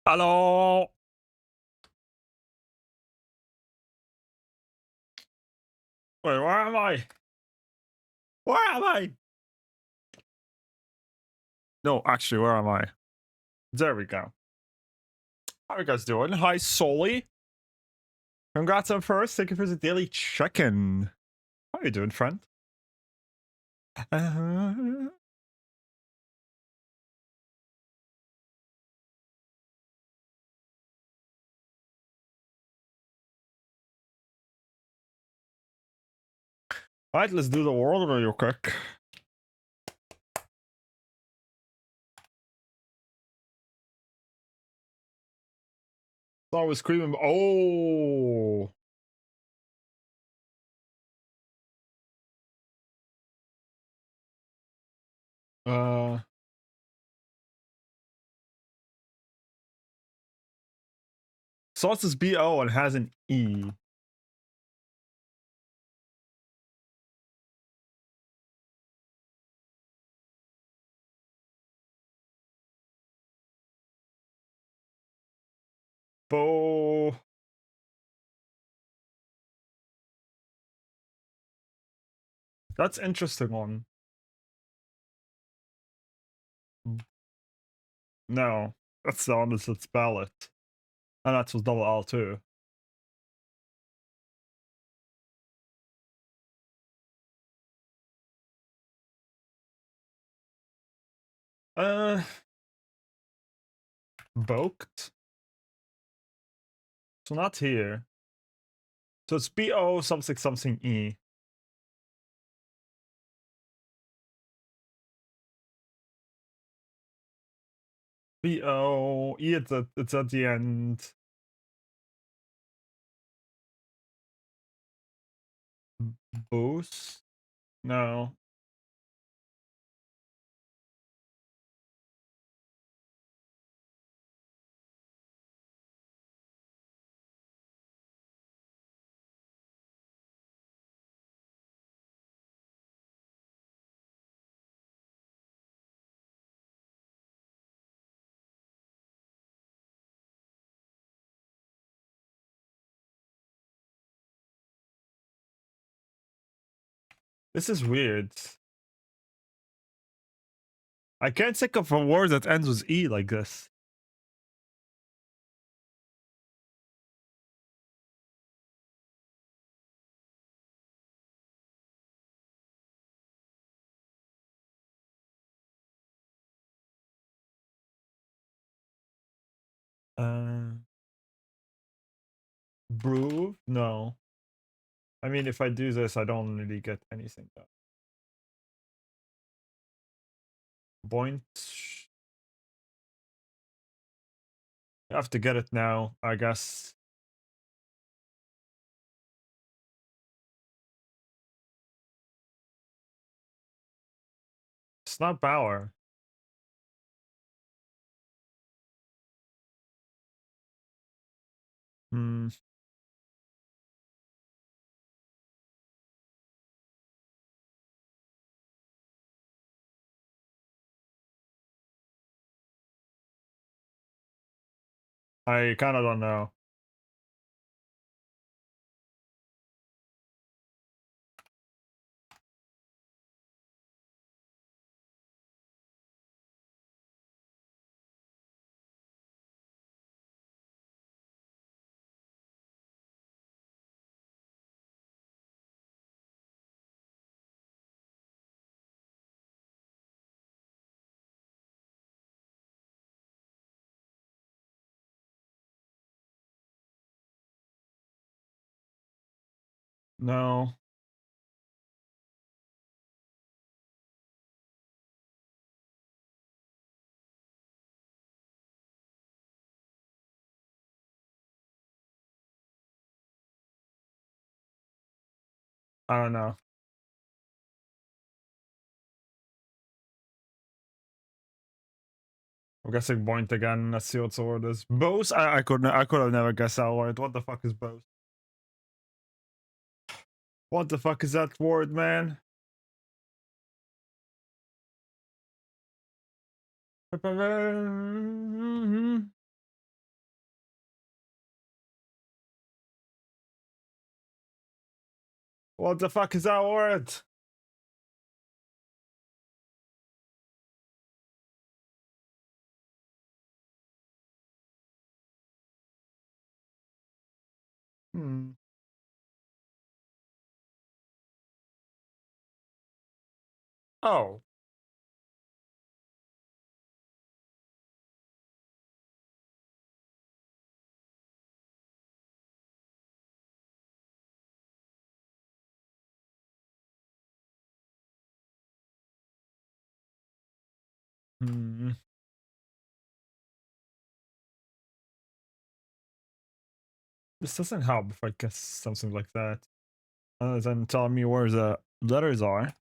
Hello. Wait, where am I? Where am I? No, actually, where am I? There we go. How are you guys doing? Hi, Soli. Congrats on first. Thank you for the daily check-in. How are you doing, friend? Uh, Alright, let's do the world real quick. So I was screaming. Oh. Uh. Sauce is B-O and has an E. Bo. That's interesting one. No, that's the honest. It's ballot. And that's with double L too. Uh. Boked. So not here. So it's B-O something something E. B-O E it's at the end. Boost? No. This is weird. I can't think of a word that ends with E like this. Brew? No. I mean, if I do this, I don't really get anything done. Point. You have to get it now, I guess. It's not Bauer. Hmm. I kind of don't know. No. I don't know. I'm guessing point again. Let's see what the word is. Bose? I could have never guessed that word. What the fuck is Bose? What the fuck is that word, man? What the fuck is that word? Hmm. Oh. Hmm. This doesn't help if I guess something like that. Other than telling me where the letters are.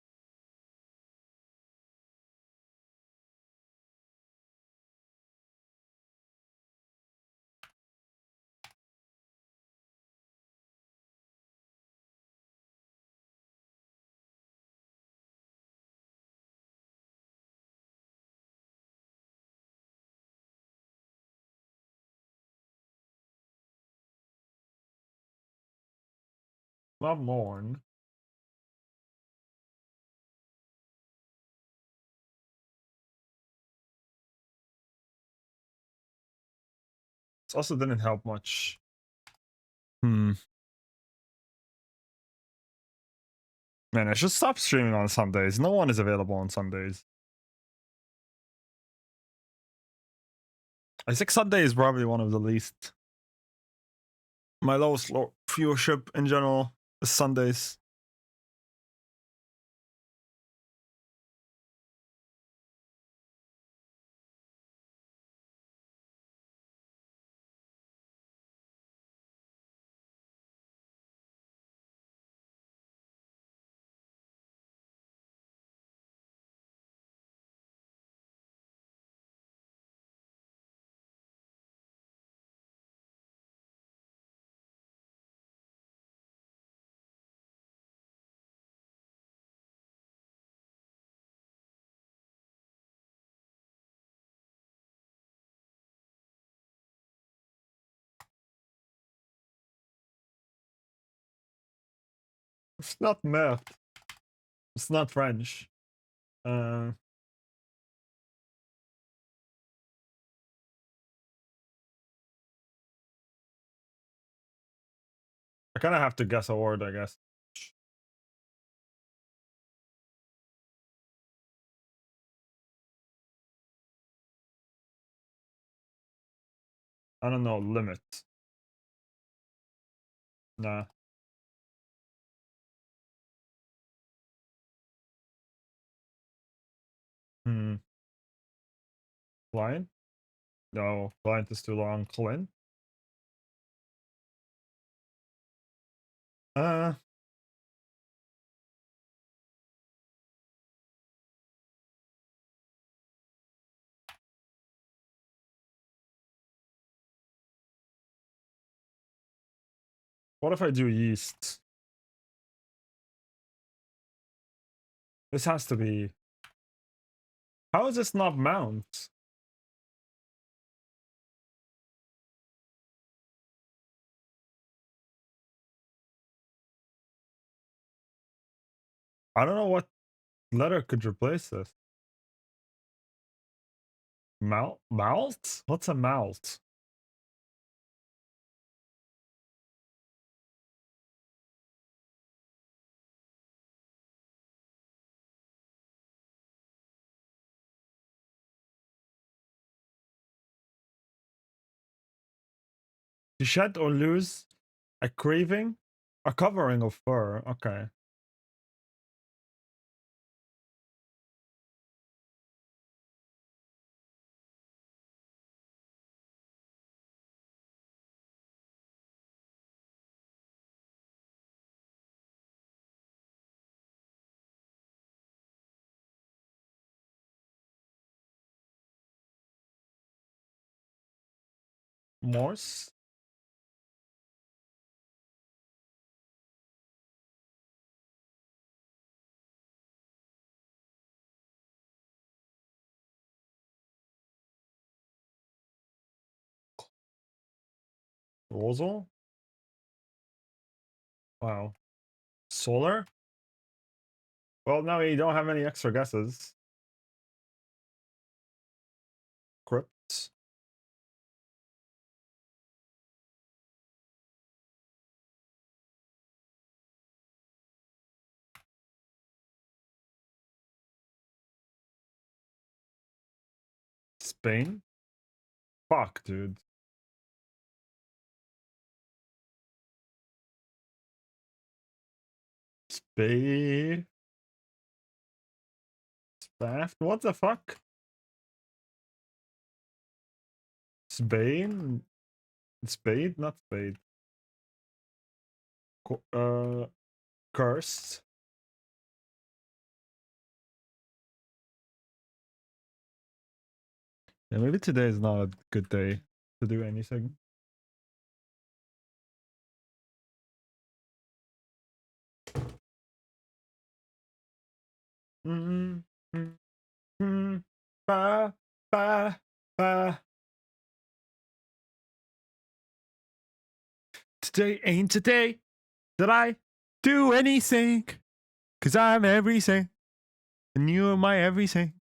Not mourn. This also didn't help much. Hmm. Man, I should stop streaming on Sundays. No one is available on Sundays. I think Sunday is probably one of the least. My lowest viewership in general is Sundays. It's not math. It's not French. I kind of have to guess a word, I guess. I don't know. Limit. Nah. Hmm. Client? No. Client is too long. Clint? Uh. What if I do yeast? This has to be. How is this not mount? I don't know what letter could replace this. Malt? What's a malt? To shed or lose a craving? A covering of fur. Okay. Morse? Rosal? Wow. Solar? Well, no, you don't have any extra guesses. Crypts. Spain? Fuck, dude. Spain? Spaft? What the fuck? Spain? Spade? Not spade. Cursed? Yeah, maybe today is not a good day to do anything. Mm, mm, mm, ba, ba, ba. Today ain't today that I do anything. Cause I'm everything. And you are my everything.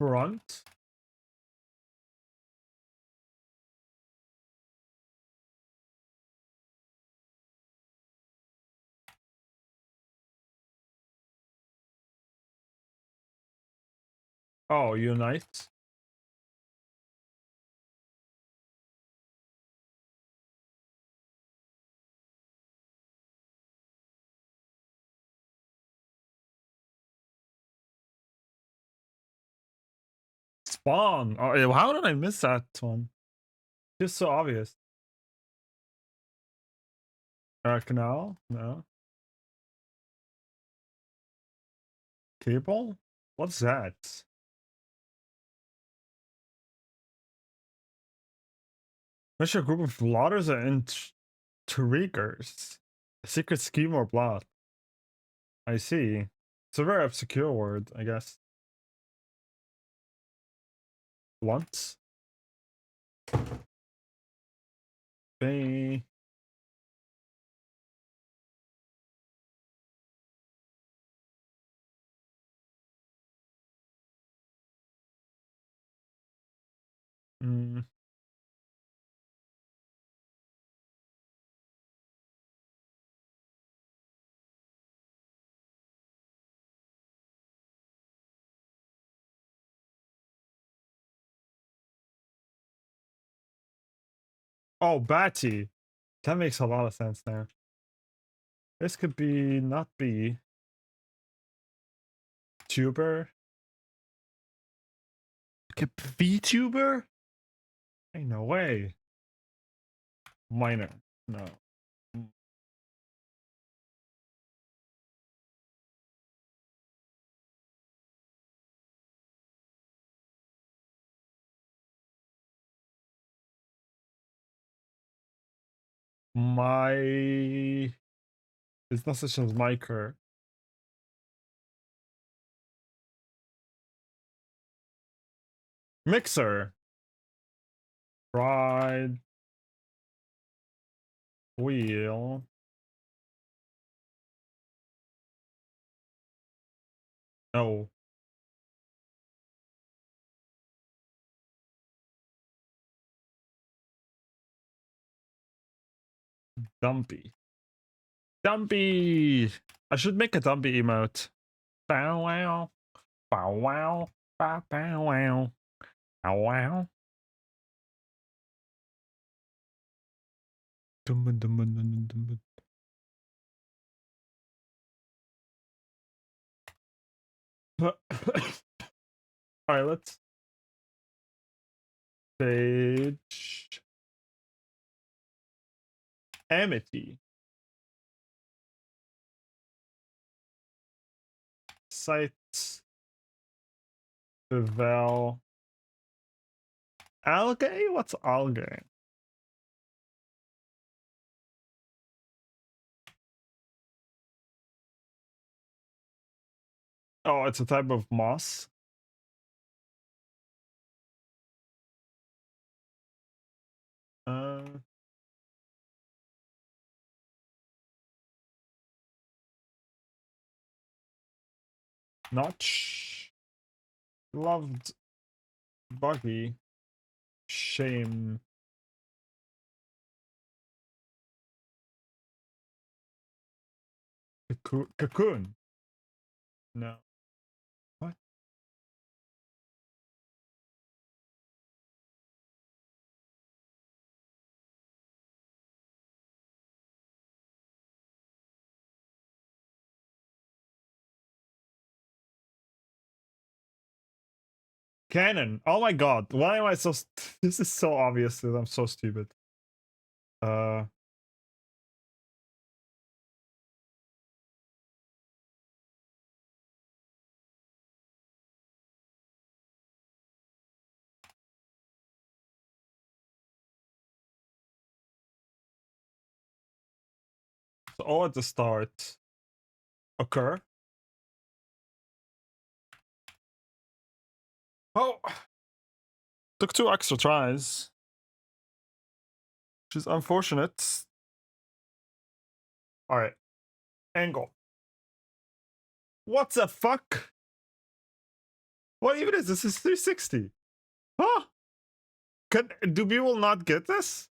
Front? Oh, unite. Spawn. Oh, yeah, how did I miss that one? Just so obvious. Canal? No. Cable? What's that? There's a group of plotters and intriguers. A secret scheme or plot. I see. It's a very obscure word, I guess. Once. They. Mm. Oh, Batty. That makes a lot of sense there. This could be not be tuber. Could VTuber? Ain't no way. Minor. No. My it's not such as Miker. Mixer. Ride. Wheel. No. Dumpy. Dumpy! I should make a Dumpy emote. Bow wow. Bow wow. Bow bow wow. Bow wow. Dum dum dum dum dum. All right, let's page Amity. Sites Bevel Algae? What's algae? Oh, it's a type of moss. Notch. Loved. Buggy. Shame. Cocoon. No. What? Canon. Oh my god. Why am I so... This is so obvious that I'm so stupid. So all at the start. Occur. Oh. Took 2 extra tries. Which is unfortunate. Alright. Angle. What the fuck? What even is this? This is 360. Huh? Do people not get this?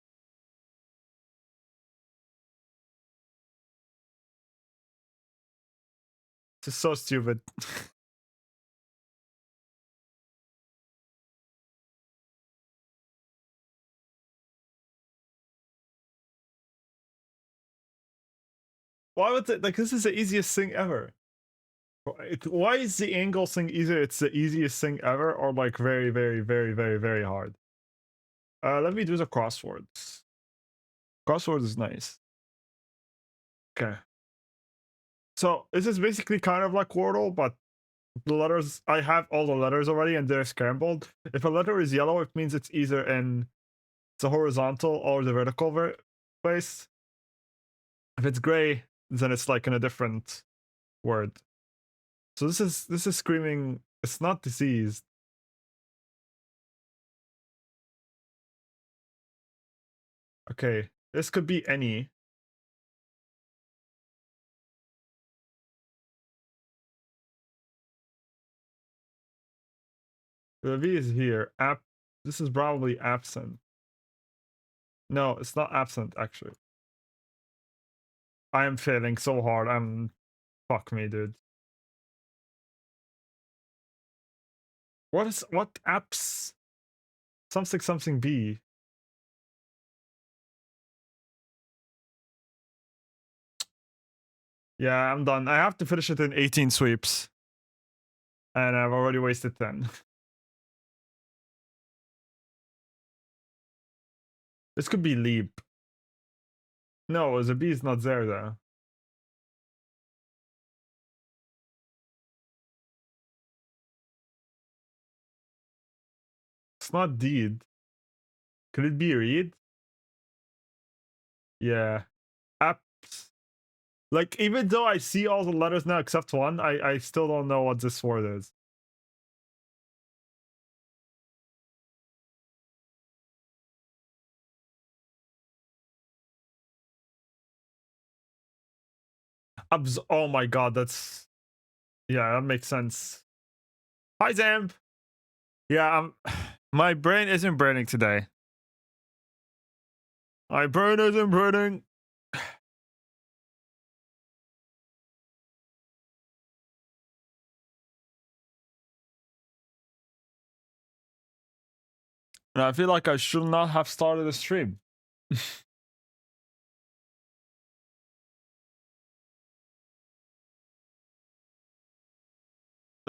This is so stupid. Why would it, like, this is the easiest thing ever. Why is the angle thing easier? It's the easiest thing ever, or like very, very, very, very, very hard. Let me do the crosswords. Crosswords is nice. Okay. So this is basically kind of like Wordle, but the letters, I have all the letters already and they're scrambled. If a letter is yellow, it means it's either in the horizontal or the vertical place. If it's gray, then it's like in a different word. So this is screaming, it's not diseased. Okay, this could be any. The V is here. This is probably absent. No, it's not absent actually. I am failing so hard. Fuck me, dude. What apps? Something B. Yeah, I'm done. I have to finish it in 18 sweeps. And I've already wasted 10. This could be leap. No, the B is not there though. It's not deed. Could it be read? Yeah. Apps. Like, even though I see all the letters now except one, I still don't know what this word is. Oh my god, that's... Yeah, that makes sense. Hi, Zamp! Yeah, my brain isn't burning today. My brain isn't burning. And I feel like I should not have started a stream.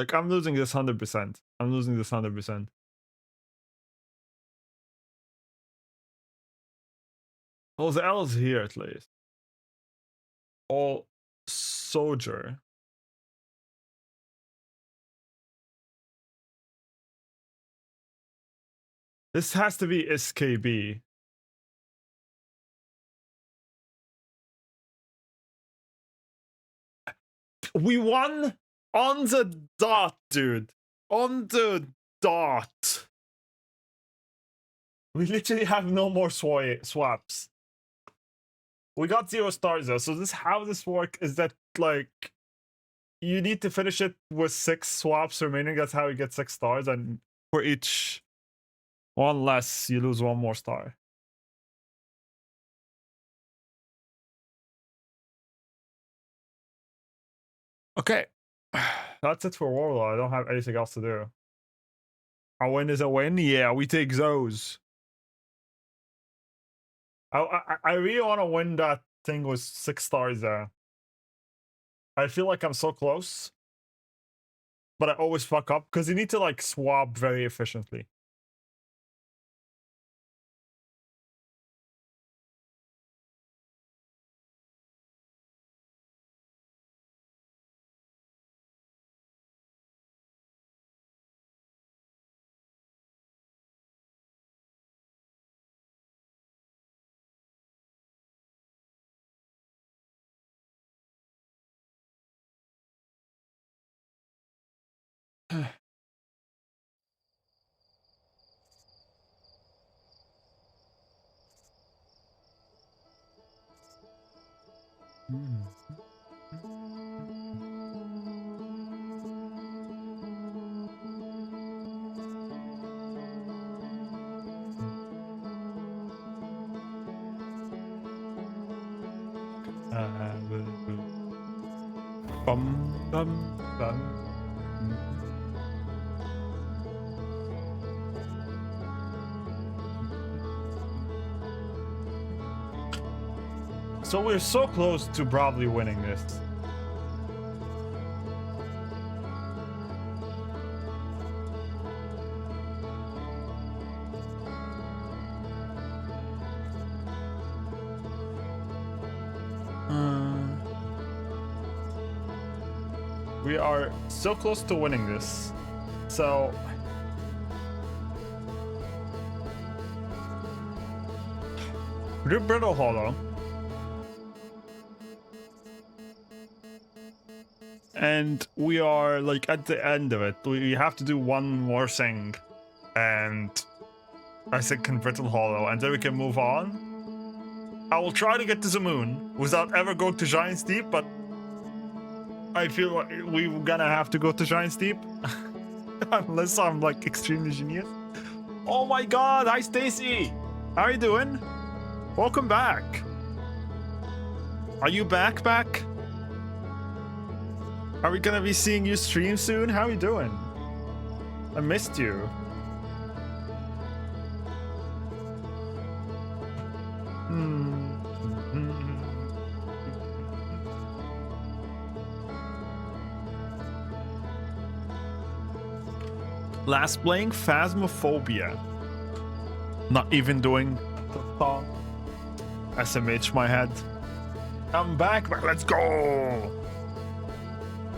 Like, I'm losing this 100%. I'm losing this 100%. Oh, the L is here at least. All soldier. This has to be SKB. We won on the dot, dude. On the dot. We literally have no more swaps. We got 0 stars though. So this how this works is that like you need to finish it with 6 swaps remaining. That's how you get 6 stars, and for each one less, you lose 1 more star. Okay. That's it for Warlord. I don't have anything else to do. A win is a win. Yeah, we take those. I really want to win that thing with 6 stars there. I feel like I'm so close, but I always fuck up because you need to like swap very efficiently. Bum, bum, bum. So we're so close to probably winning this. We are so close to winning this. So do Brittle Hollow. And we are like at the end of it. We have to do one more thing. And I think Brittle Hollow, and then we can move on. I will try to get to the moon without ever going to Giant's Deep, but I feel like we're gonna have to go to Giant's Deep. Unless I'm like extremely genius. Oh my god, hi Stacy! How are you doing? Welcome back. Are you back? Are we gonna be seeing you stream soon? How are you doing? I missed you. Last playing Phasmophobia. Not even doing the song. SMH my head. I'm back, but let's go!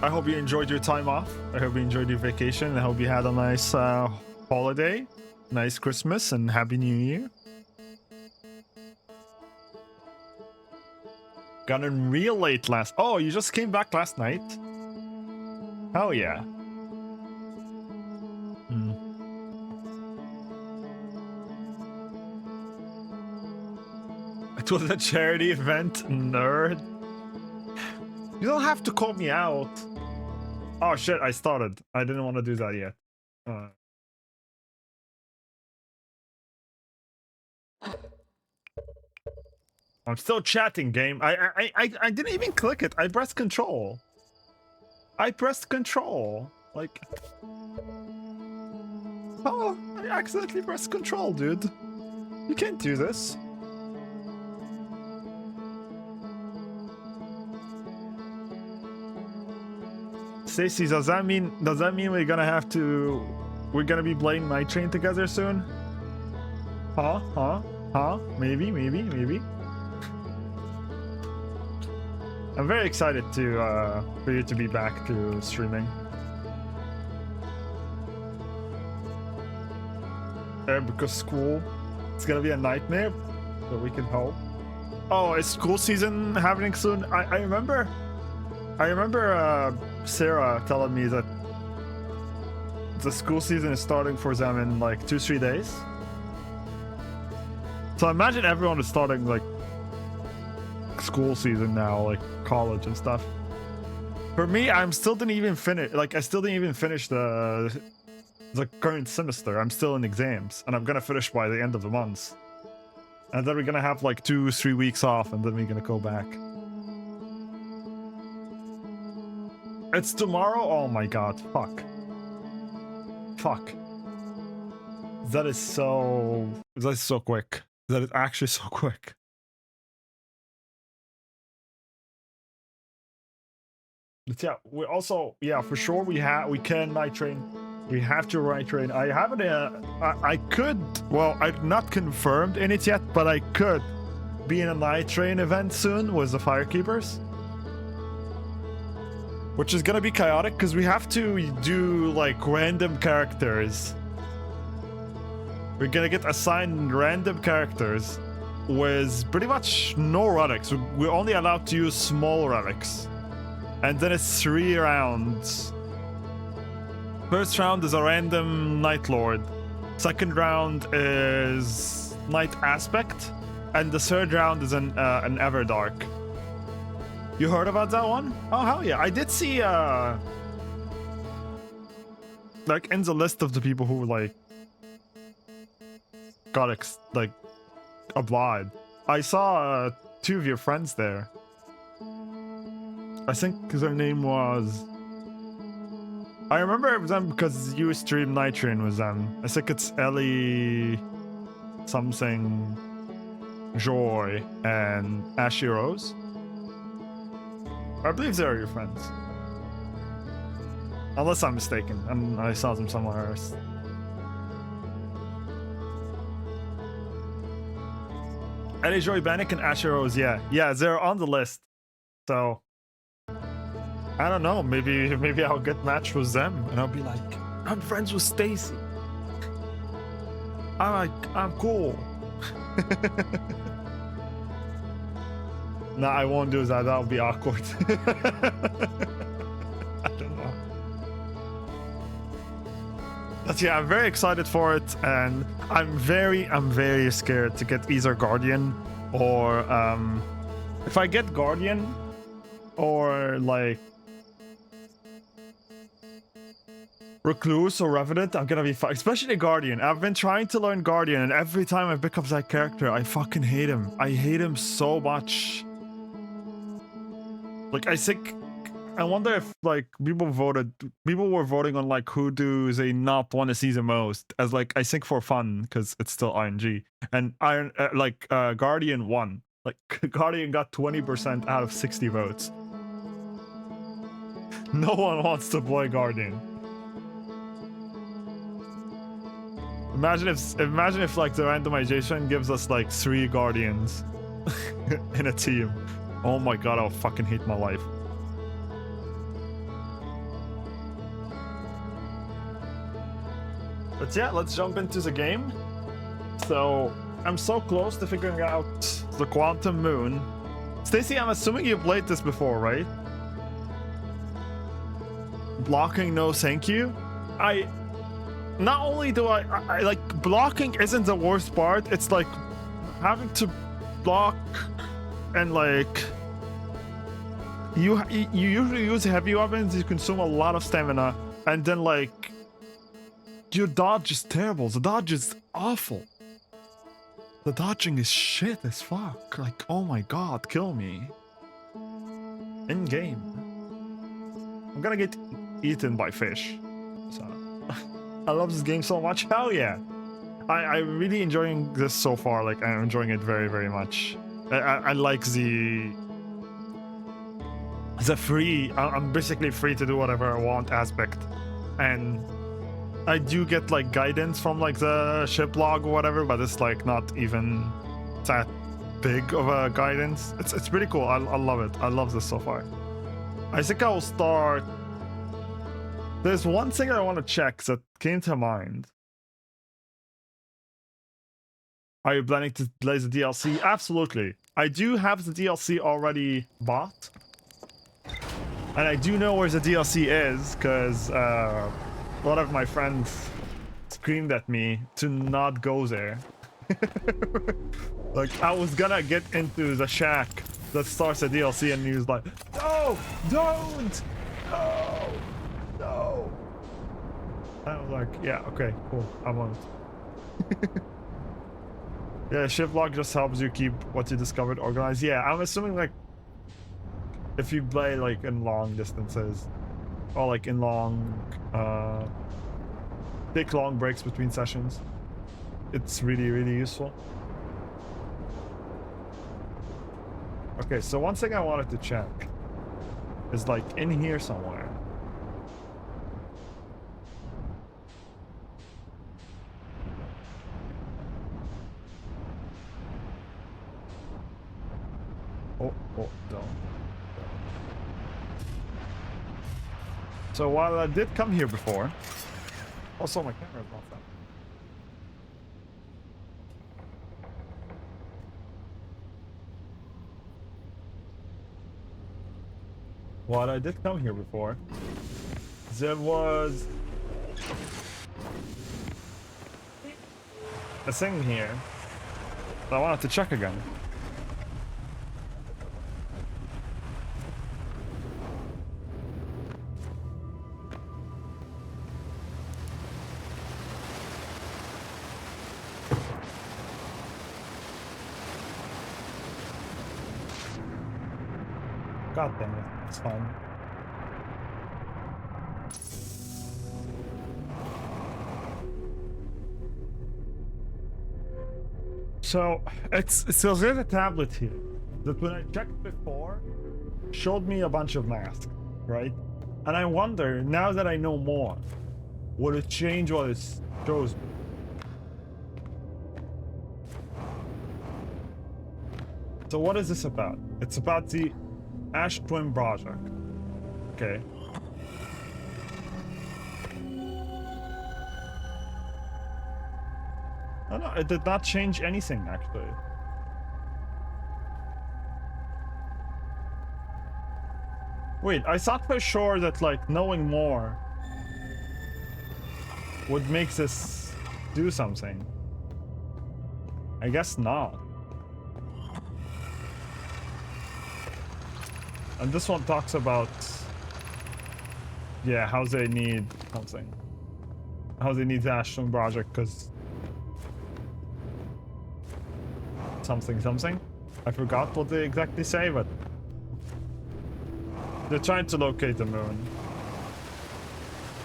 I hope you enjoyed your time off. I hope you enjoyed your vacation. I hope you had a nice holiday, nice Christmas, and Happy New Year. Got in real late last... Oh, you just came back last night? Hell yeah. It was a charity event, nerd. You don't have to call me out. Oh shit, I started. I didn't want to do that yet. I'm still chatting, game. I didn't even click it. I pressed control. I pressed control. Like... Oh, I accidentally pressed control, dude. You can't do this. Stacy, does that mean we're gonna be playing Night Train together soon? Huh? Maybe. I'm very excited to for you to be back to streaming. Because school, it's gonna be a nightmare, but we can hope. Oh, is school season happening soon? I remember Sarah telling me that the school season is starting for them in like 2-3 days. So I imagine everyone is starting like school season now, like college and stuff. For me, I still didn't even finish the current semester. I'm still in exams, and I'm gonna finish by the end of the month. And then we're gonna have like 2-3 weeks off, and then we're gonna go back. It's tomorrow? Oh my god, fuck. That is so quick. That is actually so quick. But yeah, we also, for sure we can night train. We have to night train. I haven't I could, well, I'm not confirmed in it yet, but I could be in a night train event soon with the Firekeepers, which is gonna be chaotic because we have to do like random characters. We're gonna get assigned random characters with pretty much no relics. We're only allowed to use small relics. And then it's 3 rounds. First round is a random Night Lord. Second round is Night Aspect. And the third round is an Everdark. You heard about that one? Oh, hell yeah. I did see, like, in the list of the people who, like, got, applied. I saw 2 of your friends there. I think their name was... I remember them because you streamed Night Train with them. I think it's Ellie... something... Joy and Ashy Rose. I believe they are your friends. Unless I'm mistaken, and I saw them somewhere else. Ellie, Joy, Bannock, and Ashy Rose, yeah, they're on the list. So... I don't know, maybe I'll get matched with them and I'll be like, I'm friends with Stacy. I'm cool. Nah, I won't do that. That'll be awkward. I don't know. But yeah, I'm very excited for it, and I'm very scared to get either Guardian or if I get Guardian or like Recluse or Revenant, I'm gonna be fine. Especially Guardian. I've been trying to learn Guardian, and every time I pick up that character, I fucking hate him. I hate him so much. Like, I wonder if, like, people were voting on, like, who do they not want to see the most, as, like, I think for fun, because it's still RNG. And Guardian won. Like, Guardian got 20% out of 60 votes. No one wants to play Guardian. Imagine if like the randomization gives us like 3 Guardians in a team. Oh my god, I'll fucking hate my life. But yeah, let's jump into the game. So I'm so close to figuring out the Quantum Moon. Stacy, I'm assuming you played this before, right? Blocking, no thank you. Not only do I like, blocking isn't the worst part, it's like having to block and like you usually use heavy weapons, you consume a lot of stamina, and then like your dodge is terrible. The dodge is awful. The dodging is shit as fuck. Like, oh my god, kill me. In game. I'm gonna get eaten by fish. So I love this game so much. Hell yeah. I'm really enjoying this so far. Like, I'm enjoying it very, very much. I like the the free, I'm basically free to do whatever I want aspect. And I do get like guidance from like the ship log or whatever, but it's like not even that big of a guidance. It's pretty cool. I love it. I love this so far. I think I will start. There's one thing I want to check that came to mind. Are you planning to play the DLC? Absolutely. I do have the DLC already bought. And I do know where the DLC is, because a lot of my friends screamed at me to not go there. Like, I was gonna get into the shack that starts the DLC, and he was like, no, don't, no. And I was like, yeah, okay, cool, I'm on it. Yeah, shift log just helps you keep what you discovered organized. Yeah, I'm assuming like if you play like in long distances or like in long take long breaks between sessions, it's really useful. Okay, so one thing I wanted to check is like in here somewhere. Oh, don't. So while I did come here before, also my camera's not that. While I did come here before, there was a thing here that I wanted to check again. God damn it, it's fine. So there's a tablet here that when I checked before showed me a bunch of masks, right? And I wonder, now that I know more, would it change what it shows me? So what is this about? It's about the Ash Twin project. Okay. Oh no, it did not change anything actually. Wait, I thought for sure that like knowing more would make this do something. I guess not. And this one talks about, yeah, how they need something. How they need the Ashton project, because something. I forgot what they exactly say, but they're trying to locate the moon.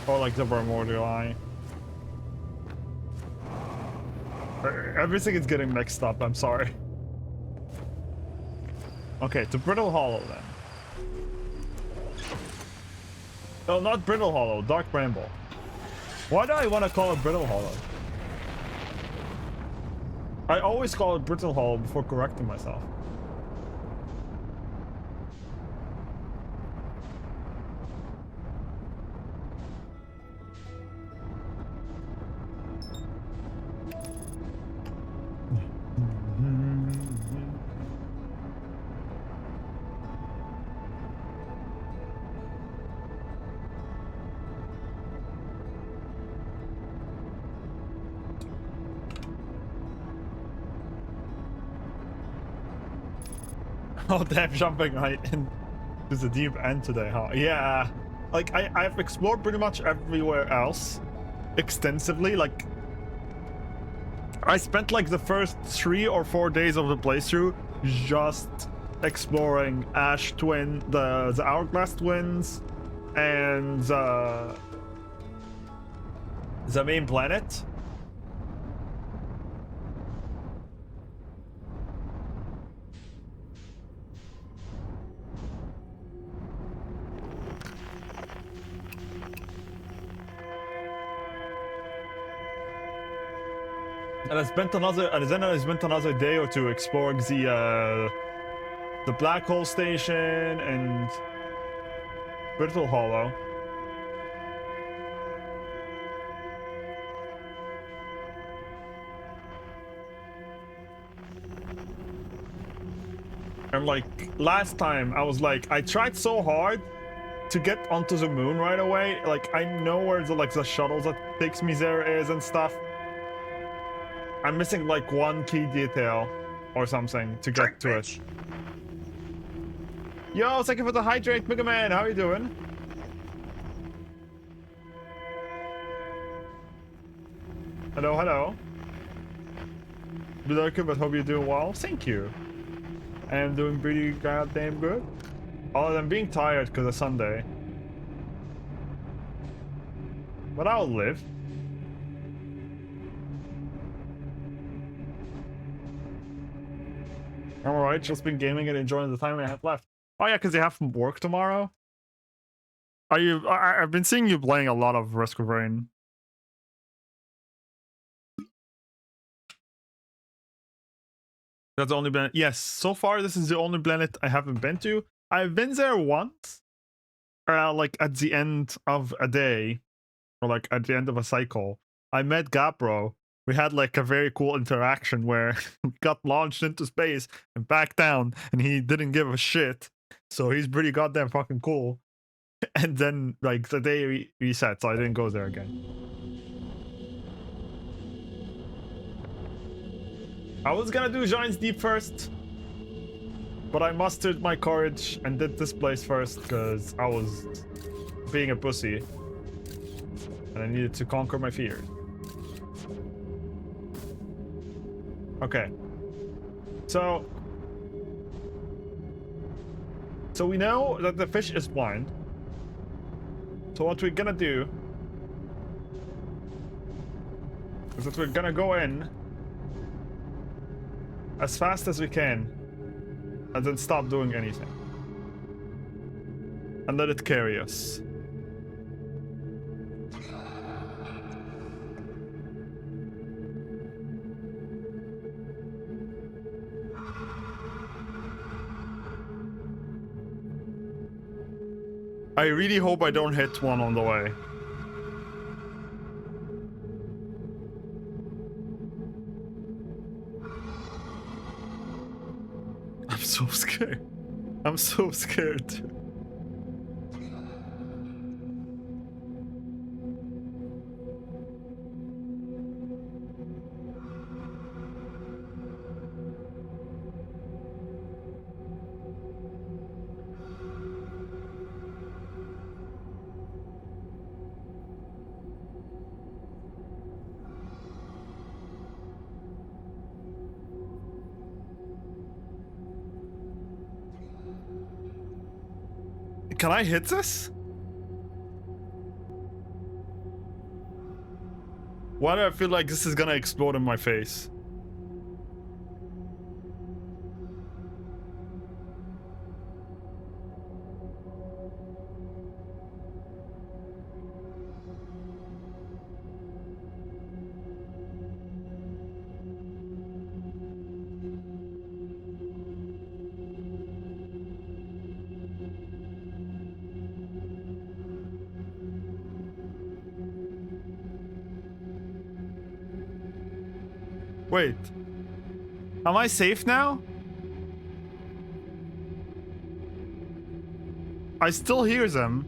Or like the primordial eye. Everything is getting mixed up, I'm sorry. Okay, to Brittle Hollow then. No, not Brittle Hollow, Dark Bramble. Why do I want to call it Brittle Hollow? I always call it Brittle Hollow before correcting myself. Oh damn, jumping right into the deep end today, huh? Yeah, like I've explored pretty much everywhere else extensively. Like I spent like the first 3 or 4 days of the playthrough just exploring Ash Twin, the Hourglass Twins, and the main planet. And then I spent another day or two exploring the black hole station and Brittle Hollow. And like last time, I was like, I tried so hard to get onto the moon right away. Like I know where the shuttles that takes me there is and stuff. I'm missing like one key detail or something to get to it. Yo, thank you for the hydrate, Mega Man. How are you doing? Hello, hello. Good, but hope you're doing well. Thank you. I am doing pretty goddamn good. Other than being tired because of Sunday. But I'll live. I'm alright, just been gaming and enjoying the time I have left. Oh yeah, because you have work tomorrow? Are you... I've been seeing you playing a lot of Risk of Rain. That's the only planet... Yes, so far this is the only planet I haven't been to. I've been there once. Like at the end of a day. Or like at the end of a cycle. I met Gapro. We had like a very cool interaction where we got launched into space and back down, and he didn't give a shit. So he's pretty goddamn fucking cool. And then like the day reset, so I didn't go there again. I was gonna do Giant's Deep first, but I mustered my courage and did this place first because I was being a pussy. And I needed to conquer my fear. Okay. So we know that the fish is blind. So what we're gonna do is that we're gonna go in as fast as we can and then stop doing anything. And let it carry us. I really hope I don't hit one on the way. I'm so scared. I'm so scared. Can I hit this? Why do I feel like this is gonna explode in my face? Wait. Am I safe now? I still hear them.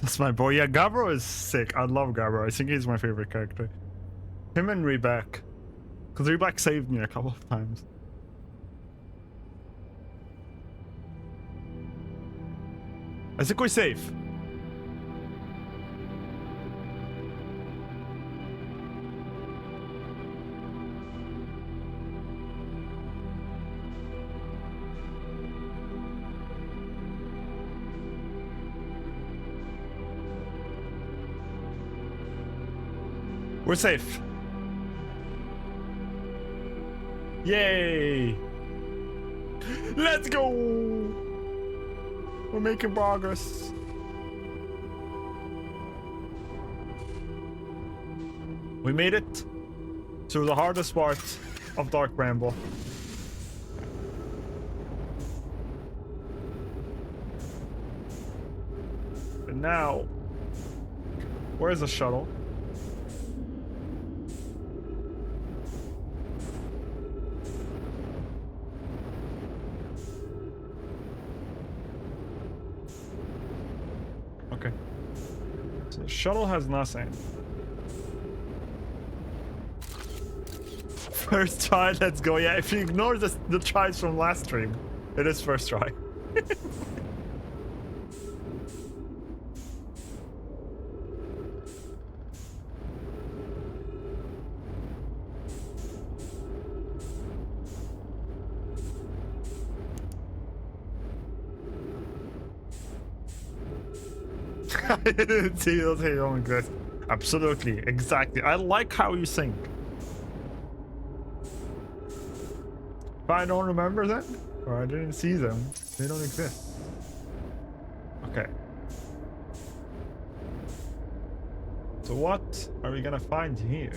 That's my boy. Yeah, Gabro is sick. I love Gabro. I think he's my favorite character. Him and Rebek. Because Rebek saved me a couple of times. I think we're safe. We're safe. Yay! Let's go! We're making progress. We made it to the hardest part of Dark Bramble. And now, where's the shuttle? Okay. So the shuttle has nothing. First try, let's go. Yeah, if you ignore the tries from last stream, it is first try. I didn't see those. Hey, don't exist. Absolutely, exactly. I like how you think. If I don't remember them, or I didn't see them, they don't exist. Okay. So what are we gonna find here?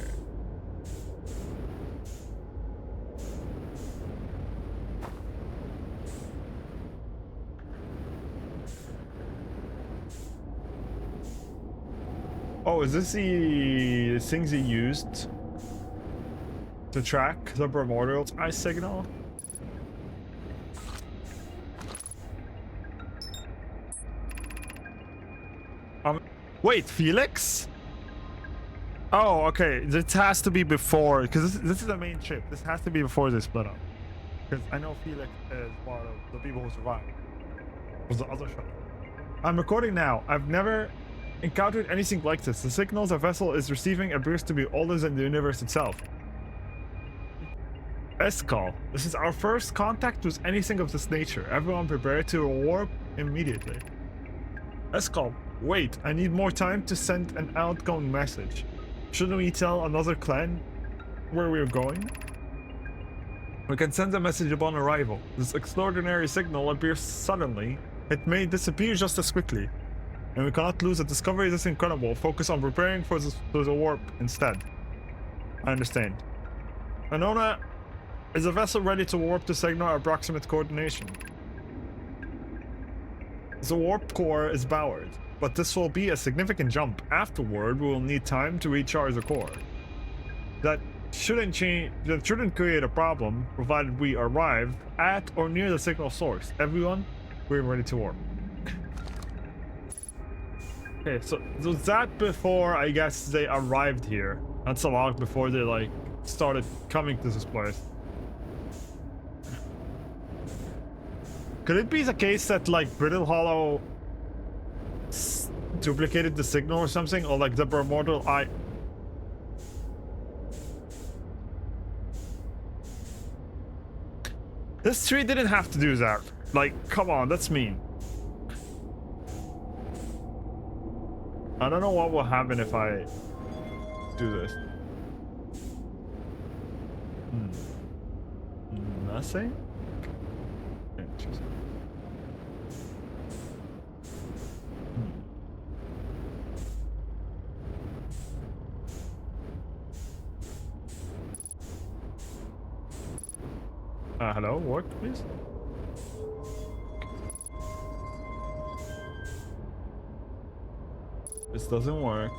Oh, is this the things he used to track the Primordial's eye signal? Wait, Felix? Oh, okay. This has to be before, because this is the main ship. This has to be before they split up. Because I know Felix is part of the people who survived. Was the other shuttle. I'm recording now. I've never encountered anything like this. The signals a vessel is receiving appears to be older than the universe itself. Escal, this is our first contact with anything of this nature. Everyone prepare to warp immediately. Escal, wait, I need more time to send an outgoing message. Shouldn't we tell another clan where we're going? We can send a message upon arrival. This extraordinary signal appears suddenly. It may disappear just as quickly. And we cannot lose a discovery this incredible. Focus on preparing for the warp instead. I understand. Anona, is the vessel ready to warp to signal our approximate coordination? The warp core is powered, but this will be a significant jump. Afterward, we will need time to recharge the core. That shouldn't create a problem, provided we arrive at or near the signal source. Everyone, we're ready to warp. Okay, so was that before, I guess, they arrived here? That's a lot before they, like, started coming to this place. Could it be the case that, like, Brittle Hollow duplicated the signal or something? Or, like, the Primordial Eye... This tree didn't have to do that. Like, come on, that's mean. I don't know what will happen if I do this. Nothing? Interesting. Hello, work, please? This doesn't work.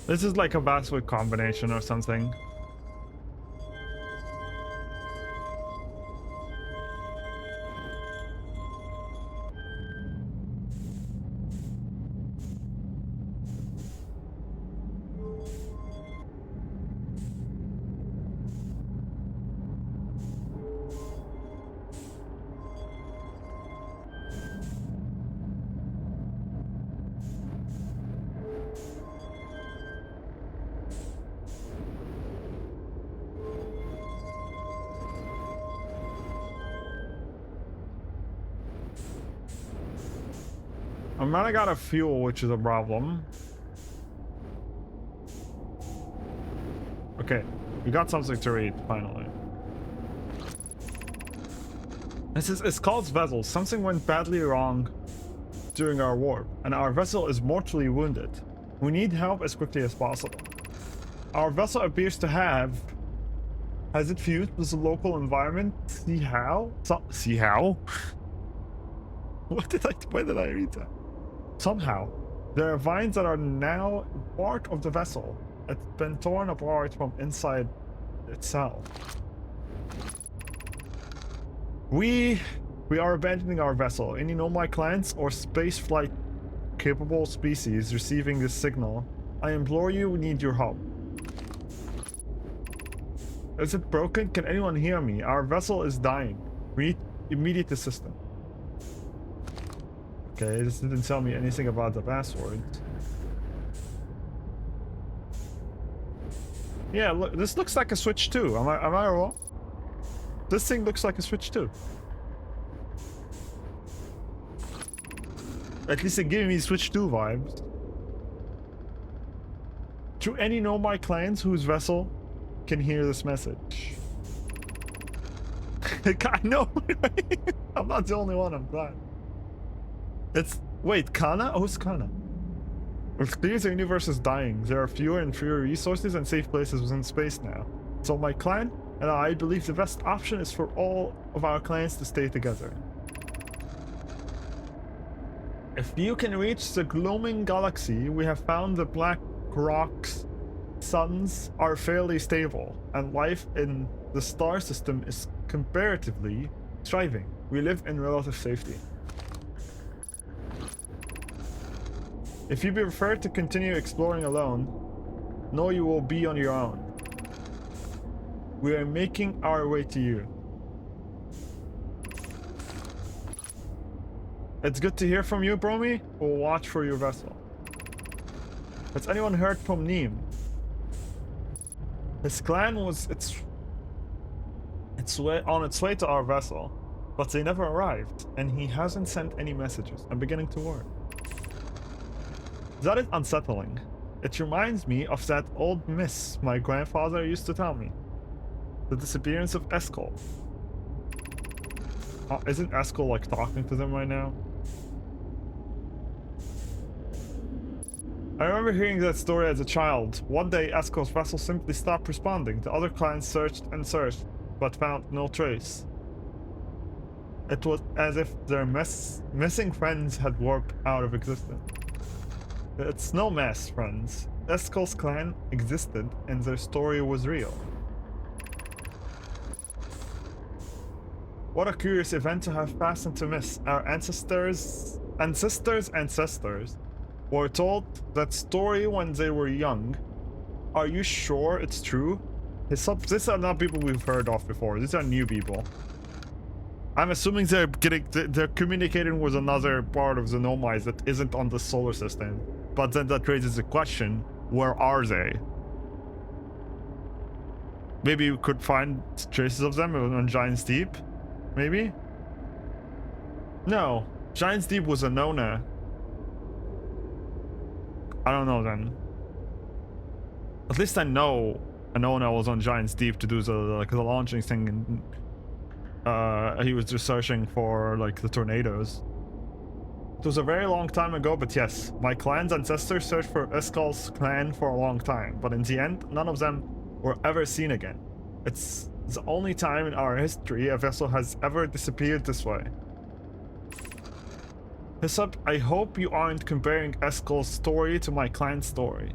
This is like a basswood combination or something. I'm running out of fuel, which is a problem. Okay, we got something to read, finally. It's called vessel. Something went badly wrong during our warp, and our vessel is mortally wounded. We need help as quickly as possible. Our vessel appears to have... Has it fused with the local environment? See how? See how? Why did I read that? Somehow, there are vines that are now part of the vessel. It's been torn apart from inside itself. We are abandoning our vessel. Any nomad clients or spaceflight capable species receiving this signal, I implore you, we need your help. Is it broken? Can anyone hear me? Our vessel is dying. We need immediate assistance. Okay, this didn't tell me anything about the password. Yeah, look, this looks like a Switch 2. Am I wrong? This thing looks like a Switch 2. At least it gave me Switch 2 vibes. To any nomad clients whose vessel can hear this message. I know. I'm not the only one, I'm glad. It's... Wait, Kana? Who's Kana? It's clear the universe is dying. There are fewer and fewer resources and safe places within space now. So my clan and I believe the best option is for all of our clans to stay together. If you can reach the gloaming galaxy, we have found the black rocks suns are fairly stable, and life in the star system is comparatively thriving. We live in relative safety. If you prefer to continue exploring alone, know you will be on your own. We are making our way to you. It's good to hear from you, Bromy. We'll watch for your vessel. Has anyone heard from Neem? His clan was on its way to our vessel, but they never arrived, and he hasn't sent any messages. I'm beginning to worry. That is unsettling. It reminds me of that old myth my grandfather used to tell me. The disappearance of Eskel. Isn't Eskel like talking to them right now? I remember hearing that story as a child. One day Eskel's vessel simply stopped responding. The other clients searched and searched, but found no trace. It was as if their missing friends had warped out of existence. It's no mess, friends. Eskel's clan existed and their story was real. What a curious event to have fastened to miss. Our ancestors were told that story when they were young. Are you sure it's true? These are not people we've heard of before. These are new people. I'm assuming they're communicating with another part of the nomads that isn't on the solar system. But then that raises the question, where are they? Maybe we could find traces of them on Giant's Deep? Maybe? No, Giant's Deep was a Nona. I don't know then. At least I know Anona was on Giant's Deep to do the launching thing, and he was just searching for like the tornadoes. It was a very long time ago, but yes, my clan's ancestors searched for Eskel's clan for a long time, but in the end, none of them were ever seen again. It's the only time in our history a vessel has ever disappeared this way. Hyssop, I hope you aren't comparing Eskel's story to my clan's story.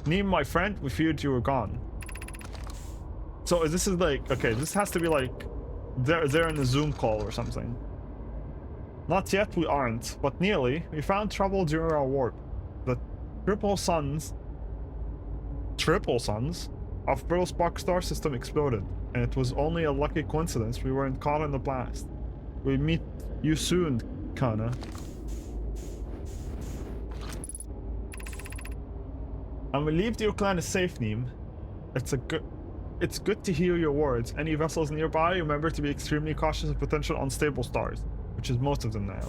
Neem, my friend, we feared you were gone. So this is like, okay, this has to be like, they're in a Zoom call or something. Not yet, we aren't, but nearly. We found trouble during our warp. The triple suns of Pearl Spark star system exploded, and it was only a lucky coincidence we weren't caught in the blast. We meet you soon, Kana. And we leave your clan is safe, Neem. It's good to hear your words. Any vessels nearby, remember to be extremely cautious of potential unstable stars, which is most of them now.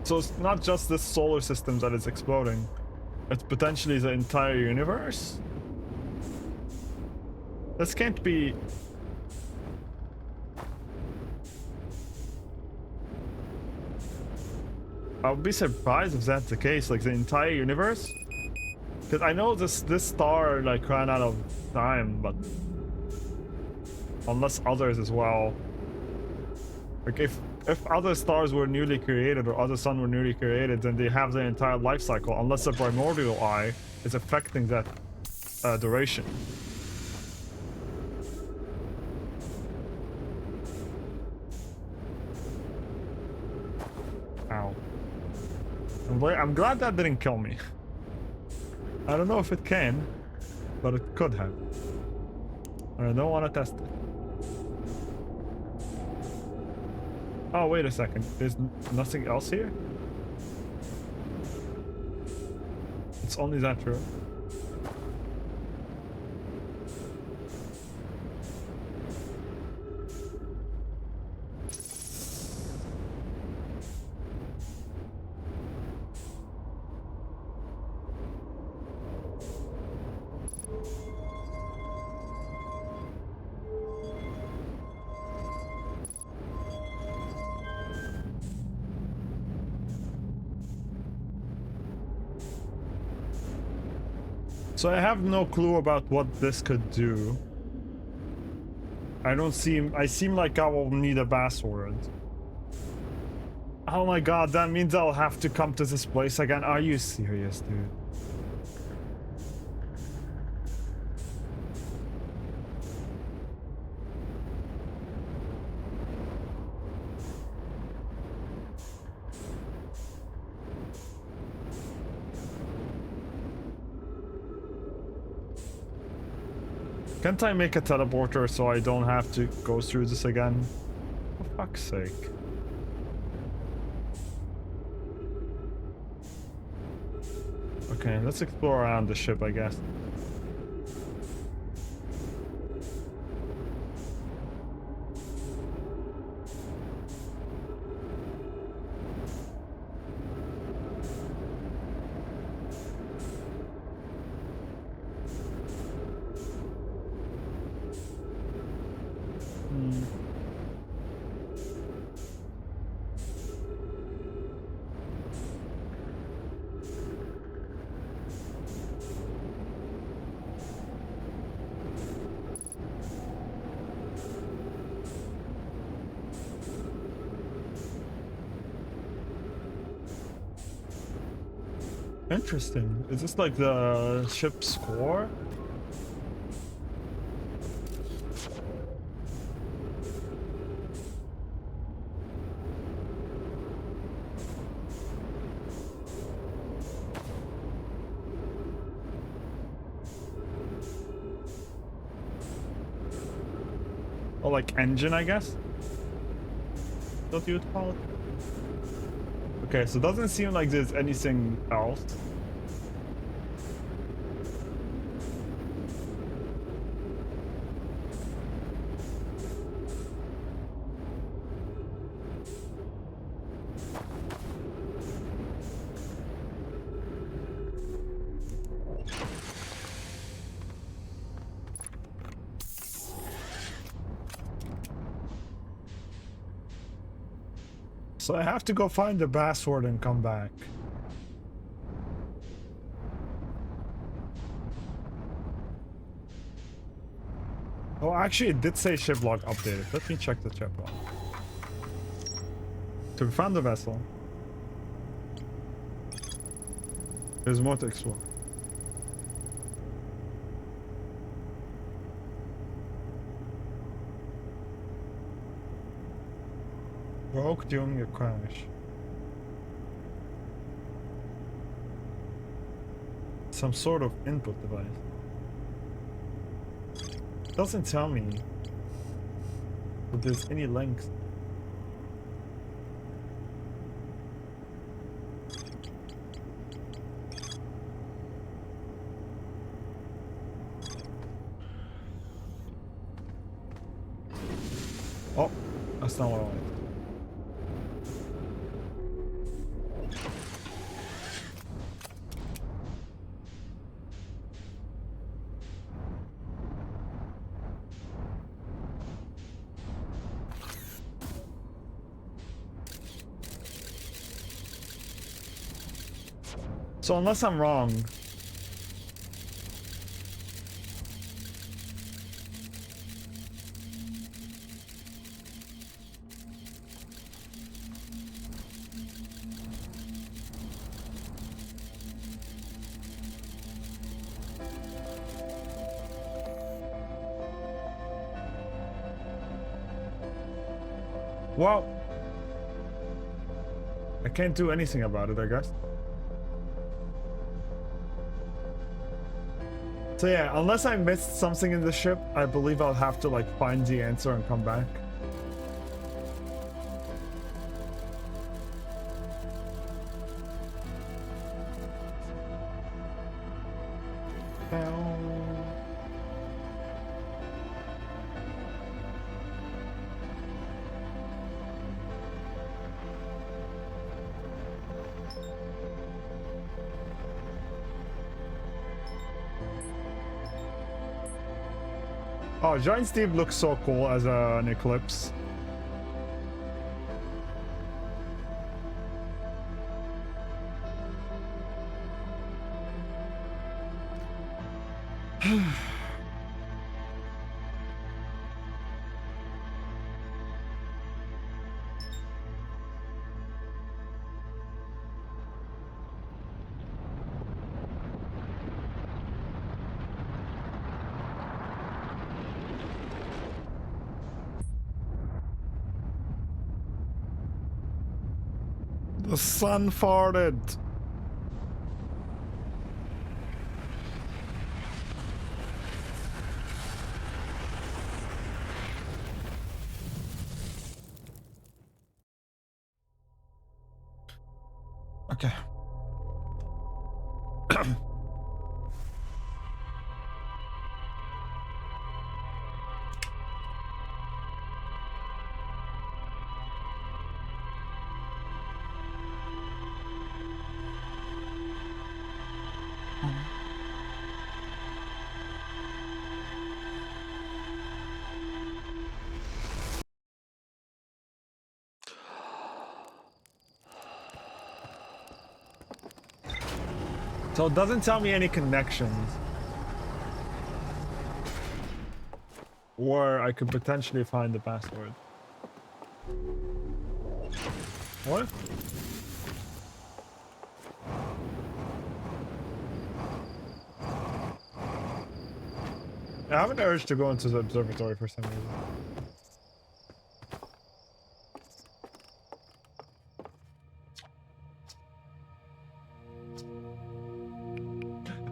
So it's not just this solar system that is exploding. It's potentially the entire universe? This can't be... I would be surprised if that's the case, like the entire universe? Because I know this star like ran out of time, but unless others as well. Like if other stars were newly created or other sun were newly created, then they have their entire life cycle, unless the primordial eye is affecting that duration. Ow. I'm glad that didn't kill me. I don't know if it can, but it could have. I don't want to test it. Oh, wait a second. There's nothing else here? It's only that room. So I have no clue about what this could do. I seem like I will need a password. Oh my god, that means I'll have to come to this place again. Are you serious, dude? Can't I make a teleporter so I don't have to go through this again? For fuck's sake. Okay, let's explore around the ship, I guess. Interesting. Is this like the ship's core? Or like engine, I guess? What you would call it? Okay, so it doesn't seem like there's anything else. So I have to go find the password and come back. Oh, actually, it did say ship log updated. Let me check the ship log. So we found the vessel. There's more to explore. Broke during a crash. Some sort of input device. Doesn't tell me if there's any links. Oh, that's not what I wanted. So unless I'm wrong, well, I can't do anything about it, I guess. So yeah, unless I missed something in the ship, I believe I'll have to like find the answer and come back. Oh, Giant Steve looks so cool as an eclipse. The sun farted. Okay. So it doesn't tell me any connections where I could potentially find the password. What? I have an urge to go into the observatory for some reason.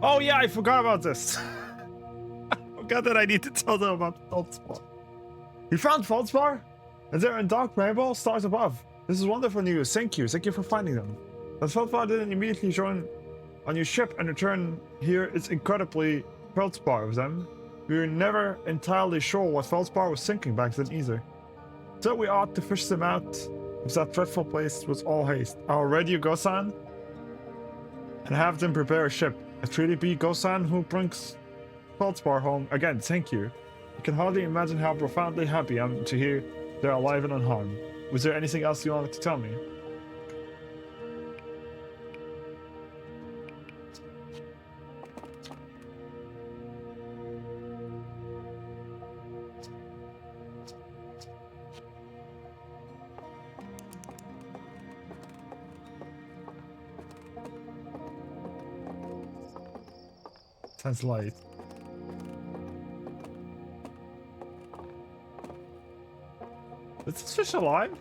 Oh yeah, I forgot about this. I forgot that I need to tell them about Feldspar. You found Feldspar? And they're in dark rainbow stars above. This is wonderful news. Thank you. Thank you for finding them. But Feldspar didn't immediately join on your ship and return here. It's incredibly Feldspar of them. We were never entirely sure what Feldspar was thinking back then either. So we ought to fish them out of that dreadful place with all haste. I'll radio Gosan and have them prepare a ship. It's really be Gosan who brings Feldspar home. Again, thank you. I can hardly imagine how profoundly happy I am to hear they're alive and unharmed. Was there anything else you wanted to tell me? Sounds light. Is this fish alive?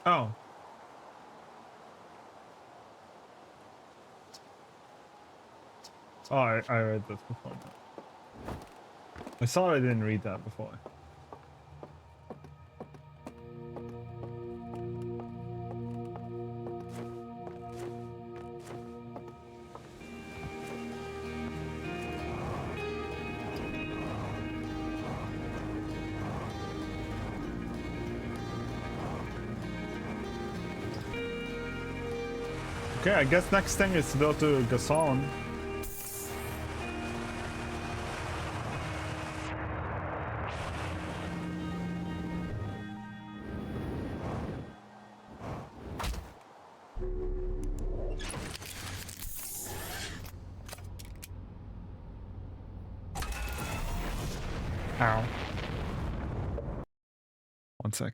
Oh. Oh, I read this before. I thought I didn't read that before. Okay, I guess next thing is to go to Gasson. Ow. One sec.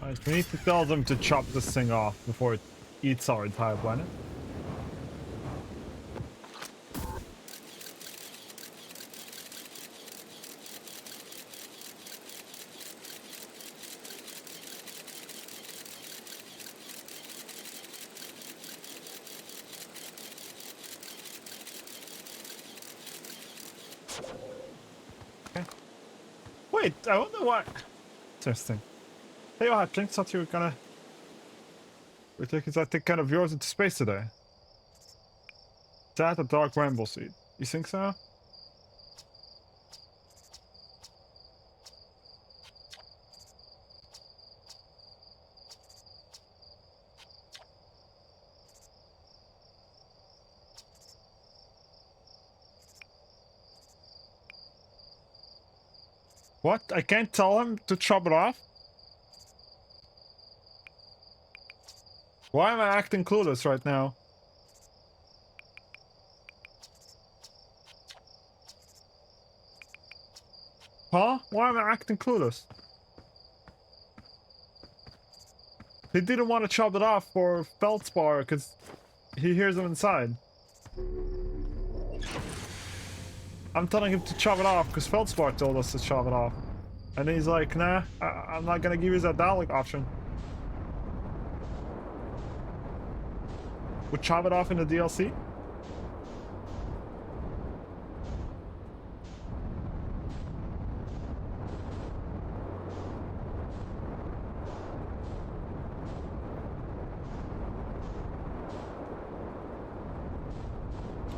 Alright, we need to tell them to chop this thing off before it eats our entire planet. Okay. Wait, I wonder why. Interesting. Hey, I thought you were gonna... We're taking that thing kind of yours into space today. Is that a dark ramble seed? You think so? What? I can't tell him to chop it off? Why am I acting clueless right now? Huh? Why am I acting clueless? He didn't want to chop it off for Feldspar because he hears him inside. I'm telling him to chop it off because Feldspar told us to chop it off. And he's like, nah, I'm not gonna give you that dialogue option. Would chop it off in the DLC?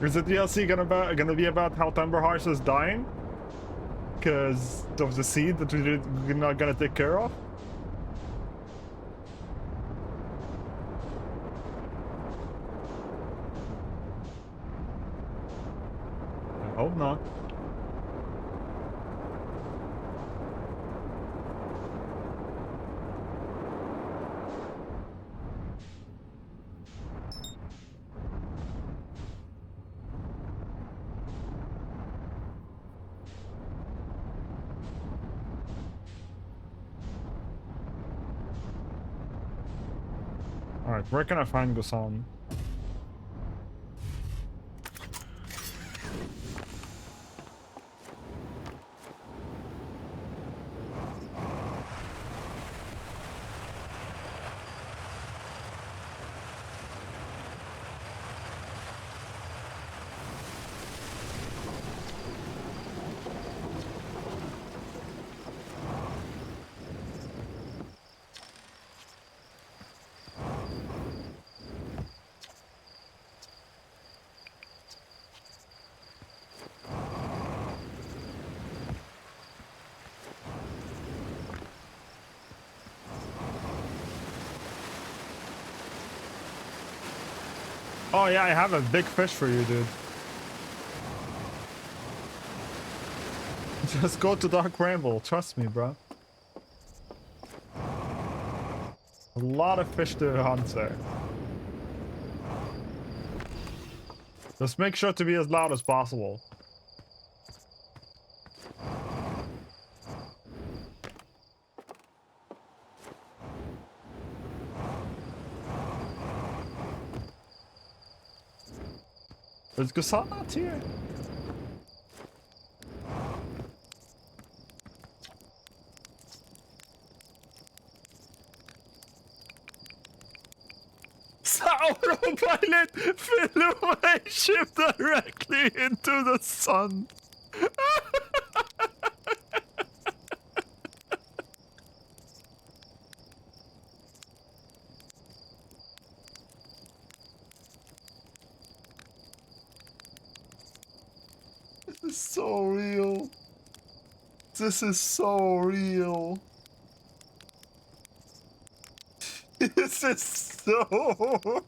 Is the DLC gonna be about how Timberhorse is dying? Because of the seed that we're not gonna take care of? I hope not. Alright, where can I find Gusan? Oh yeah, I have a big fish for you, dude. Just go to Dark Ramble. Trust me, bro. A lot of fish to hunt there. Just make sure to be as loud as possible. Is Gassan not here? Autopilot flew my ship directly into the sun. This is so real. This is so real. This is so real.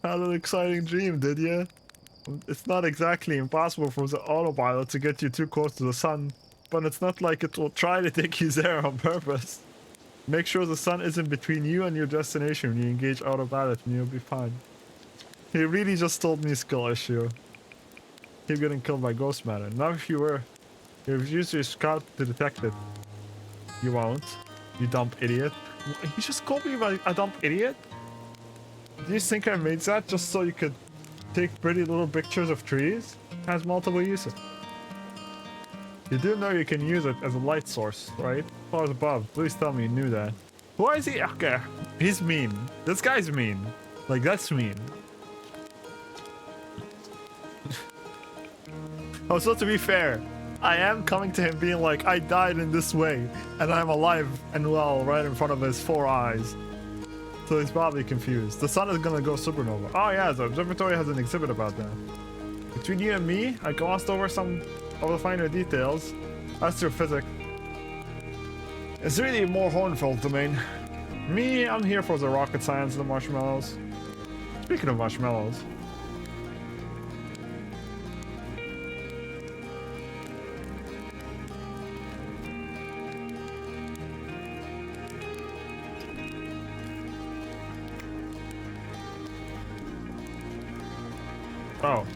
Had an exciting dream, did you? It's not exactly impossible for the autopilot to get you too close to the sun, but it's not like it will try to take you there on purpose. Make sure the sun isn't between you and your destination when you engage autopilot and you'll be fine. He really just told me skill issue. Keep getting killed by ghost matter. Now if you were, you've used your scout to detect it. You won't. You dumb idiot. You just called me a dumb idiot? Do you think I made that just so you could take pretty little pictures of trees? It has multiple uses. You do know you can use it as a light source, right? Stars above. Please tell me you knew that. Why is he? Okay. He's mean. This guy's mean. Like, that's mean. Oh, so to be fair, I am coming to him being like, I died in this way, and I'm alive and well right in front of his 4 eyes. So he's probably confused. The sun is gonna go supernova. Oh yeah, the observatory has an exhibit about that. Between you and me, I glossed over some of the finer details. Astrophysics. It's really more Hornfeld domain. Me, I'm here for the rocket science and the marshmallows. Speaking of marshmallows. Oh.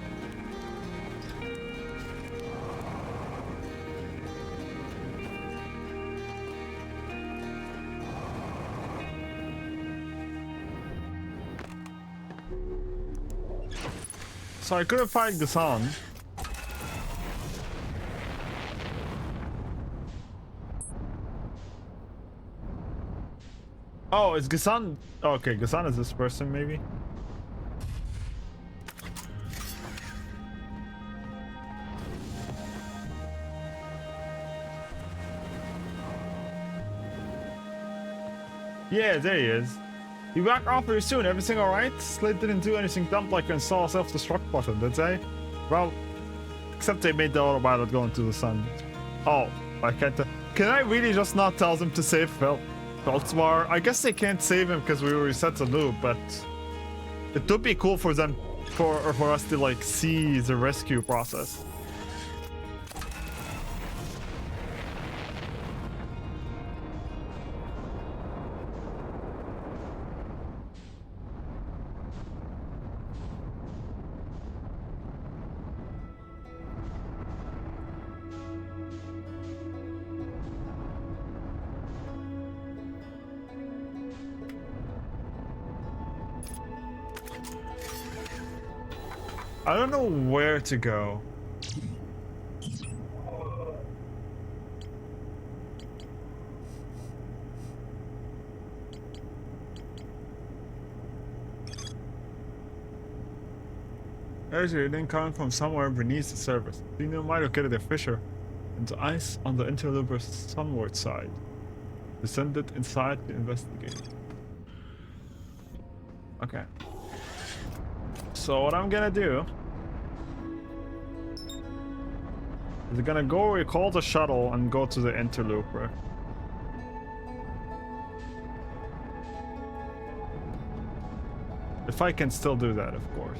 So I couldn't find Gassan. Oh, it's Gassan. Oh, okay, Gassan is this person, maybe? Yeah, there he is. You back off very soon. Everything alright? Slate didn't do anything dumb like install a self-destruct button, did they? Well, except they made the autopilot go into the sun. Oh, I can't. Can I really just not tell them to save Feltzmar? I guess they can't save him because we reset the loop, but it would be cool for them, for us to like see the rescue process. I don't know where to go. Actually, it didn't come from somewhere beneath the surface. You might have located a fissure into ice on the interloper's sunward side. Descended inside to investigate. Okay. So what I'm gonna do is gonna go recall the shuttle and go to the interloper. If I can still do that, of course.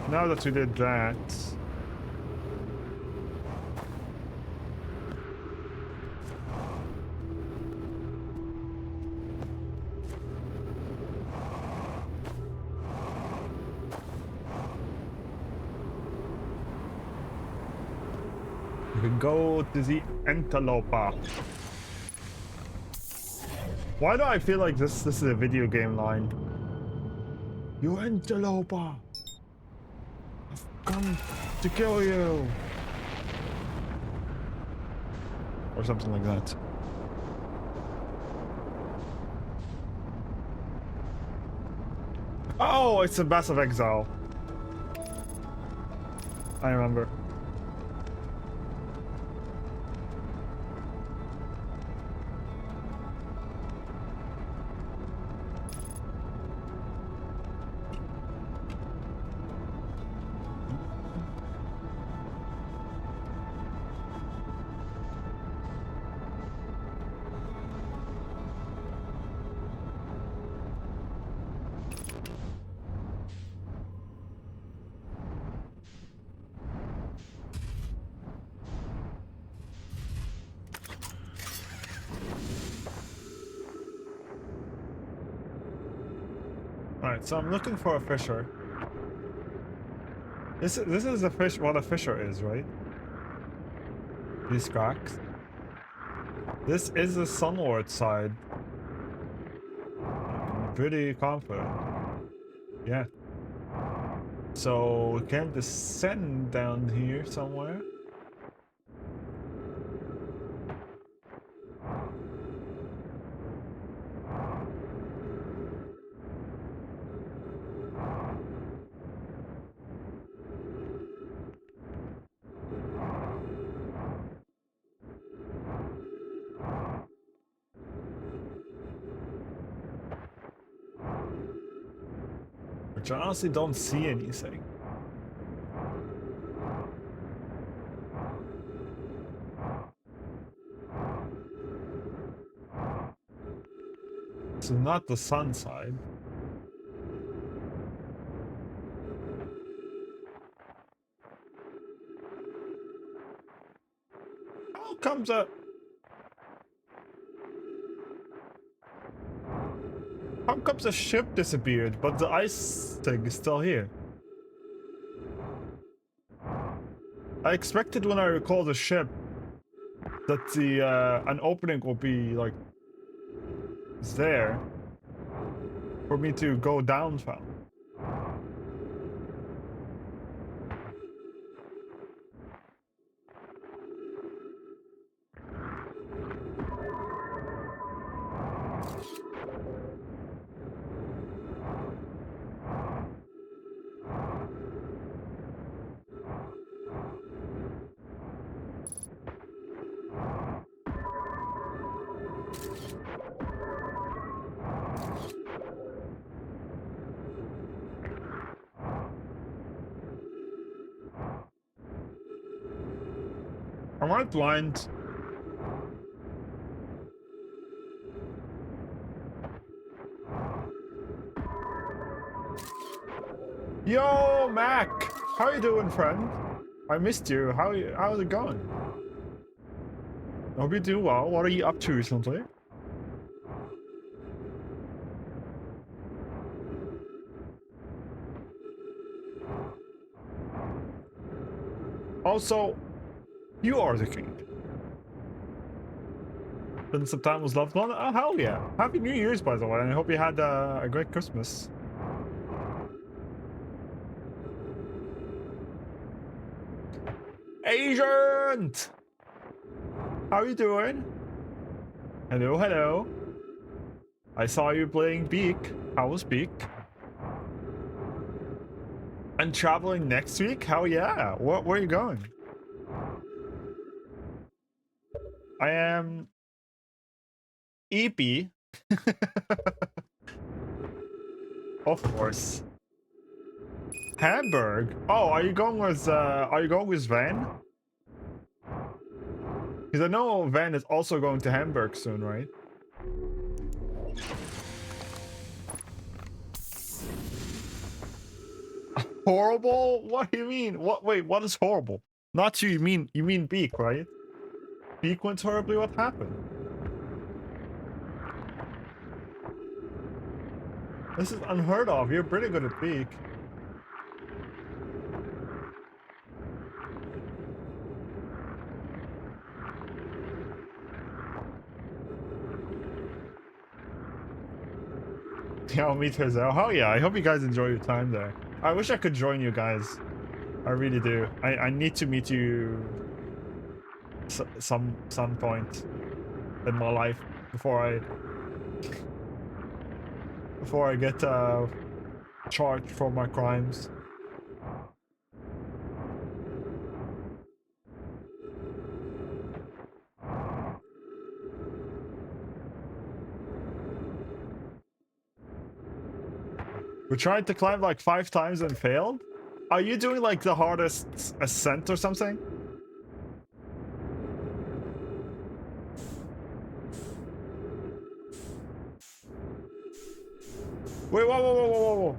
Now that we did that, we can go to the antelope. Why do I feel like this is a video game line? You antelope! I've come to kill you! Or something like that. Oh, it's a Massive Exile. I remember. Alright, so I'm looking for a fisher. This is a fish, what a fisher is, right? These cracks. This is the Sunlord side. I'm pretty confident. Yeah. So we can descend down here somewhere. Which I honestly don't see anything. So not the sun side. How comes a... How comes the ship disappeared, but the ice thing is still here? I expected when I recall the ship that the an opening will be like there for me to go down from. Am I blind? Yo, Mac! How you doing, friend? I missed you. How's it going? Hope you do well. What are you up to recently? Also, you are the king. Spend some time with loved one? Oh, hell yeah. Happy New Year's, by the way, and I hope you had a great Christmas. Agent! How you doing? Hello, hello. I saw you playing Beak. How was Beak? And traveling next week? Hell yeah. Where are you going? I am EP. Of course. Hamburg. Oh, are you going with Van? Because I know Van is also going to Hamburg soon, right? Horrible? What do you mean? Wait, what is horrible? Not you mean Beak, right? Beak went horribly, what happened? This is unheard of. You're pretty good at Beak. Yeah, I'll meet Hazel. Oh yeah, I hope you guys enjoy your time there. I wish I could join you guys. I really do. I need to meet you some point in my life before I get charged for my crimes. We tried to climb like 5 times and failed? Are you doing like the hardest ascent or something? Wait, whoa.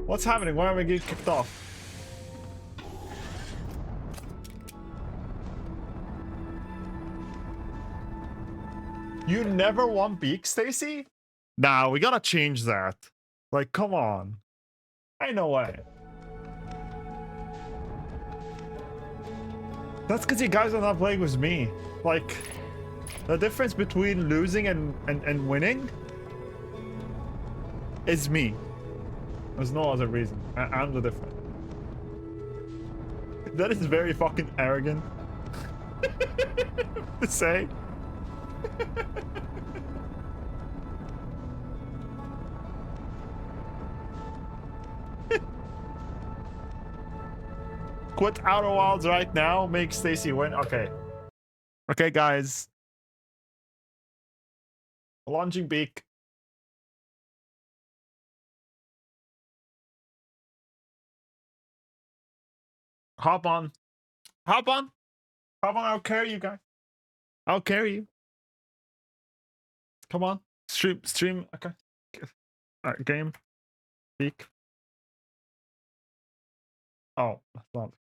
What's happening? Why am I getting kicked off? You never won Beak, Stacy? Nah, we gotta change that. Like, come on. Ain't no way. That's because you guys are not playing with me. Like, the difference between losing and winning is me. There's no other reason. I'm the difference. That is very fucking arrogant to say. Quit Outer Wilds right now. Make Stacy win. Okay. Okay, guys. Launching Beak. Hop on. Hop on. Hop on. I'll carry you guys. I'll carry you. Come on. Stream. Okay. Game. Beak. Oh, that's not.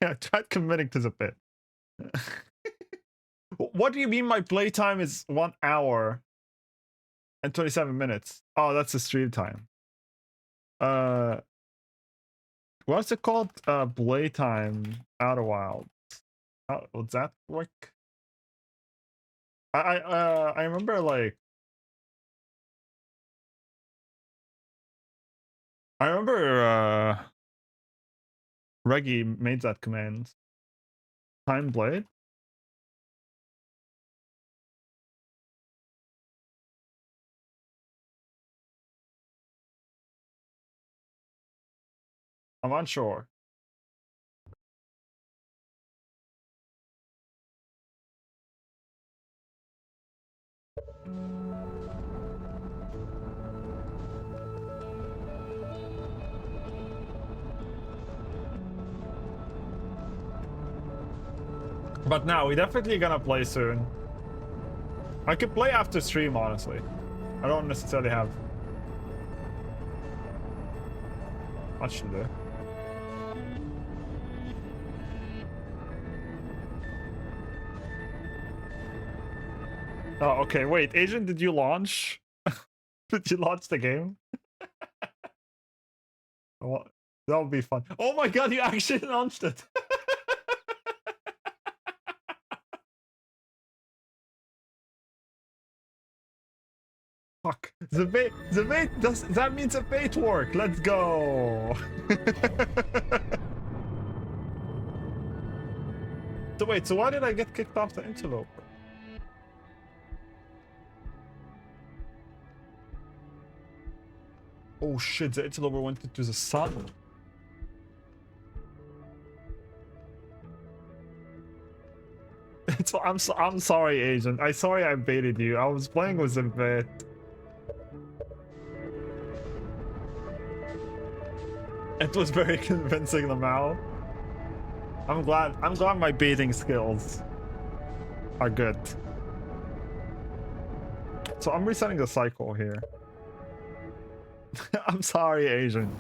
Yeah, I tried committing to the bit. What do you mean my playtime is 1 hour and 27 minutes? Oh, that's the stream time. What's it called? Playtime Outer Wilds. How would that work? I remember like Reggie made that command. Time Blade? I'm unsure. But now we're definitely gonna play soon. I could play after stream, honestly. I don't necessarily have much to do. Oh, okay. Wait, Agent, did you launch? Did you launch the game? What? That would be fun. Oh my god, you actually launched it! Fuck. The bait does that means the bait work. Let's go. So wait, so why did I get kicked off the interloper? Oh shit, the interloper went into the sun. I'm sorry, Agent. Sorry I baited you. I was playing with the bait. It was very convincing, Lamau. I'm glad my baiting skills are good. So I'm resetting the cycle here. I'm sorry, Asian.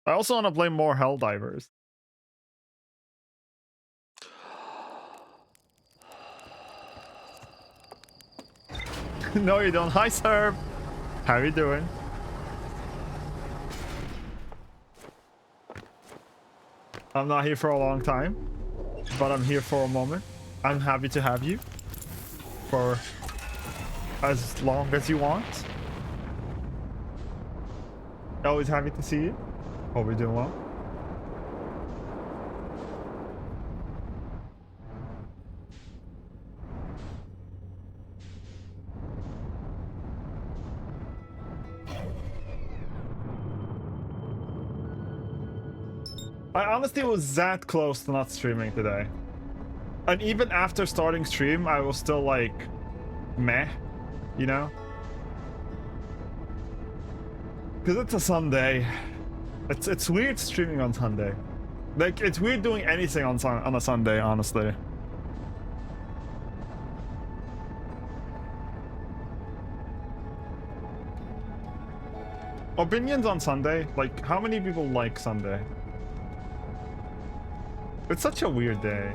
I also want to play more Helldivers. No, you don't. Hi, sir. How you doing? I'm not here for a long time, but I'm here for a moment. I'm happy to have you for as long as you want. Always happy to see you. Hope you're doing well. I honestly was that close to not streaming today. And even after starting stream, I was still like, meh, you know? Because it's a Sunday. It's weird streaming on Sunday. Like, it's weird doing anything on a Sunday, honestly. Opinions on Sunday? Like, how many people like Sunday? It's such a weird day.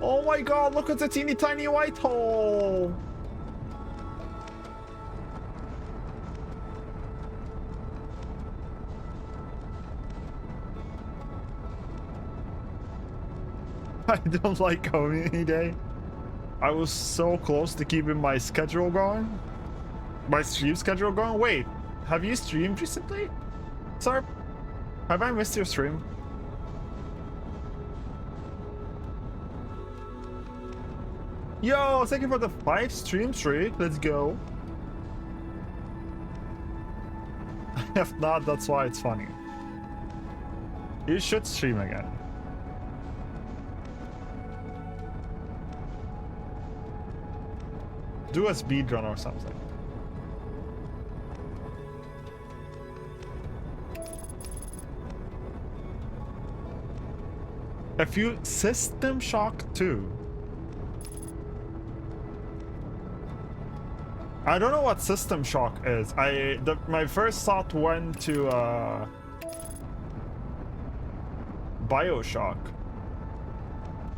Oh my god, look at the teeny tiny white hole! I don't like community day. I was so close to keeping my schedule going. My stream schedule going. Wait, have you streamed recently? Sir? Have I missed your stream? Yo, thank you for the 5 stream streak. Let's go. If not, that's why it's funny. You should stream again. Do a speedrun or something. A few System Shock 2. I don't know what System Shock is. My first thought went to BioShock.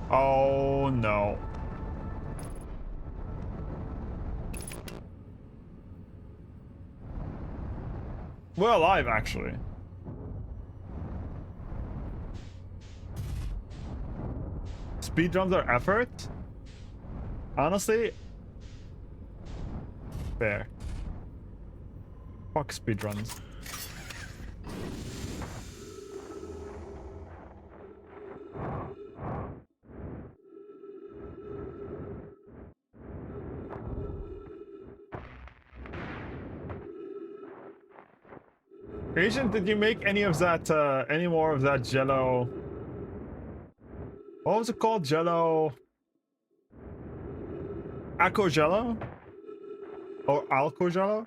Oh no. We're alive, actually. Speedruns are effort? Honestly, fair. Fuck speedruns. Agent, did you make any of that, any more of that Jello? What was it called? Jello? Aqua Jello? Or Alco Jello?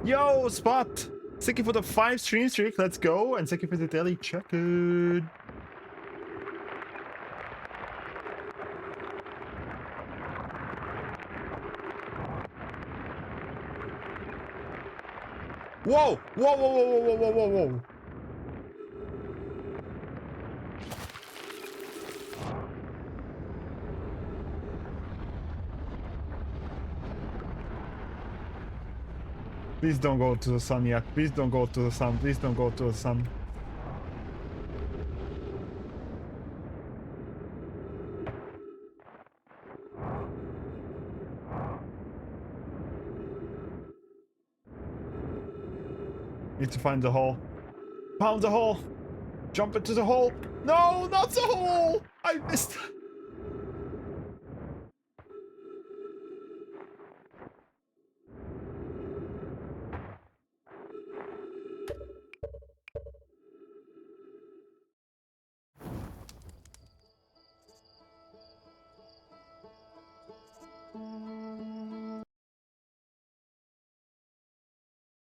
Yo, Spot! Thank you for the 5 stream streak, let's go! And thank you for the daily check-in. Whoa! Whoa, whoa, whoa, whoa, whoa, whoa, whoa! Please don't go to the sun yet. Please don't go to the sun. Please don't go to the sun. Need to find the hole. Found the hole. Jump into the hole. No, not the hole. I missed.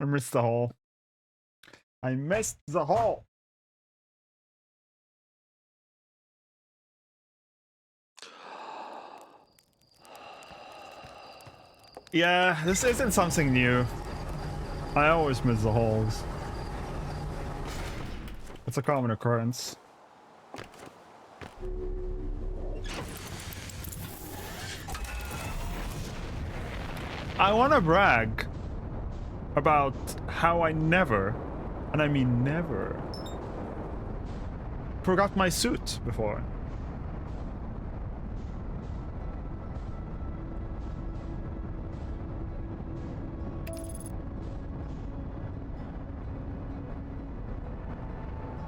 I missed the hole. I missed the hole. Yeah, this isn't something new. I always miss the holes. It's a common occurrence. I want to brag about how I never, and I mean never, forgot my suit before.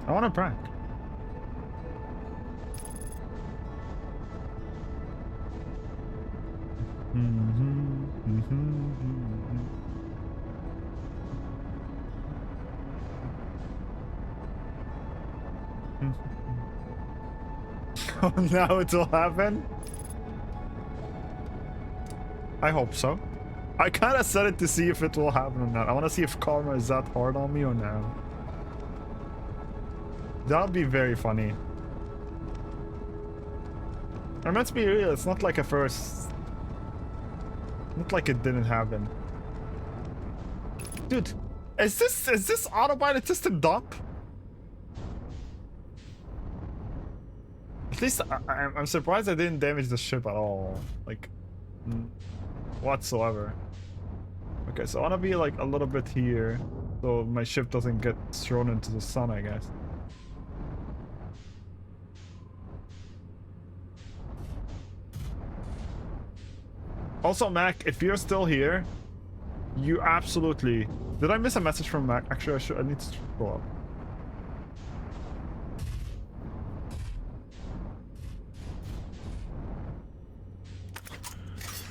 I want to brag. Oh, now it will happen? I hope so. I kind of set it to see if it will happen or not. I want to see if karma is that hard on me or no. That would be very funny. And let's be real, it's not like a first... Not like it didn't happen. Dude, is this autopilot system dump? At least I'm surprised I didn't damage the ship at all. Like, whatsoever. Okay, so I want to be like a little bit here, so my ship doesn't get thrown into the sun, I guess. Also, Mac, if you're still here, you absolutely... Did I miss a message from Mac? Actually, I need to scroll up.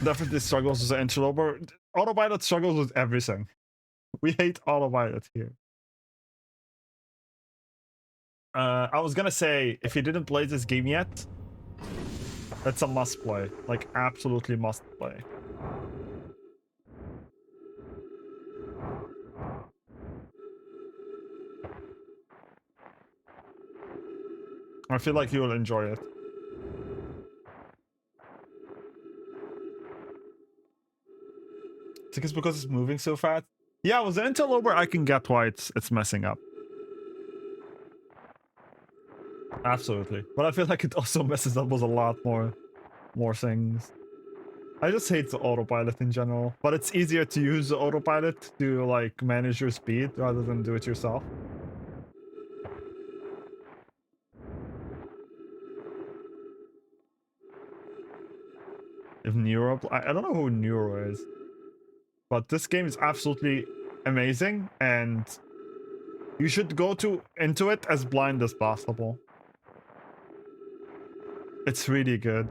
Definitely struggles with the interloper. Autopilot struggles with everything. We hate autopilot here. I was gonna say, if you didn't play this game yet, that's a must play. Like, absolutely must play. I feel like you will enjoy it. I think it's because it's moving so fast. Yeah, with the interloper, I can get why it's messing up. Absolutely. But I feel like it also messes up with a lot more things. I just hate the autopilot in general. But it's easier to use the autopilot to like manage your speed rather than do it yourself. If Neuro... I don't know who Neuro is. But this game is absolutely amazing, and you should go into it as blind as possible. It's really good.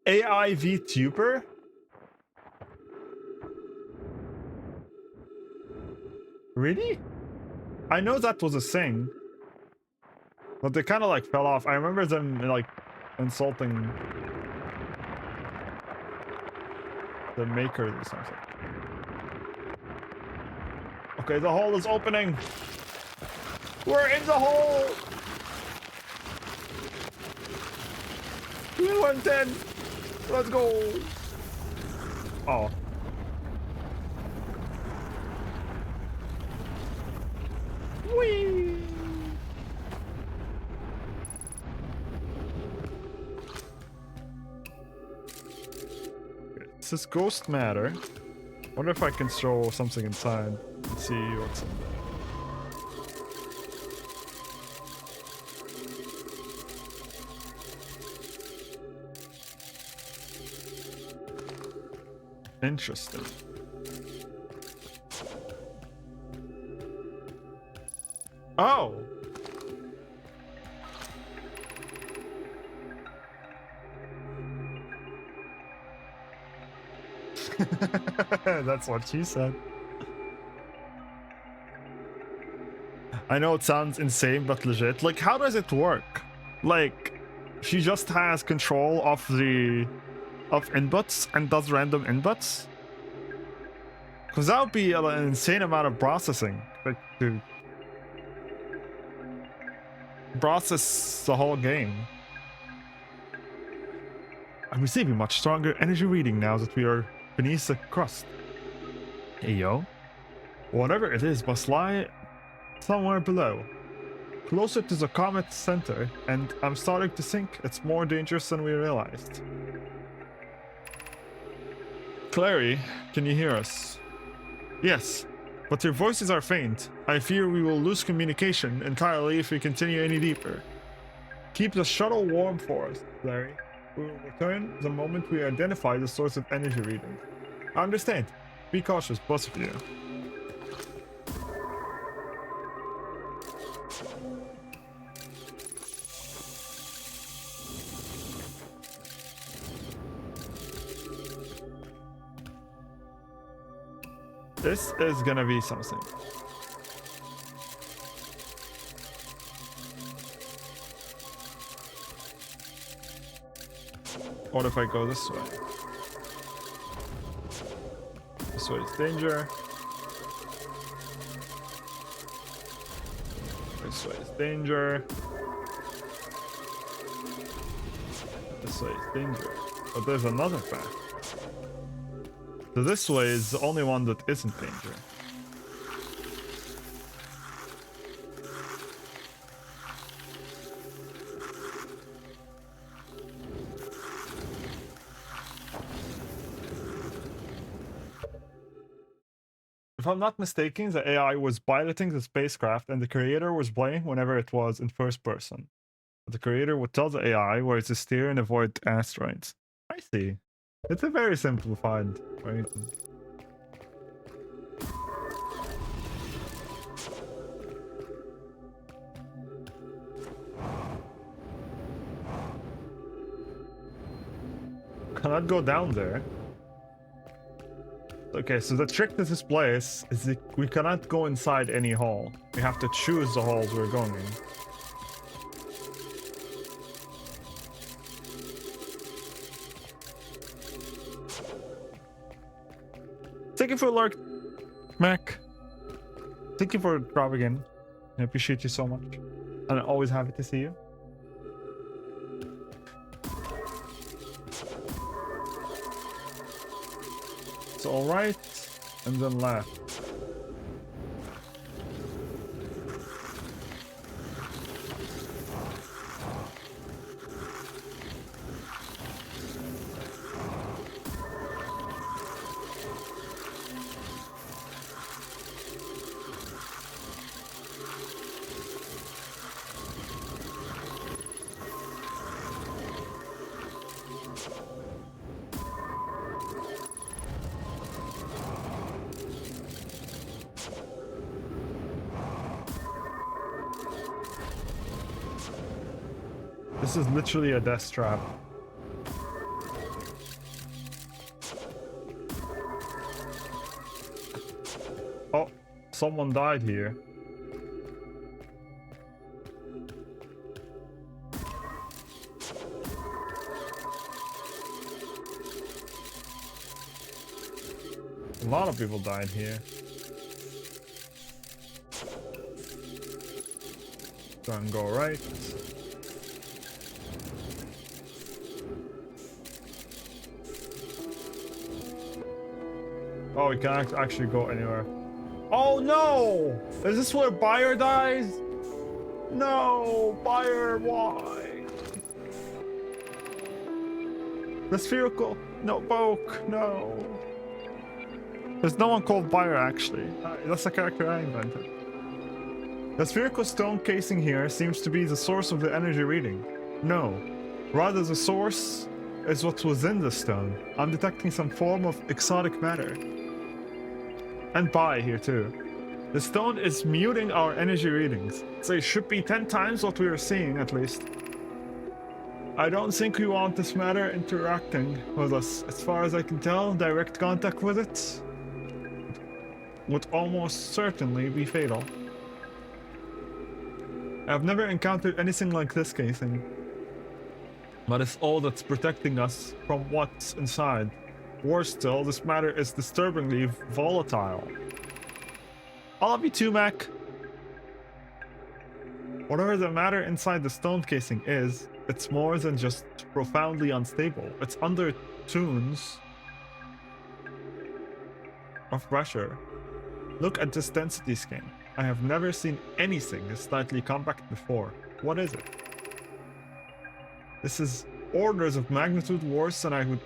AI VTuber? Really? I know that was a thing, but they kind of like fell off. I remember them like insulting the makers or something. Okay, the hole is opening. We're in the hole. 110. Let's go. Oh. Whee! This is ghost matter. Wonder if I can throw something inside and see what's in there. Interesting. Oh! That's what she said. I know it sounds insane, but legit. Like, how does it work? Like, she just has control of the inputs and does random inputs? Because that would be an insane amount of processing, like, to process the whole game. I'm receiving much stronger energy reading now that we are beneath the crust. Hey yo. Whatever it is must lie somewhere below. Closer to the comet's center, and I'm starting to think it's more dangerous than we realized. Clary, can you hear us? Yes, but your voices are faint. I fear we will lose communication entirely if we continue any deeper. Keep the shuttle warm for us, Clary. We will return the moment we identify the source of energy reading. I understand. Be cautious, both of you. This is gonna be something. What if I go this way? This way is danger. This way is danger. This way is danger. But there's another path. So this way is the only one that isn't danger. If I'm not mistaken, the AI was piloting the spacecraft and the creator was playing whenever it was in first person. The creator would tell the AI where to steer and avoid asteroids. I see. It's a very simplified reason. Cannot go down there. Okay, so the trick to this place is that we cannot go inside any hall. We have to choose the halls we're going in. Thank you for lurk, Mac. Thank you for dropping in. I appreciate you so much. And I'm always happy to see you. It's alright, and then left. This is literally a death trap. Oh, someone died here. A lot of people died here. Don't go right. Oh, we can actually go anywhere. Oh no! Is this where Bayer dies? No, Bayer, why? The spherical. No, Boke, no. There's no one called Bayer, actually. That's a character I invented. The spherical stone casing here seems to be the source of the energy reading. No, rather the source is what's within the stone. I'm detecting some form of exotic matter. And Bai here too. The stone is muting our energy readings, so it should be 10 times what we are seeing at least. I don't think we want this matter interacting with us. As far as I can tell, direct contact with it would almost certainly be fatal. I've never encountered anything like this casing. But it's all that's protecting us from what's inside. Worse still, this matter is disturbingly volatile. I love you too, Mac. Whatever the matter inside the stone casing is, it's more than just profoundly unstable. It's under tunes of pressure. Look at this density scan. I have never seen anything this slightly compact before. What is it? This is orders of magnitude worse than I would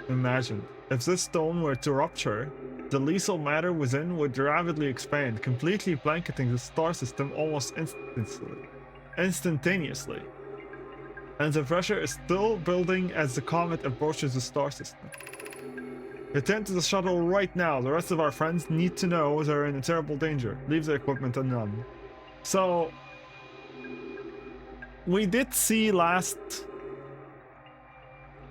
imagine. If this stone were to rupture, the lethal matter within would rapidly expand, completely blanketing the star system almost instantaneously. And the pressure is still building as the comet approaches the star system. Return to the shuttle right now. The rest of our friends need to know they're in a terrible danger. Leave the equipment and run. So, we did see last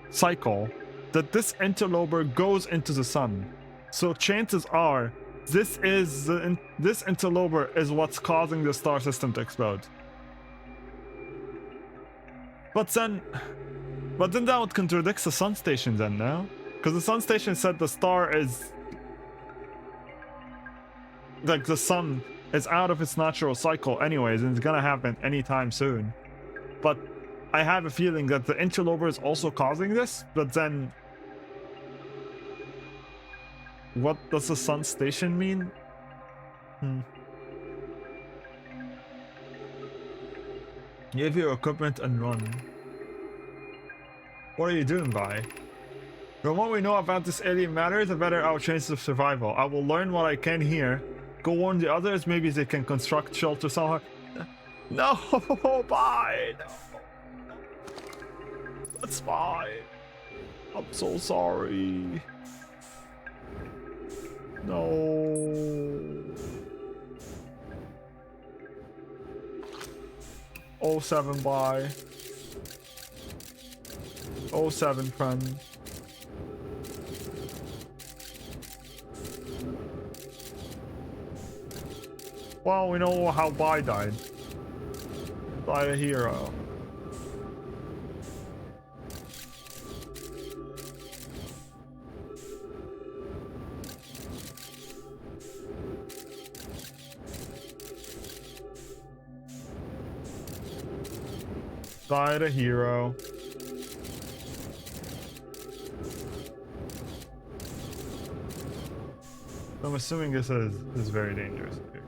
cycle that this interloper goes into the sun. So chances are this interloper is what's causing the star system to explode. But then that would contradict the sun station then, no? Because the sun station said the star is... like, the sun is out of its natural cycle anyways, and it's gonna happen anytime soon. But I have a feeling that the interloper is also causing this, but then... what does the sun station mean? Give your equipment and run. What are you doing, Bai? The more we know about this alien matter, the better our chances of survival. I will learn what I can here. Go warn the others, maybe they can construct shelter somewhere. No, Bai! No. That's fine. I'm so sorry. No. 07 Bai. 07 friend. Well, we know how Bai died. Died a hero. Died a hero. I'm assuming this is very dangerous here.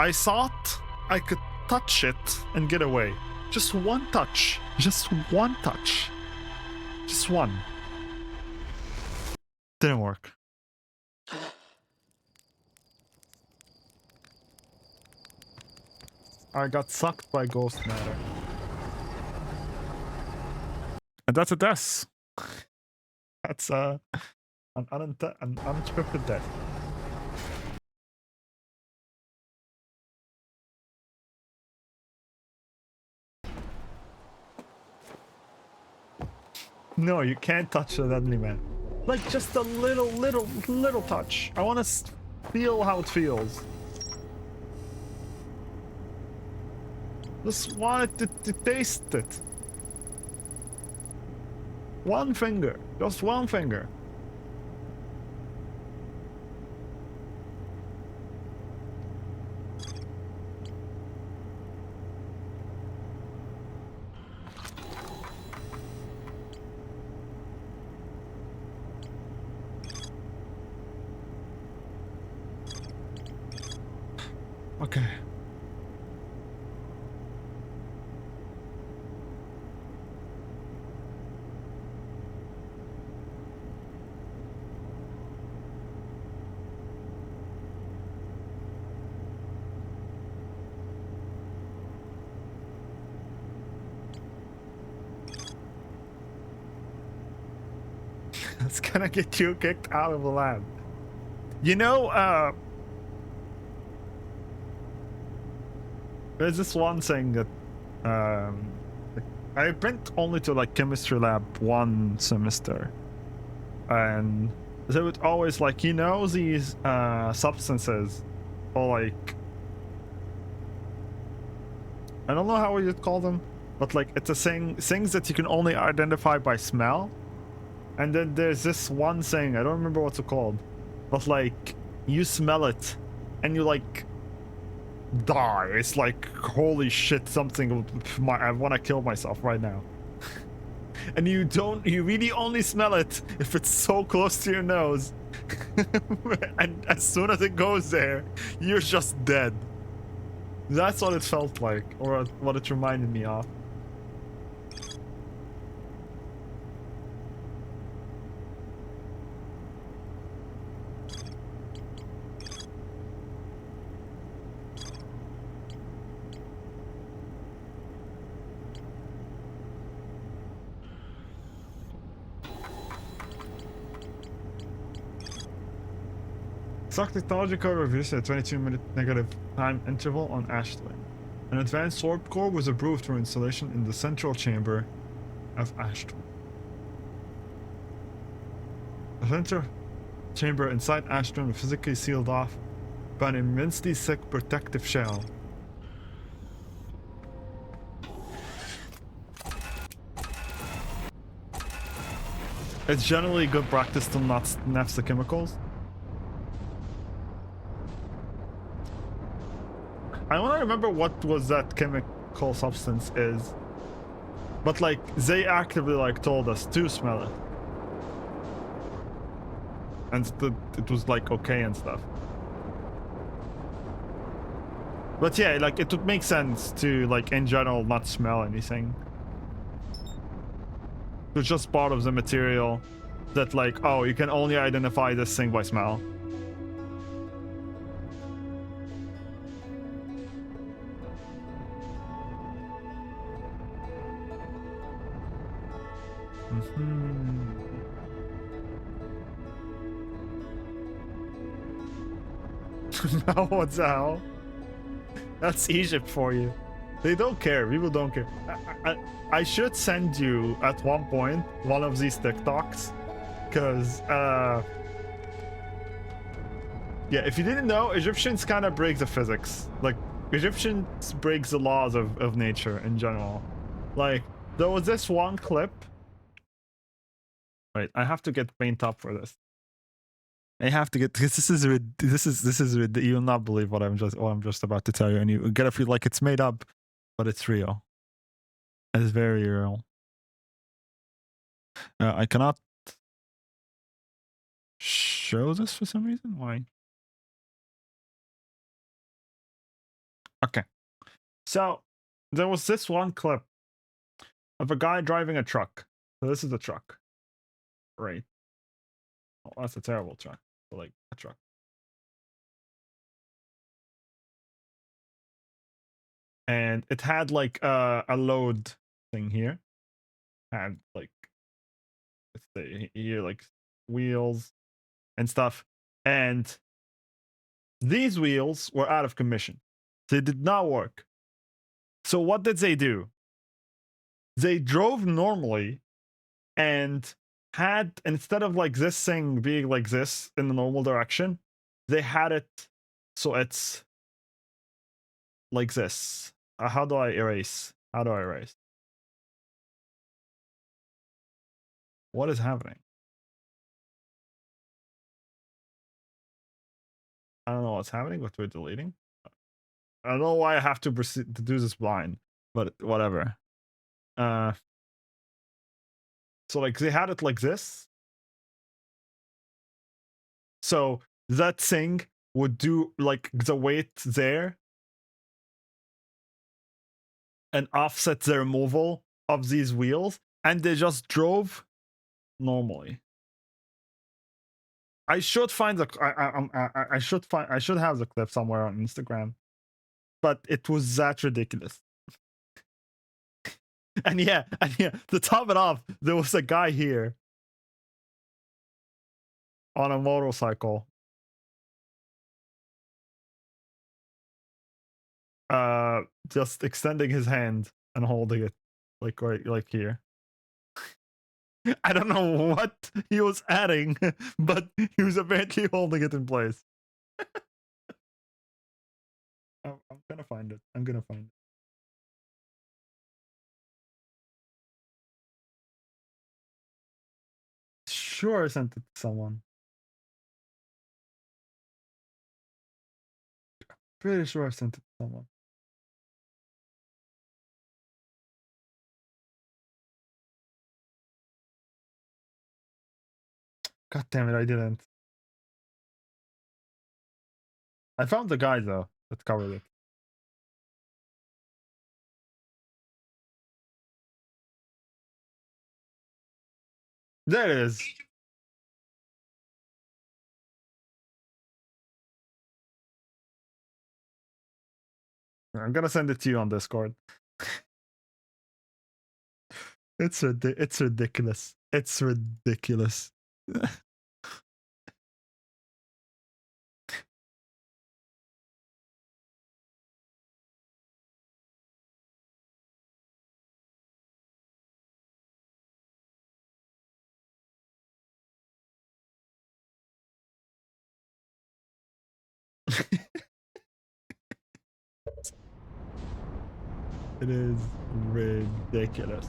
I thought I could touch it and get away. Just one touch. Just one touch. Just one. Didn't work. I got sucked by ghost matter. And that's a death. That's an unscripted death. No, you can't touch the deadly man. Like just a little touch. I want to feel how it feels. Just wanted to taste it. One finger. Just one finger. Okay. It's gonna get you kicked out of the lab. You know, there's this one thing that I went only to like chemistry lab one semester, and they would always like, you know, these substances, or like, I don't know how you'd call them, but like it's a things that you can only identify by smell. And then there's this one thing, I don't remember what's it called, but like you smell it and you like die. It's like, holy shit, something, I want to kill myself right now. And you really only smell it if it's so close to your nose. And as soon as it goes there, you're just dead. That's what it felt like, or what it reminded me of. Stock technology code reviews at 22-minute negative time interval on Ashland. An advanced sword core was approved for installation in the central chamber of Ashland. The center chamber inside Ashland was physically sealed off by an immensely thick protective shell. It's generally good practice to not sniff the chemicals. I want to remember what was that chemical substance is. But like, they actively like told us to smell it. And it was like okay and stuff. But yeah, like it would make sense to like in general not smell anything. It's just part of the material that like, oh, you can only identify this thing by smell. Now what the hell? That's Egypt for you. They don't care. People don't care. I should send you at one point one of these TikToks, because yeah, if you didn't know, Egyptians kind of break the physics. Like, Egyptians break the laws of nature in general. Like, there was this one clip. Wait, I have to get paint up for this. I have to get, because this is you'll not believe what I'm just about to tell you, and you gotta feel like it's made up, but it's real. It's very real. I cannot show this for some reason. Why? Okay. So there was this one clip of a guy driving a truck. So this is a truck, right? Oh, that's a terrible truck. But like a truck. And it had like a load thing here. Had like, let's say here, like wheels and stuff. And these wheels were out of commission. They did not work. So what did they do? They drove normally and had, instead of like this thing being like this in the normal direction, they had it so it's like this. How do I erase? How do I erase? What is happening? I don't know what's happening, but we're deleting. I don't know why I have to proceed to do this blind, but whatever. So like they had it like this. So that thing would do like the weight there and offset the removal of these wheels, and they just drove normally. I should find the I should have the clip somewhere on Instagram, but it was that ridiculous. And yeah, to top it off, there was a guy here on a motorcycle, just extending his hand and holding it like right like here. I don't know what he was adding, but he was apparently holding it in place. I'm gonna find it. I'm gonna find it. Sure, I sent it to someone. Pretty sure I sent it to someone. God damn it, I didn't. I found the guy though that covered it. There it is. I'm gonna send it to you on Discord. It's ridiculous. It's ridiculous. It is ridiculous.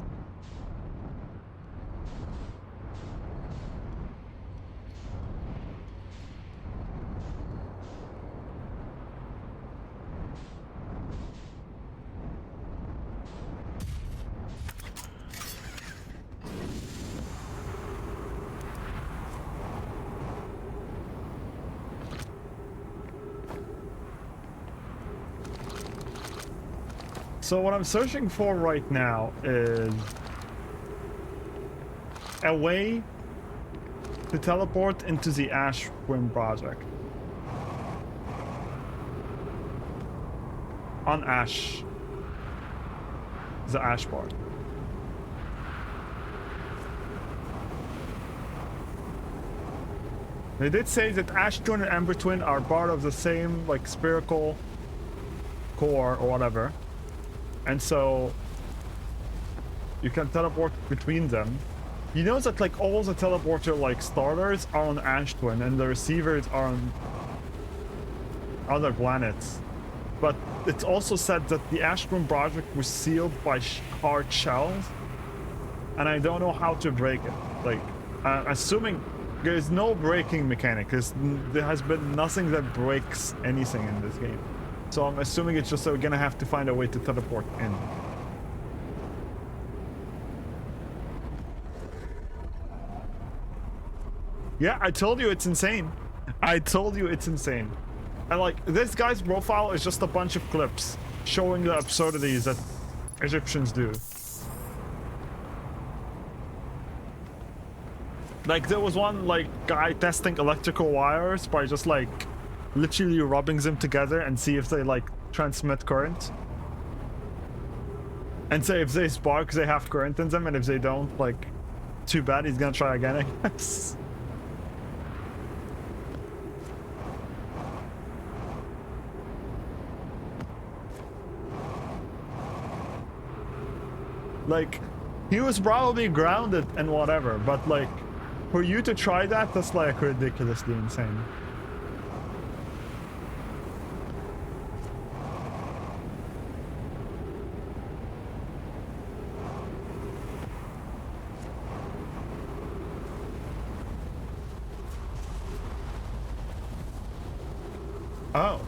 So what I'm searching for right now is a way to teleport into the Ash Twin project. On Ash. The Ash part. They did say that Ash Twin and Ember Twin are part of the same, like, spherical core or whatever. And so you can teleport between them. You know that like all the teleporter like starters are on Ash Twin and the receivers are on other planets. But it's also said that the Ash Twin project was sealed by hard shells, and I don't know how to break it. Like, assuming there is no breaking mechanic, there has been nothing that breaks anything in this game. So I'm assuming it's just that we're gonna have to find a way to teleport in. Yeah, I told you it's insane. I told you it's insane. And like, this guy's profile is just a bunch of clips showing the absurdities that Egyptians do. Like, there was one like guy testing electrical wires by just like literally rubbing them together and see if they like transmit current, and say if they spark they have current in them, and if they don't, like, too bad, he's gonna try again, I guess. Like, he was probably grounded and whatever, but like, for you to try that, that's like ridiculously insane. Oh.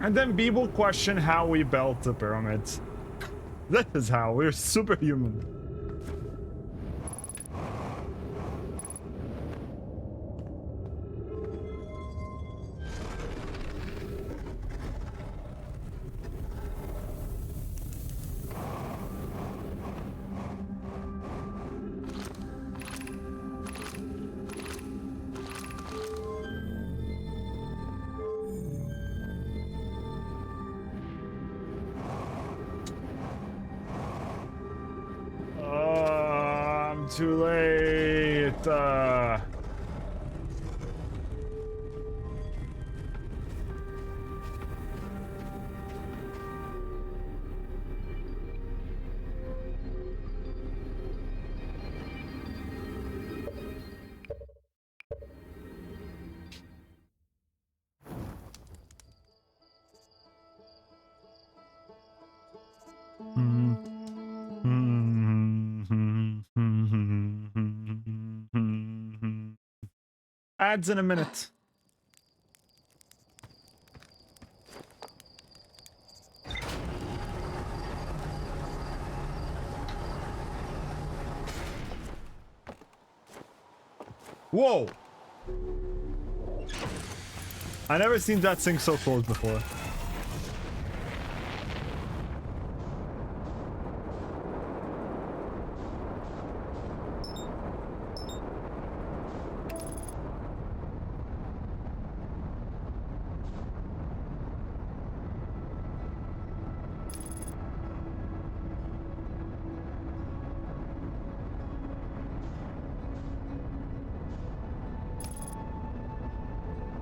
And then people question how we built the pyramids. This is how we're superhuman. I'm too late. Ads in a minute. Whoa! I never seen that thing so close before.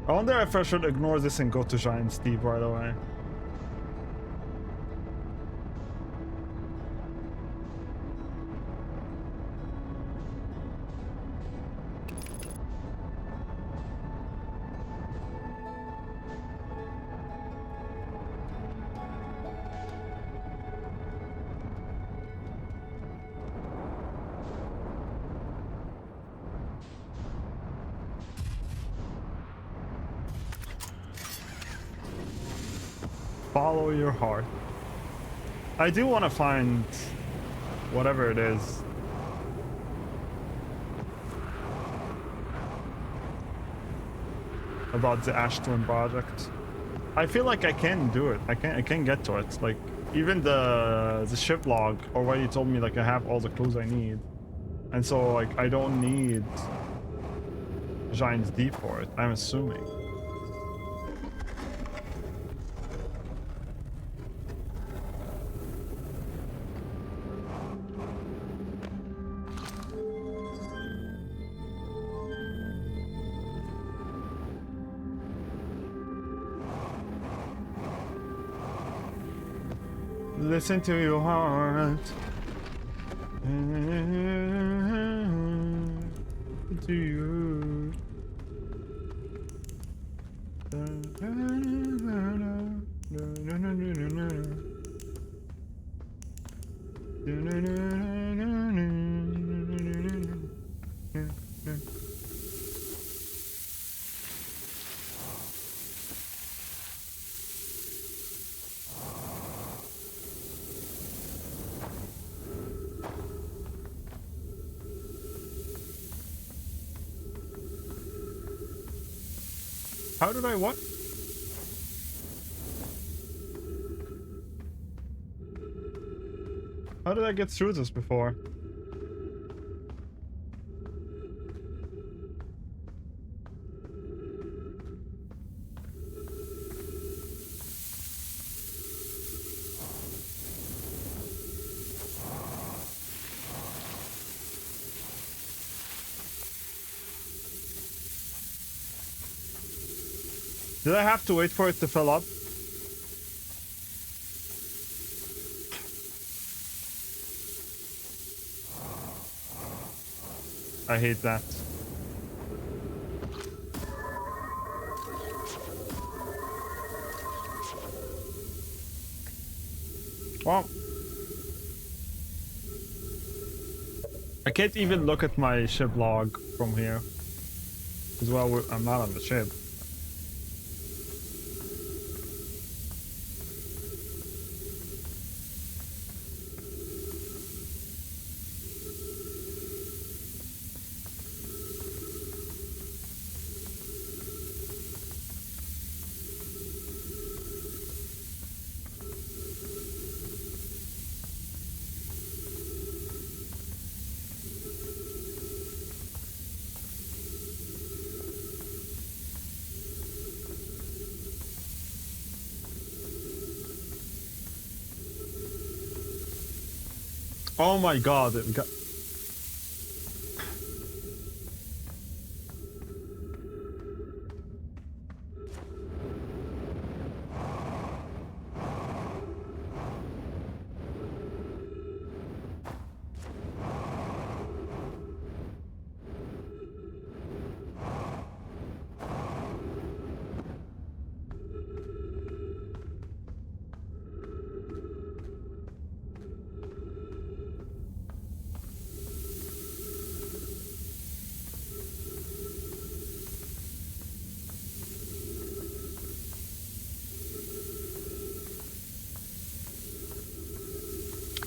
I wonder if I should ignore this and go to Giant Steve right away. Follow your heart. I do want to find whatever it is. About the Ash Twin project. I feel like I can do it. I can get to it. Like even the ship log or what you told me, like I have all the clues I need. And so like I don't need Giant's Deep for it, I'm assuming. Listen to your heart. To you. How did I what? How did I get through this before? Did I have to wait for it to fill up? I hate that. Well, I can't even look at my ship log from here. As well, I'm not on the ship. Oh my god, it got...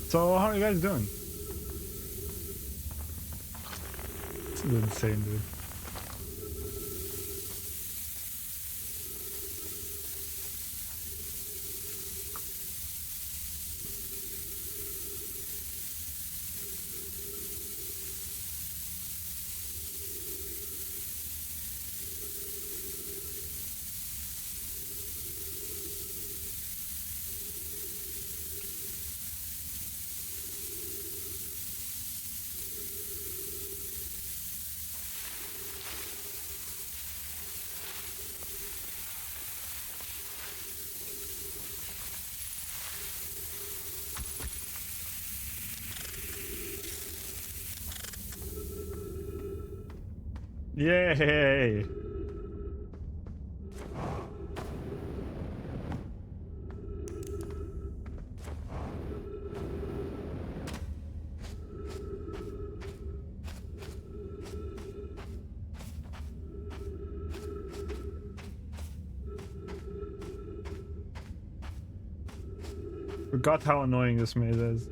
So, how are you guys doing? This is insane, dude. Yay! Forgot how annoying this maze is.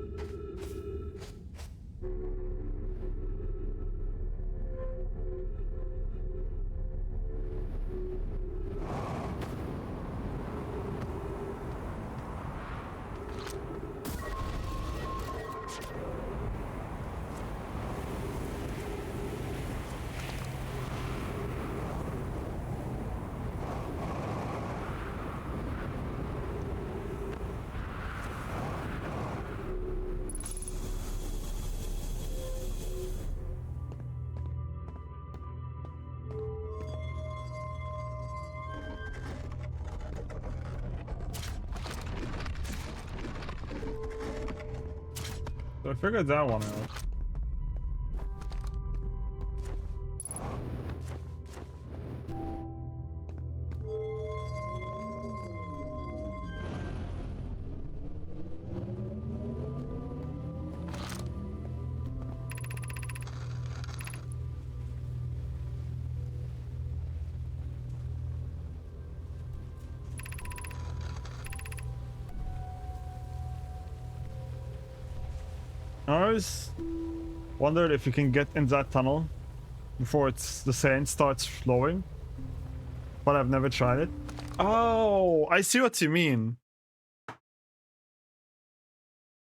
So I figured that one out. I always wondered if you can get in that tunnel before the sand starts flowing, but I've never tried it. Oh, I see what you mean.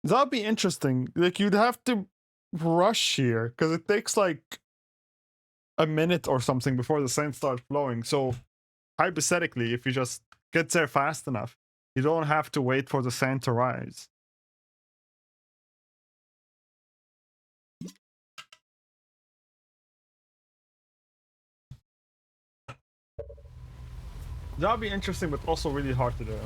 That'd be interesting. Like, you'd have to rush here because it takes like a minute or something before the sand starts flowing. So, hypothetically, if you just get there fast enough, you don't have to wait for the sand to rise. That'd be interesting, but also really hard to do.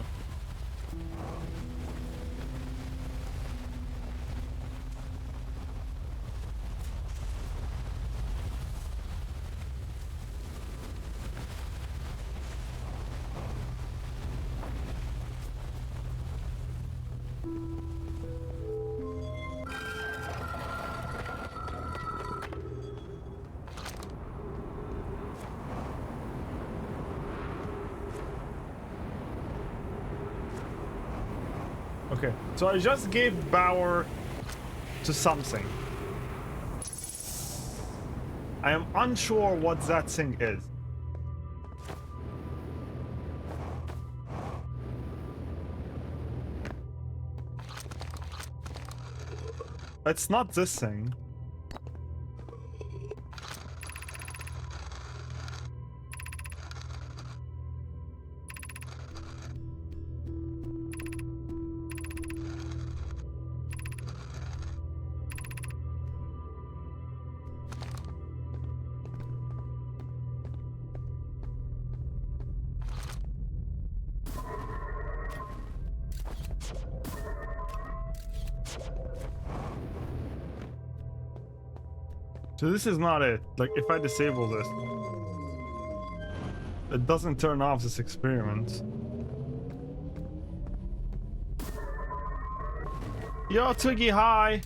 Okay, so I just gave Bauer to something. I am unsure what that thing is. It's not this thing. So this is not it. Like, if I disable this, it doesn't turn off this experiment. Yo, Twiggy, hi!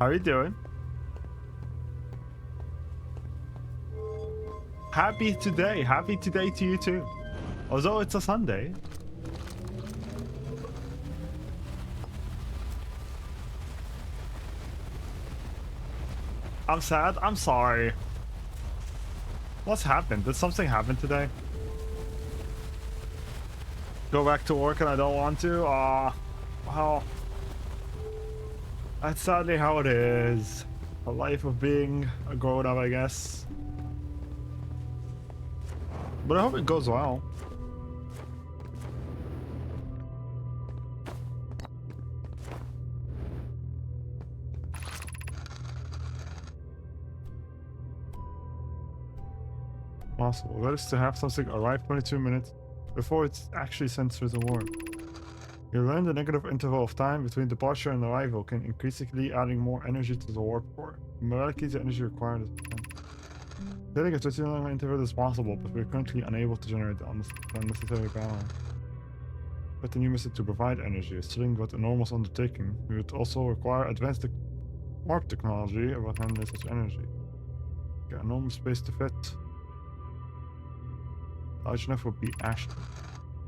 How are you doing? Happy today to you too. Although it's a Sunday. I'm sad. I'm sorry. What's happened? Did something happen today? Go back to work and I don't want to? Well, that's sadly how it is. A life of being a grown-up, I guess. But I hope it goes well. Possible. That is to have something arrive 22 minutes before it's actually sent through the warp. You learn the negative interval of time between departure and arrival can increasingly adding more energy to the warp core. Numerically, the energy required is getting a 20-minute interval is possible, but we're currently unable to generate the unnecessary power. But the new method to provide energy is still but enormous undertaking. We would also require advanced warp technology about handling such energy. Get enormous space to fit. Large enough would be Ashton.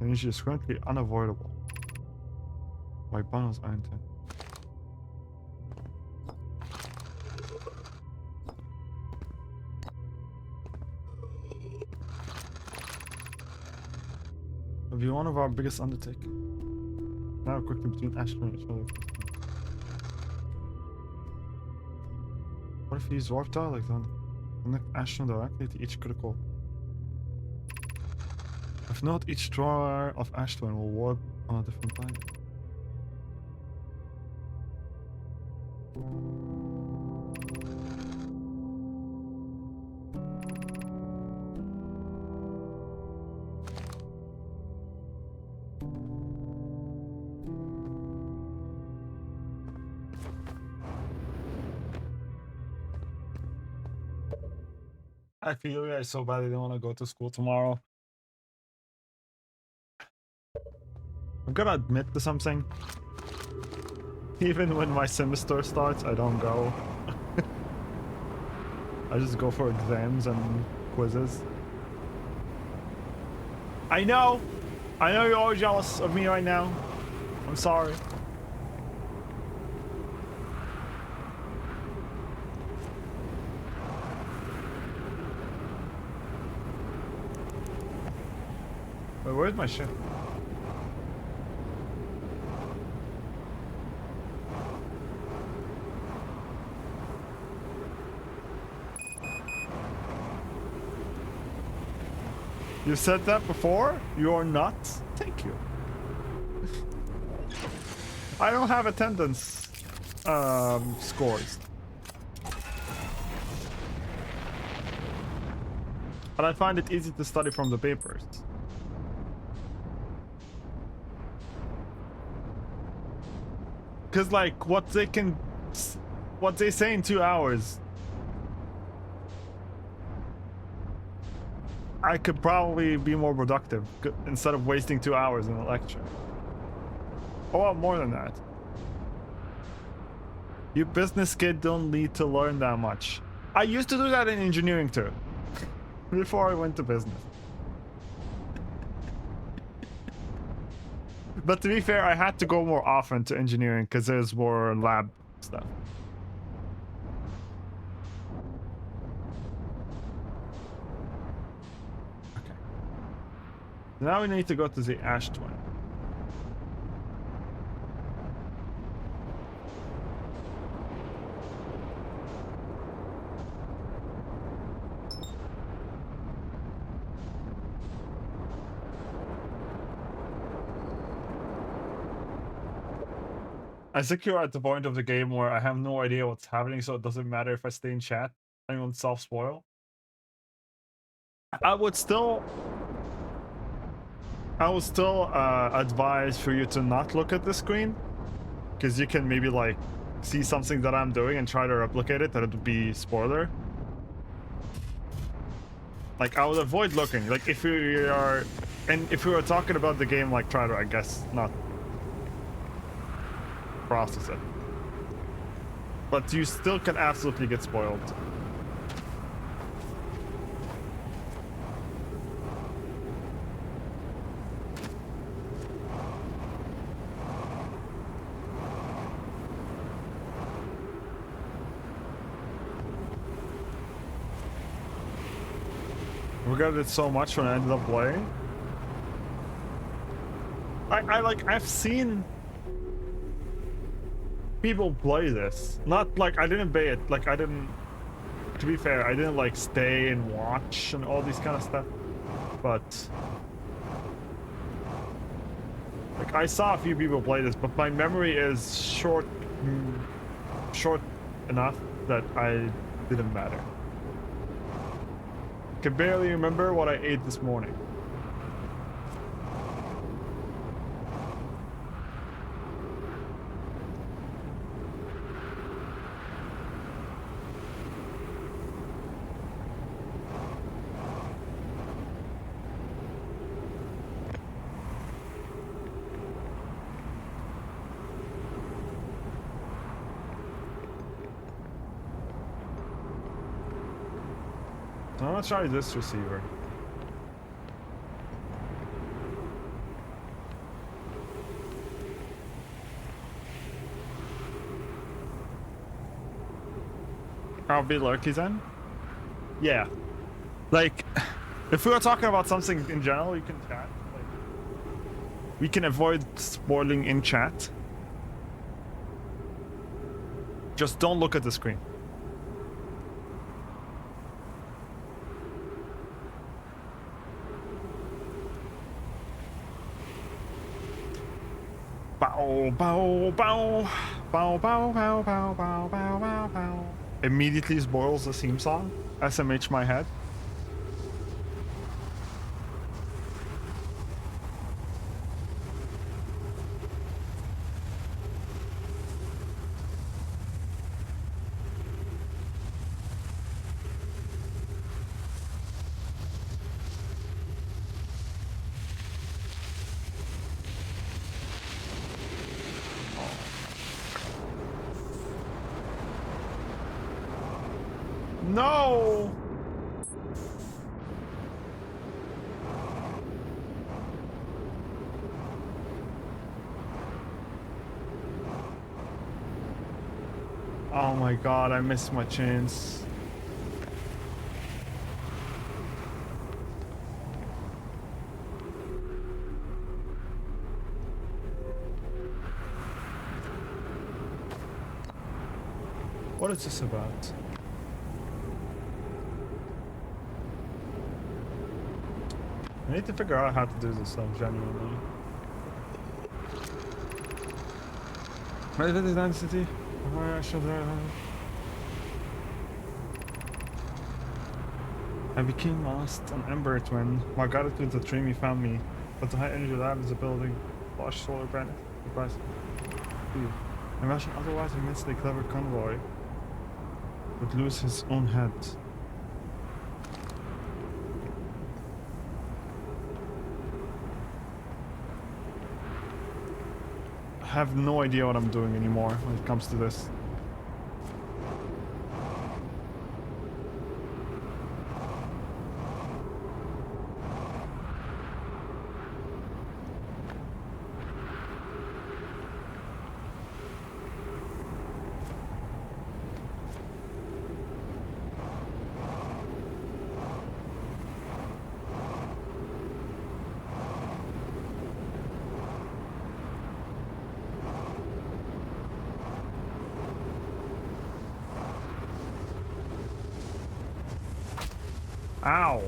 Energy is currently unavoidable. My bundles aren't in. It'll be one of our biggest undertakings. Now quickly between Ashton and each other. What if you use warp dialect on connect Ashton directly to each critical? If not, each drawer of Ashton will warp on a different time. I feel you. I so badly don't want to go to school tomorrow. I'm gonna admit to something. Even when my semester starts, I don't go. I just go for exams and quizzes. I know you're all jealous of me right now. I'm sorry. Wait, where's my ship? You said that before? You're not? Thank you. I don't have attendance scores. But I find it easy to study from the papers. Cause like what they say in 2 hours, I could probably be more productive instead of wasting 2 hours in a lecture. Oh, well, more than that. You business kid don't need to learn that much. I used to do that in engineering too. Before I went to business. But to be fair, I had to go more often to engineering because there's more lab stuff. Okay. Now we need to go to the ash twin. I think you're at the point of the game where I have no idea what's happening, so it doesn't matter if I stay in chat. I won't self-spoil. I would still advise for you to not look at the screen, because you can maybe like see something that I'm doing and try to replicate it. That it would be spoiler. Like I would avoid looking. Like if we are talking about the game, like try to, I guess, not process it. But you still can absolutely get spoiled. I regretted it so much when I ended up playing. I've seen people play this. Not like I didn't pay it. Like I didn't. To be fair, I didn't like stay and watch and all these kind of stuff. But like I saw a few people play this, but my memory is short enough that I didn't matter. Can barely remember what I ate this morning. I'm gonna try this receiver. I'll be lucky then? Yeah. Like, if we were talking about something in general, you can chat. Like, we can avoid spoiling in chat. Just don't look at the screen. Bow, bow, bow. Bow, bow, bow, bow, bow, bow, bow, bow. Immediately spoils the theme song. SMH my head. No! Oh my god, I missed my chance. What is this about? I need to figure out how to do this stuff genuinely. Relative density. I became lost on Ember Twin. My gratitude to the dream you found me. But the high energy lab is a building. Lush solar planet. Surprise. Imagine otherwise immensely clever convoy would lose his own head. I have no idea what I'm doing anymore when it comes to this. Ow!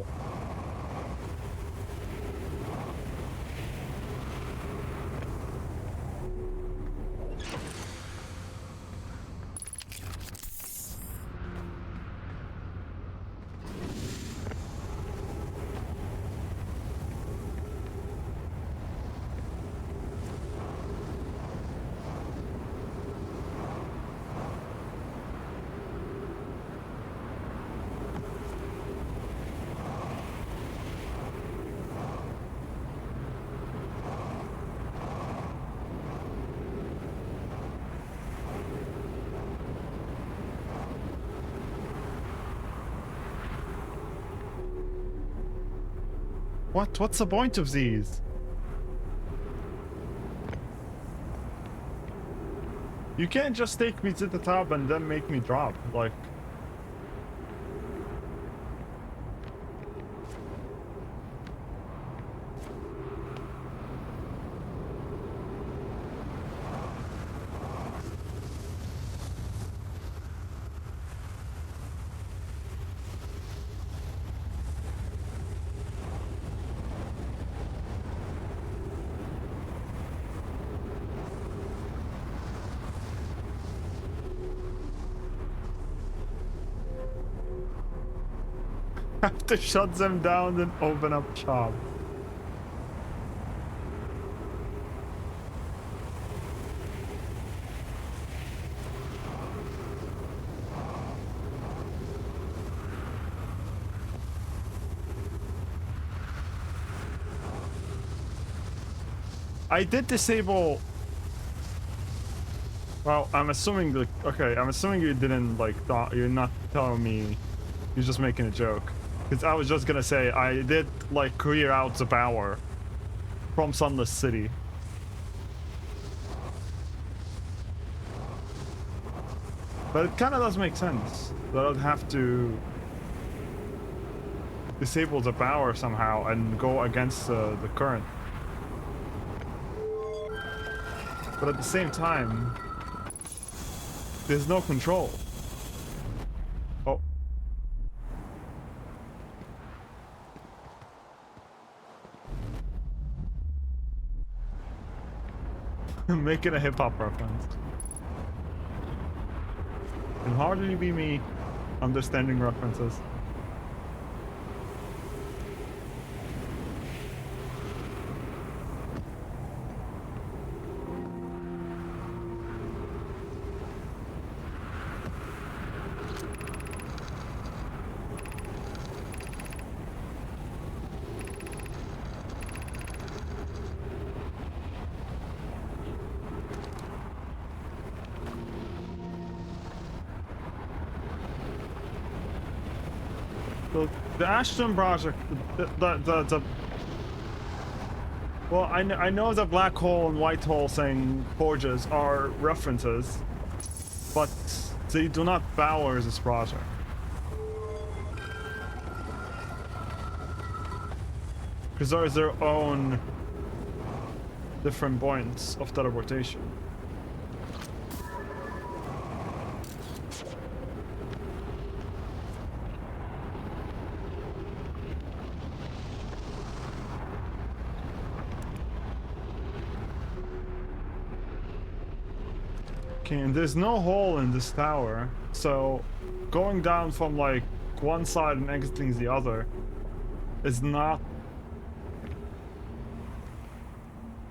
What's the point of these? You can't just take me to the top and then make me drop, like... Have to shut them down and open up shop. I did disable... Well, I'm assuming the... Okay, I'm assuming you didn't, like, you're not telling me... You're just making a joke. Because I was just gonna say, I did, like, clear out the power from Sunless City. But it kind of does make sense that I'd have to disable the power somehow and go against the current. But at the same time, there's no control. Oh. Making a hip-hop reference. Can hardly be me understanding references. The Ashton project, well, I know the black hole and white hole thing forges are references, but they do not power this project. Because there is their own different points of teleportation. Okay, and there's no hole in this tower, so going down from like one side and exiting the other is not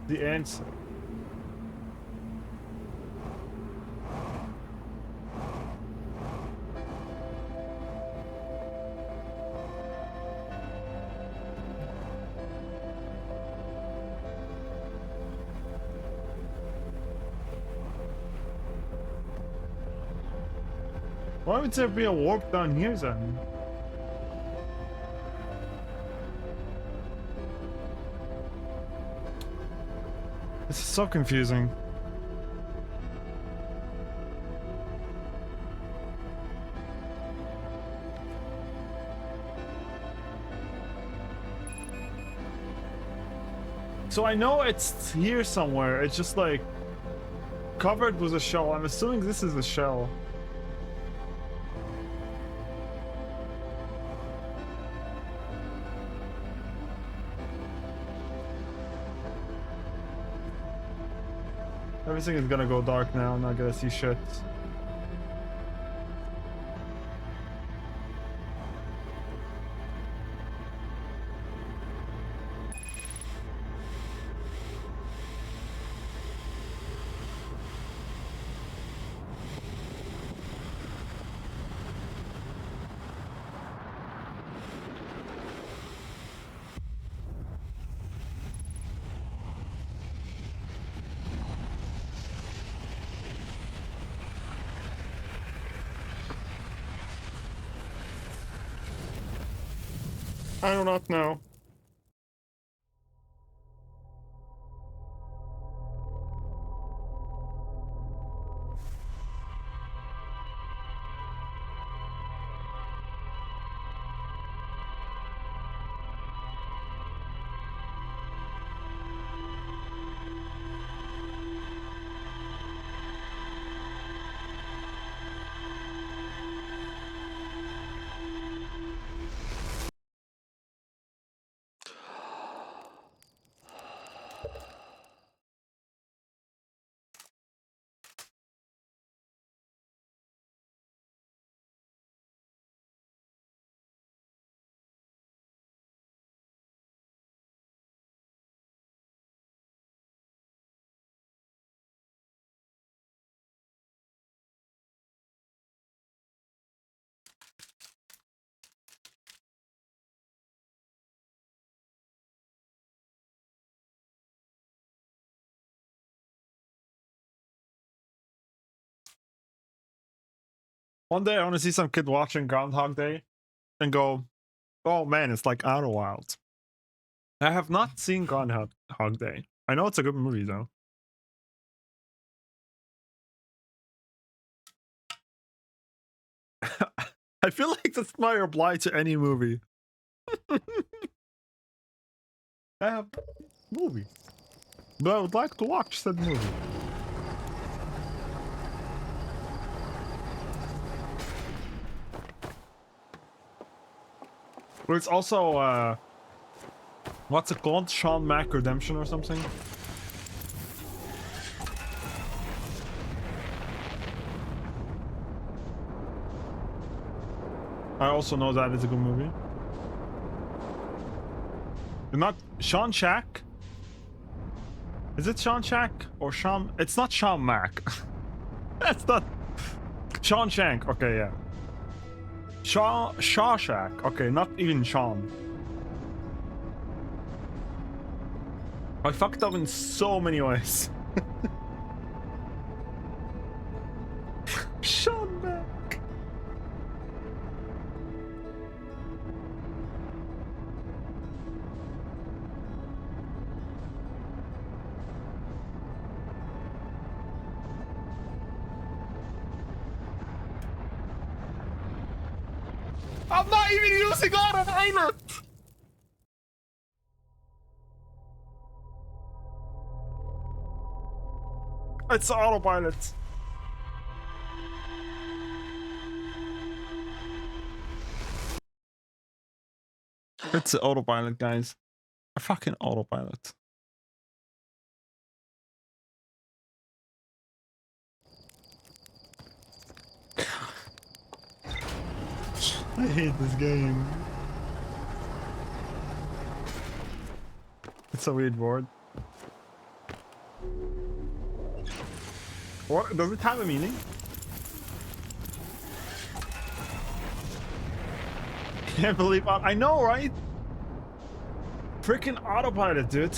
the answer. Why would there be a warp down here then? This is so confusing. So I know it's here somewhere. It's just like covered with a shell. I'm assuming this is a shell. Everything is gonna go dark now. I'm not gonna see shit. I do not know. One day I want to see some kid watching Groundhog Day and go, oh man, it's like Outer Wilds. I have not seen Groundhog Day. I know it's a good movie though. I feel like that's my reply to any movie. I have movie, but I would like to watch that movie. But it's also what's it called? Sean Mac Redemption or something? I also know that is a good movie. Not Sean Shack? Is it Sean Shack or Sean? It's not Sean Mac. That's not Sean Shank. Okay, yeah. Shawshack. Okay, not even Sean. I fucked up in so many ways. Sean Mac. I'm not even using autopilot! It's autopilot. It's the autopilot, guys. A fucking autopilot. I hate this game. It's a weird board. What? Does it have a meaning? Can't believe I know, right? Freaking autopilot, dude.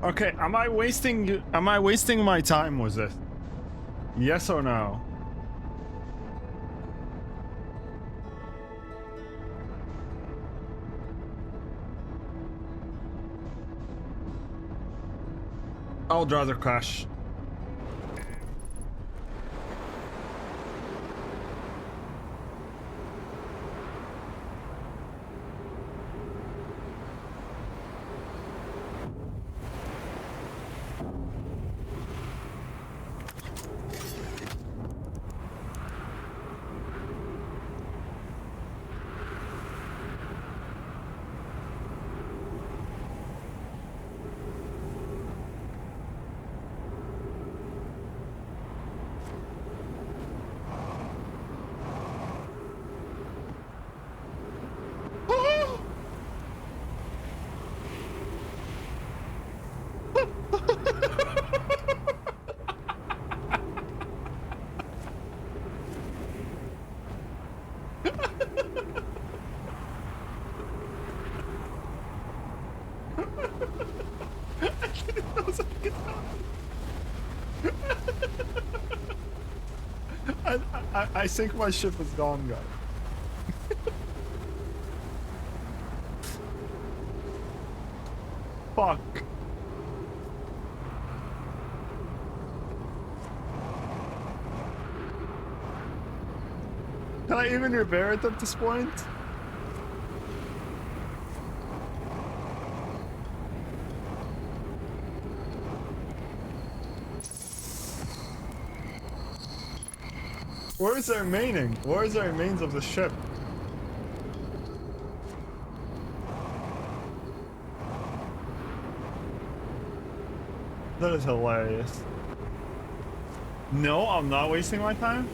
Okay, am I wasting my time with it? Yes or no? I would rather crash. I think my ship is gone, guys. Fuck. Can I even repair it at this point? Where is the remaining? Where is the remains of the ship? That is hilarious. No, I'm not wasting my time.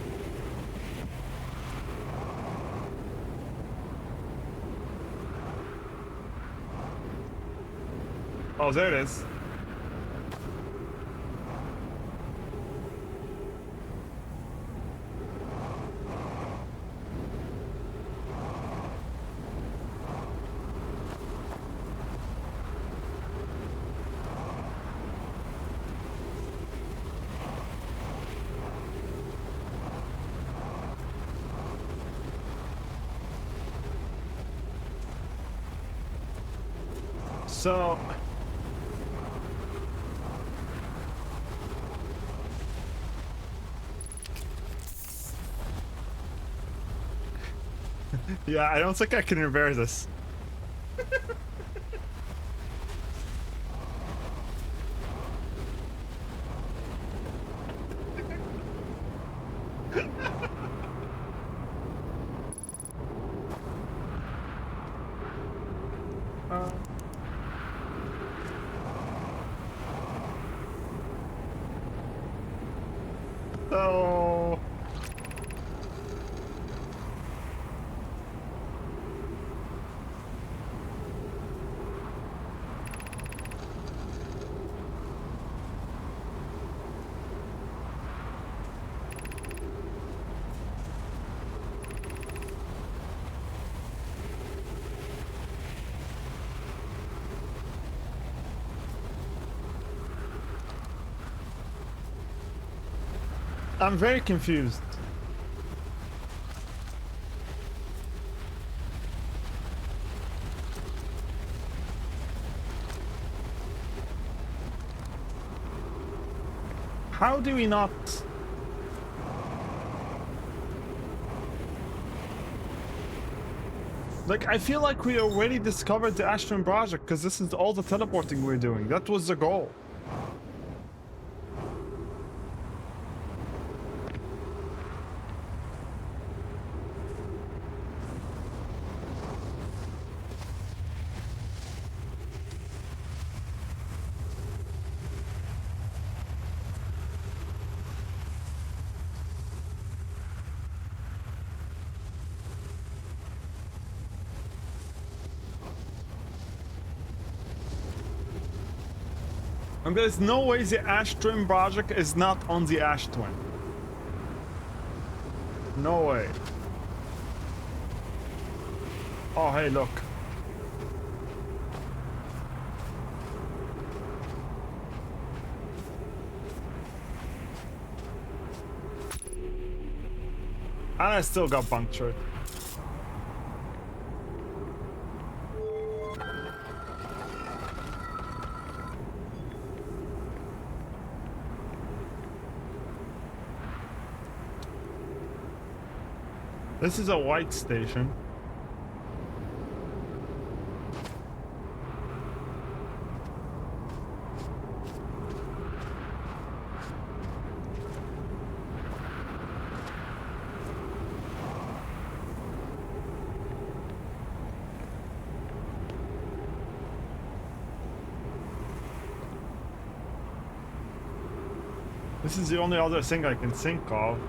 Oh, there it is. So yeah, I don't think I can repair this. So I'm very confused. How do we not? Like, I feel like we already discovered the Ashton project because this is all the teleporting we're doing. That was the goal. And there's no way the Ash Twin project is not on the Ash Twin. No way. Oh, hey, look. And I still got punctured. This is a white station. This is the only other thing I can think of.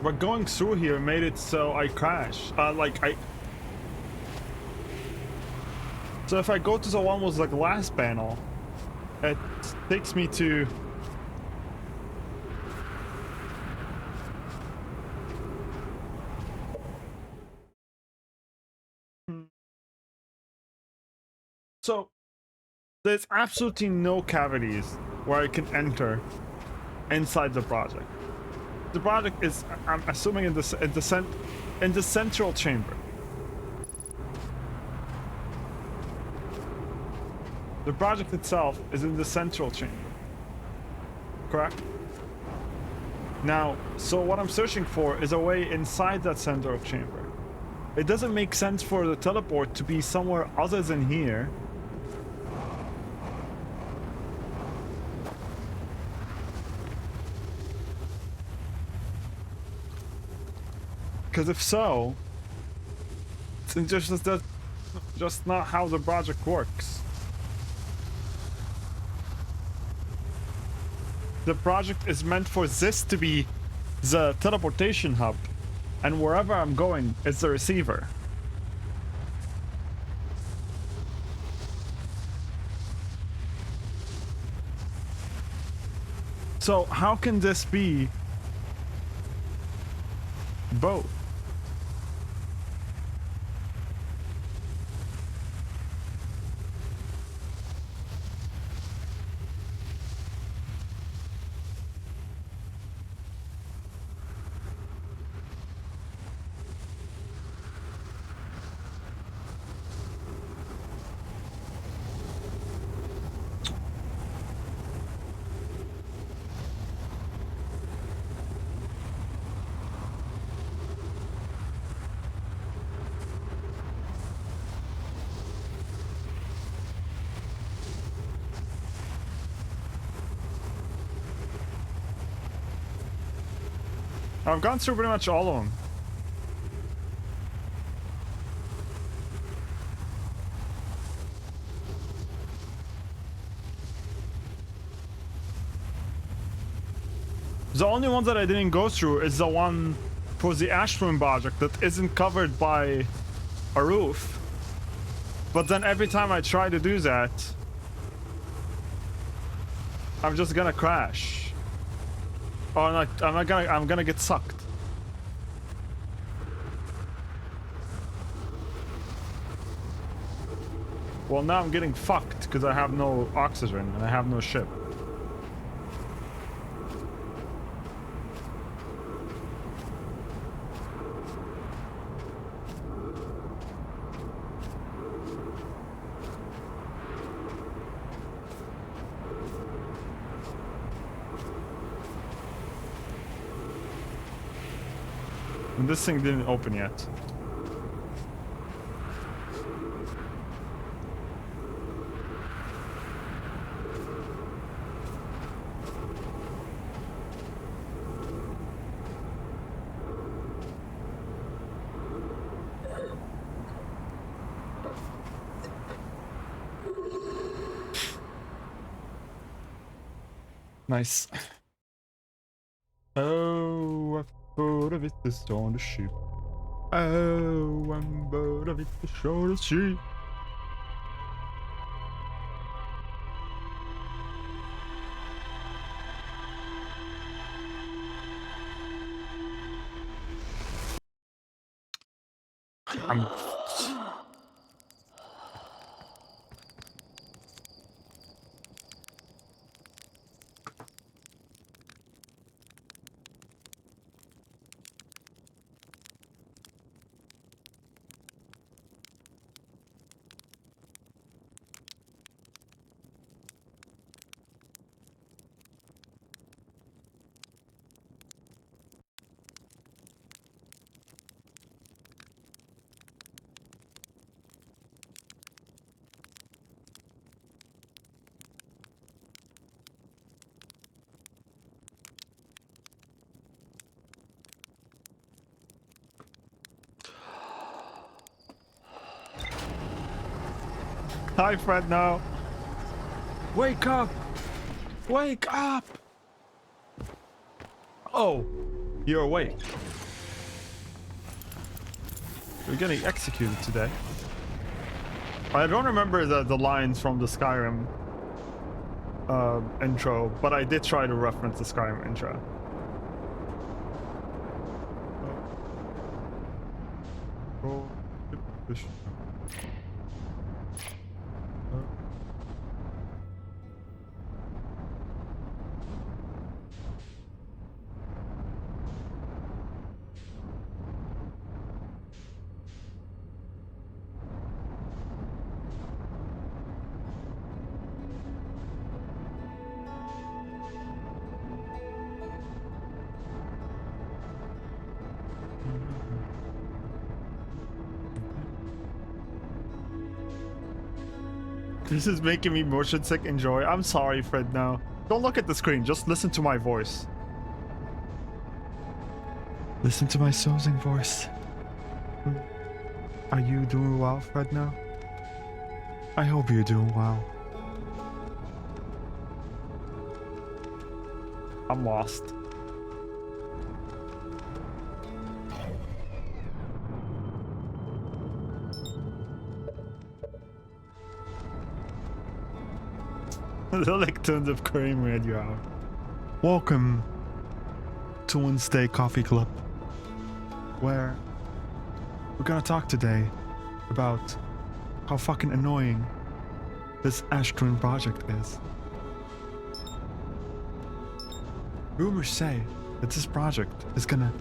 But going through here made it so I crash. So if I go to the one with the glass panel, it takes me to... So there's absolutely no cavities where I can enter inside the project. The project is, I'm assuming, in the central chamber. The project itself is in the central chamber. Correct? Now, so what I'm searching for is a way inside that central chamber. It doesn't make sense for the teleport to be somewhere other than here. Because if so, it's just not how the project works. The project is meant for this to be the teleportation hub, and wherever I'm going is the receiver. So how can this be both? I've gone through pretty much all of them. The only one that I didn't go through is the one for the Ashroom project that isn't covered by a roof. But then every time I try to do that, I'm just gonna crash. Or not, I'm gonna get sucked. Well, now I'm getting fucked because I have no oxygen and I have no ship. And this thing didn't open yet. Nice. Oh, I thought of it this on the ship. Oh, I'm bored of it, the short of sea. I'm... Hi, Fred, now. Wake up! Wake up! Oh, you're awake. You're getting executed today. I don't remember the lines from the Skyrim intro, but I did try to reference the Skyrim intro. Oh. This is making me motion sick. Enjoy. I'm sorry, Fred, now. Don't look at the screen. Just listen to my voice. Listen to my soothing voice. Are you doing well, Fred, now? I hope you're doing well. I'm lost. The lectins of cream radio out. Welcome to Wednesday Coffee Club, where we're gonna talk today about how fucking annoying this Ashton project is. Rumors say that this project is gonna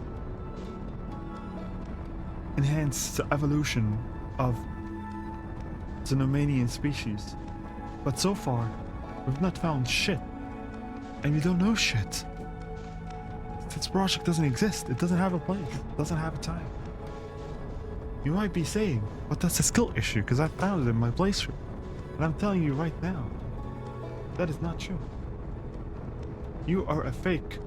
enhance the evolution of the Nomanian species, but so far we've not found shit, and we don't know shit. This project doesn't exist. It doesn't have a place. It doesn't have a time. You might be saying, but that's a skill issue because I found it in my playthrough. And I'm telling you right now, that is not true. You are a fake.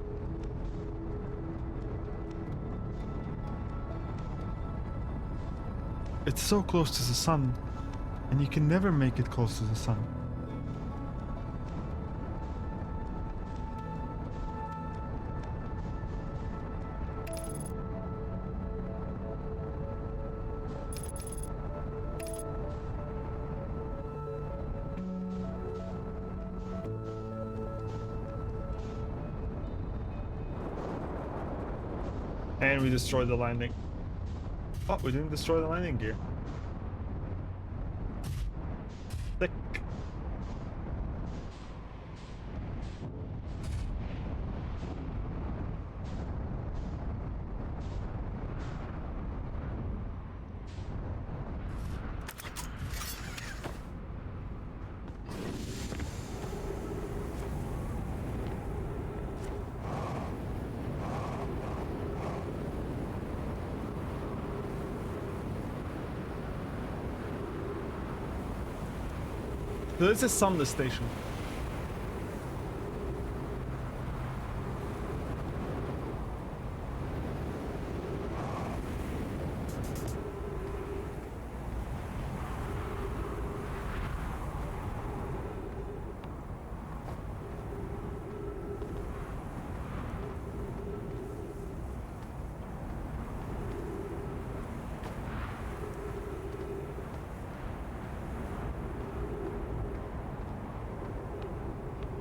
It's so close to the sun, and you can never make it close to the sun. And we destroyed the landing. Oh, we didn't destroy the landing gear. Thick. So this is Sumner Station.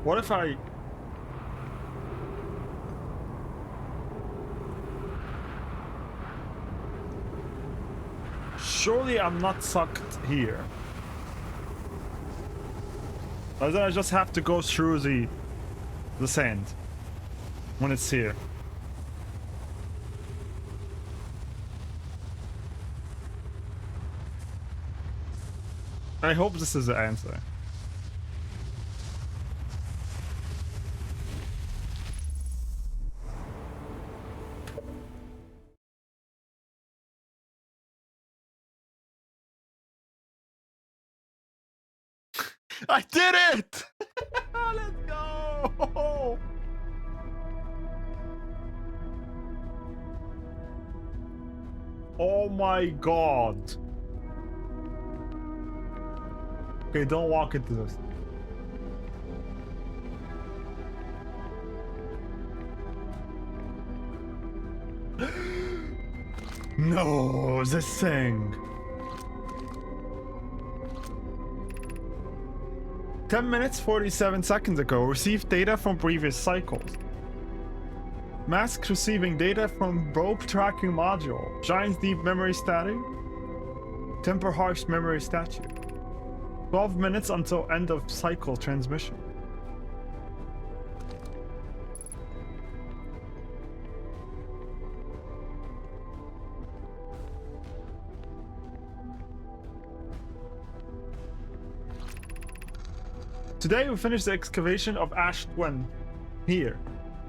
What if I... Surely I'm not sucked here. Or then I just have to go through the sand when it's here. I hope this is the answer. I did it! Let's go! Oh my god. Okay, don't walk into this. No, this thing. 10 minutes 47 seconds ago, received data from previous cycles. Mask receiving data from rope tracking module. Giant deep memory statue. Temper harsh memory statue. 12 minutes until end of cycle transmission. Today we finished the excavation of Ash Twin here.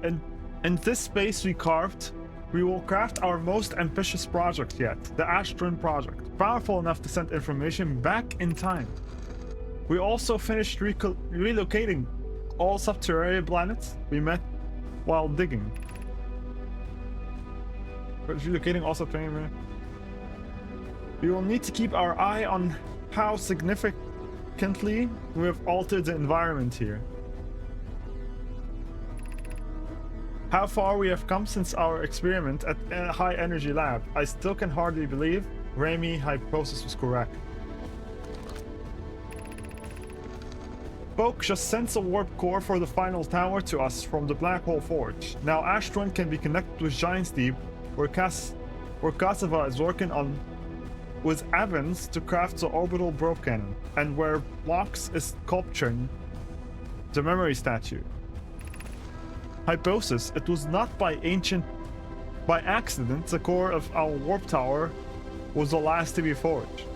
And in this space we carved, we will craft our most ambitious project yet, the Ash Twin project, powerful enough to send information back in time. We also finished relocating all subterranean planets we met while digging. Relocating all subterranean. We will need to keep our eye on how significantly we have altered the environment here. How far we have come since our experiment at a high energy lab. I still can hardly believe Raimi's hypothesis was correct. Spoke just sends a warp core for the final tower to us from the Black Hole Forge. Now Ash Twin can be connected with Giant's Deep, where Kasava is working on with Evans to craft the orbital probe cannon, and where Blocks is sculpturing the memory statue. Hypothesis, it was not by accident the core of our warp tower was the last to be forged.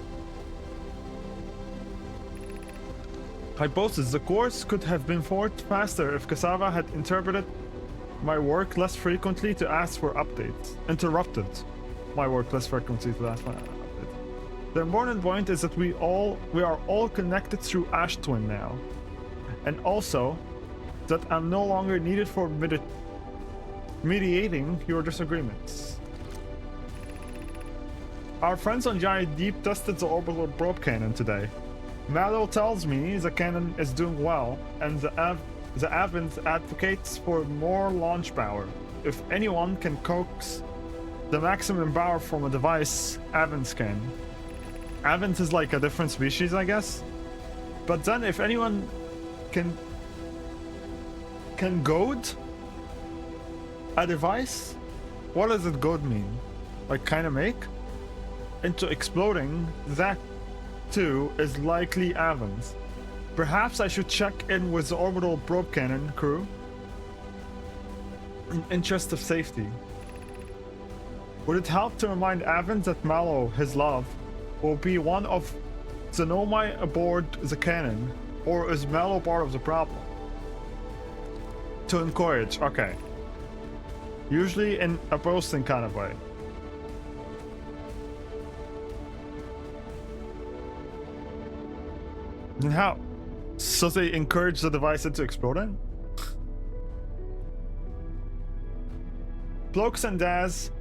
Hypothesis, the cores could have been forged faster if Kasava had interpreted my work less frequently to ask for updates. Interrupted my work less frequently to ask for updates. The important point is that we are all connected through Ash Twin now. And also, that I'm no longer needed for mediating your disagreements. Our friends on Giant Deep tested the orbital probe cannon today. Mallow tells me the cannon is doing well, and the Avens advocates for more launch power. If anyone can coax the maximum power from a device, Avens can. Avens is like a different species, I guess. But then if anyone can goad a device, what does it goad mean? Like kinda make? Into exploding, that too is likely Avens. Perhaps I should check in with the orbital probe cannon crew in interest of safety. Would it help to remind Avens that Mallow, his love, will be one of the Nomai aboard the cannon, or is Mallow part of the problem? To encourage, okay. Usually in a boasting kind of way. Then how? So they encourage the device into exploding? Blokes and Daz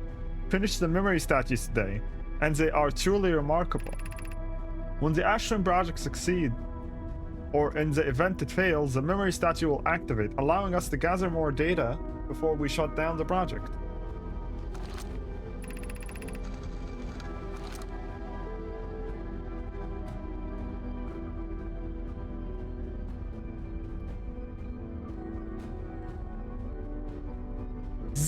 finished the memory statues today, and they are truly remarkable. When the Ash Twin project succeeds, or in the event it fails, the memory statue will activate, allowing us to gather more data before we shut down the project.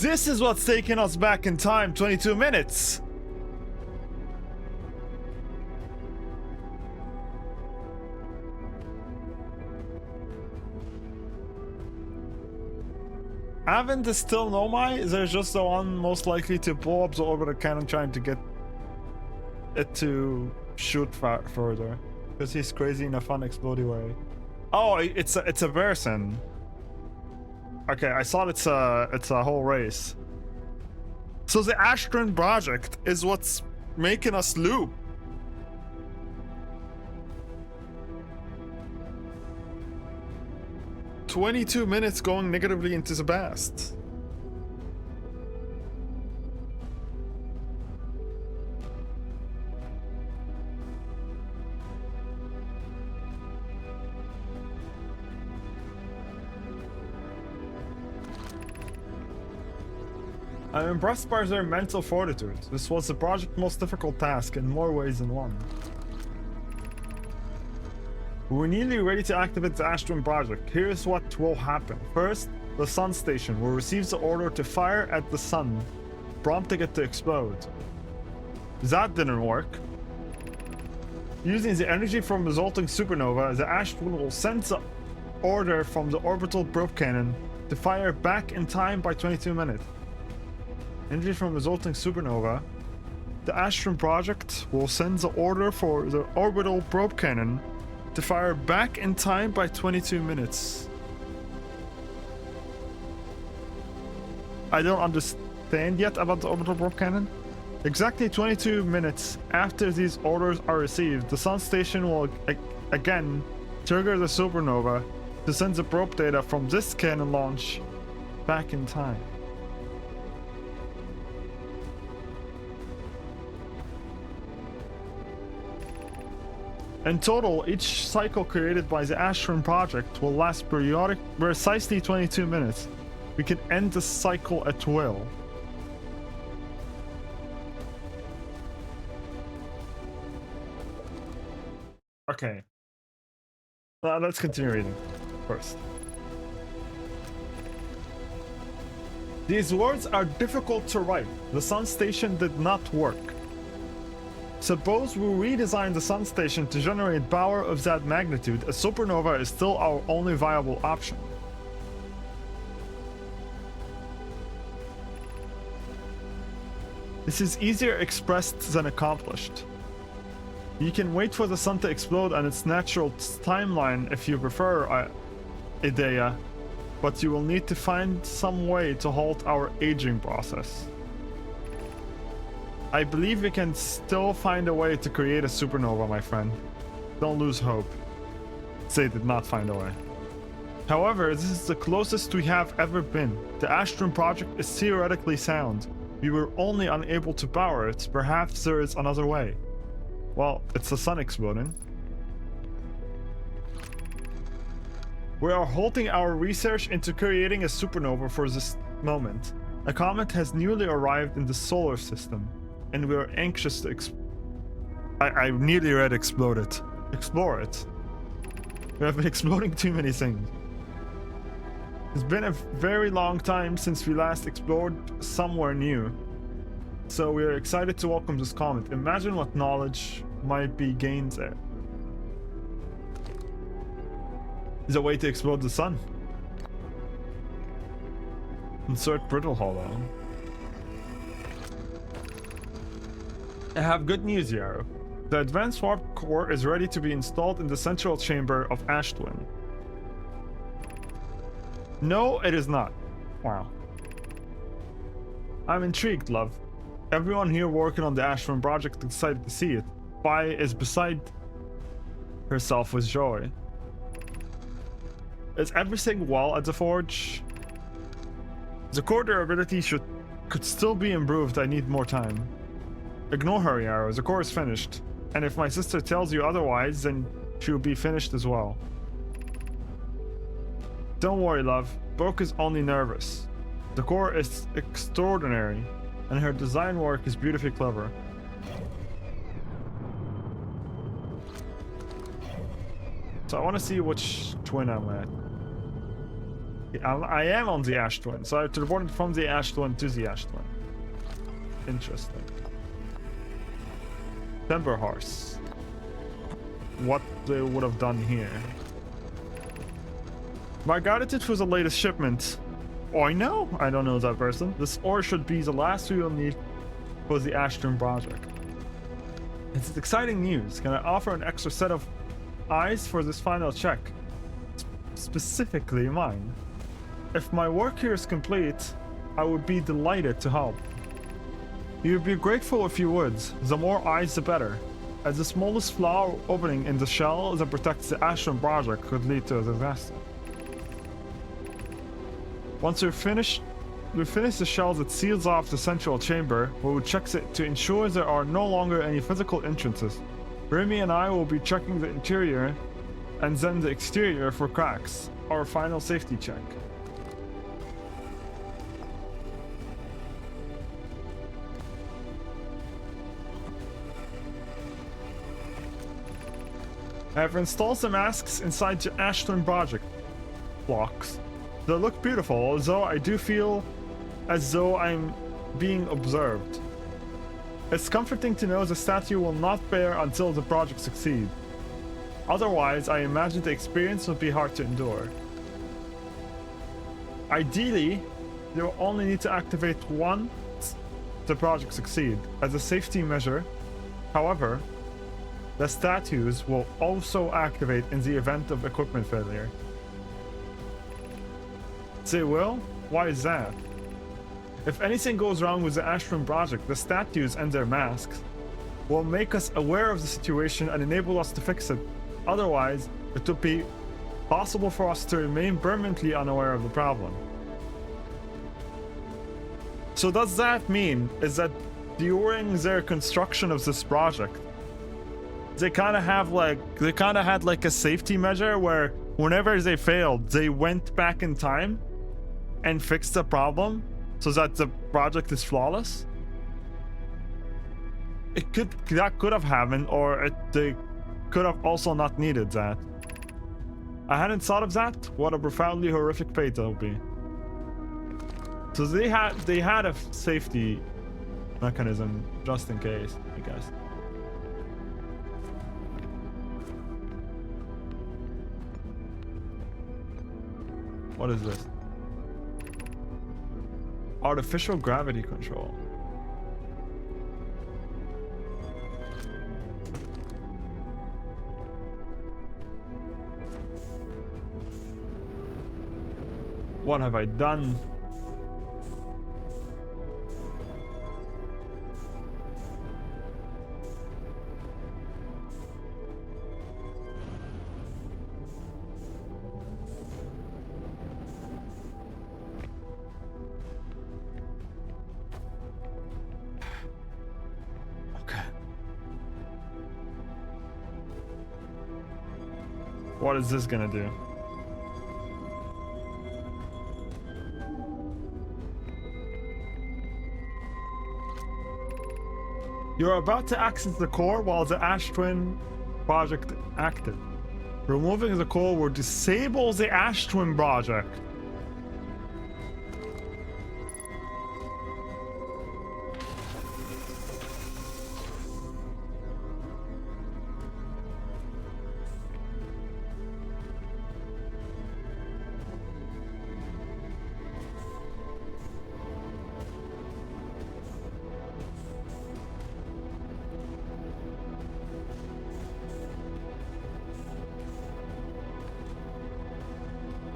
This is what's taking us back in time 22 minutes. Avent is still Nomai? Is there just the one most likely to blow up the orbital cannon trying to get it to shoot further? Because he's crazy in a fun explodey way. Oh, it's a person. Okay, I thought it's a whole race. So the Astron project is what's making us loop. "22 minutes going negatively into the past." I'm impressed by their mental fortitude. This was the project's most difficult task in more ways than one. We're nearly ready to activate the Astron project. Here's what will happen. First, the sun station will receive the order to fire at the sun, prompting it to explode. That didn't work. Using the energy from resulting supernova, the Astron will send the order from the orbital probe cannon to fire back in time by 22 minutes. Energy from resulting supernova. The Astron project will send the order for the orbital probe cannon to fire back in time by 22 minutes. I don't understand yet about the orbital probe cannon. Exactly 22 minutes after these orders are received, the sun station will again trigger the supernova to send the probe data from this cannon launch back in time. In total, each cycle created by the Astron project will last precisely 22 minutes. We can end the cycle at will. Okay. Let's continue reading first. These words are difficult to write. The sun station did not work. Suppose we redesign the sun station to generate power of that magnitude. A supernova is still our only viable option. This is easier expressed than accomplished. You can wait for the sun to explode on its natural timeline if you prefer, Idea, but you will need to find some way to halt our aging process. I believe we can still find a way to create a supernova, my friend. Don't lose hope. They did not find a way. However, this is the closest we have ever been. The Astron project is theoretically sound. We were only unable to power it. Perhaps there is another way. Well, it's the sun exploding. We are halting our research into creating a supernova for this moment. A comet has newly arrived in the solar system, and we are anxious to I nearly read explore it. We have been exploding too many things. It's been a very long time since we last explored somewhere new. So we are excited to welcome this comet. Imagine what knowledge might be gained there. Is a way to explode the sun. Insert brittle hollow. I have good news, Yarrow. The advanced warp core is ready to be installed in the central chamber of Ashtwin. No, it is not. Wow. I'm intrigued, love. Everyone here working on the Astron project is excited to see it. Pi is beside herself with joy. Is everything well at the forge? The core durability could still be improved. I need more time. Ignore her, Yarrow. The core is finished. And if my sister tells you otherwise, then she will be finished as well. Don't worry, love. Brooke is only nervous. The core is extraordinary, and her design work is beautifully clever. So I want to see which twin I'm at. I am on the Ash Twin, so I have teleported from the Ash Twin to the Ash Twin. Interesting. Timber Horse. What they would have done here. My gratitude for the latest shipment. Oh, I know? I don't know that person. This ore should be the last we will need for the Ash Twin project. It's exciting news. Can I offer an extra set of eyes for this final check? Specifically mine. If my work here is complete, I would be delighted to help. You'd be grateful if you would. The more eyes, the better. As the smallest flaw opening in the shell that protects the Ash Twin project could lead to a disaster. Once we finish the shell that seals off the central chamber, we will check it to ensure there are no longer any physical entrances. Remy and I will be checking the interior and then the exterior for cracks. Our final safety check. I have installed the masks inside the Ash Twin project blocks. They look beautiful, although I do feel as though I'm being observed. It's comforting to know the statue will not bear until the project succeeds. Otherwise, I imagine the experience would be hard to endure. Ideally, you will only need to activate once the project succeeds as a safety measure. However, the statues will also activate in the event of equipment failure. They will? Why is that? If anything goes wrong with the Ash Twin project, the statues and their masks will make us aware of the situation and enable us to fix it. Otherwise, it would be possible for us to remain permanently unaware of the problem. So does that mean is that during their construction of this project, they kind of had like a safety measure where whenever they failed, they went back in time and fixed the problem so that the project is flawless? That could have happened, or they could have also not needed that. I hadn't thought of that. What a profoundly horrific fate that would be. So they had a safety mechanism just in case, I guess. What is this? Artificial gravity control. What have I done? What is this gonna do? You're about to access the core while the Ash Twin project active. Removing the core will disable the Ash Twin project.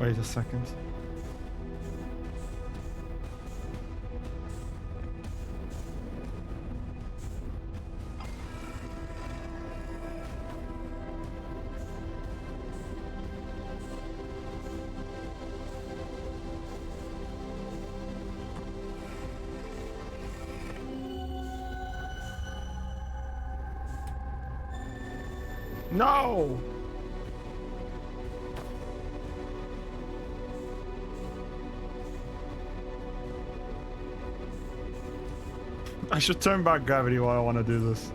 Wait a second. No! I should turn back gravity while I want to do this.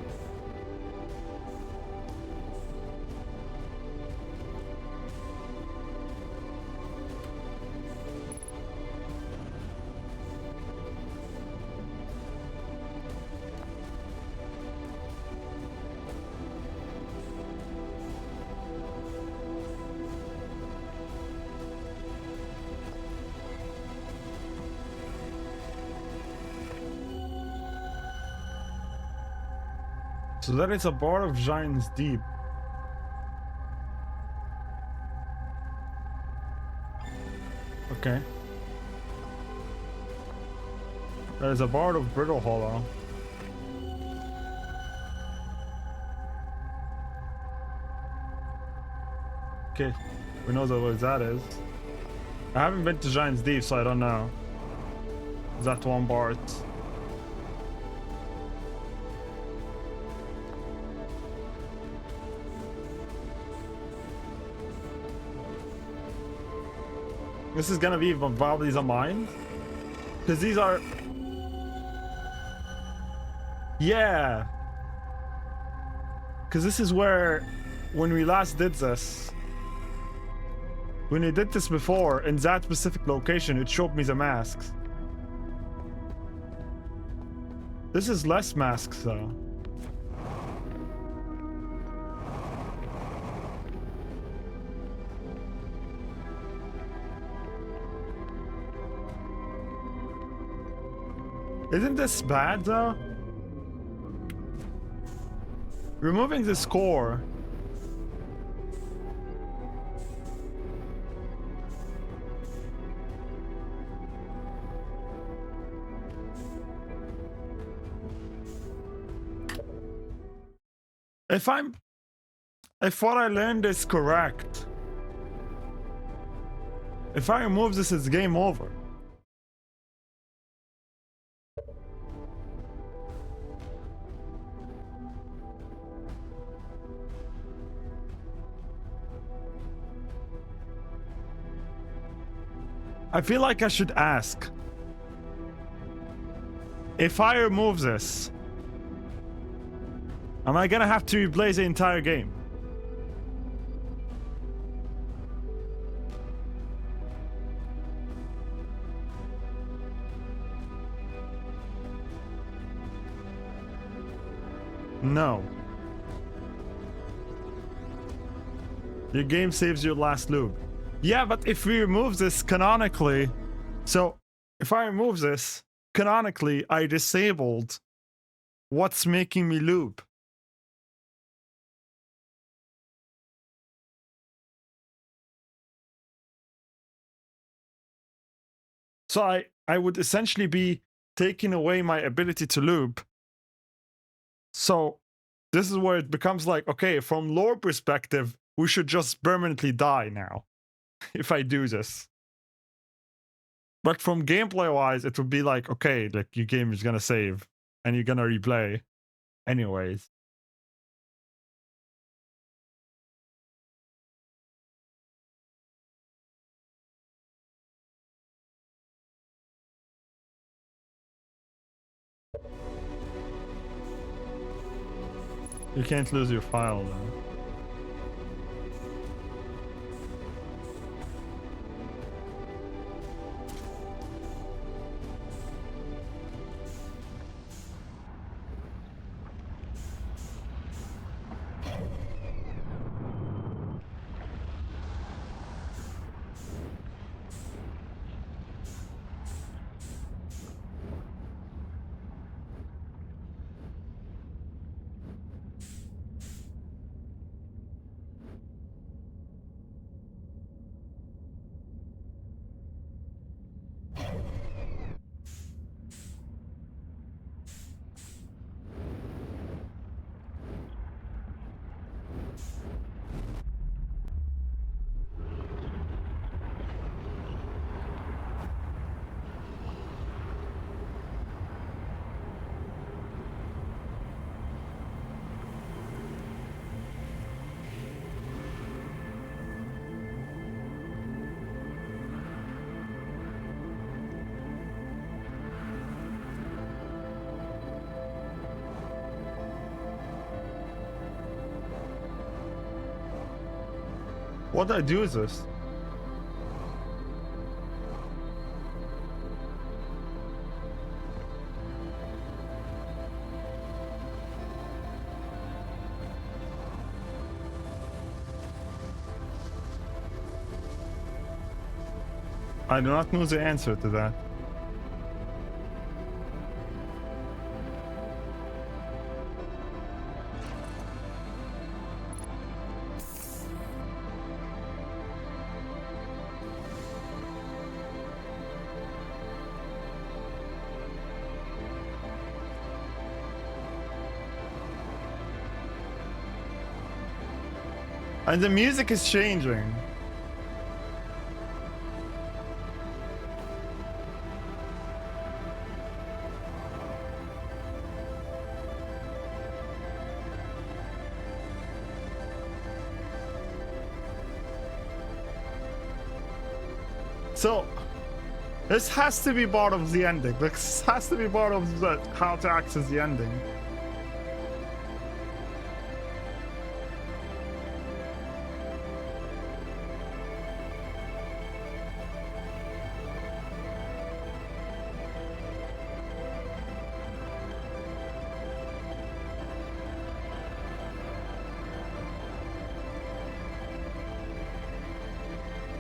So that is a bar of Giants Deep. Okay. That is a bar of Brittle Hollow. Okay, we know what that is. I haven't been to Giants Deep, so I don't know. Is that one bar? This is gonna be while these are mines? Because these are... Yeah! Because this is where, when we last did this, when we did this before, in that specific location, it showed me the masks. This is less masks, though. Isn't this bad, though? Removing this core. If what I learned is correct, if I remove this, it's game over. I feel like I should ask. If I remove this, am I gonna have to replay the entire game? No. Your game saves your last loop. Yeah, but if we remove this canonically, so if I remove this canonically, I disabled what's making me loop. So I would essentially be taking away my ability to loop. So this is where it becomes like, okay, from lore perspective, we should just permanently die now if I do this. But from gameplay wise, it would be like, okay, like your game is gonna save and you're gonna replay anyways. You can't lose your file though. What do I do with this? I do not know the answer to that. And the music is changing. So, this has to be part of the ending. This has to be part of the how to access the ending.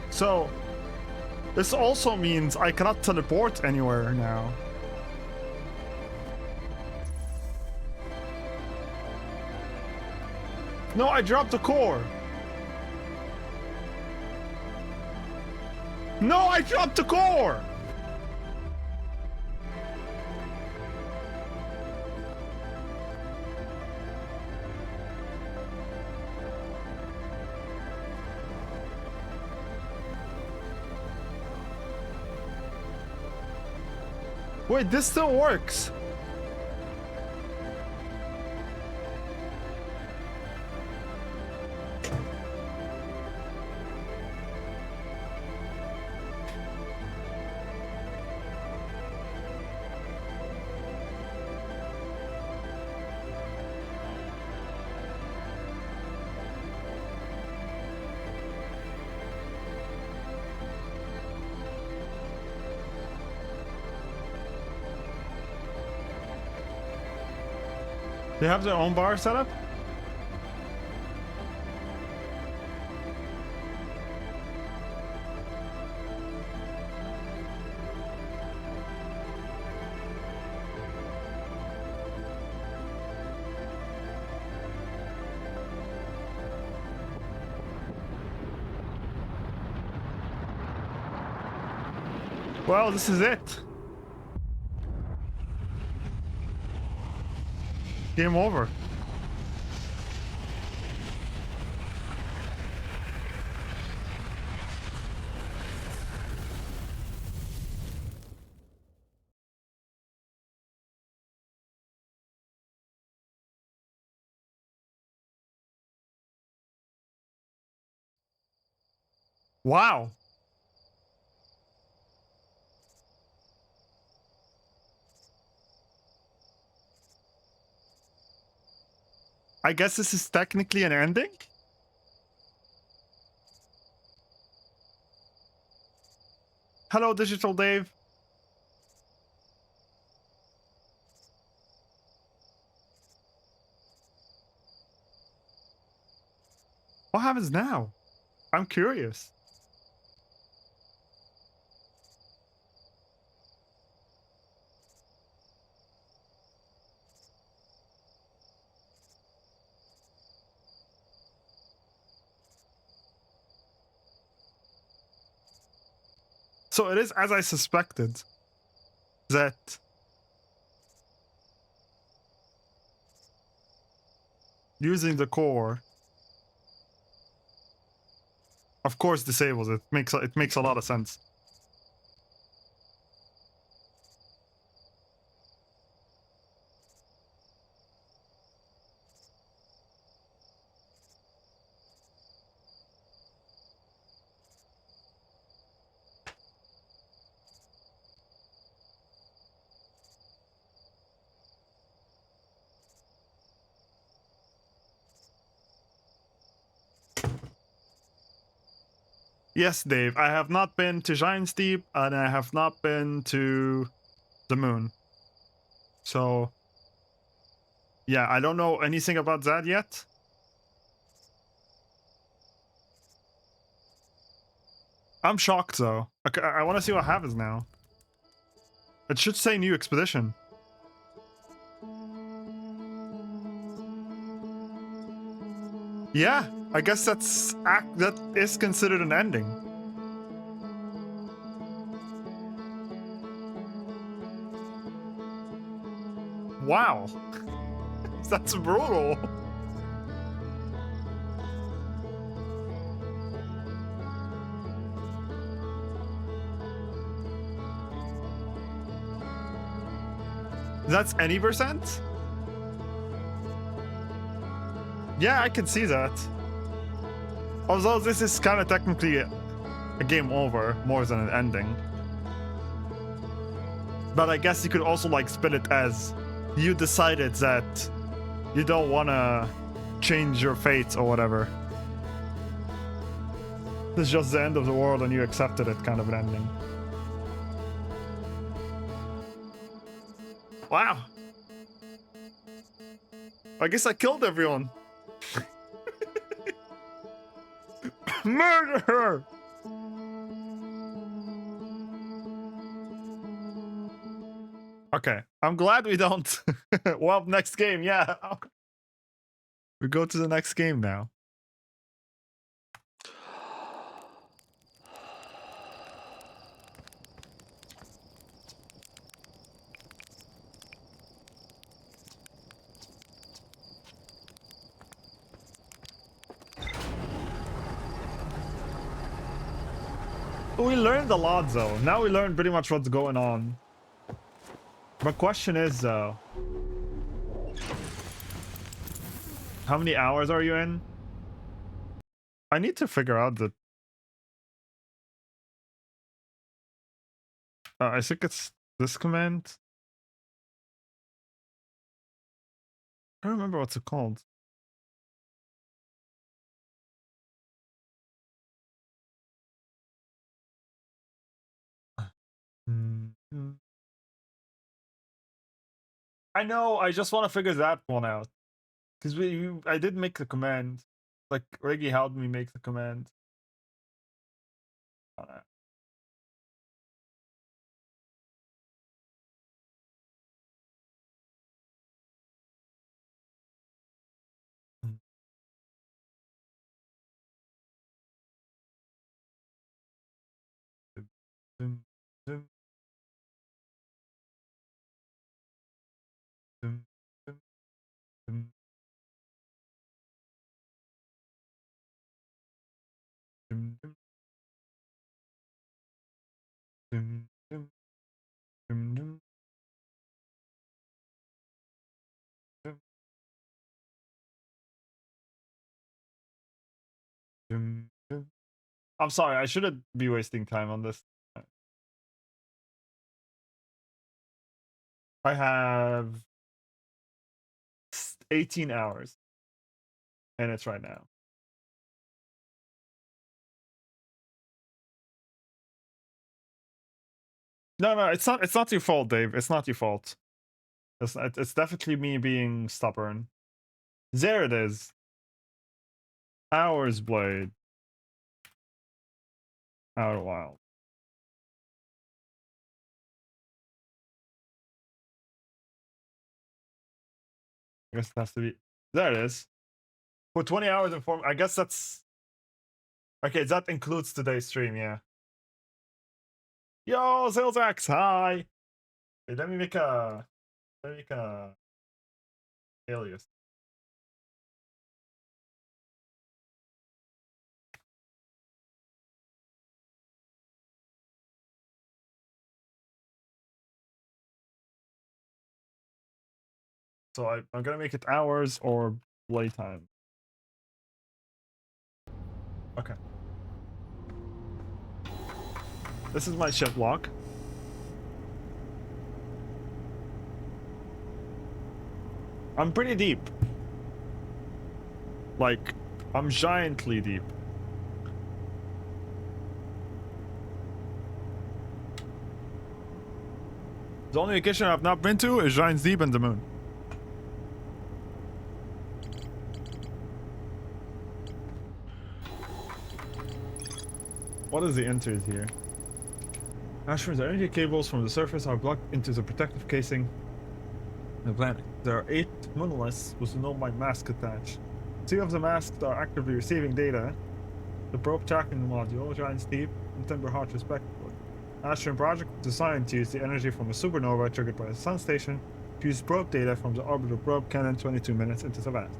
So, this also means I cannot teleport anywhere now. No, I dropped the core. No, I dropped the core. Wait, this still works. They have their own bar setup? Well, this is it. Game over. Wow. I guess this is technically an ending? Hello, Digital Dave. What happens now? I'm curious. So it is as I suspected. That using the core, of course, disables it. It makes a lot of sense. Yes, Dave. I have not been to Giant's Deep, and I have not been to the moon. So, yeah, I don't know anything about that yet. I'm shocked, though. Okay, I want to see what happens now. It should say new expedition. Yeah, I guess that is considered an ending. Wow. That's brutal. That's any percent? Yeah, I can see that. Although this is kind of technically a game over more than an ending. But I guess you could also like spin it as you decided that you don't want to change your fate or whatever. This is just the end of the world and you accepted it, kind of an ending. Wow. I guess I killed everyone. Murder her! Okay, I'm glad we don't. Well, next game, yeah. We go to the next game now. We learned a lot though. Now we learned pretty much what's going on. My question is though, how many hours are you in? I need to figure out the... I think it's this command. I don't remember what's it called. I know, I just want to figure that one out. Because I did make the command. Like, Reggie helped me make the command. I'm sorry, I shouldn't be wasting time on this. I have 18 hours. And it's right now. No, it's not your fault, Dave. It's not your fault. It's definitely me being stubborn. There it is. Hours Blade. Outer Wild. I guess it has to be... There it is. For 20 hours and 4... I guess that's... Okay, that includes today's stream, yeah. Yo, Zilzax, hi! Wait, let me make a alias. So I'm gonna make it hours or playtime. Okay. This is my ship lock. I'm pretty deep. Like, I'm giantly deep. The only vacation I've not been to is Giants Deep and the moon. What is the enters here? Ashram's energy cables from the surface are blocked into the protective casing of the planet. There are 8 monoliths with no mask attached. 2 of the masks are actively receiving data. The probe tracking module, Giants Deep, and Timberheart respectively. Ashram project was designed to use the energy from a supernova triggered by the sun station to use probe data from the orbital probe cannon 22 minutes into the vast.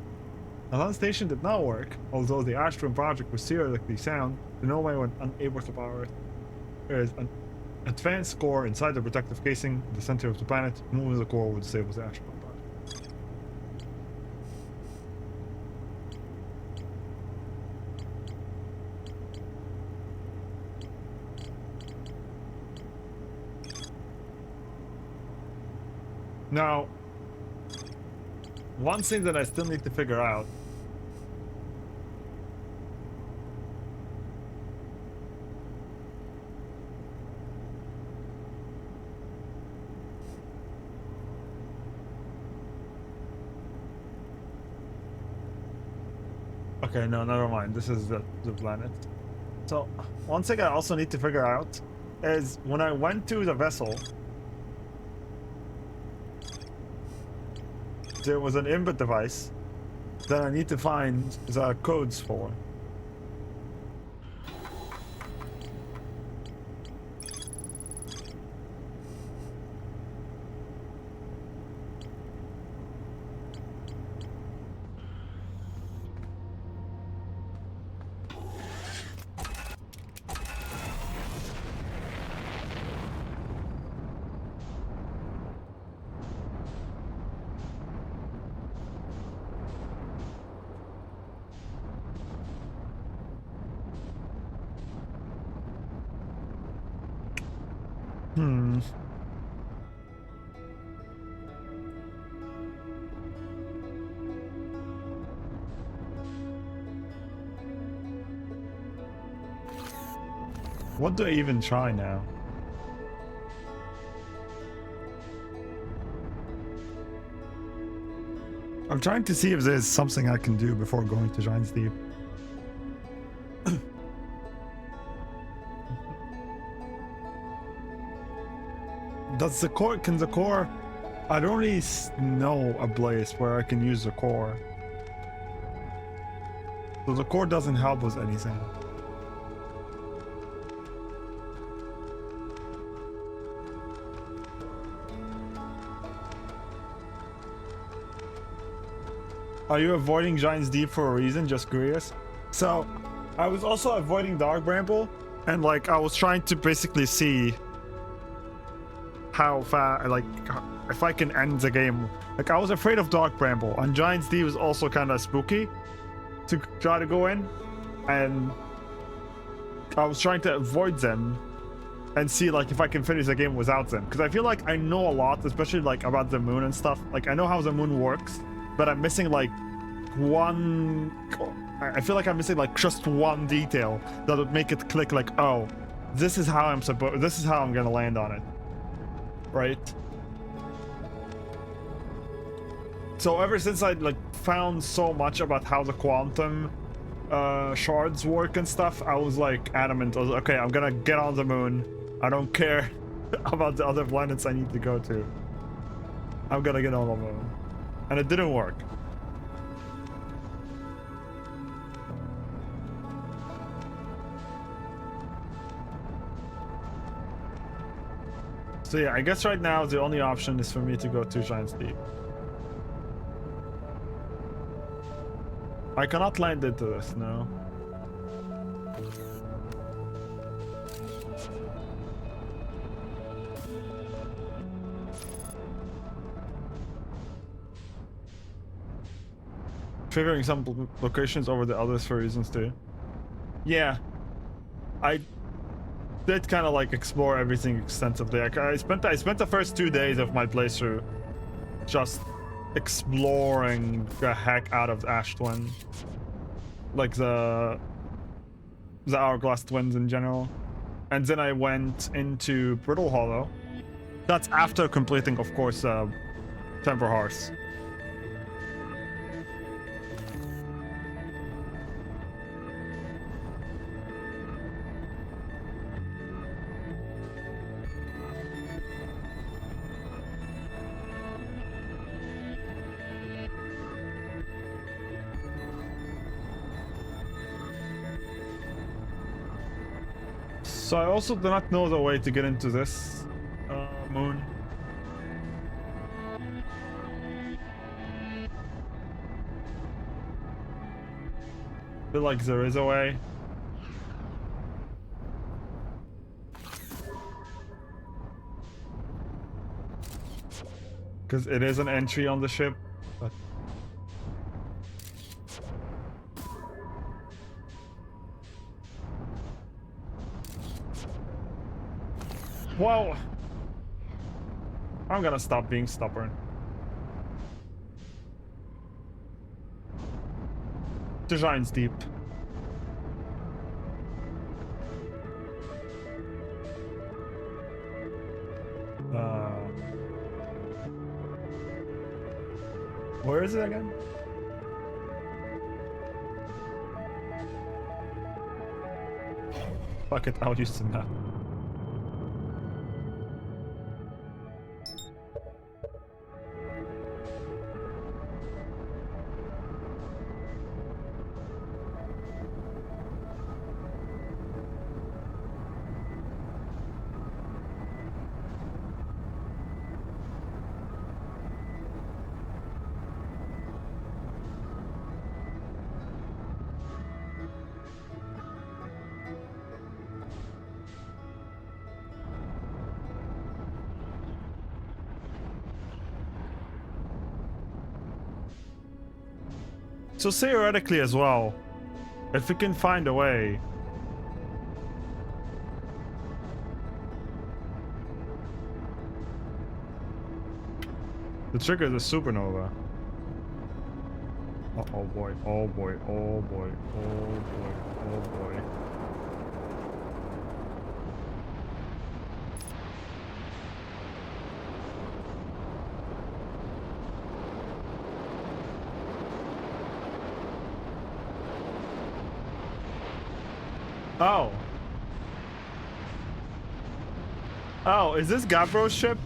The sun station did not work, although the Ashram project was theoretically sound. The nova went unable to power it. Advanced core inside the protective casing, the center of the planet. Moving the core would disable the ash bomb. Now, one thing that I still need to figure out. Okay, no, never mind. This is the planet. So, one thing I also need to figure out is when I went to the vessel, there was an input device that I need to find the codes for. What do I even try now? I'm trying to see if there's something I can do before going to Giant's Deep. Does the core, can the core, I don't really know a place where I can use the core. So the core doesn't help with anything. Are you avoiding Giant's Deep for a reason? Just curious. So, I was also avoiding Dark Bramble, and like I was trying to basically see how far, like, if I can end the game. Like I was afraid of Dark Bramble, and Giant's Deep was also kind of spooky to try to go in, and I was trying to avoid them and see like if I can finish the game without them, because I feel like I know a lot, especially like about the moon and stuff. Like I know how the moon works, but I'm missing like one. I feel like I'm missing like just one detail that would make it click. Like, oh, this is how I'm supposed. This is how I'm gonna land on it, right? So ever since I like found so much about how the quantum shards work and stuff, I was like adamant. I was like, okay, I'm gonna get on the moon. I don't care about the other planets I need to go to. I'm gonna get on the moon, and it didn't work. So yeah, I guess right now the only option is for me to go to Giant's Deep. I cannot land into this, no. Figuring some locations over the others for reasons too. Yeah, I did kind of like explore everything extensively. Like, I spent the first 2 days of my playthrough just exploring the heck out of Ash Twin, like the Hourglass Twins in general, and then I went into Brittle Hollow. That's after completing, of course, Temper Hearth. So I also do not know the way to get into this moon. I feel like there is a way. Because it is an entry on the ship. But... Whoa! I'm gonna stop being stubborn. Design's deep. Where is it again? Fuck it, I'll use the map. So theoretically as well, if we can find a way. To trigger the supernova. Oh boy, oh boy, oh boy, oh boy, oh boy. Oh. Oh, is this Gavro's ship?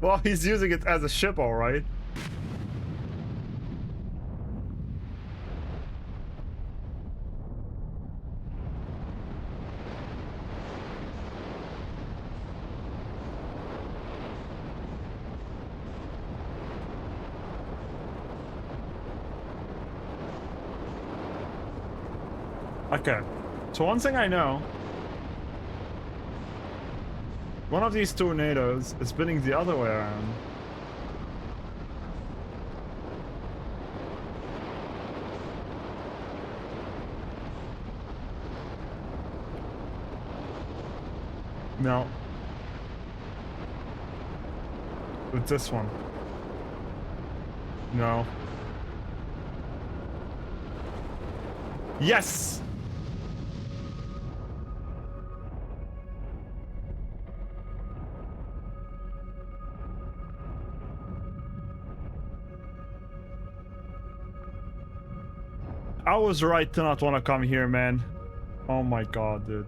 Well, he's using it as a ship, alright. Okay, so one thing I know, one of these tornadoes is spinning the other way around. No. It's this one. No. Yes! I was right to not want to come here, man. Oh my god, dude.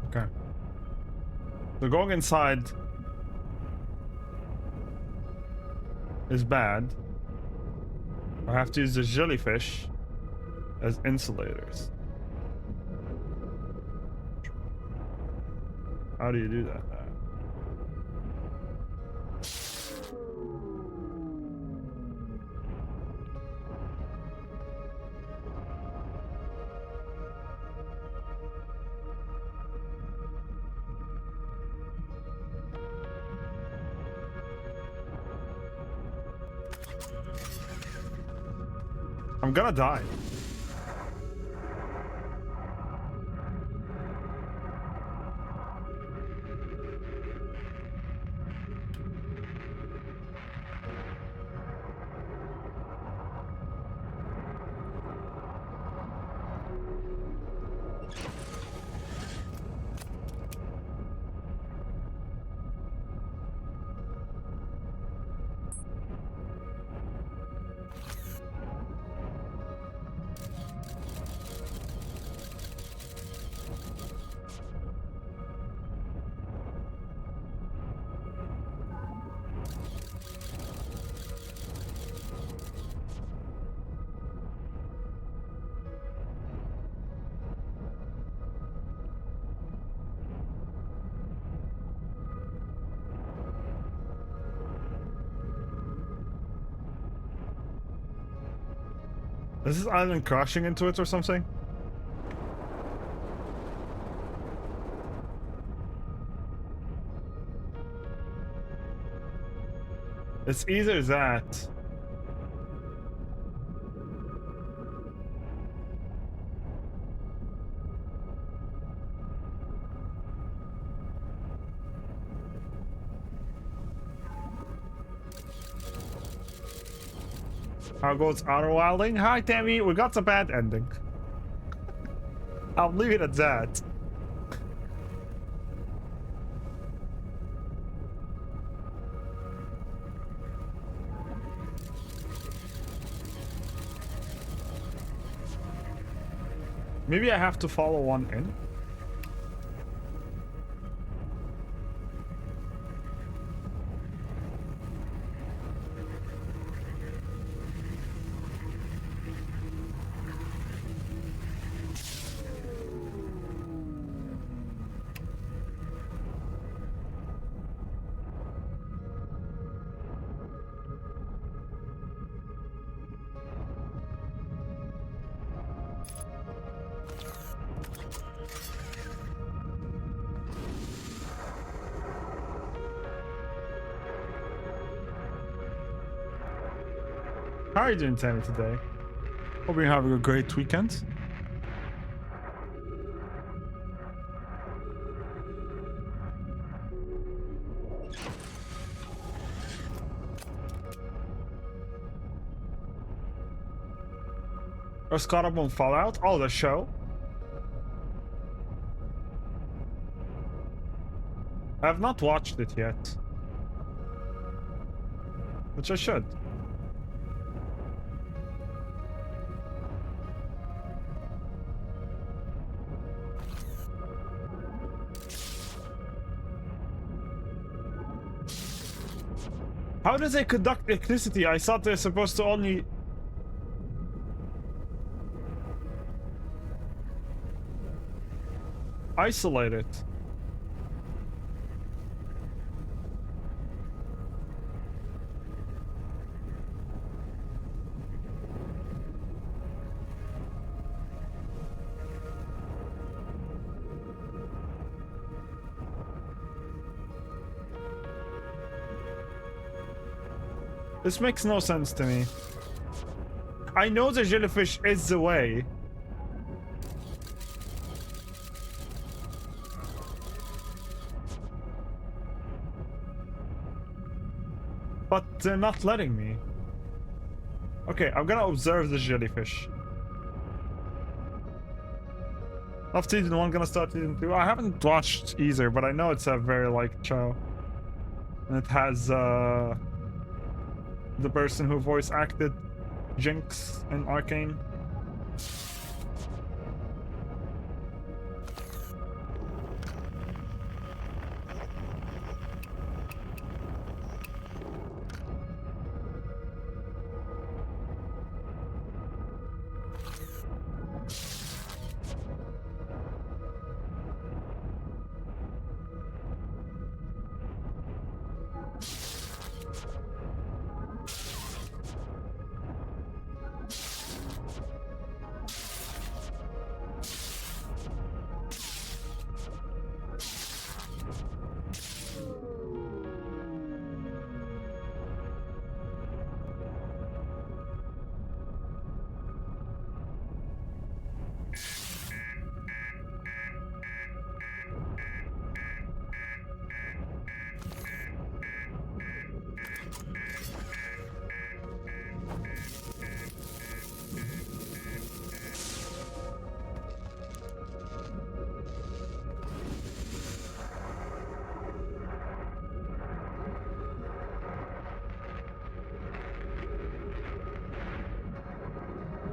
Okay. So going inside is bad. I have to use the jellyfish as insulators. How do you do that? I'm gonna die. Is this island crashing into it or something? It's either that. How goes auto wilding? Hi Tammy, we got a bad ending. I'll leave it at that. Maybe I have to follow one in. How are you doing, Tammy, today? Hope you're having a great weekend. I was caught up on Fallout. Oh, the show. I have not watched it yet. Which I should. How does it conduct electricity? I thought they're supposed to only... isolate it. This makes no sense to me. I know the jellyfish is the way. But they're not letting me. Okay, I'm gonna observe the jellyfish. After season 1, gonna start season 2. I haven't watched either, but I know it's a very liked show. And it has the person who voice acted Jinx in Arcane.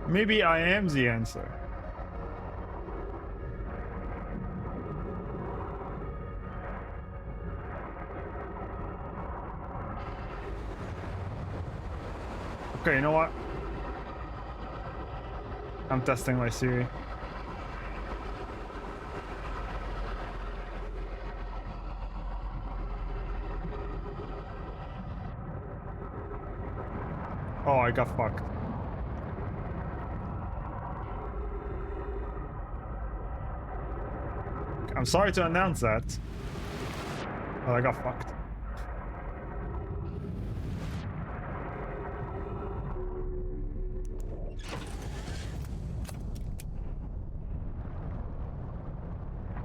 Maybe I am the answer. Okay, you know what? I'm testing my Siri. Oh, I got fucked. I'm sorry to announce that. But I got fucked.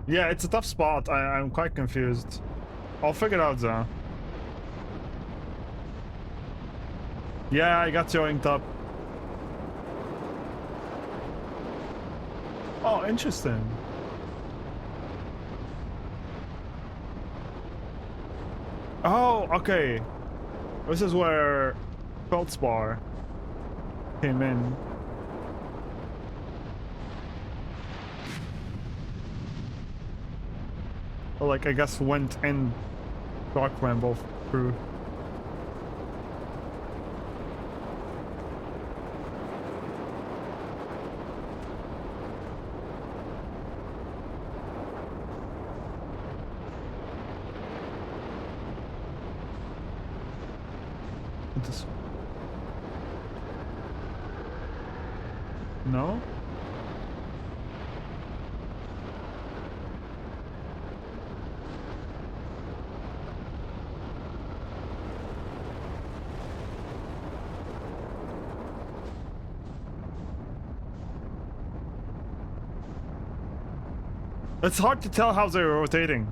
Yeah, it's a tough spot. I'm quite confused. I'll figure it out though. Yeah, I got yoinked up. Oh, interesting. Oh, okay. This is where Feldspar came in. Or like, I guess went in Dark Ramble through. This... No? It's hard to tell how they're rotating.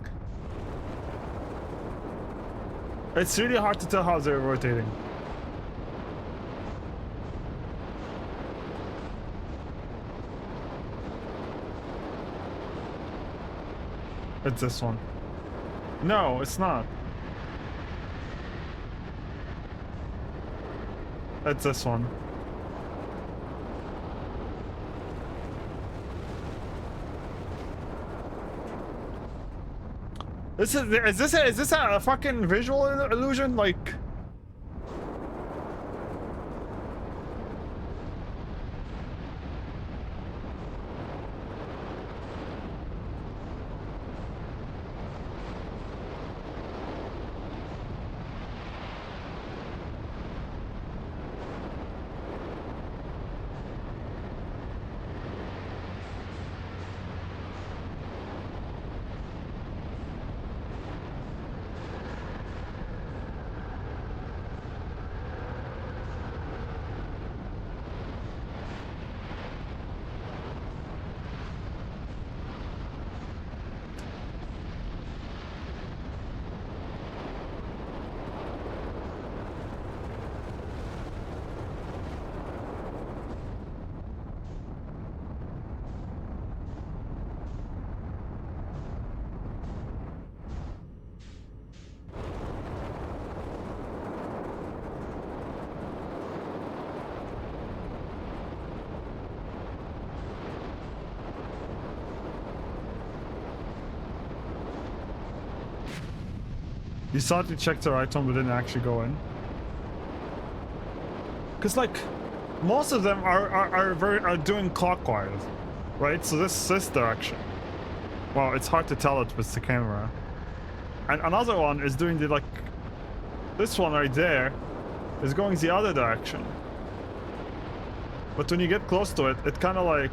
It's really hard to tell how they're rotating. It's this one. No, it's not. It's this one. Is this a fucking visual illusion? Like... You thought you checked the right one, but didn't actually go in. Cause like, most of them are doing clockwise, right? So this direction. Well, it's hard to tell it with the camera. And another one is doing the like, this one right there is going the other direction. But when you get close to it, it kind of like.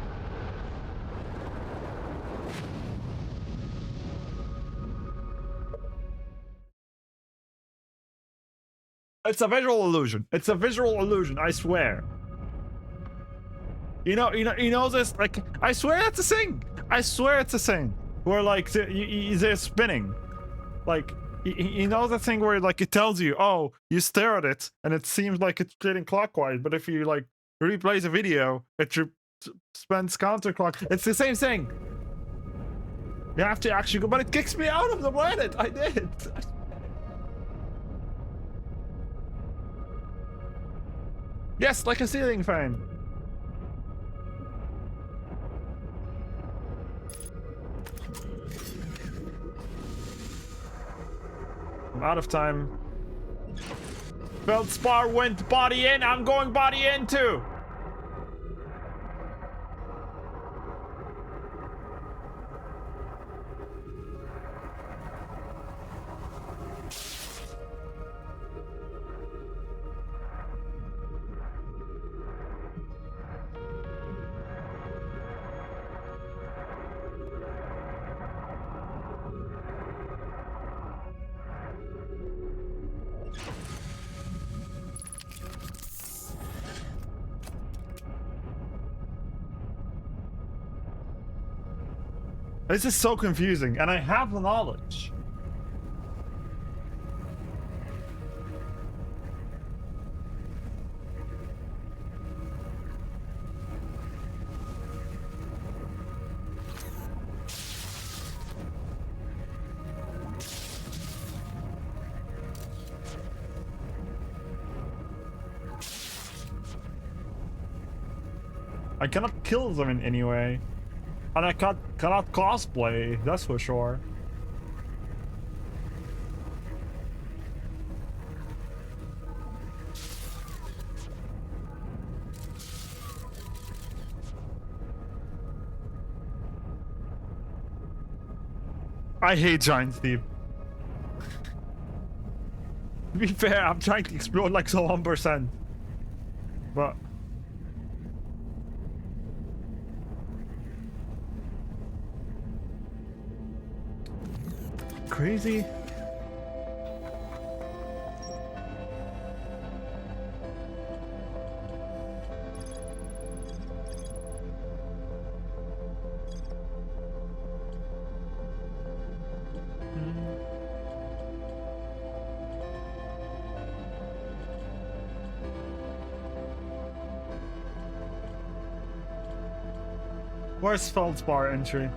It's a visual illusion. It's a visual illusion, I swear. You know this, like, I swear it's a thing. I swear it's a thing. Where like, they're spinning. Like, you know the thing where like it tells you, oh, you stare at it and it seems like it's spinning clockwise, but if you like replay the video, it spins counterclockwise. It's the same thing. You have to actually go, but it kicks me out of the planet. I did. Yes, like a ceiling fan. I'm out of time. Feldspar went body in. I'm going body in too. This is so confusing, and I have the knowledge. I cannot kill them in any way. And I cannot cosplay, that's for sure. I hate Giant Steve. To be fair, I'm trying to explode like so 1%. But crazy. Where's Feldspar entry?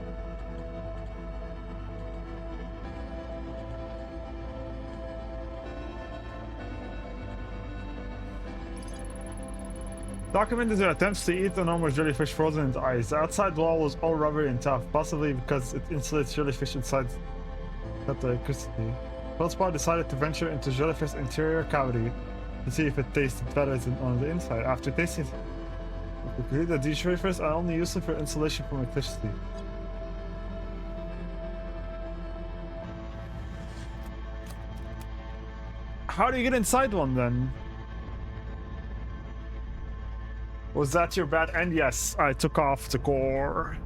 Documented their attempts to eat the enormous jellyfish frozen in its ice. The outside wall was all rubbery and tough, possibly because it insulates jellyfish inside the electricity. Feldspar decided to venture into jellyfish's interior cavity to see if it tasted better than on the inside. After tasting it, we concluded that these jellyfish are only useful for insulation from electricity. How do you get inside one then? Was that your bad end? Yes, I took off the core.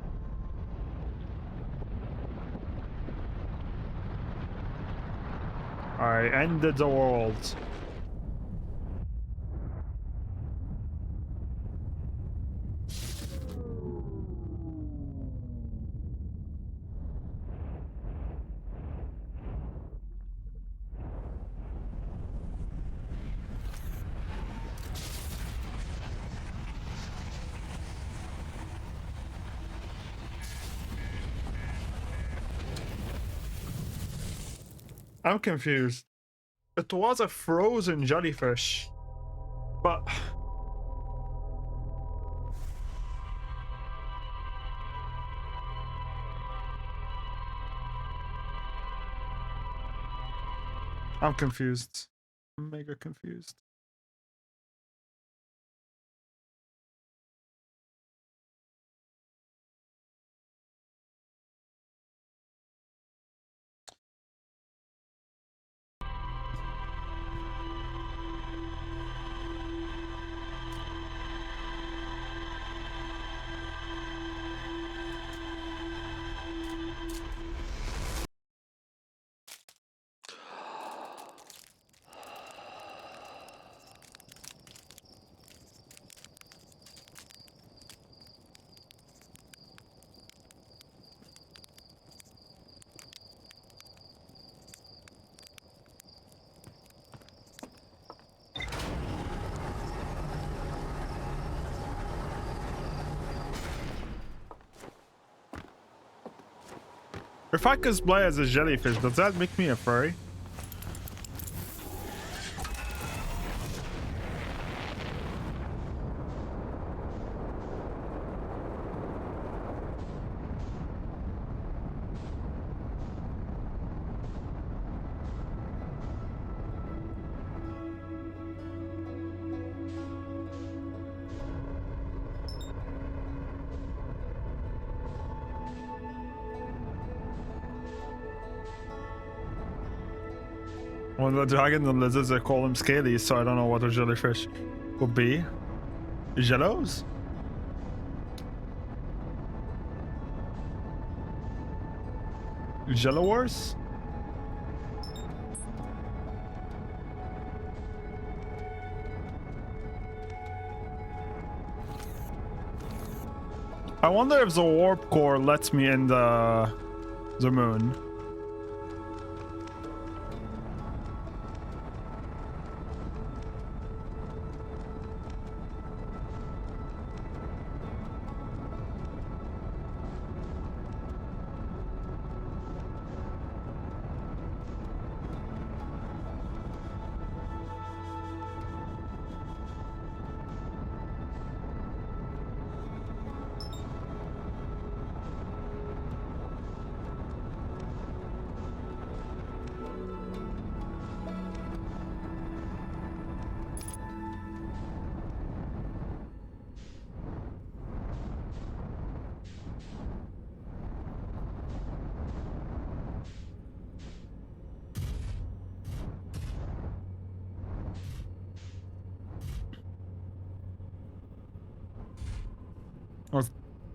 I ended the world. I'm confused. It was a frozen jellyfish, but I'm confused. I'm mega confused. If I cosplay as a jellyfish, does that make me a furry? Well, the dragon and lizards, they call them scaly, so I don't know what a jellyfish would be. Jellos? Jellowars? I wonder if the warp core lets me in the moon.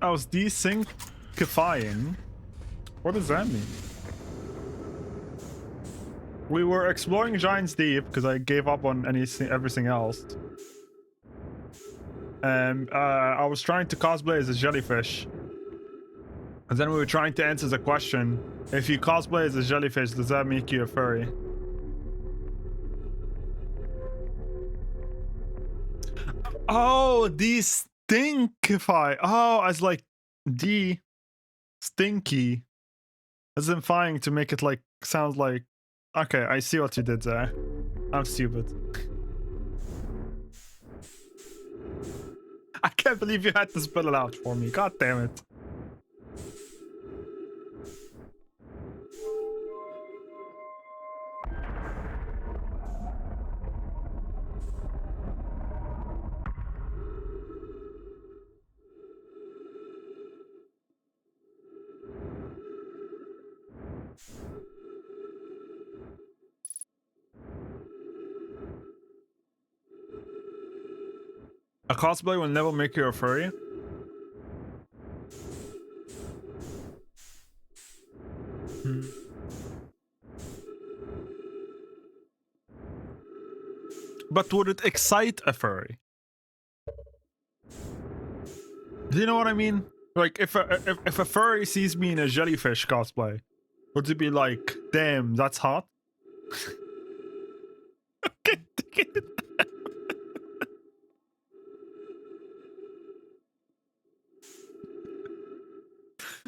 I was desyncifying. What does that mean? We were exploring Giant's Deep because I gave up on everything else. And I was trying to cosplay as a jellyfish. And then we were trying to answer the question, if you cosplay as a jellyfish, does that make you a furry? Oh, de-stinkify. Oh, as like de-stinky. As in fying to make it like sound like. Okay, I see what you did there. I'm stupid. I can't believe you had to spell it out for me. God damn it. A cosplay will never make you a furry. But would it excite a furry? Do you know what I mean? Like, if a furry sees me in a jellyfish cosplay, would it be like, damn, that's hot?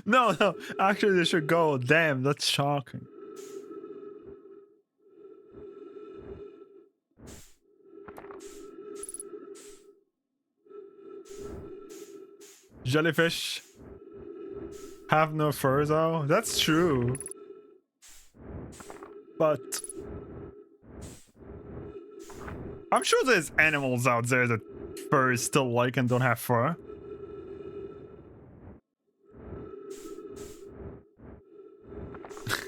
No, actually they should go, damn, that's shocking. Jellyfish have no fur though. That's true. But I'm sure there's animals out there that furries still like and don't have fur.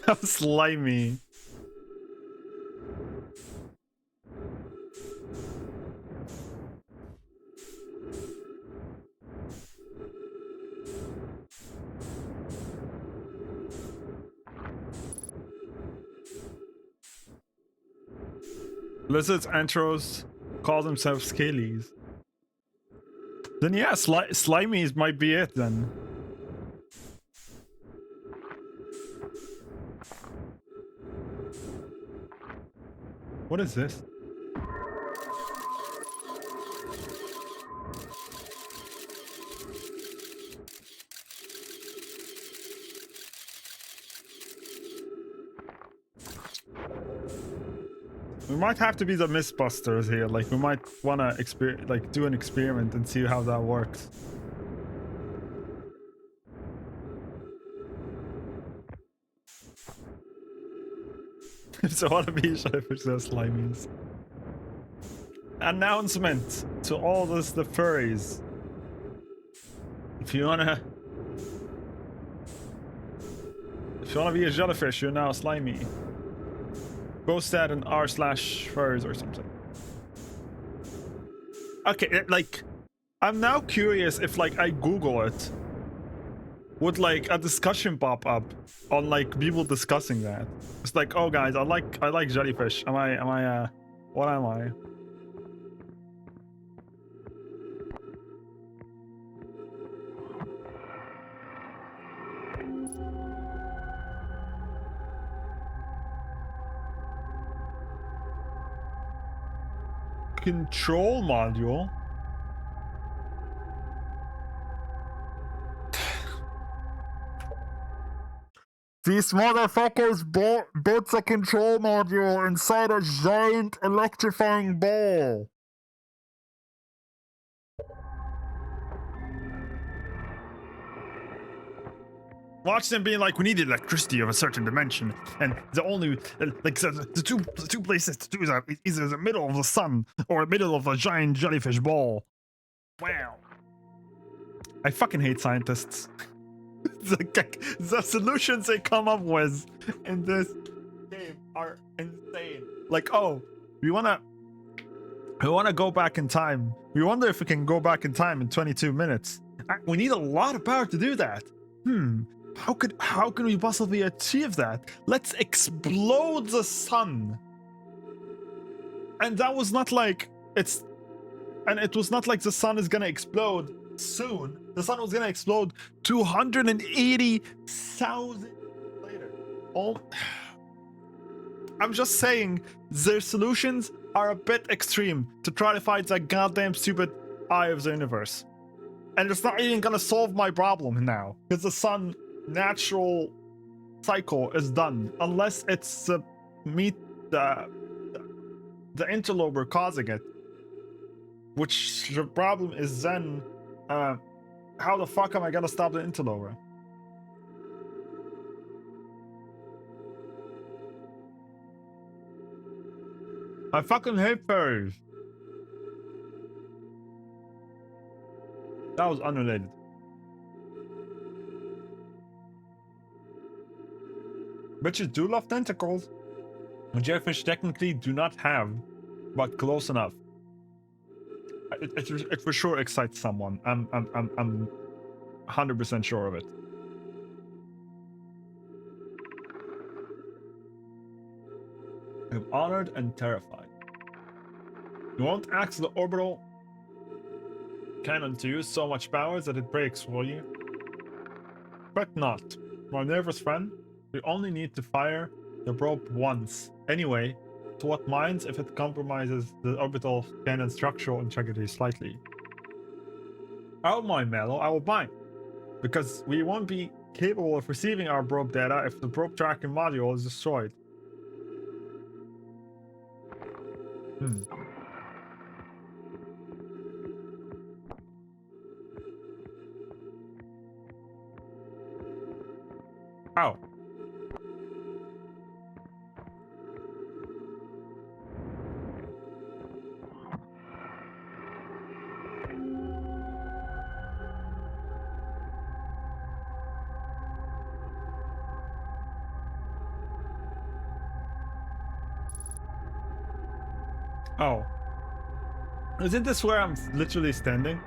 How slimy. Lizards antros call themselves scalies. Then yeah, slimies might be it then. What is this? We might have to be the Mythbusters here. Like, we might want to do an experiment and see how that works. So what be jellyfish they're slimies. Announcement to all the furries. If you wanna be a jellyfish, you're now slimy. Post that in r/furs or something. Okay, like, I'm now curious if like I Google it, would like a discussion pop up on like people discussing that? It's like, oh guys, I like jellyfish. Am I what am I? control module. These motherfuckers built a control module inside a giant electrifying ball. Watch them being like, we need electricity of a certain dimension, and the only the two places to do that is either the middle of the sun or the middle of a giant jellyfish ball. Wow. I fucking hate scientists. The solutions they come up with in this game are insane. Like, oh, we wanna go back in time. We wonder if we can go back in time in 22 minutes. We need a lot of power to do that. How can we possibly achieve that? Let's explode the sun. And that was not like it was not like the sun is gonna explode soon. The sun was gonna explode 280,000 later. Oh, I'm just saying their solutions are a bit extreme to try to fight that goddamn stupid eye of the universe. And it's not even gonna solve my problem now, because the sun natural cycle is done, unless it's the interloper causing it, which the problem is then how the fuck am I gonna stop the interloper? I fucking hate fairies. That was unrelated. Bitches do love tentacles. Jellyfish technically do not have, but close enough. It for sure excites someone. I'm 100% sure of it. I'm honored and terrified. You won't ask the orbital cannon to use so much power that it breaks, will you? But not. My nervous friend, we only need to fire the probe once. Anyway, to what minds if it compromises the orbital cannon structural integrity slightly? I don't mind, Mallow, I will mind. Because we won't be capable of receiving our probe data if the probe tracking module is destroyed. Ow. Oh. Isn't this where I'm literally standing?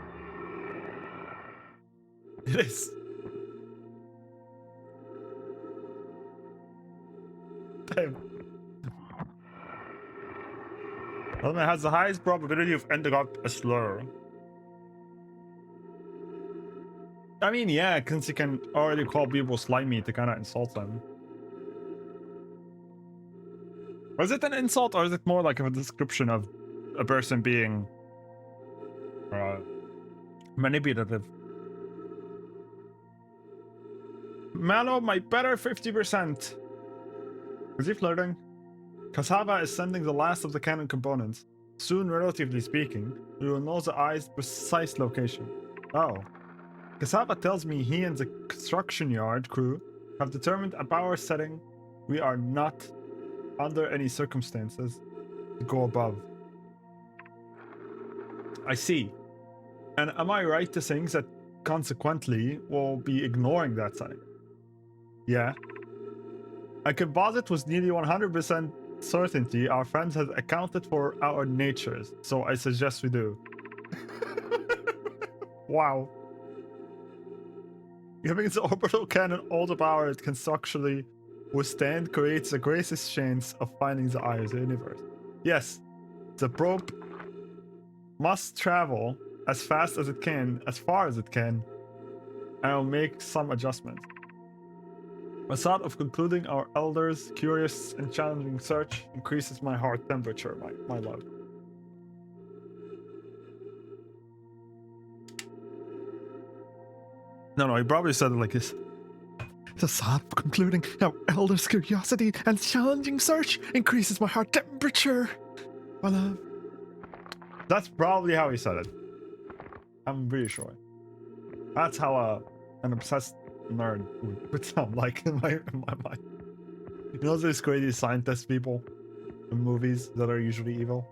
It is. Damn. Element has the highest probability of ending up a slur. I mean, yeah, since you can already call people slimy to kind of insult them. Was it an insult, or is it more like a description of a person being manipulative? Mallow, my better 50%. Is he flirting? Cassava is sending the last of the cannon components. Soon, relatively speaking, we will know the eye's precise location. Oh. Cassava tells me he and the construction yard crew have determined a power setting we are not, under any circumstances, to go above. I see. And am I right to think that consequently we'll be ignoring that setting? Yeah. I can posit with nearly 100% certainty our friends have accounted for our natures, so I suggest we do. Wow. Giving the orbital cannon all the power it can structurally withstand creates the greatest chance of finding the eye of the universe. Yes, the probe must travel as fast as it can, as far as it can, and I'll make some adjustments. The thought of concluding our elders' curious and challenging search increases my heart temperature, my love. No, he probably said it like this. It's a sad concluding how Elder's curiosity and challenging search increases my heart temperature. Well, that's probably how he said it. I'm pretty sure. That's how an obsessed nerd would sound like in my mind. You know those crazy scientist people in movies that are usually evil?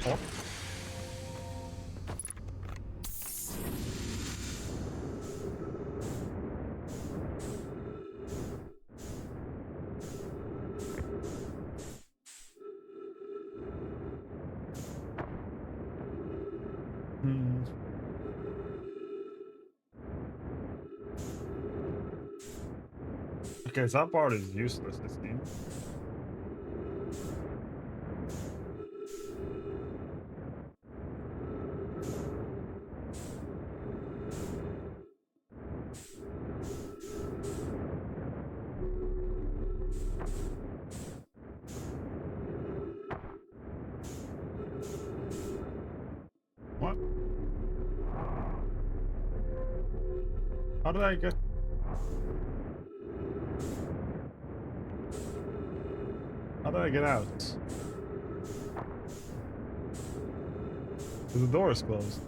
Oh. Okay, so that part is useless, it seems. What? How did I get... How did I get out? The door is closed.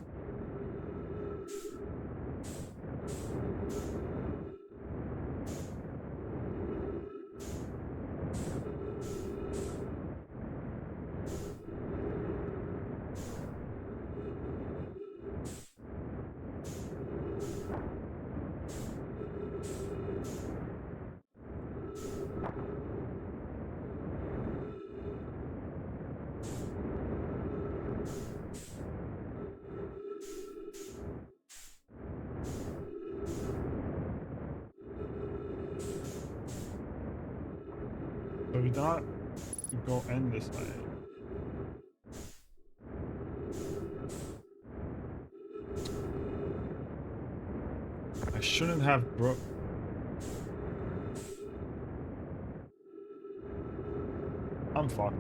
So we not go in this way. I shouldn't have broke. I'm fucked.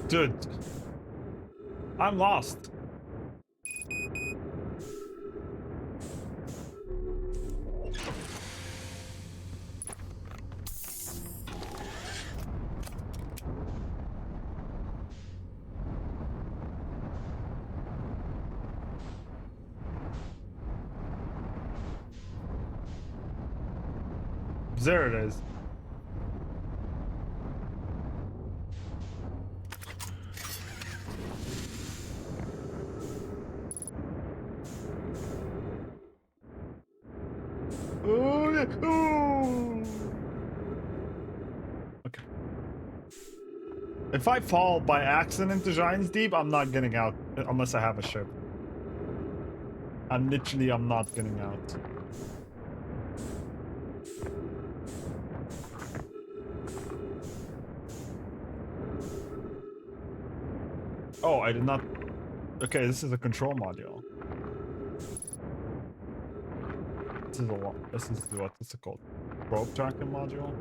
Dude, I'm lost. There it is. Ooh. Okay. If I fall by accident to Giant's Deep, I'm not getting out unless I have a ship. I'm not getting out. Oh, I did not. Okay, this is a control module. This is a lot. This is what is it called? Probe tracking module.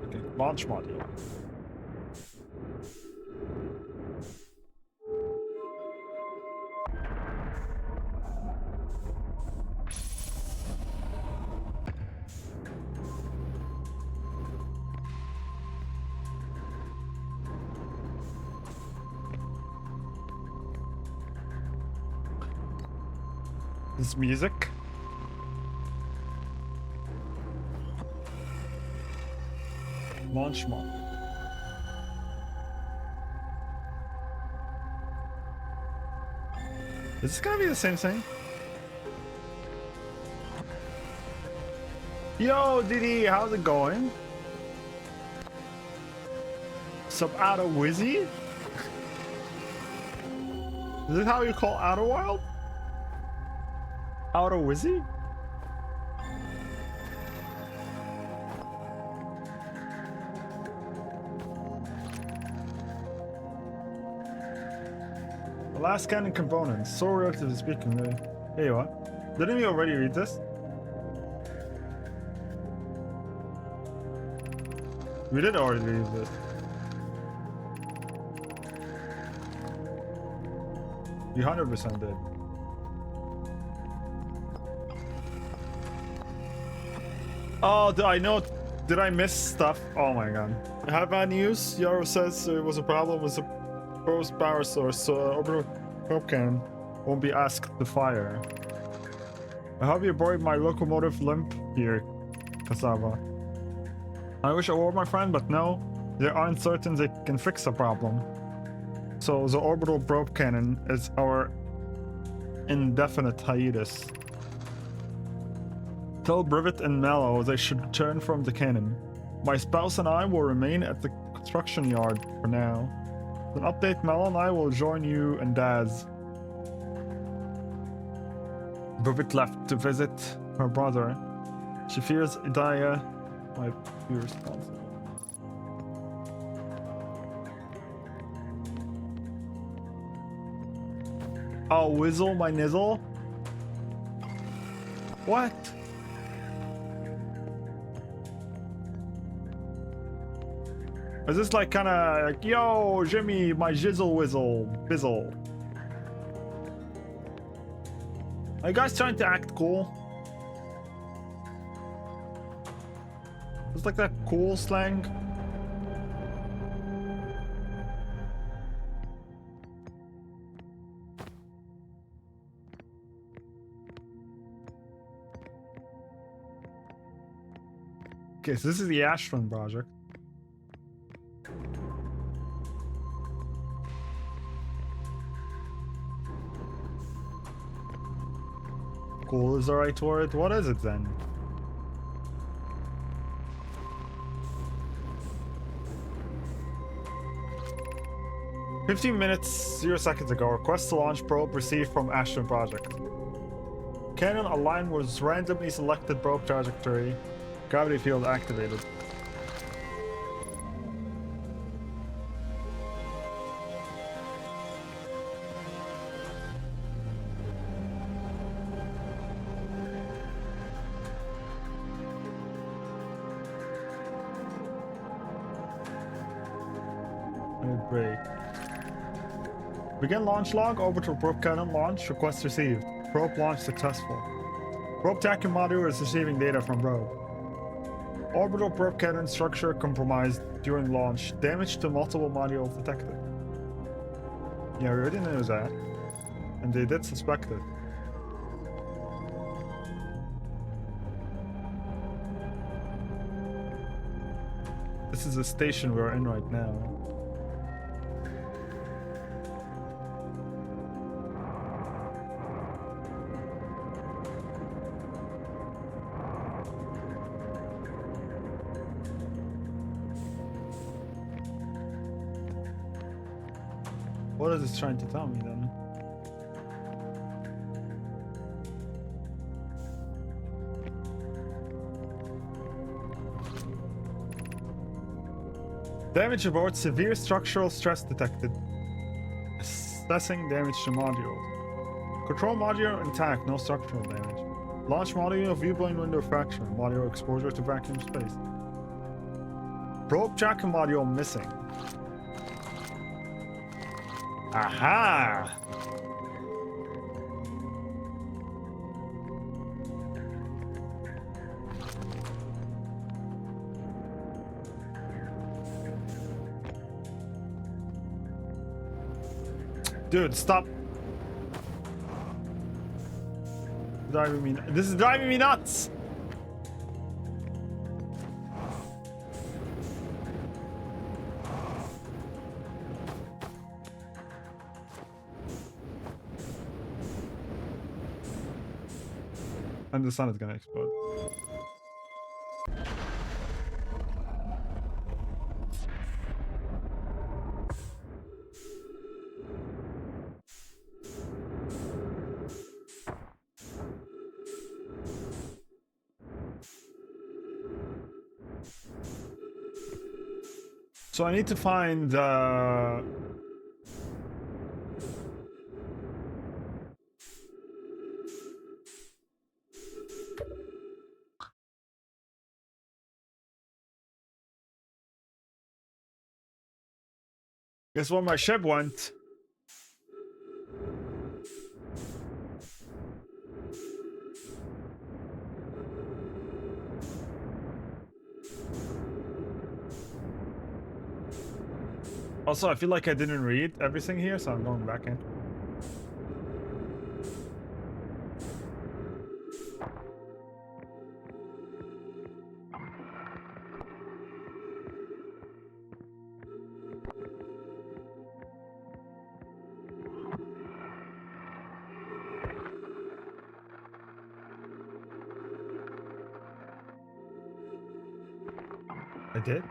Okay, launch module. This music. Launch module. Is this gonna be the same thing? Yo, Didi, how's it going? Sub Outer Wizzy? Is this how you call Outer Wild? Outer Wizzy? The last scanning components. So relatively speaking, really. Here you are. Didn't we already read this? We did already read this. You 100% did. Oh, did I know? Did I miss stuff? Oh my god. I have bad news. Yaro says there was a problem with the probe's power source, so orbital probe cannon won't be asked to fire. I hope you buried my locomotive limp here, Cassava. I wish I were my friend, but no. They aren't certain they can fix the problem. So the orbital probe cannon is our indefinite hiatus. Tell Brivet and Mallow they should return from the cannon. My spouse and I will remain at the construction yard for now. Then update Mallow and I will join you and Daz. Brivet left to visit her brother. She fears Idaya might be responsible. Oh, Whizzle my nizzle? What? Is this like kinda like, yo, Jimmy, my jizzle whizzle, bizzle? Are you guys trying to act cool? It's like that cool slang. Okay, so this is the Ashton project. Cool is the right word. What is it then? "15 minutes, 0 seconds ago, request to launch probe received from Ashton Project. Cannon aligned with randomly selected probe trajectory. Gravity field activated." Break. Begin launch log. Orbital probe cannon launch. Request received. Probe launch successful. Probe tracking module is receiving data from probe. Orbital probe cannon structure compromised during launch. Damage to multiple modules detected. Yeah, we already knew that. And they did suspect it. This is the station we're in right now. What is it trying to tell me then? Damage aboard, severe structural stress detected. Assessing damage to modules. Control module intact, no structural damage. Launch module, viewpoint window fracture. Module exposure to vacuum space. Probe tracking module missing. Aha! Dude, stop. This is driving me nuts. And the sun is gonna explode. So I need to find guess where my ship went. Also, I feel like I didn't read everything here, so I'm going back in. I did?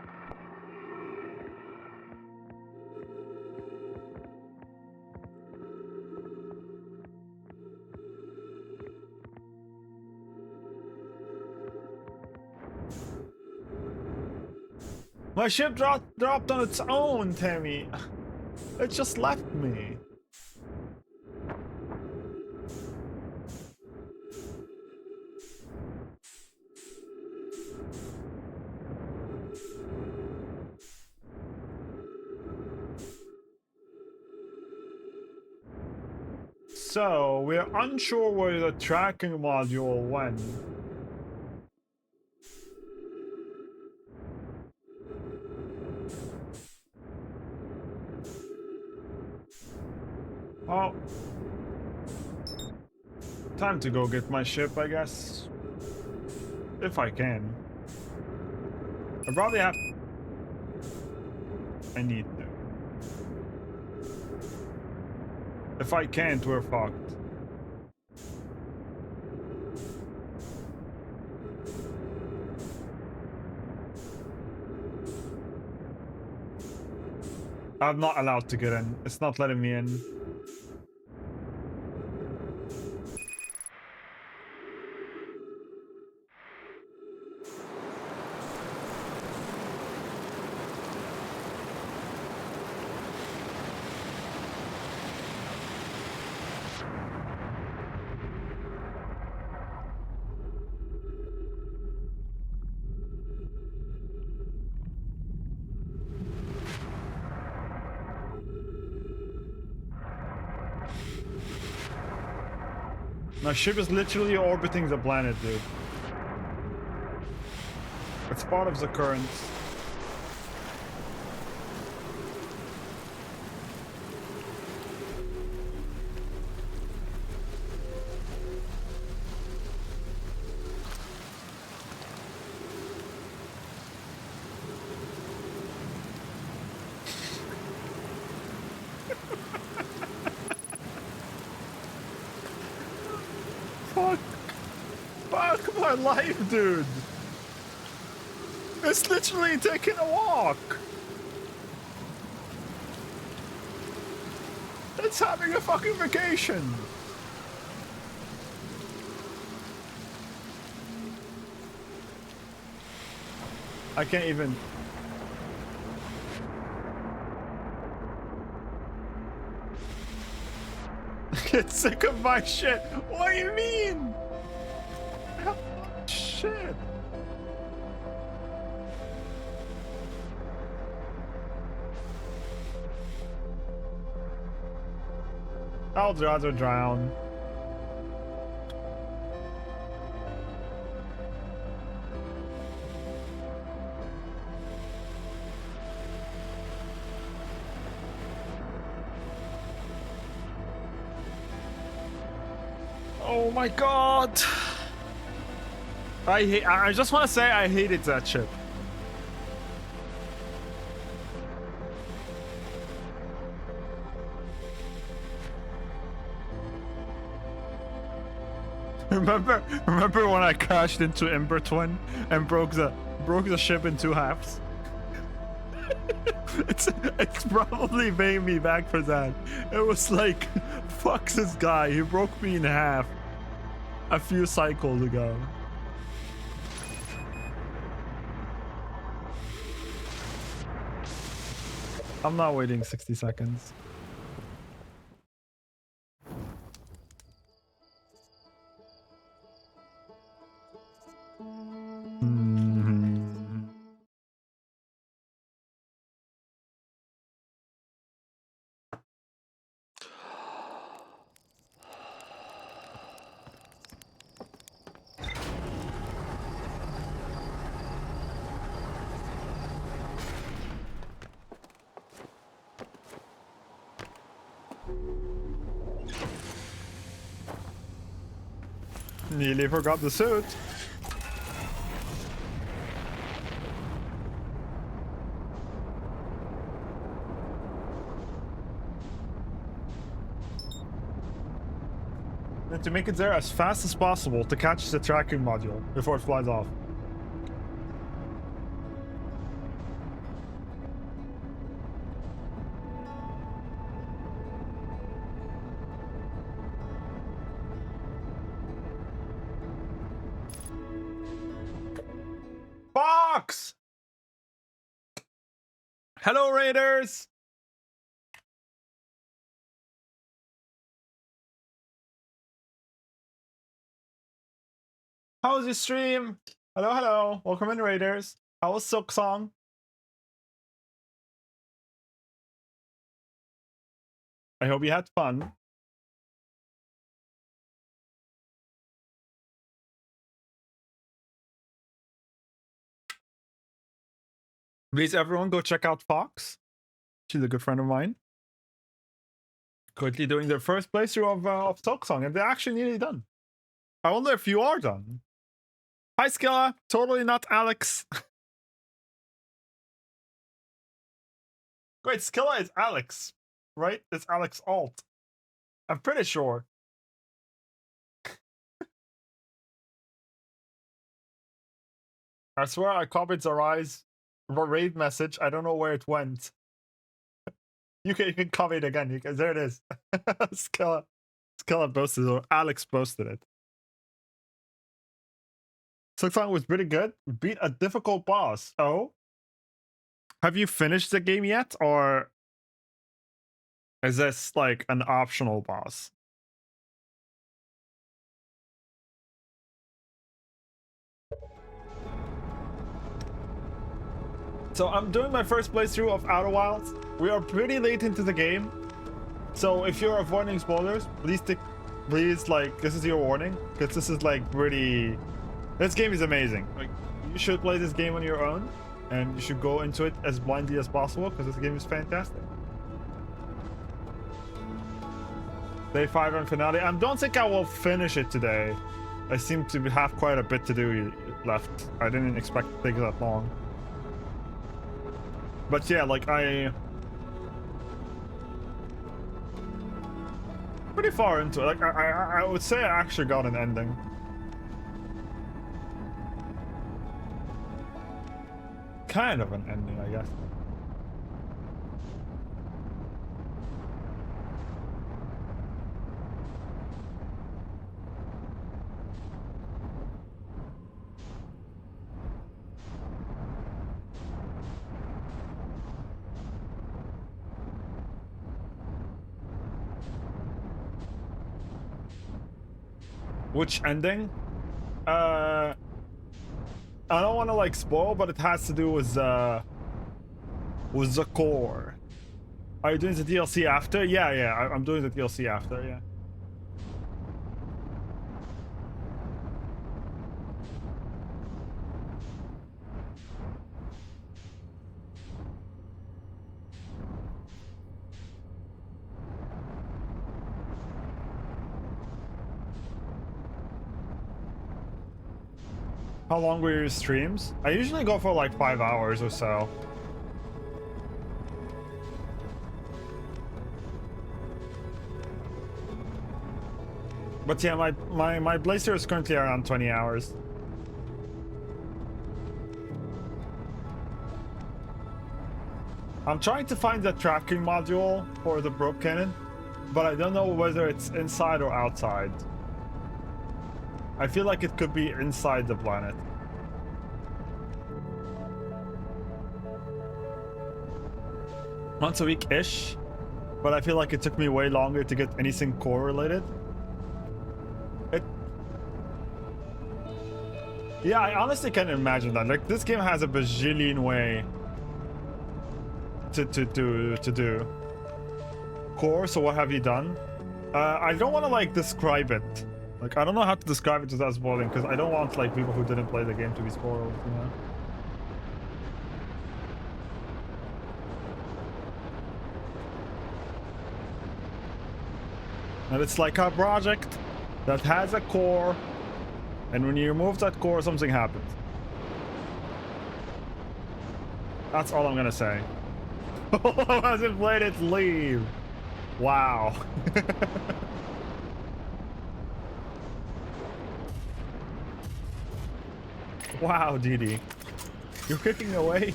My ship dropped on its own, Tammy. It just left me. So, we're unsure where the tracking module went. Oh. Time to go get my ship, I guess. If I can. I probably have... I need to. If I can't, we're fucked. I'm not allowed to get in. It's not letting me in. My ship is literally orbiting the planet, dude. It's part of the currents. Fuck my life, dude. It's literally taking a walk. It's having a fucking vacation. I can't even... Get sick of my shit. What do you mean? Shit. I'll rather drown. Oh my god. I just want to say I hated that ship. Remember when I crashed into Ember Twin and broke the ship in two halves? it's probably paying me back for that. It was like, fuck this guy, he broke me in half a few cycles ago. I'm not waiting 60 seconds. Nearly forgot the suit. And to make it there as fast as possible to catch the tracking module before it flies off. Fox! Hello, Raiders! How was your stream? Hello, hello. Welcome in, Raiders. How was Silk Song? I hope you had fun. Please, everyone, go check out Fox. She's a good friend of mine. Currently doing their first playthrough of Silk Song, and they're actually nearly done. I wonder if you are done. Hi, Skilla. Totally not Alex. Wait, Skilla is Alex, right? It's Alex Alt. I'm pretty sure. I swear I copied Zarai's raid message. I don't know where it went. You can copy it again. There it is. Skilla posted it, or Alex posted it. Silk Song was pretty good. Beat a difficult boss. Oh? Have you finished the game yet, or is this like an optional boss? So I'm doing my first playthrough of Outer Wilds. We are pretty late into the game. So if you're avoiding spoilers, please, like, this is your warning. Because this is like pretty... This game is amazing. Like, you should play this game on your own. And you should go into it as blindly as possible, because this game is fantastic. Day 5 and finale. I don't think I will finish it today. I seem to have quite a bit to do left. I didn't expect it to take that long. But yeah, like, pretty far into it. Like, I would say I actually got an ending. Kind of an ending, I guess. Which ending? I don't want to like spoil, but it has to do with the core. Are you doing the DLC after? Yeah, yeah, I'm doing the DLC after, yeah. How long were your streams? I usually go for like 5 hours or so. But yeah, my Blazer is currently around 20 hours. I'm trying to find the tracking module for the probe cannon, but I don't know whether it's inside or outside. I feel like it could be inside the planet. Once a week-ish, but I feel like it took me way longer to get anything correlated. Yeah, I honestly can't imagine that. Like, this game has a bajillion way to do. Core, so what have you done? I don't want to like describe it. Like, I don't know how to describe it without spoiling, because I don't want like people who didn't play the game to be spoiled, you know? And it's like a project that has a core, and when you remove that core, something happens. That's all I'm gonna say. Who hasn't played it? Leave. Wow. Wow, Didi. You're kicking away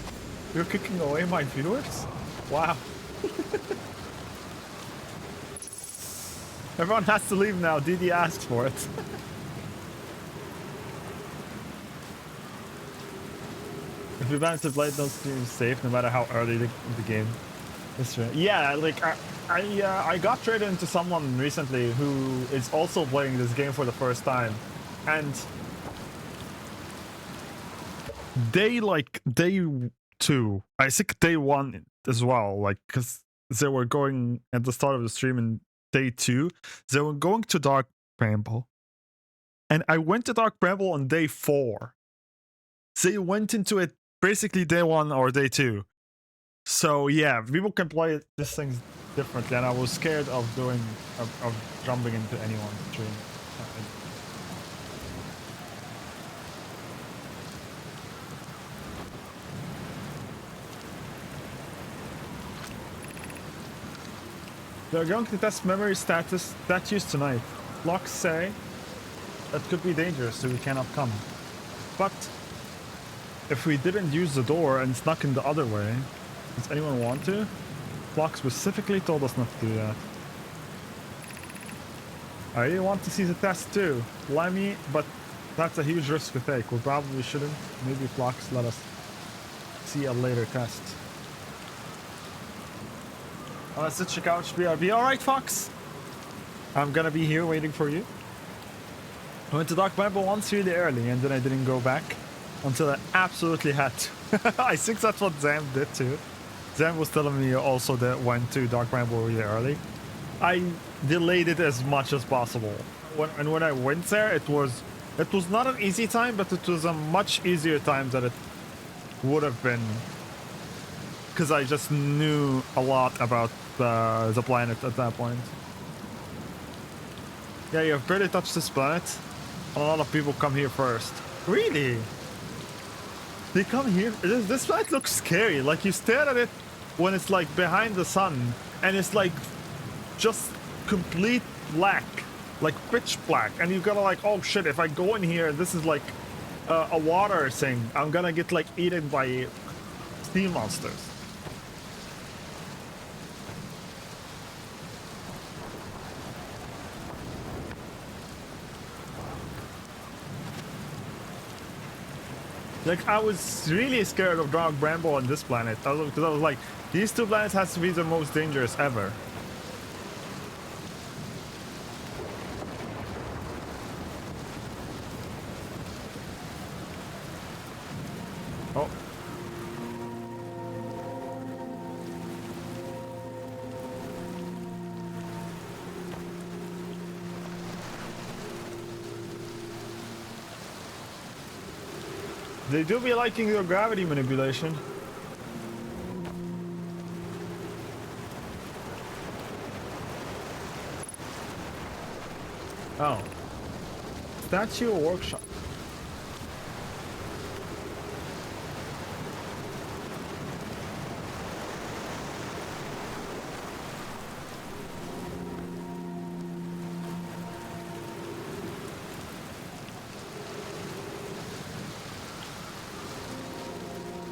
my viewers? Wow. Everyone has to leave now. Didi asked for it. If you manage to play those streams safe, no matter how early the game is. Yeah, like I got traded into someone recently who is also playing this game for the first time, and day 2, I think day 1 as well, like, because they were going at the start of the stream in day 2, they were going to Dark Bramble, and I went to Dark Bramble on day 4. They went into it basically day 1 or day 2. So yeah, people can play this thing differently, and I was scared of jumping into anyone's stream. They're going to test memory statues tonight. Locks say that could be dangerous, so we cannot come. But if we didn't use the door and snuck in the other way, does anyone want to? Flock specifically told us not to do that. I really want to see the test too. Lemmy, but that's a huge risk to take. We probably shouldn't. Maybe Flocks let us see a later test. Let's just check out BRB. Alright, Fox. I'm gonna be here waiting for you. I went to Dark Bramble once really early, and then I didn't go back until I absolutely had to. I think that's what Zam did too. Zam was telling me also that went to Dark Bramble really early. I delayed it as much as possible. When I went there, it was not an easy time, but it was a much easier time than it would have been, because I just knew a lot about the planet at that point. Yeah, you have barely touched this planet. A lot of people come here first. Really? They come here? This planet looks scary. Like, you stare at it when it's like behind the sun, and it's like just complete black, like pitch black, and you gotta like, oh shit, if I go in here, this is like a water thing, I'm gonna get like eaten by sea monsters. Like, I was really scared of Dark Bramble on this planet, because I was like, these two planets has to be the most dangerous ever. They do be liking your gravity manipulation. Oh. Statue workshop.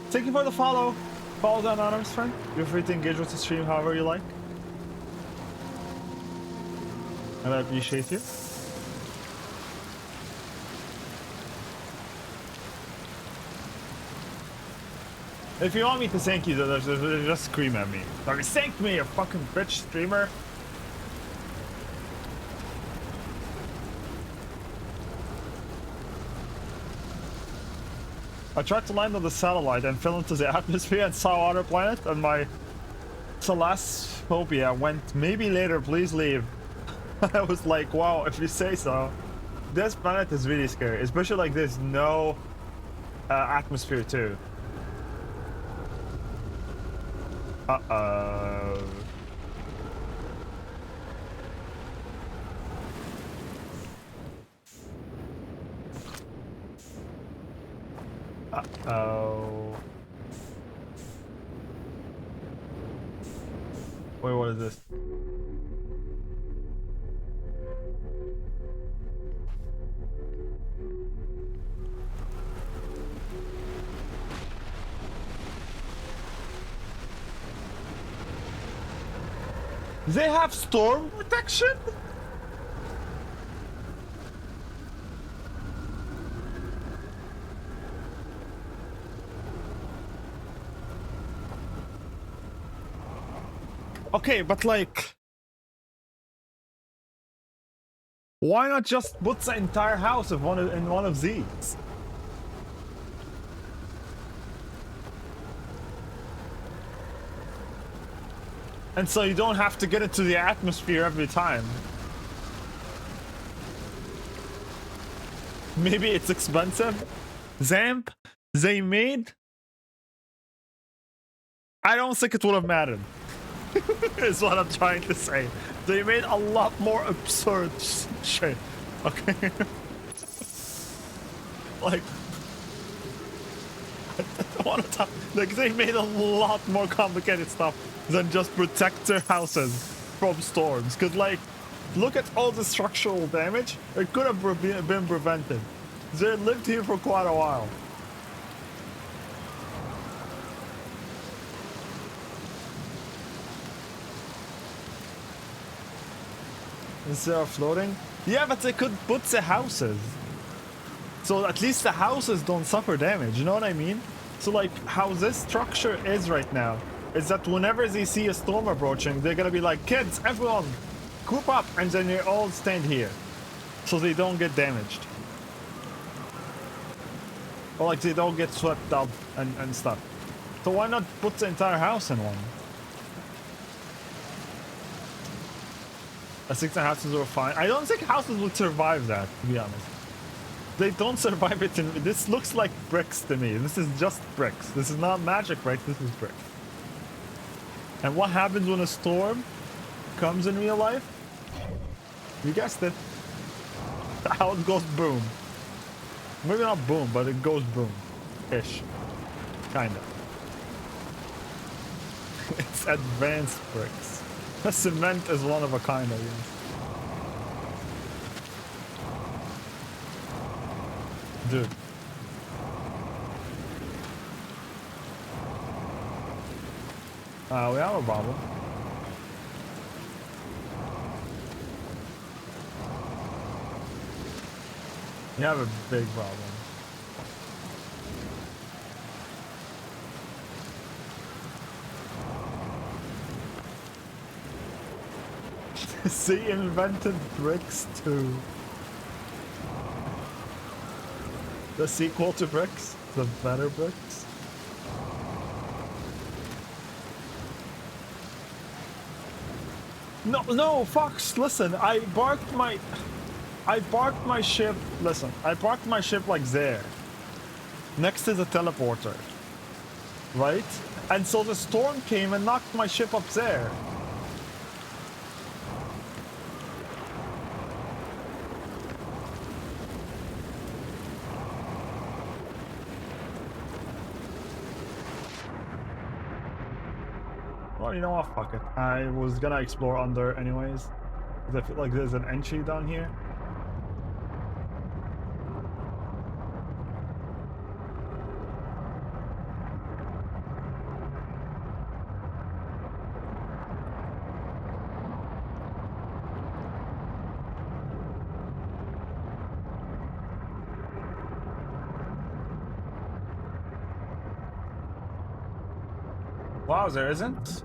Thank you for the follow. Follow the anonymous friend. Feel free to engage with the stream however you like. And I appreciate you. If you want me to thank you, just scream at me. Like, thank me, you fucking bitch streamer. I tried to land on the satellite and fell into the atmosphere and saw other planet, and my thalassophobia went, maybe later, please leave. I was like, wow, if you say so. This planet is really scary, especially like there's no atmosphere too. Uh-oh. Uh-oh. Wait, what is this? They have storm protection? Okay, but like, why not just put the entire house in one of these? And so you don't have to get into the atmosphere every time. Maybe it's expensive. Zamp, they made. I don't think it would have mattered. Is what I'm trying to say. They made a lot more absurd shit. Okay. Like, I don't want to talk. Like, they made a lot more complicated stuff than just protect their houses from storms. Cause like, look at all the structural damage. It could have been prevented. They lived here for quite a while. Instead of floating? Yeah, but they could put the houses. So at least the houses don't suffer damage, you know what I mean? So like how this structure is right now is that whenever they see a storm approaching, they're gonna be like, kids, everyone, group up, and then you all stand here. So they don't get damaged. Or like they don't get swept up and stuff. So why not put the entire house in one? I think the houses were fine. I don't think houses would survive that, to be honest. They don't survive it. This looks like bricks to me. This is just bricks. This is not magic, right? This is brick. And what happens when a storm comes in real life? You guessed it. The house goes boom. Maybe not boom, but it goes boom-ish. Kinda. It's advanced bricks. The cement is one of a kind, I guess. Dude. We have a problem. We have a big problem. They invented bricks too. The sequel to bricks? The better bricks? No, Fox, listen, I parked my ship, listen, I parked my ship like there. next to the teleporter, right? And so the storm came and knocked my ship up there. Well, you know what? Fuck it. I was gonna explore under anyways. 'Cause I feel like there's an entry down here. Wow, there isn't?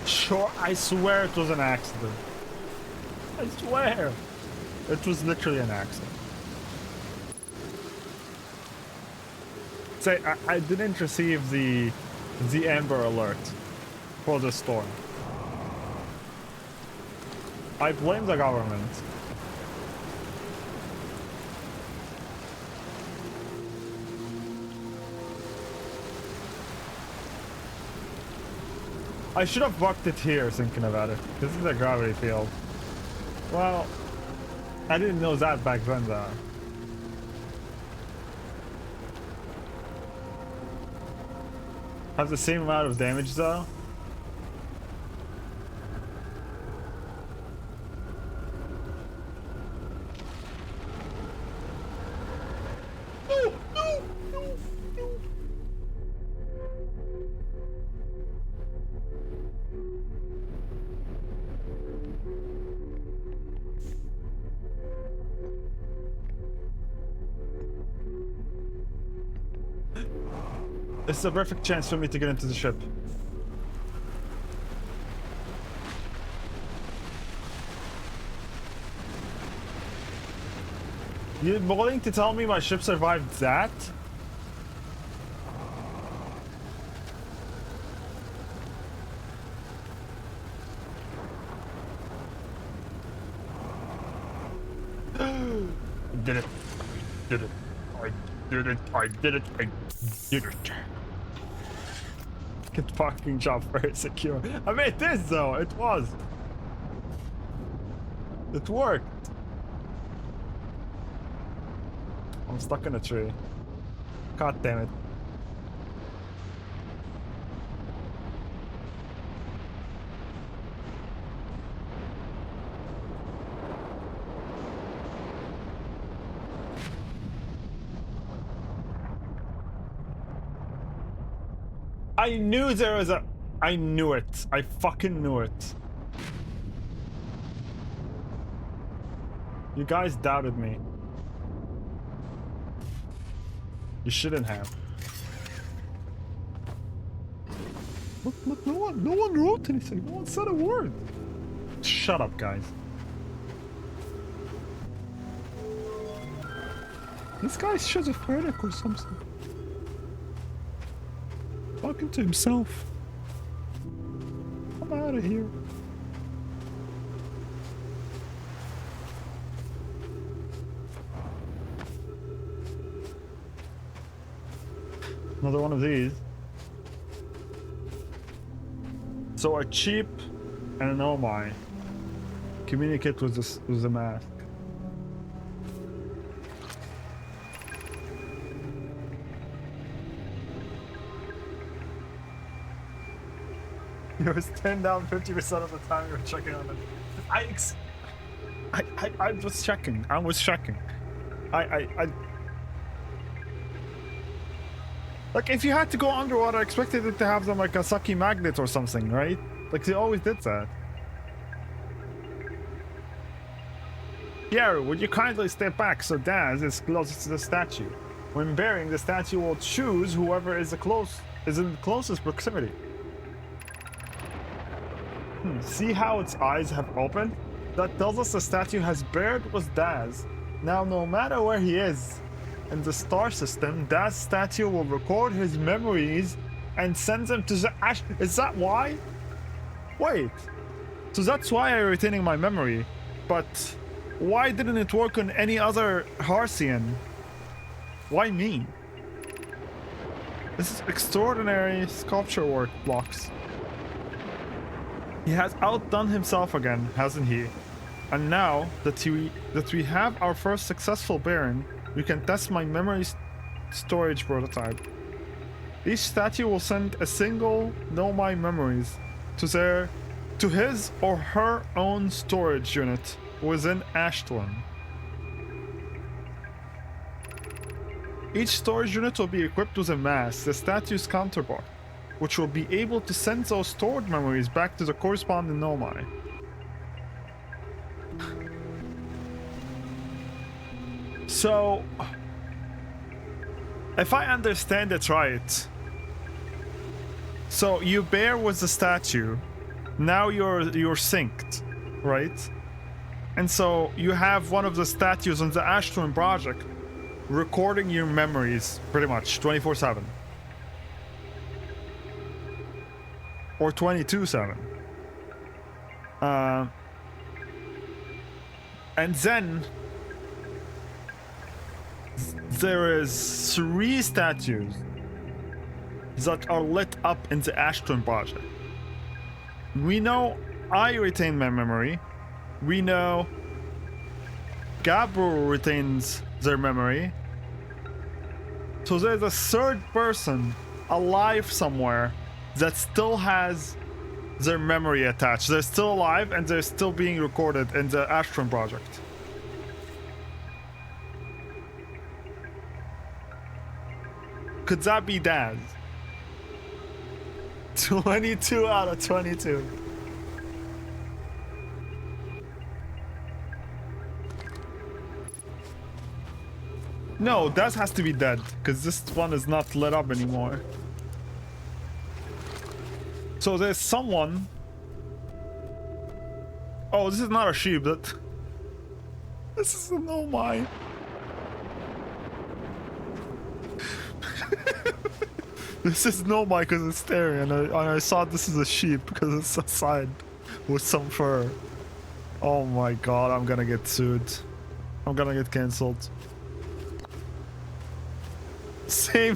Sure, I swear it was an accident. I swear. It was literally an accident. Say, I didn't receive the Amber Alert for the storm. I blame the government. I should have bucked it here, thinking about it. This is a gravity field. Well, I didn't know that back then, though. Have the same amount of damage, though. No, no, no, no. This is a perfect chance for me to get into the ship. You're willing to tell me my ship survived that? Did it. Did it. I did it. I did it. I did it. Good fucking job, very secure. I mean, it is though. It was. It worked. I'm stuck in a tree. God damn it. I knew there was a... I knew it. I fucking knew it. You guys doubted me. You shouldn't have. Look, no one wrote anything. No one said a word. Shut up, guys. This guy's schizophrenic or something. Talking to himself. I'm out of here. Another one of these. So a cheap and an oh my. Communicate with the mask. It was 10 down 50% of the time you were checking on it. I was checking. I was checking. Like, if you had to go underwater, I expected it to have them like a sucky magnet or something, right? Like, they always did that. Pierre, would you kindly step back so Daz is closest to the statue? When bearing, the statue will choose whoever is in the closest proximity. See how its eyes have opened? That tells us the statue has bared with Daz. Now, no matter where he is in the star system, Daz's statue will record his memories and send them to the ash. Is that why? Wait. So that's why I'm retaining my memory. but why didn't it work on any other Harcian? Why me? This is extraordinary sculpture work blocks. He has outdone himself again, hasn't he? And now that we have our first successful Baron, we can test my memory storage prototype. Each statue will send a single Nomai memories to his or her own storage unit within Ashton. Each storage unit will be equipped with a mask, the statue's counterpart, which will be able to send those stored memories back to the corresponding Nomai. So, if I understand it right, so you bear with the statue, now you're synced, right? And so you have one of the statues on the Ashton project recording your memories pretty much 24/7 or 22/7. And then there is 3 statues that are lit up in the Ashton project. We know I retain my memory. We know Gabriel retains their memory. So there's a third person alive somewhere that still has their memory attached. They're still alive and they're still being recorded in the Ashton project. Could that be Dad? 22 out of 22. No, that has to be dead, because this one is not lit up anymore. So there's someone... Oh, this is not a sheep, that... This is a Nomai. This is Nomai because it's staring, and I saw this is a sheep because it's a side with some fur. Oh my god, I'm gonna get sued. I'm gonna get cancelled. Same,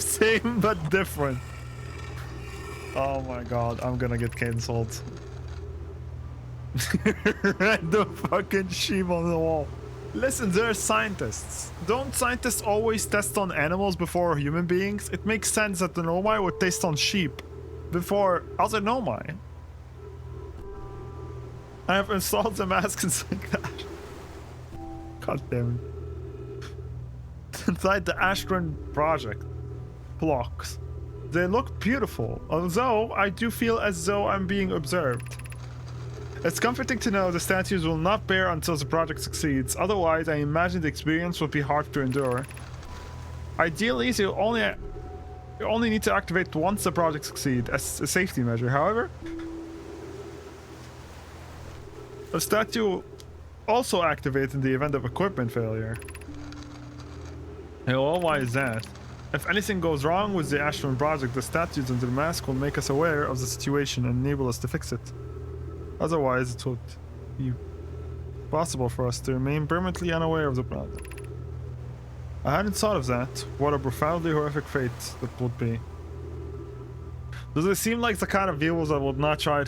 but different. Oh my god, I'm gonna get cancelled. Random fucking sheep on the wall. Listen, they're scientists. Don't scientists always test on animals before human beings? It makes sense that the Nomai would test on sheep before other Nomai. I have installed the mask inside that. God damn it. Inside the Ashton project blocks. They look beautiful, although I do feel as though I'm being observed. It's comforting to know the statues will not bear until the project succeeds, otherwise I imagine the experience will be hard to endure. Ideally, you only need to activate once the project succeeds as a safety measure. However, the statue will also activate in the event of equipment failure. Hey, well, why is that? If anything goes wrong with the Ashton project, the statues and the mask will make us aware of the situation and enable us to fix it. Otherwise, it would be possible for us to remain permanently unaware of the problem. I hadn't thought of that. What a profoundly horrific fate that would be. Does it seem like the kind of viewers that would not try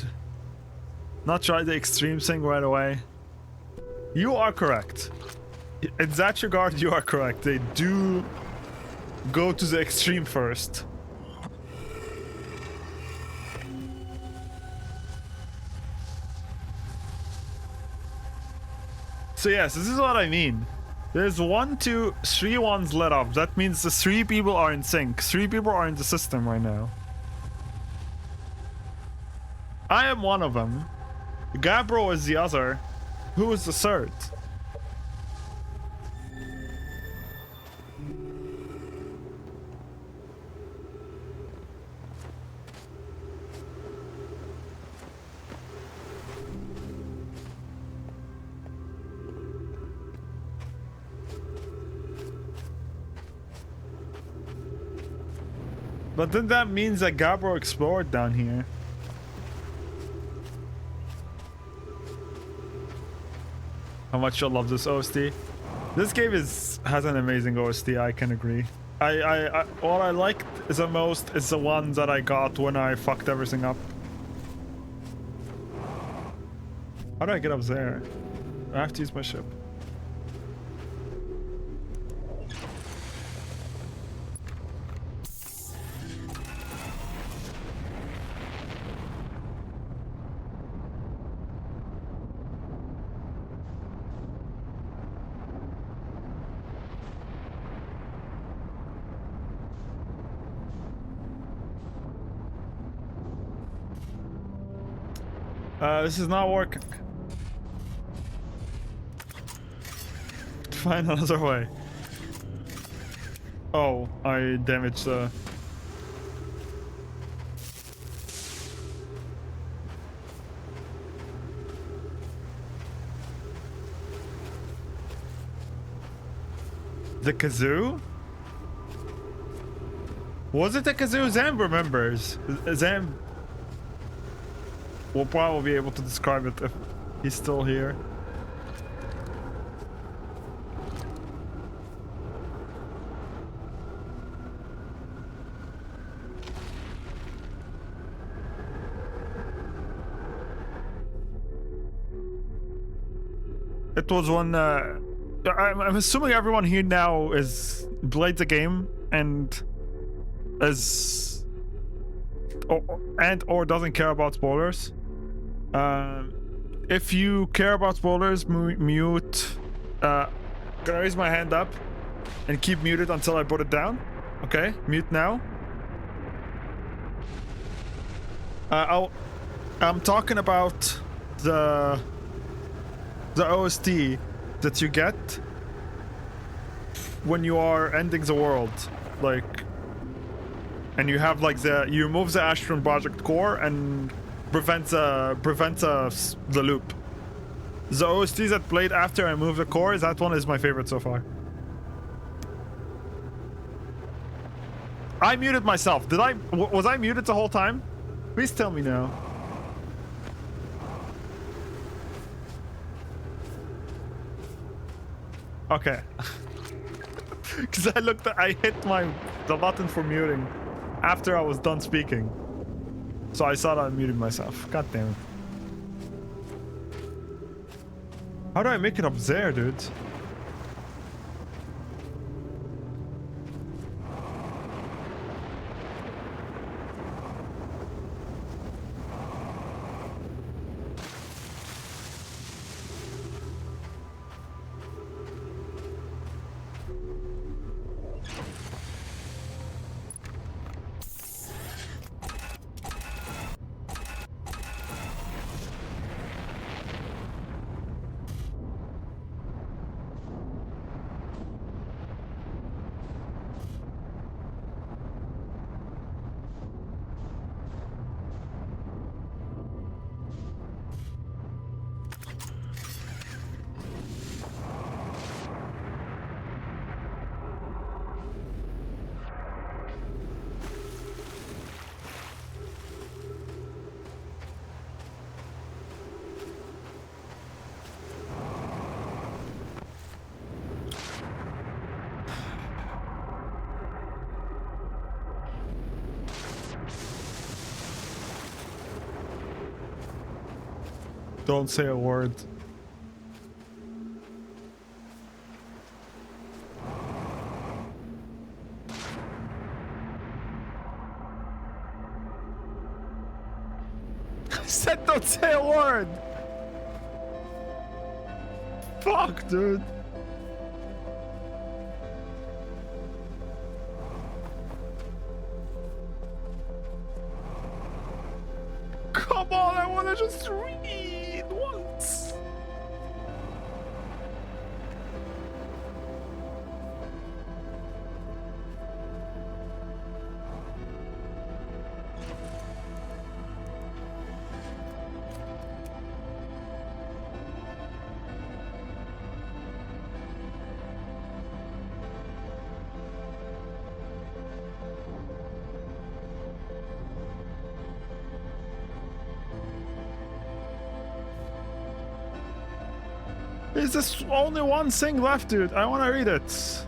the extreme thing right away? You are correct. In that regard, you are correct. They do go to the extreme first. So yes, this is what I mean. There's 1, 2, 3 ones lit up. That means the 3 people are in sync. 3 people are in the system right now. I am one of them. Gabriel is the other. Who is the third? But then that means that Gabriel explored down here. how much you'll love this OST. This game has an amazing OST, I can agree. What I liked the most is the one that I got when I fucked everything up. How do I get up there? I have to use my ship. This is not working. Find another way. Oh, I damaged the... The kazoo? Was it the kazoo? Zam remembers. Zam will probably be able to describe it if he's still here. It was one. I'm assuming everyone here now is played the game and is or doesn't care about spoilers. If you care about spoilers, mute. Gonna raise my hand up and keep muted until I put it down. Okay, mute now. I'm talking about the OST that you get when you are ending the world, like, and you have like you remove the Astron Project core and prevent the loop. The OST that played after I moved the core, that one is my favorite so far. I muted myself. Was I muted the whole time? Please tell me now. Okay. Because I hit the button for muting after I was done speaking. So I thought I muted myself. God damn it. How do I make it up there, dude? Don't say a word. I said don't say a word! Fuck, dude. Come on, I wanna just read once. Is this only one thing left, dude? I want to read it.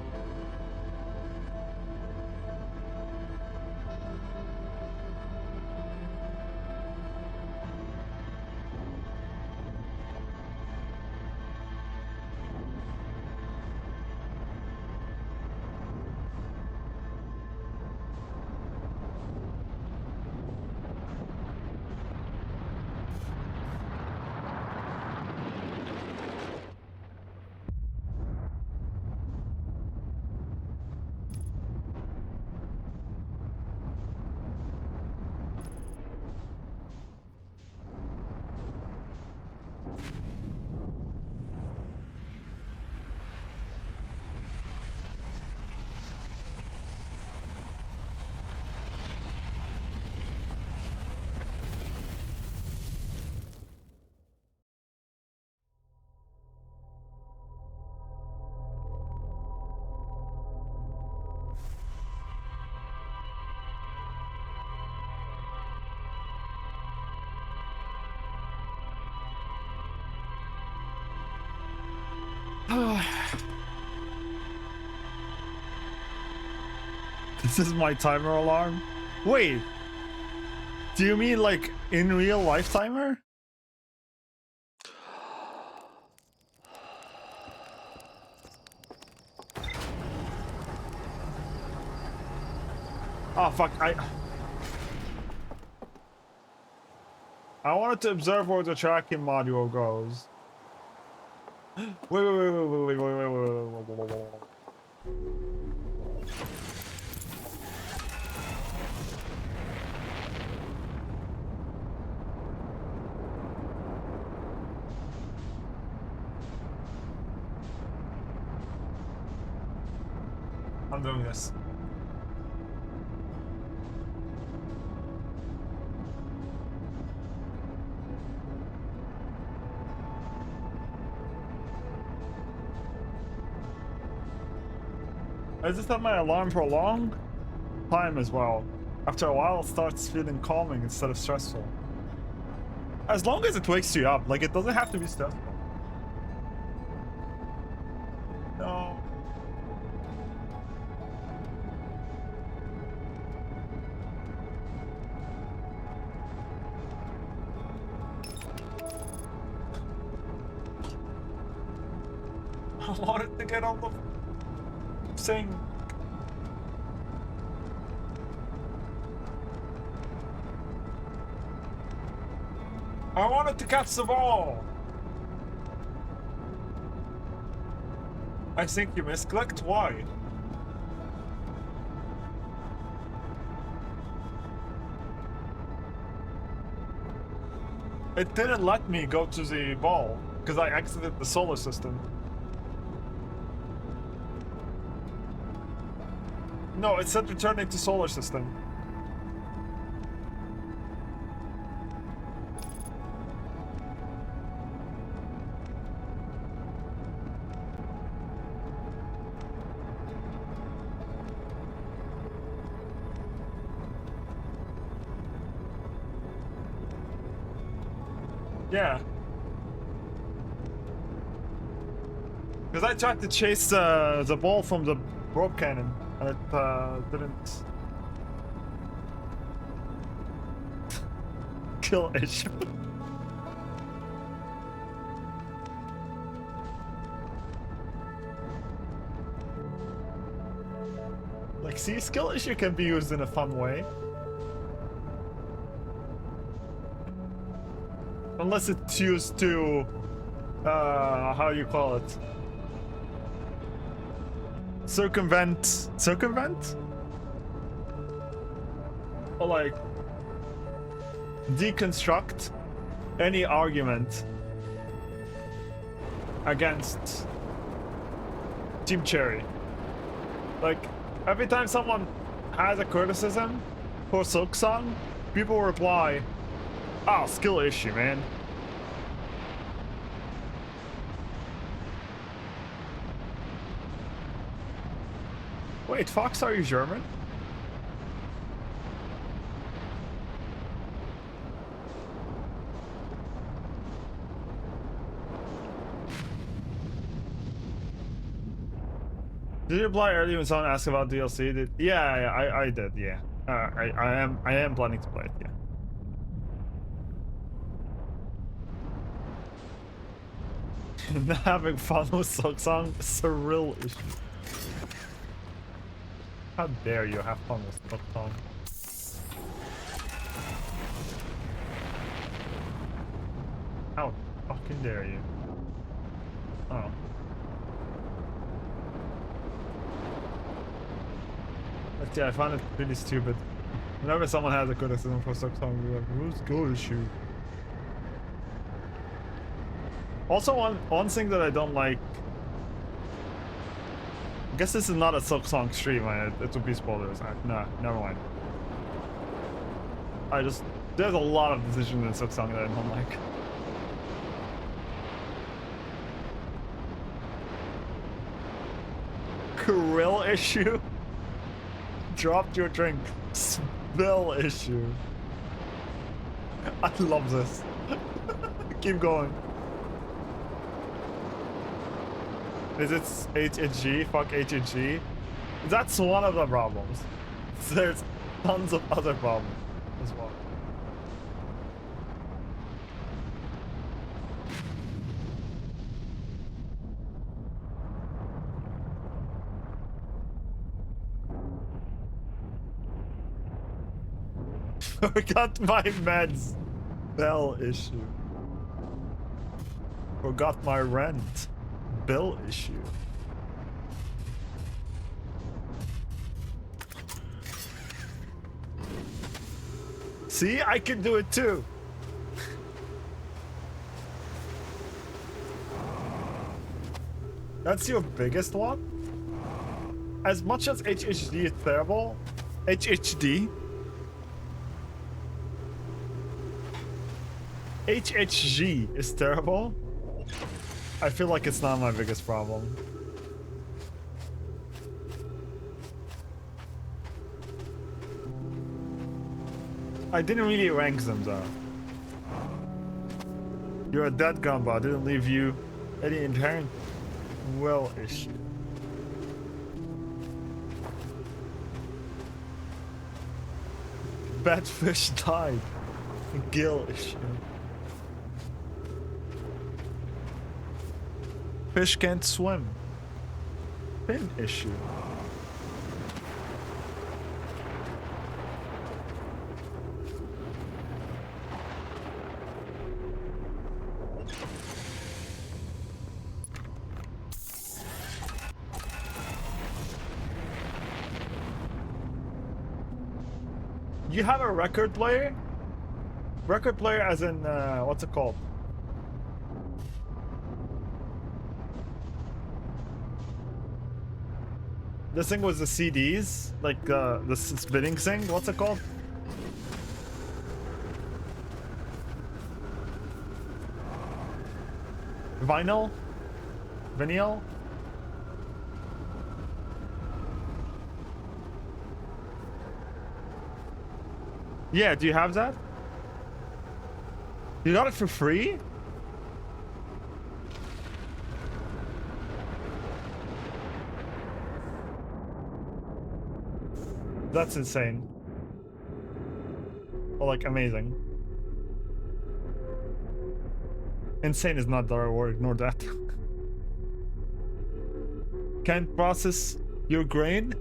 This is my timer alarm. Wait, do you mean like in real life timer? Oh fuck, I wanted to observe where the tracking module goes. Wait. I'm doing this. I just had my alarm for a long time as well. After a while, it starts feeling calming instead of stressful. As long as it wakes you up, like it doesn't have to be stressful. No. I wanted to get on the thing. I wanted to catch the ball. I think you misclicked. Why? It didn't let me go to the ball because I exited the solar system. No, it said returning to solar system. Yeah. Because I tried to chase the ball from the rope cannon, and it didn't kill issue. Like, see, skill issue can be used in a fun way. Unless it's used to, how you call it? Circumvent? Or like, deconstruct any argument against Team Cherry. Like, every time someone has a criticism for Silksong, people reply, "Ah, skill issue, man." Wait, Fox, are you German? Did you apply early when someone asked about DLC? Yeah, I did. Yeah, I am planning to play it. Yeah. Not having fun with Silksong is a real issue. How dare you have fun with Silksong? How fucking dare you? Oh. But yeah, I find it really stupid. Whenever someone has a criticism for Silksong, you're like, who's go issue? Also, one thing that I don't like. I guess this is not a Silksong stream. It would be spoilers. Nah, never mind. There's a lot of decisions in Silksong that I don't like. Krill issue. Dropped your drink. Spill issue. I love this. Keep going. Is it HHG? Fuck HHG. That's one of the problems. There's tons of other problems as well. Forgot my meds. Bell issue. Forgot my rent. Bill issue. See, I can do it too. That's your biggest one? As much as HHD is terrible, HHG is terrible, I feel like it's not my biggest problem. I didn't really rank them though. You're a dead gumbo. I didn't leave you any inherent will issue. Bad fish died. Gill issue. Fish can't swim. Fin issue. You have a record player? Record player as in, what's it called? This thing was the CDs, like the spinning thing. What's it called? Vinyl? Vinyl? Yeah, do you have that? You got it for free? That's insane. Or like amazing. Insane is not the right word, ignore that. Can't process your grain?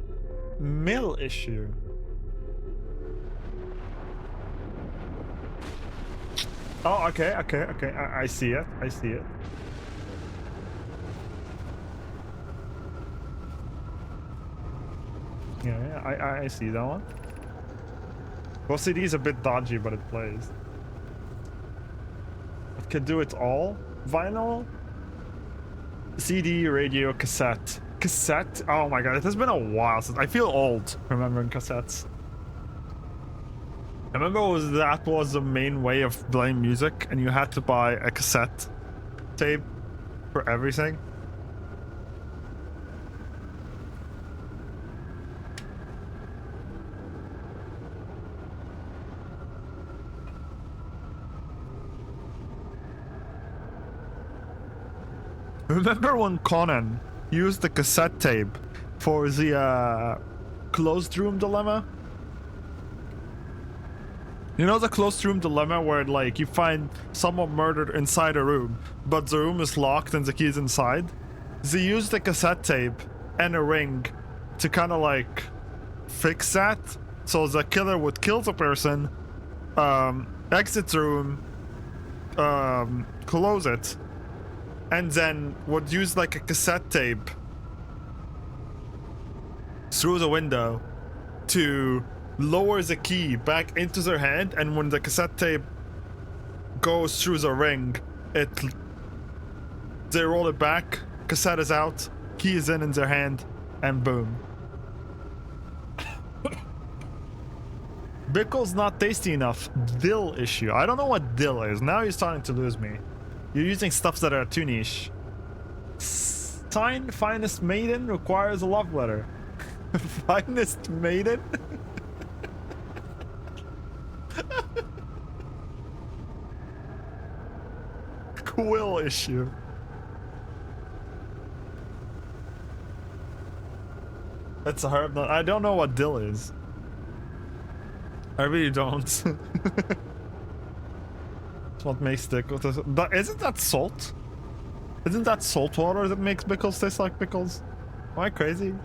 Mill issue. Oh, okay. I see it. I see it. Yeah, I see that one. Well, CD is a bit dodgy, but it plays. It can do it all. Vinyl, CD, radio, cassette. Cassette? Oh my god, it has been a while since I feel old remembering cassettes. I remember that was the main way of playing music, and you had to buy a cassette tape for everything. Remember when Conan used the cassette tape for the closed room dilemma. You know the closed room dilemma where like you find someone murdered inside a room, but the room is locked and the key's inside? They used a cassette tape and a ring to kind of like fix that. So the killer would kill the person, exit the room, close it, and then would use like a cassette tape through the window to lower the key back into their hand, and when the cassette tape goes through the ring, they roll it back, cassette is out, key is in their hand, and boom. Bickle's not tasty enough. Dill issue. I don't know what dill is. Now you're starting to lose me. You're using stuffs that are too niche. Sign finest maiden requires a love letter. Finest maiden? Quill issue. That's a herb. I don't know what dill is. I really don't. It's what makes pickles. But isn't that salt? Isn't that salt water that makes pickles taste like pickles? Am I crazy?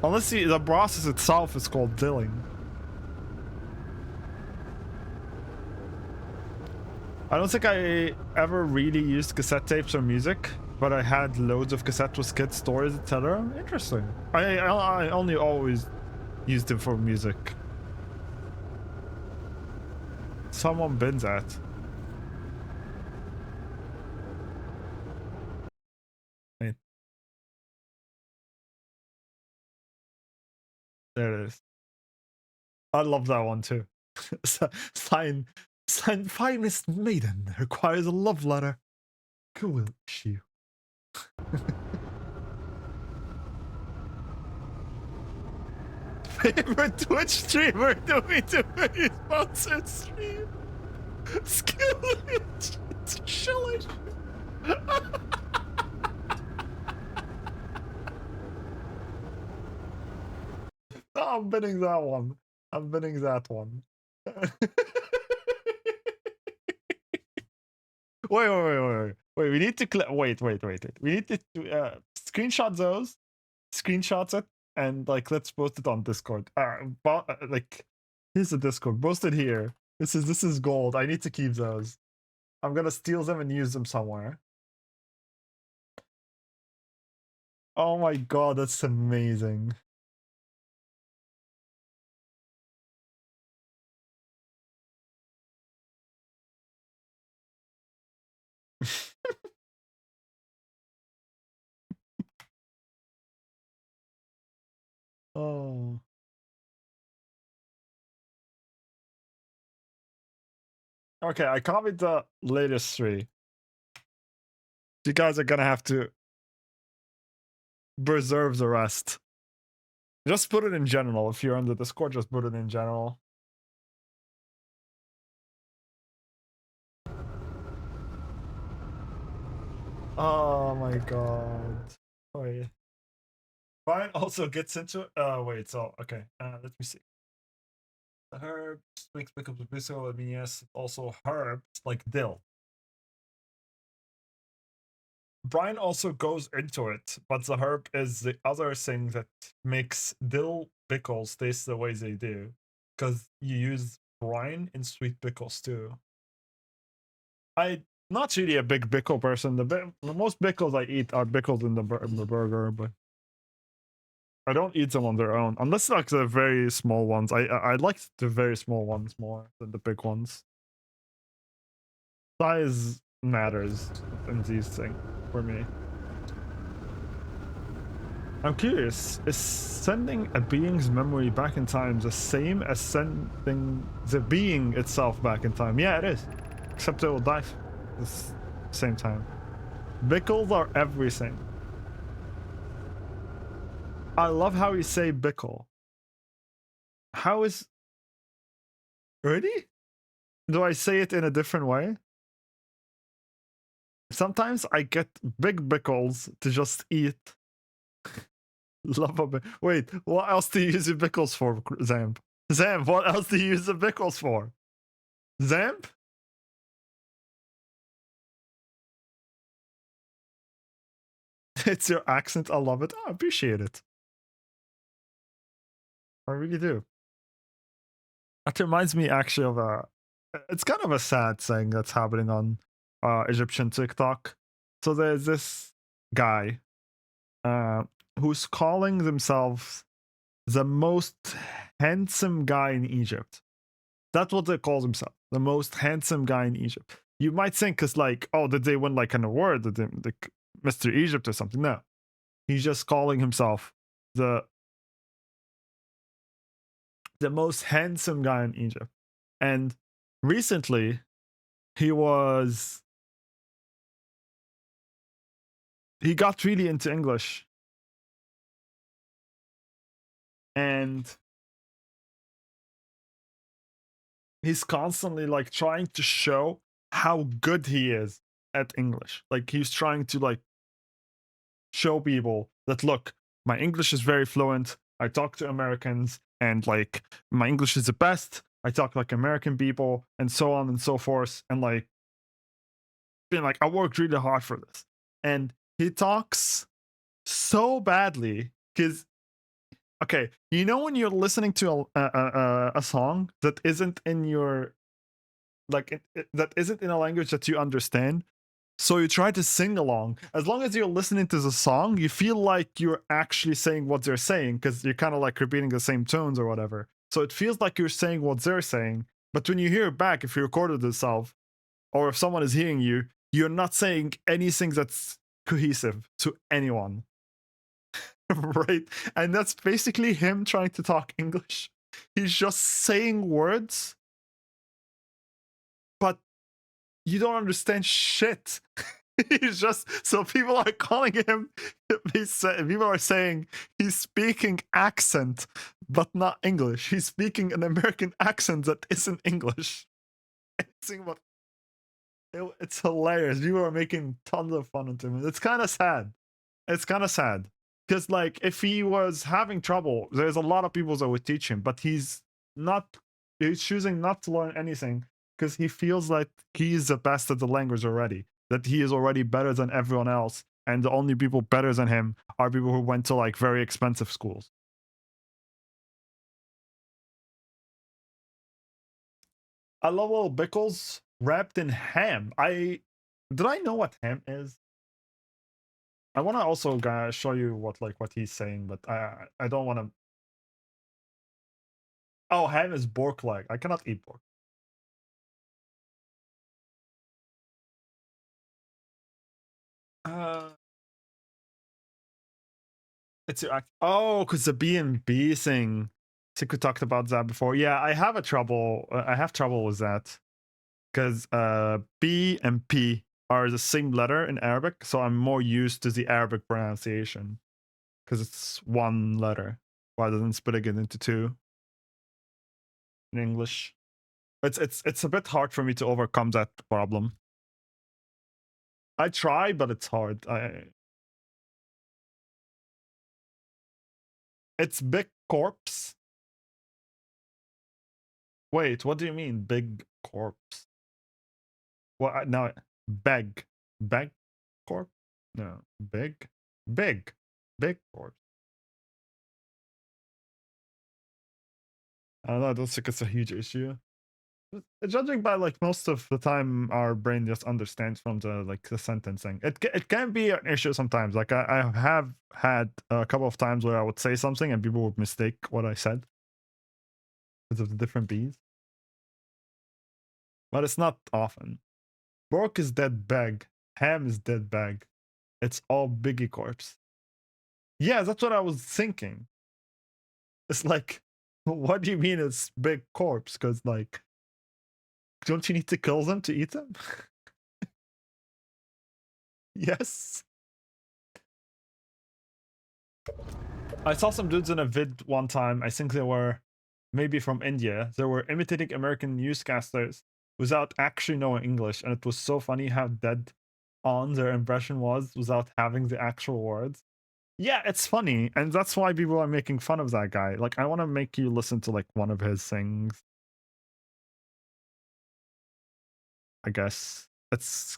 Unless the process itself is called dilling. I don't think I ever really used cassette tapes for music, but I had loads of cassettes with kid stories, etc. Interesting. I only always used them for music. Someone bins that. Wait. There it is. I love that one too. Sign finest maiden requires a love letter. Cool issue. Favorite Twitch streamer? Do we do a sponsored stream? Skillage. Shillage. No, I'm binning that one. I'm binning that one. Wait, we need to wait. We need to screenshot those, screenshots it, and like let's post it on Discord. Like here's the Discord. Post it here. This is gold. I need to keep those. I'm gonna steal them and use them somewhere. Oh my god, that's amazing. Oh. Okay, I copied the latest 3. You guys are gonna have to preserve the rest. Just put it in general. If you're on the Discord, just put it in general. Oh my god. Wait. Brian also gets into it. Wait, so okay. Let me see. The herbs makes pickups with biso. I mean, yes, also herbs like dill. Brian also goes into it, but the herb is the other thing that makes dill pickles taste the way they do. Because you use brine in sweet pickles too. I'm not really a big pickle person. The most pickles I eat are pickled in the burger, but I don't eat them on their own. Unless like the very small ones. I like the very small ones more than the big ones. Size matters in these things for me. I'm curious, is sending a being's memory back in time the same as sending the being itself back in time? Yeah, it is. Except it will die at the same time. Bickles are everything. I love how you say bickle. How is... Really? Do I say it in a different way? Sometimes I get big pickles to just eat. Love a Wait, what else do you use your pickles for, Zamp? Zamp, what else do you use the pickles for? Zamp? It's your accent. I love it. I appreciate it. I really do. That reminds me actually of a. It's kind of a sad thing that's happening on Egyptian TikTok. So there's this guy who's calling themselves the most handsome guy in Egypt. That's what they call themselves, the most handsome guy in Egypt. You might think, because like, oh, did they win like an award, did they, like Mr. Egypt or something? No, he's just calling himself the most handsome guy in Egypt. And recently, he got really into English, and he's constantly like trying to show how good he is at English. Like he's trying to like show people that, look, my English is very fluent. I talk to Americans and like my English is the best. I talk like American people and so on and so forth. And like being like, I worked really hard for this. And he talks so badly because, okay, you know when you're listening to a song that isn't in your like that isn't in a language that you understand, so you try to sing along. As long as you're listening to the song, you feel like you're actually saying what they're saying because you're kind of like repeating the same tones or whatever. So it feels like you're saying what they're saying. But when you hear it back, if you recorded yourself or if someone is hearing you, you're not saying anything that's cohesive to anyone. Right? And that's basically him trying to talk English. He's just saying words, but you don't understand shit. He's just, so people are calling him, people are saying he's speaking accent but not English. He's speaking an American accent that isn't English. It's hilarious. People are making tons of fun of him. It's kind of sad. It's kind of sad because like if he was having trouble, there's a lot of people that would teach him, but he's not. He's choosing not to learn anything because he feels like he's the best at the language already. That he is already better than everyone else, and the only people better than him are people who went to like very expensive schools. I love little pickles wrapped in ham. Did I know what ham is? I want to also show you what he's saying, but I don't want to. Oh, ham is pork leg. I cannot eat pork. Uh, it's your act. Oh, because the B and B thing. I think we talked about that before. Yeah, I have trouble. I have trouble with that because B and P are the same letter in Arabic, so I'm more used to the Arabic pronunciation because it's one letter rather than splitting it into two in English. It's a bit hard for me to overcome that problem. I try, but it's hard. It's big corpse. Wait, what do you mean big corpse? What now? Beg corpse? No, big corpse. I don't know. I don't think it's a huge issue. Judging by like most of the time, our brain just understands from the sentencing. It can be an issue sometimes. Like I have had a couple of times where I would say something and people would mistake what I said because of the different B's. But it's not often. Pork is dead bag. Ham is dead bag. It's all Biggie corpse. Yeah, that's what I was thinking. It's like, what do you mean it's big corpse? Because like, don't you need to kill them to eat them? Yes. I saw some dudes in a vid one time. I think they were maybe from India. They were imitating American newscasters without actually knowing English, and it was so funny how dead on their impression was without having the actual words. Yeah, it's funny, and that's why people are making fun of that guy. Like, I want to make you listen to like one of his things. I guess it's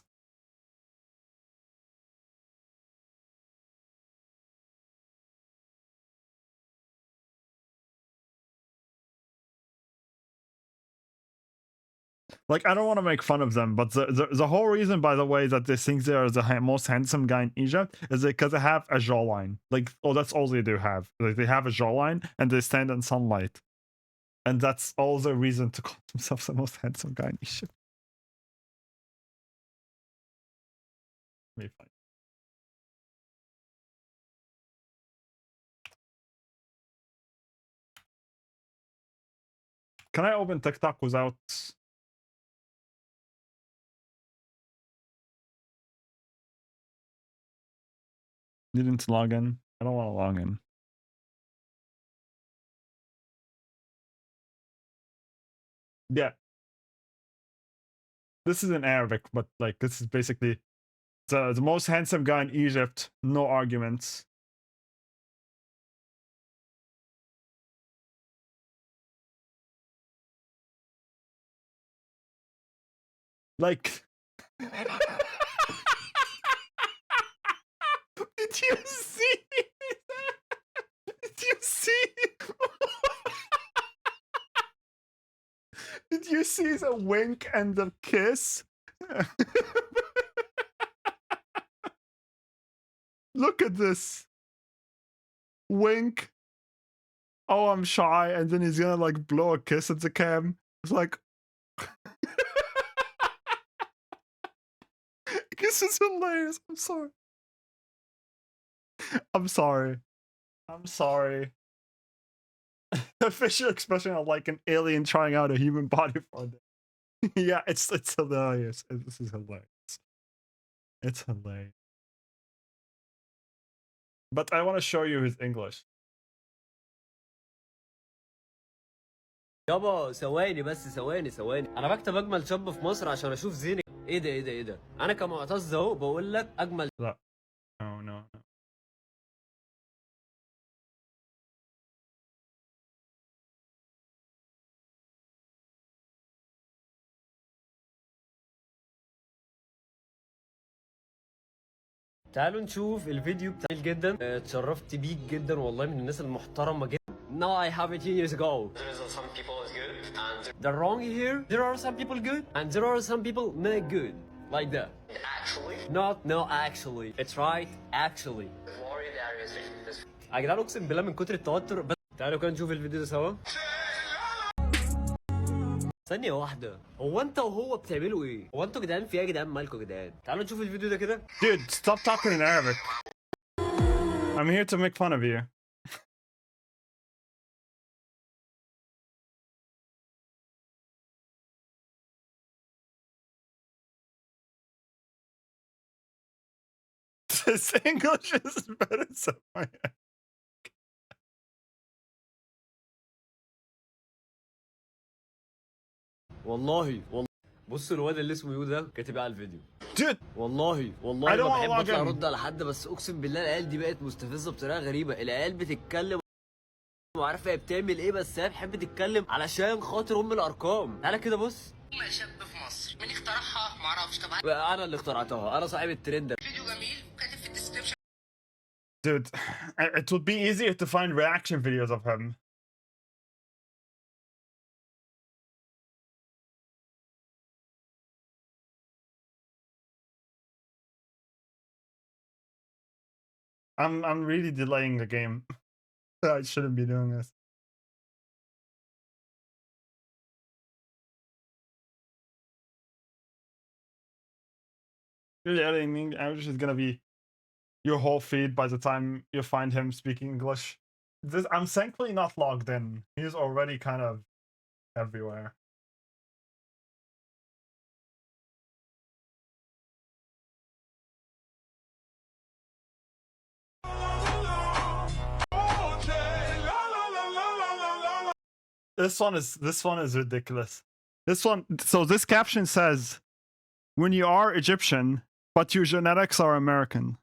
like, I don't want to make fun of them, but the whole reason, by the way, that they think they are the most handsome guy in Egypt is because they have a jawline. Like, oh, that's all they do have. Like, they have a jawline and they stand in sunlight, and that's all the reason to call themselves the most handsome guy in Egypt. Maybe fine. Can I open TikTok without? Needing to log in. I don't want to log in. Yeah. This is in Arabic, but like this is basically the most handsome guy in Egypt. No arguments. Like, did you see? Did you see? Did you see the wink and the kiss? Look at this. Wink. Oh, I'm shy, and then he's gonna like blow a kiss at the cam. It's like, this is hilarious. I'm sorry. I'm sorry. I'm sorry. The facial expression of like an alien trying out a human body for them. Yeah, it's hilarious. This is hilarious. It's hilarious. But I want to show you his English. يابا ثواني بس ثواني انا بكتب اجمل شاب في مصر عشان اشوف زينك. ايه ده انا كمعتز اهو بقول لك اجمل. لا. No. تعالوا نشوف الفيديو بتاع جدا. اتشرفت بيك جدا والله، من الناس المحترمه جدا. Now I have 18 years ago. There are some people is good and the wrong here. There are some people good and there are some people not good. Like that. Actually? No, actually. It's right, actually. Worry there is. يا جدعان اقسم بالله من كتر التوتر بس. تعالوا كده نشوف الفيديو ده سوا. ثانية واحدة، هو انت وهو بتعملوا ايه؟ هو انتوا جدعان في ايه يا جدعان؟ مالكوا يا جدعان؟ تعالوا نشوف الفيديو ده كده. Dude, stop talking in Arabic. I'm here to make fun of you. This English is better than my والله بصوا الواد اللي اسمه يو ده كاتب على الفيديو. Dude, والله ما بحب اطلع ارد على حد، بس اقسم بالله العيال دي بقت مستفزه بطريقه غريبه. العيال بتتكلم وعارفه هي بتعمل ايه، بس هي بتحب تتكلم علشان خاطر الارقام. تعالى كده بص. شاب في مصر مين اخترعها؟ معرفش. طبعا انا اللي اخترعتها، انا صاحب الترند. فيديو جميل وكاتب في الديسكربشن. Dude, it would be easier to find reaction videos of him. I'm really delaying the game. I shouldn't be doing this. Really editing English is gonna be your whole feed by the time you find him speaking English. I'm thankfully not logged in. He's already kind of everywhere. This one is ridiculous. This one, so this caption says, when you are Egyptian, But your genetics are American.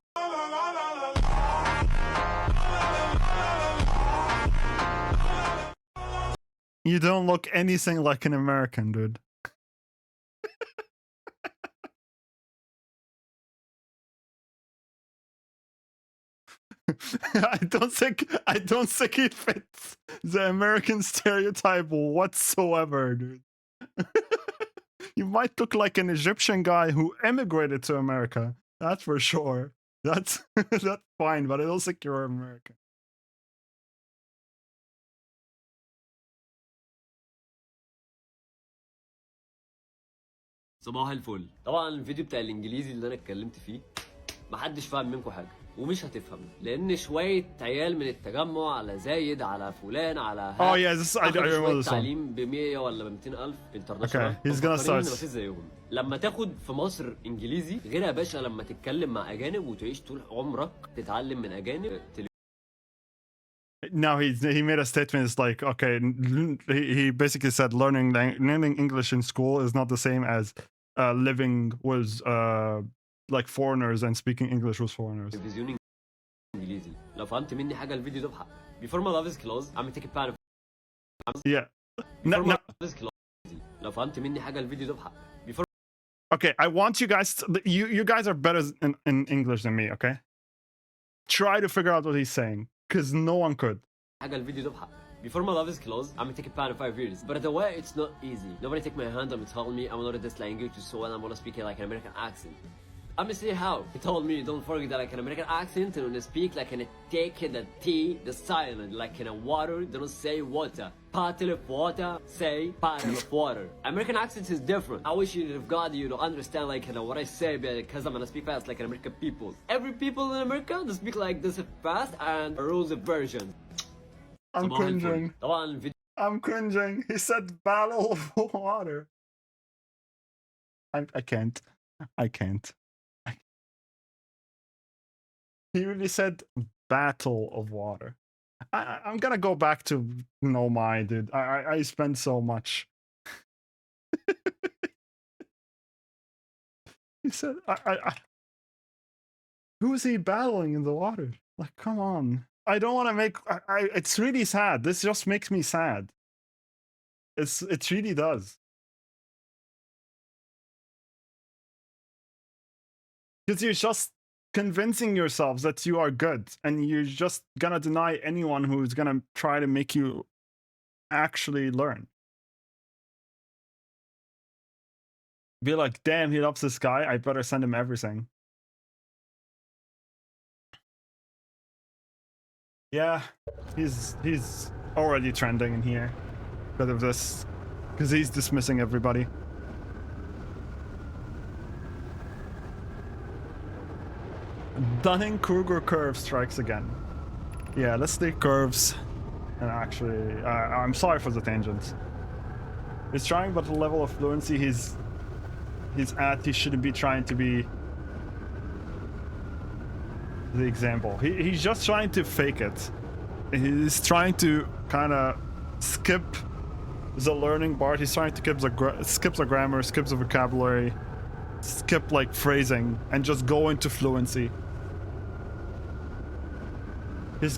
You don't look anything like an American, dude. I don't think it fits the American stereotype whatsoever, dude. You might look like an Egyptian guy who emigrated to America. That's for sure. That's that's fine, but I don't think you're American. صباح الفل. طبعا الفيديو بتاع الانجليزي اللي انا اتكلمت فيه محدش فاهم منكم حاجه ومش هتفهم لان شويه عيال من التجمع على زايد على فلان على Oh yeah, this I remember this one. تعليم ب 100 ولا ب 200 الف انترناشونال. Okay, he's gonna start. مفيش زيهم. لما تاخد في مصر انجليزي غير يا باشا لما تتكلم مع اجانب وتعيش طول عمرك تتعلم من اجانب. Now he made a statement. It's like, okay, he basically said learning English in school is not the same as living with like foreigners and speaking English with foreigners. تلفزيون انجليزي. لو فهمت مني حاجه الفيديو ده بحق. Before my love is closed, I'm gonna take a pan of. Yeah. No. My love is closed. لو فهمت مني حاجه الفيديو ده بحق. Before. Okay, I want you guys. You guys are better in English than me. Okay. Try to figure out what he's saying, because no one could. حاجه الفيديو ده بحق. Before my love is closed, I'm gonna take a pan of 5 years. But the way it's not easy. Nobody take my hand and tell me I'm gonna learn this language so I'm gonna speak it like an American accent. I'm gonna say how. He told me don't forget that like an American accent and when you speak like in a take the T, the silent, like in a water, don't say water. Bottle of water, say bottle of water. American accent is different. I wish you'd have got you to understand like what I say because I'm gonna speak fast like an American people. Every people in America they speak like this fast and rules a version. I'm cringing. I'm cringing. He said battle of water. I can't. I can't. He really said battle of water. I'm gonna go back to no my dude. I spent so much. He said who is he battling in the water? Like, come on. I don't want to make. It's really sad. This just makes me sad. It really does. Because you're just convincing yourselves that you are good, and you're just gonna deny anyone who's gonna try to make you actually learn. Be like, damn, he loves this guy. I better send him everything. Yeah, he's already trending in here because of this, because he's dismissing everybody. Dunning-Kruger curve strikes again. Yeah, let's take curves. And actually, I'm sorry for the tangents. He's trying, but the level of fluency he's at, he shouldn't be trying to be the example. He's just trying to fake it. He's trying to kind of skip the learning part. He's trying to skip the grammar, skip the vocabulary, skip like phrasing, and just go into fluency. He's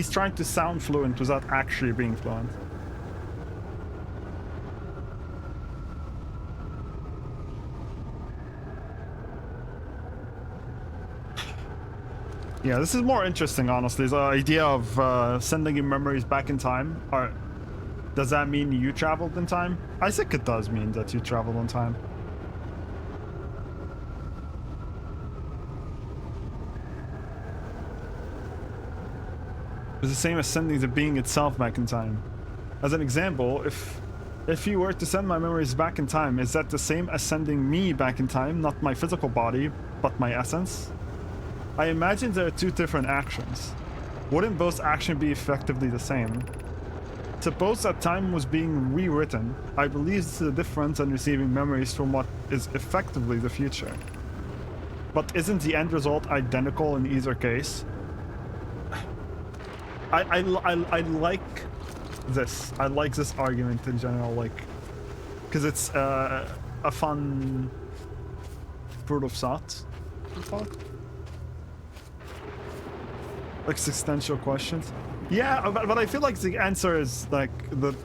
trying to sound fluent without actually being fluent. Yeah, this is more interesting, honestly. The idea of sending your memories back in time. Does that mean you traveled in time? I think it does mean that you traveled in time. It's the same as sending the being itself back in time. As an example, if you were to send my memories back in time, is that the same as sending me back in time? Not my physical body, but my essence? I imagine there are two different actions. Wouldn't both actions be effectively the same? Suppose that time was being rewritten. I believe this is the difference in receiving memories from what is effectively the future. But isn't the end result identical in either case? I like this. I like this argument in general, like, because it's a fun fruit of thought. Existential questions. Yeah, but I feel like the answer is like the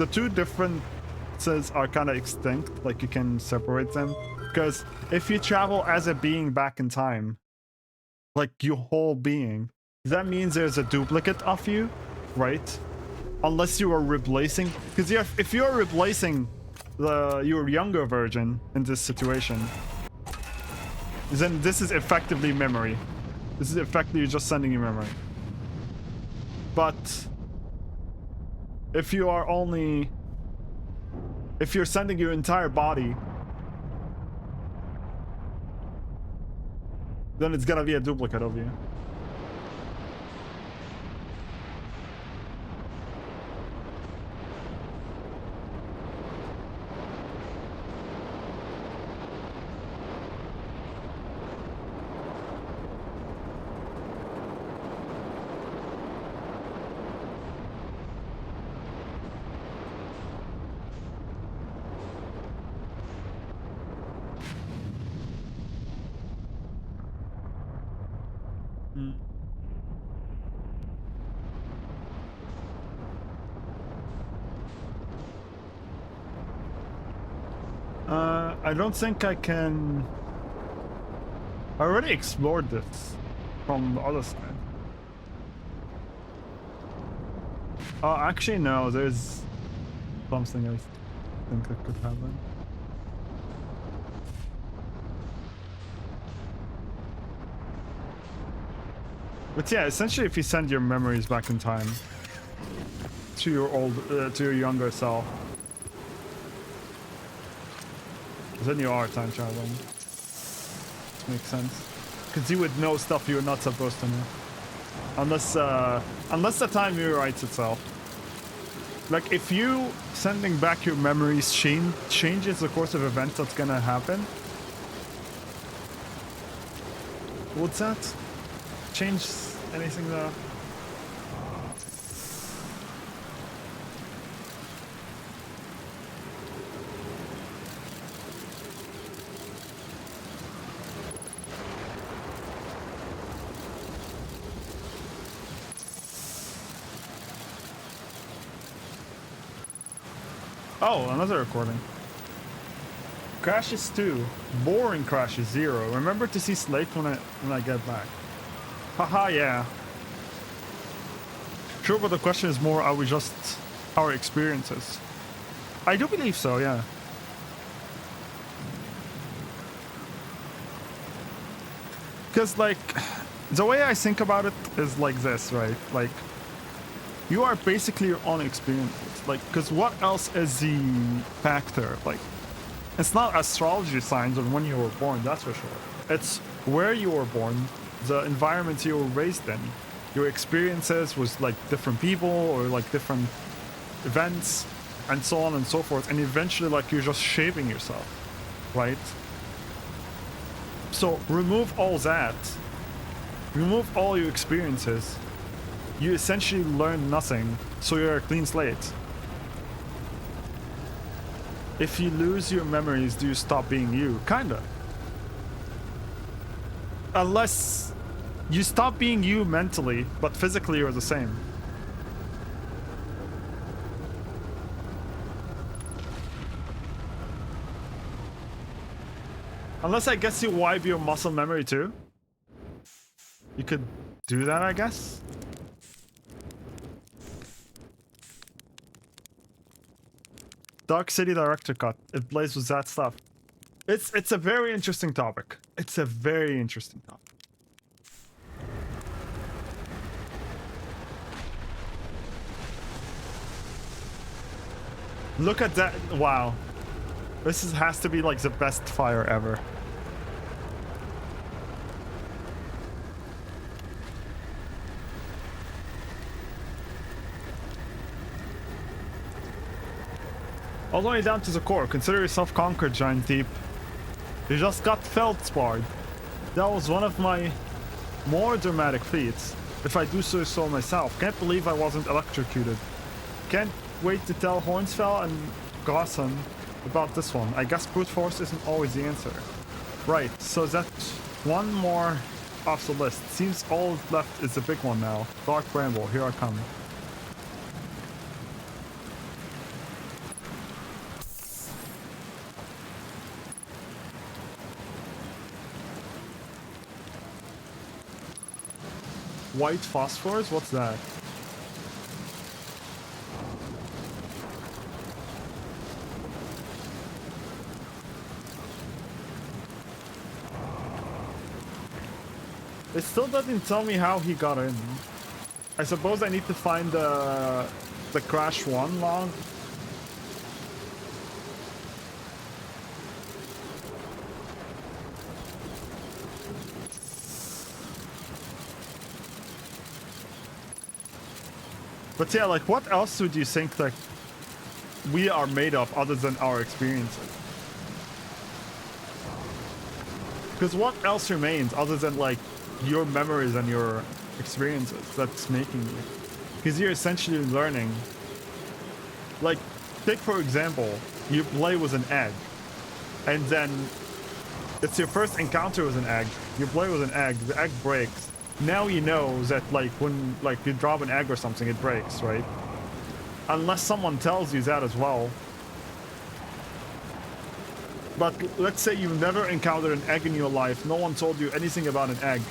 two differences are kind of extinct. Like you can separate them because if you travel as a being back in time, like your whole being, that means there's a duplicate of you, right? Unless you are replacing, because if you're replacing your younger version in this situation, then this is effectively memory. This is effectively just sending you memory. But if you're sending your entire body, then it's gonna be a duplicate of you. I don't think I can. I already explored this from the other side. Oh, actually, no. There's something I think that could happen. But yeah, essentially, if you send your memories back in time to your younger self, then you are time traveling. Makes sense. Because you would know stuff you're not supposed to know. Unless the time rewrites itself. Like, if you sending back your memories changes the course of events that's gonna happen, would that change anything though? Oh, another recording. Crashes 2. Boring crashes 0. Remember to see Slate when I get back. Haha, yeah. Sure, but the question is more, are we just our experiences? I do believe so, yeah. Because, like, the way I think about it is like this, right? Like, you are basically your own experiences. Like, because what else is the factor? Like, it's not astrology signs on when you were born, that's for sure. It's where you were born, the environment you were raised in, your experiences with like different people or like different events, and so on and so forth. And eventually, like, you're just shaping yourself, right? So remove all that, remove all your experiences. You essentially learn nothing, so you're a clean slate. If you lose your memories, do you stop being you? Kinda. Unless you stop being you mentally, but physically you're the same. Unless I guess you wipe your muscle memory too. You could do that, I guess. Dark City director cut. It plays with that stuff. It's a very interesting topic. It's a very interesting topic. Look at that. Wow. Has to be like the best fire ever. All the way down to the core. Consider yourself conquered, Giant Deep. You just got feldsparred. That was one of my more dramatic feats, if I do so myself. Can't believe I wasn't electrocuted. Can't wait to tell Hornsfell and Gosson about this one. I guess brute force isn't always the answer. Right, so that One more off the list. Seems all left is the big one now. Dark Bramble, here I come. White phosphorus? What's that? It still doesn't tell me how he got in. I suppose I need to find the crash one log. But yeah, like, what else would you think that we are made of other than our experiences? Because what else remains other than, like, your memories and your experiences that's making you? Because you're essentially learning. Like, take for example, you play with an egg, and then it's your first encounter with an egg. You play with an egg, the egg breaks. Now you know that, like, when, like, you drop an egg or something, it breaks, right? Unless someone tells you that as well. But let's say you've never encountered an egg in your life, no one told you anything about an egg.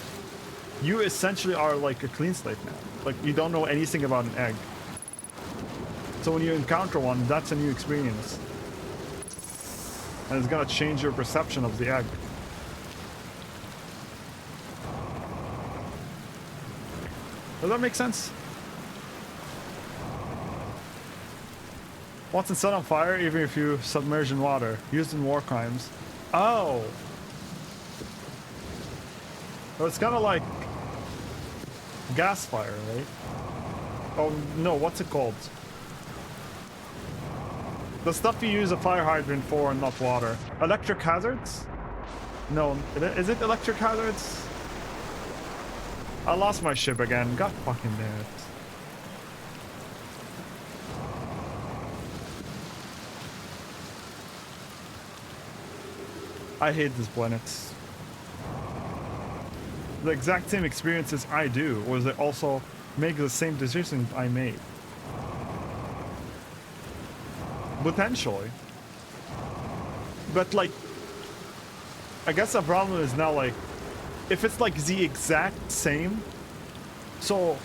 You essentially are like a clean slate now. Like, you don't know anything about an egg. So when you encounter one, that's a new experience. And it's gonna change your perception of the egg. Does that make sense? Once it's set on fire, even if you submerge in water. Used in war crimes. Oh! So it's kind of like gas fire, right? Oh, no, what's it called? The stuff you use a fire hydrant for and not water. Electric hazards? No, is it electric hazards? I lost my ship again. God fucking damn it. I hate this planet. The exact same experiences I do, or they also make the same decisions I made. Potentially. But, like, I guess the problem is now, like, if it's like the exact same, so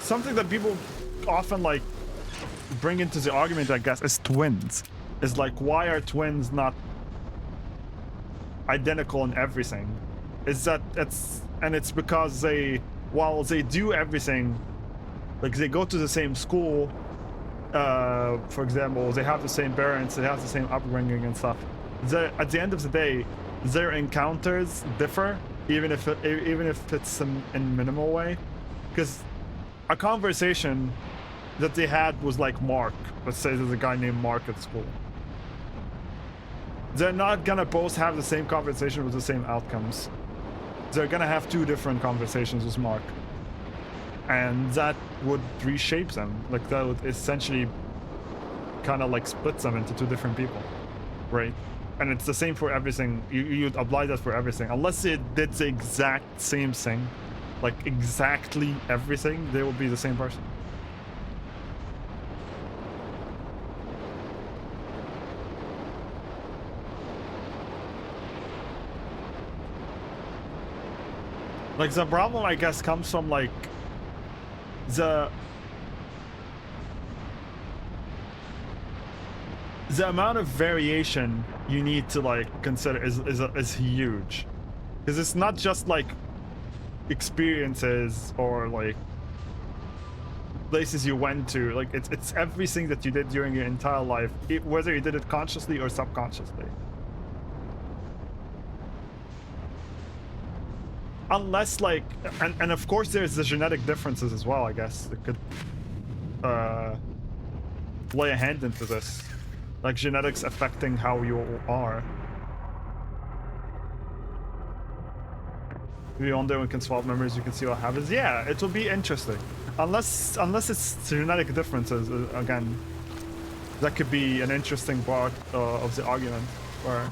something that people often like bring into the argument, I guess, is twins. Is like, why are twins not identical in everything? Is that it's because they, while they do everything, like they go to the same school, for example, they have the same parents, they have the same upbringing and stuff. At the end of the day, their encounters differ, even if it's in minimal way. Because a conversation that they had was like Mark. Let's say there's a guy named Mark at school. They're not gonna both have the same conversation with the same outcomes. They're gonna have two different conversations with Mark. And that would reshape them. Like, that would essentially kind of like split them into two different people, right? And it's the same for everything. You'd apply that for everything. Unless it did the exact same thing, like exactly everything, they would be the same person. Like, the problem, I guess, comes from like the amount of variation you need to like consider is huge, because it's not just like experiences or like places you went to. Like, it's everything that you did during your entire life, whether you did it consciously or subconsciously. Unless like, and of course there's the genetic differences as well, I guess, that could play a hand into this. Like, genetics affecting how you are. If you wonder when can swap memories, you can see what happens. Yeah, it will be interesting. Unless it's genetic differences, again, that could be an interesting part of the argument. Where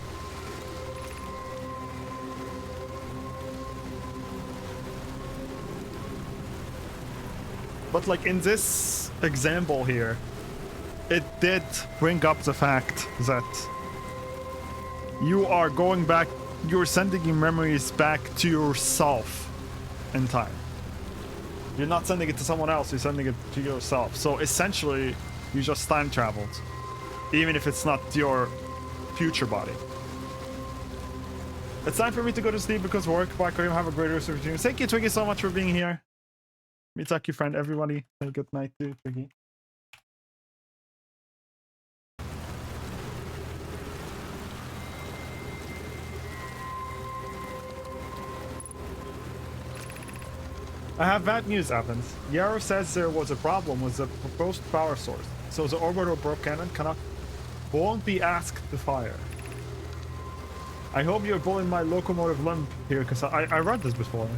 But like in this example here, it did bring up the fact that you are going back, you're sending your memories back to yourself in time. You're not sending it to someone else, you're sending it to yourself. So essentially, you just time traveled, even if it's not your future body. It's time for me to go to sleep because work. Bye, Kareem. Have a great rest of your dreams. Thank you, Twiggy, so much for being here. Me talk you, friend. Everybody, have a good night too, Twiggy. I have bad news, Evans. Yarrow says there was a problem with the proposed power source, so the orbital probe cannon won't be asked to fire. I hope you're pulling my locomotive limb here, because I read this before.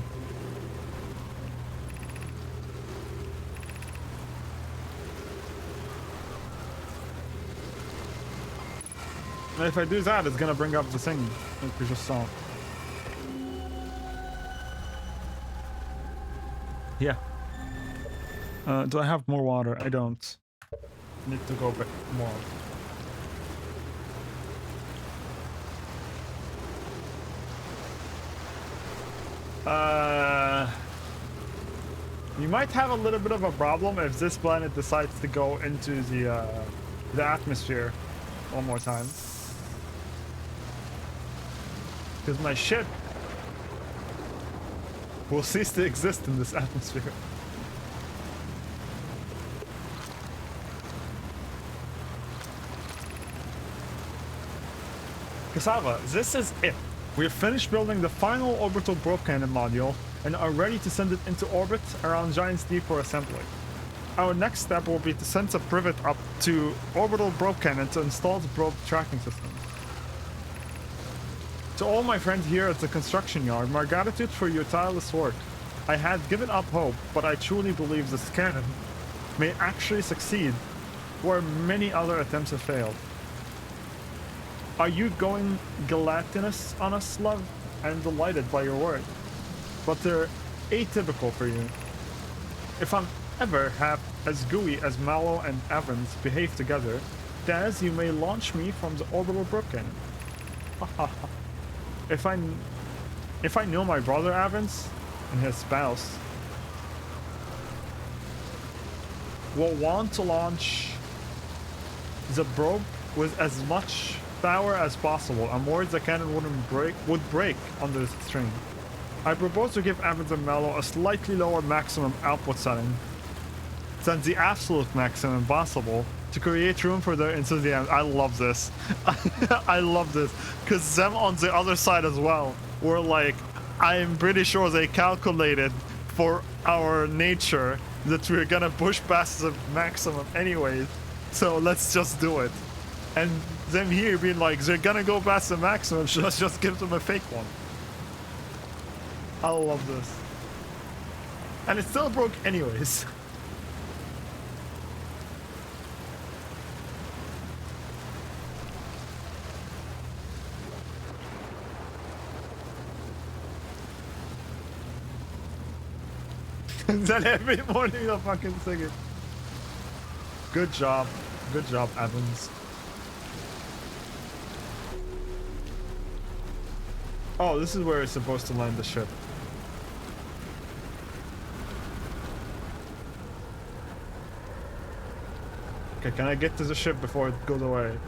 And if I do that, it's gonna bring up the thing that we just saw. Yeah. Do I have more water? I don't. Need to go back more. You might have a little bit of a problem if this planet decides to go into the atmosphere one more time. Because my ship will cease to exist in this atmosphere. Cassava, this is it. We have finished building the final orbital probe cannon module and are ready to send it into orbit around Giant's Deep for assembly. Our next step will be to send a privet up to orbital probe cannon to install the probe tracking system. To all my friends here at the construction yard, my gratitude for your tireless work. I had given up hope, but I truly believe this cannon may actually succeed where many other attempts have failed. Are you going gelatinous on us, love? I'm delighted by your work, but they're atypical for you. If I'm ever have as gooey as Mallow and Evans behave together, Daz, you may launch me from the orbital probe cannon. If I know my brother Evans and his spouse will want to launch the probe with as much power as possible, I'm worried the cannon would break under the strain. I propose to give Evans and Mello a slightly lower maximum output setting than the absolute maximum possible to create room for their enthusiasm. I love this. I love this. Because them on the other side as well were like, I'm pretty sure they calculated for our nature that we're gonna push past the maximum anyways. So let's just do it. And them here being like, they're gonna go past the maximum, so let's just give them a fake one. I love this. And it still broke anyways. Then every morning they'll fucking sing it. Good job. Good job, Evans. Oh, this is where it's supposed to land the ship. Okay, can I get to the ship before it goes away?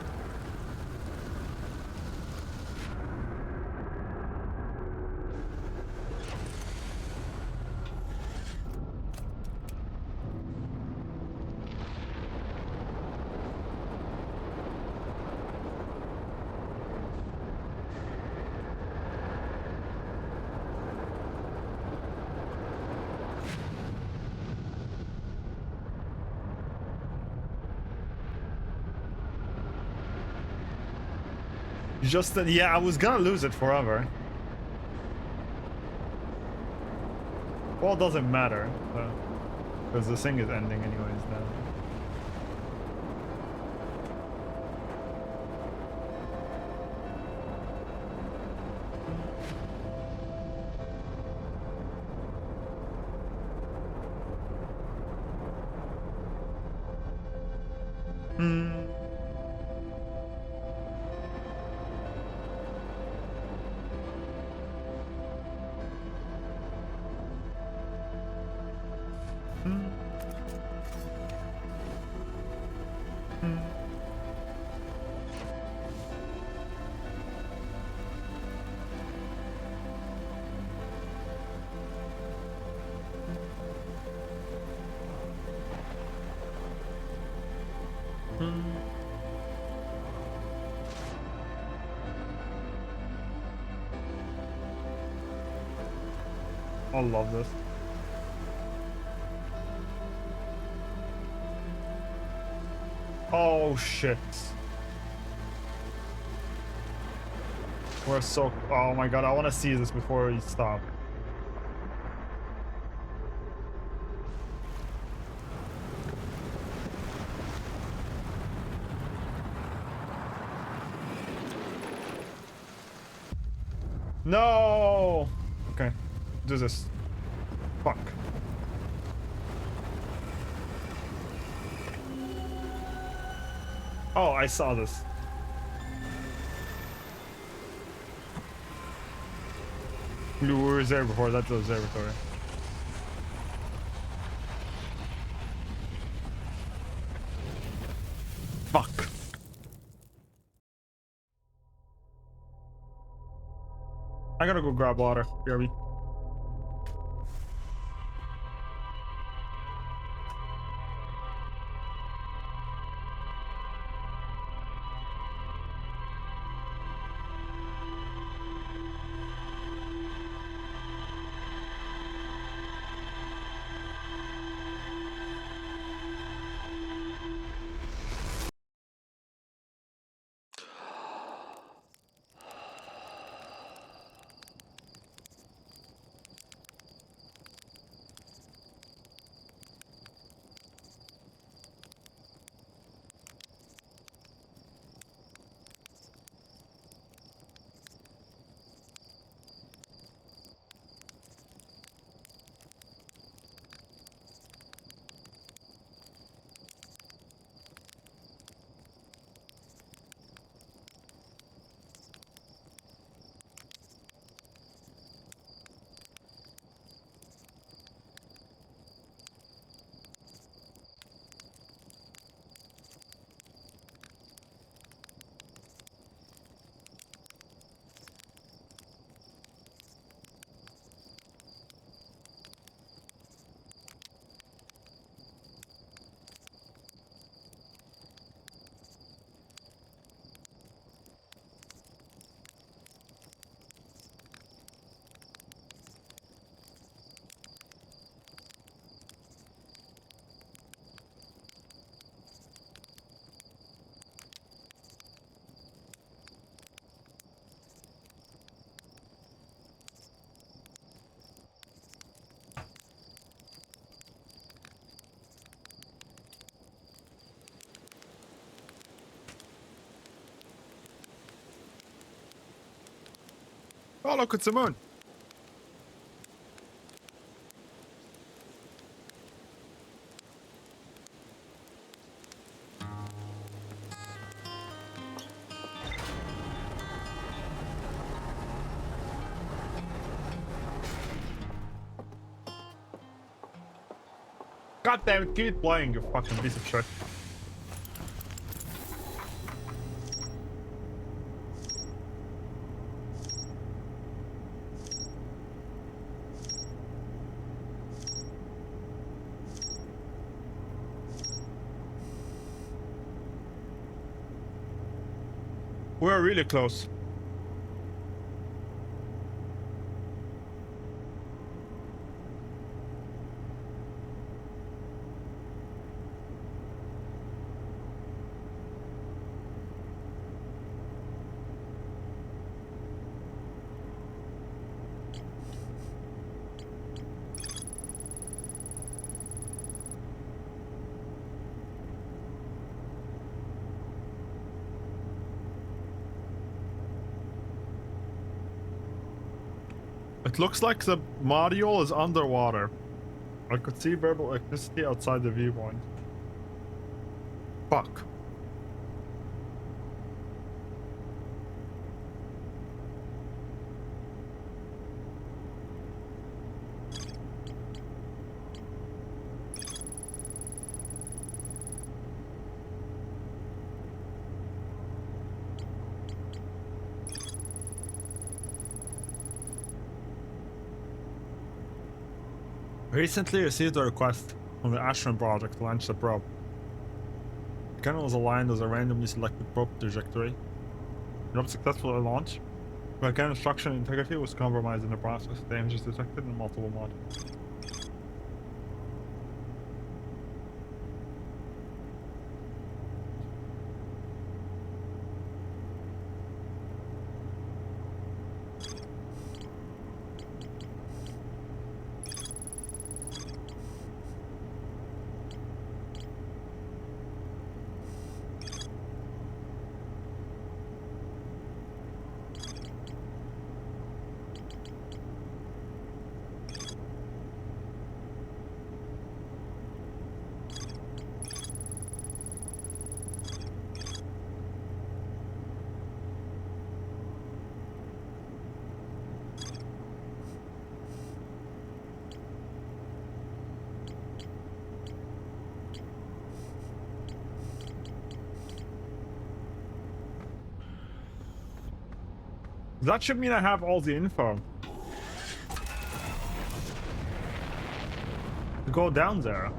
Just that, yeah, I was gonna lose it forever. Well, it doesn't matter, because the thing is ending anyways now. Hmm. Hmm. Hmm. Hmm. I love this. Oh shit. We're so. Oh my god, I want to see this before we stop. No! Okay. Do this. Fuck. Oh, I saw this. We were there before. That's the observatory. Fuck. I gotta go grab water. BRB. Oh, look, it's the moon. God damn it, keep playing, you fucking piece of shit. We're really close. It looks like the module is underwater. I could see verbal electricity outside the viewpoint. Fuck. Recently received a request from the Ashram project to launch the probe. The cannon was aligned as a randomly selected probe trajectory. Not successfully launched, but cannon structure and integrity was compromised in the process. Damages detected in multiple modules. That should mean I have all the info to go down there.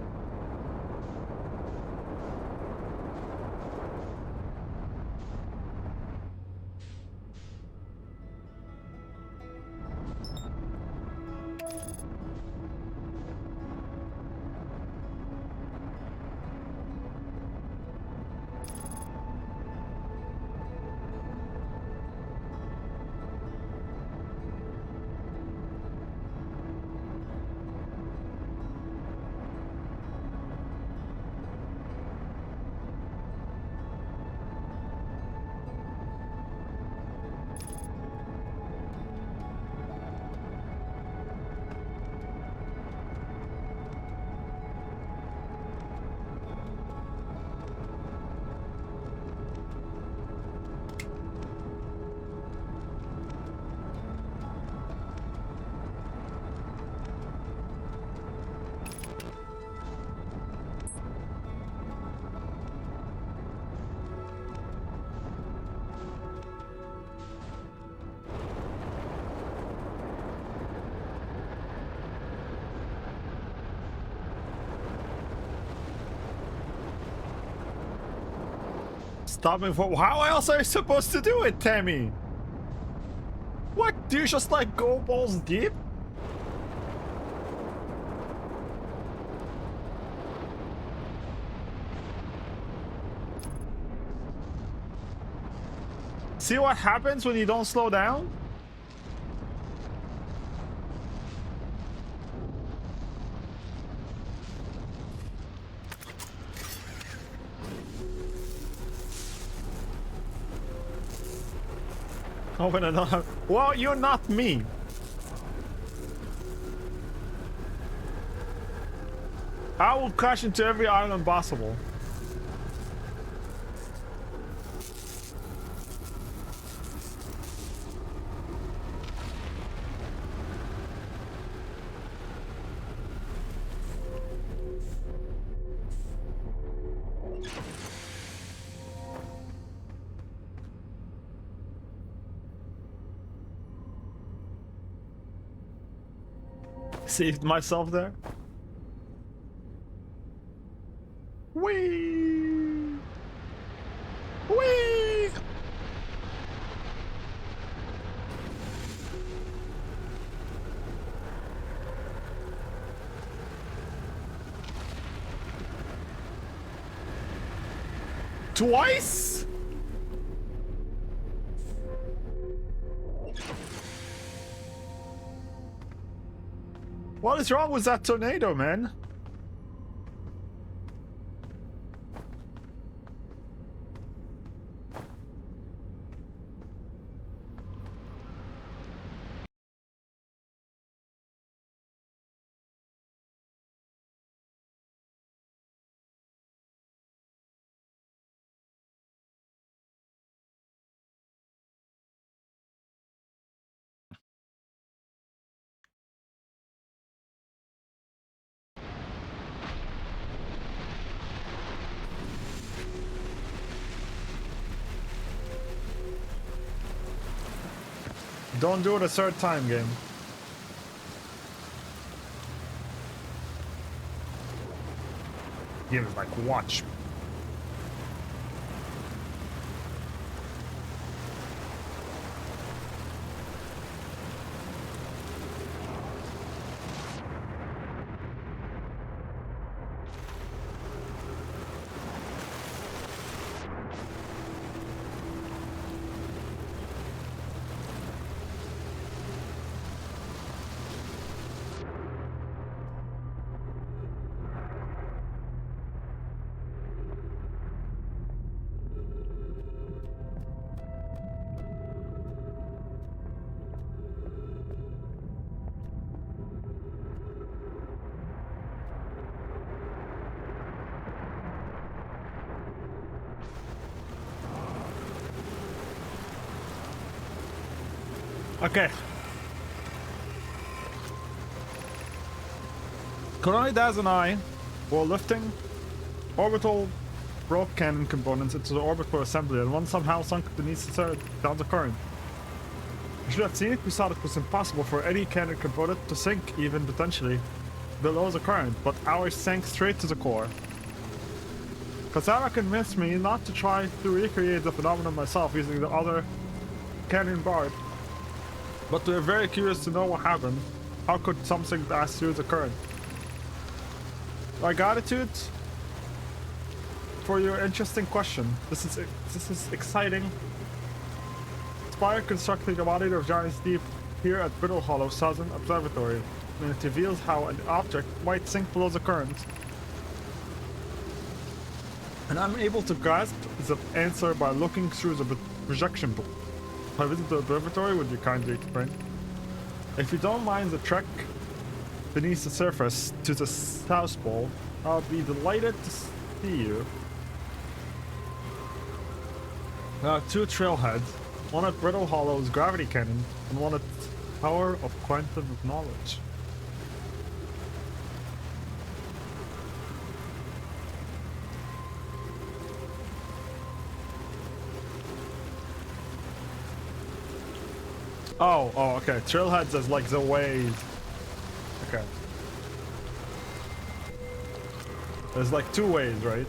Stopping for how else are you supposed to do it, Tammy? What? Do you just like go balls deep? See what happens when you don't slow down? Open another. Well, you're not me. I will crash into every island possible. Saved myself there. Whee! Whee! Twice? What is wrong with that tornado, man? Don't do it a third time, game. Game is like, watch. Okay. Konami Daz and I were lifting orbital rope cannon components into the orbit for assembly, and one somehow sunk beneath down the current. You should have seen it. We thought it was impossible for any cannon component to sink, even potentially below the current, but ours sank straight to the core. Kasara convinced me not to try to recreate the phenomenon myself using the other cannon bar, but we are very curious to know what happened. How could something pass through the current? My gratitude for your interesting question. This is exciting. Spire constructing a body of giants deep here at Brittle Hollow Southern Observatory, and it reveals how an object might sink below the current. And I'm able to grasp the answer by looking through the projection book. If I visit the observatory, would you kindly explain? If you don't mind the trek beneath the surface to the South Pole, I'll be delighted to see you. There are two trailheads, one at Brittle Hollow's gravity cannon and one at Tower of Quantum of Knowledge. Oh, okay. Trailheads is like the ways. Okay. There's like two ways, right?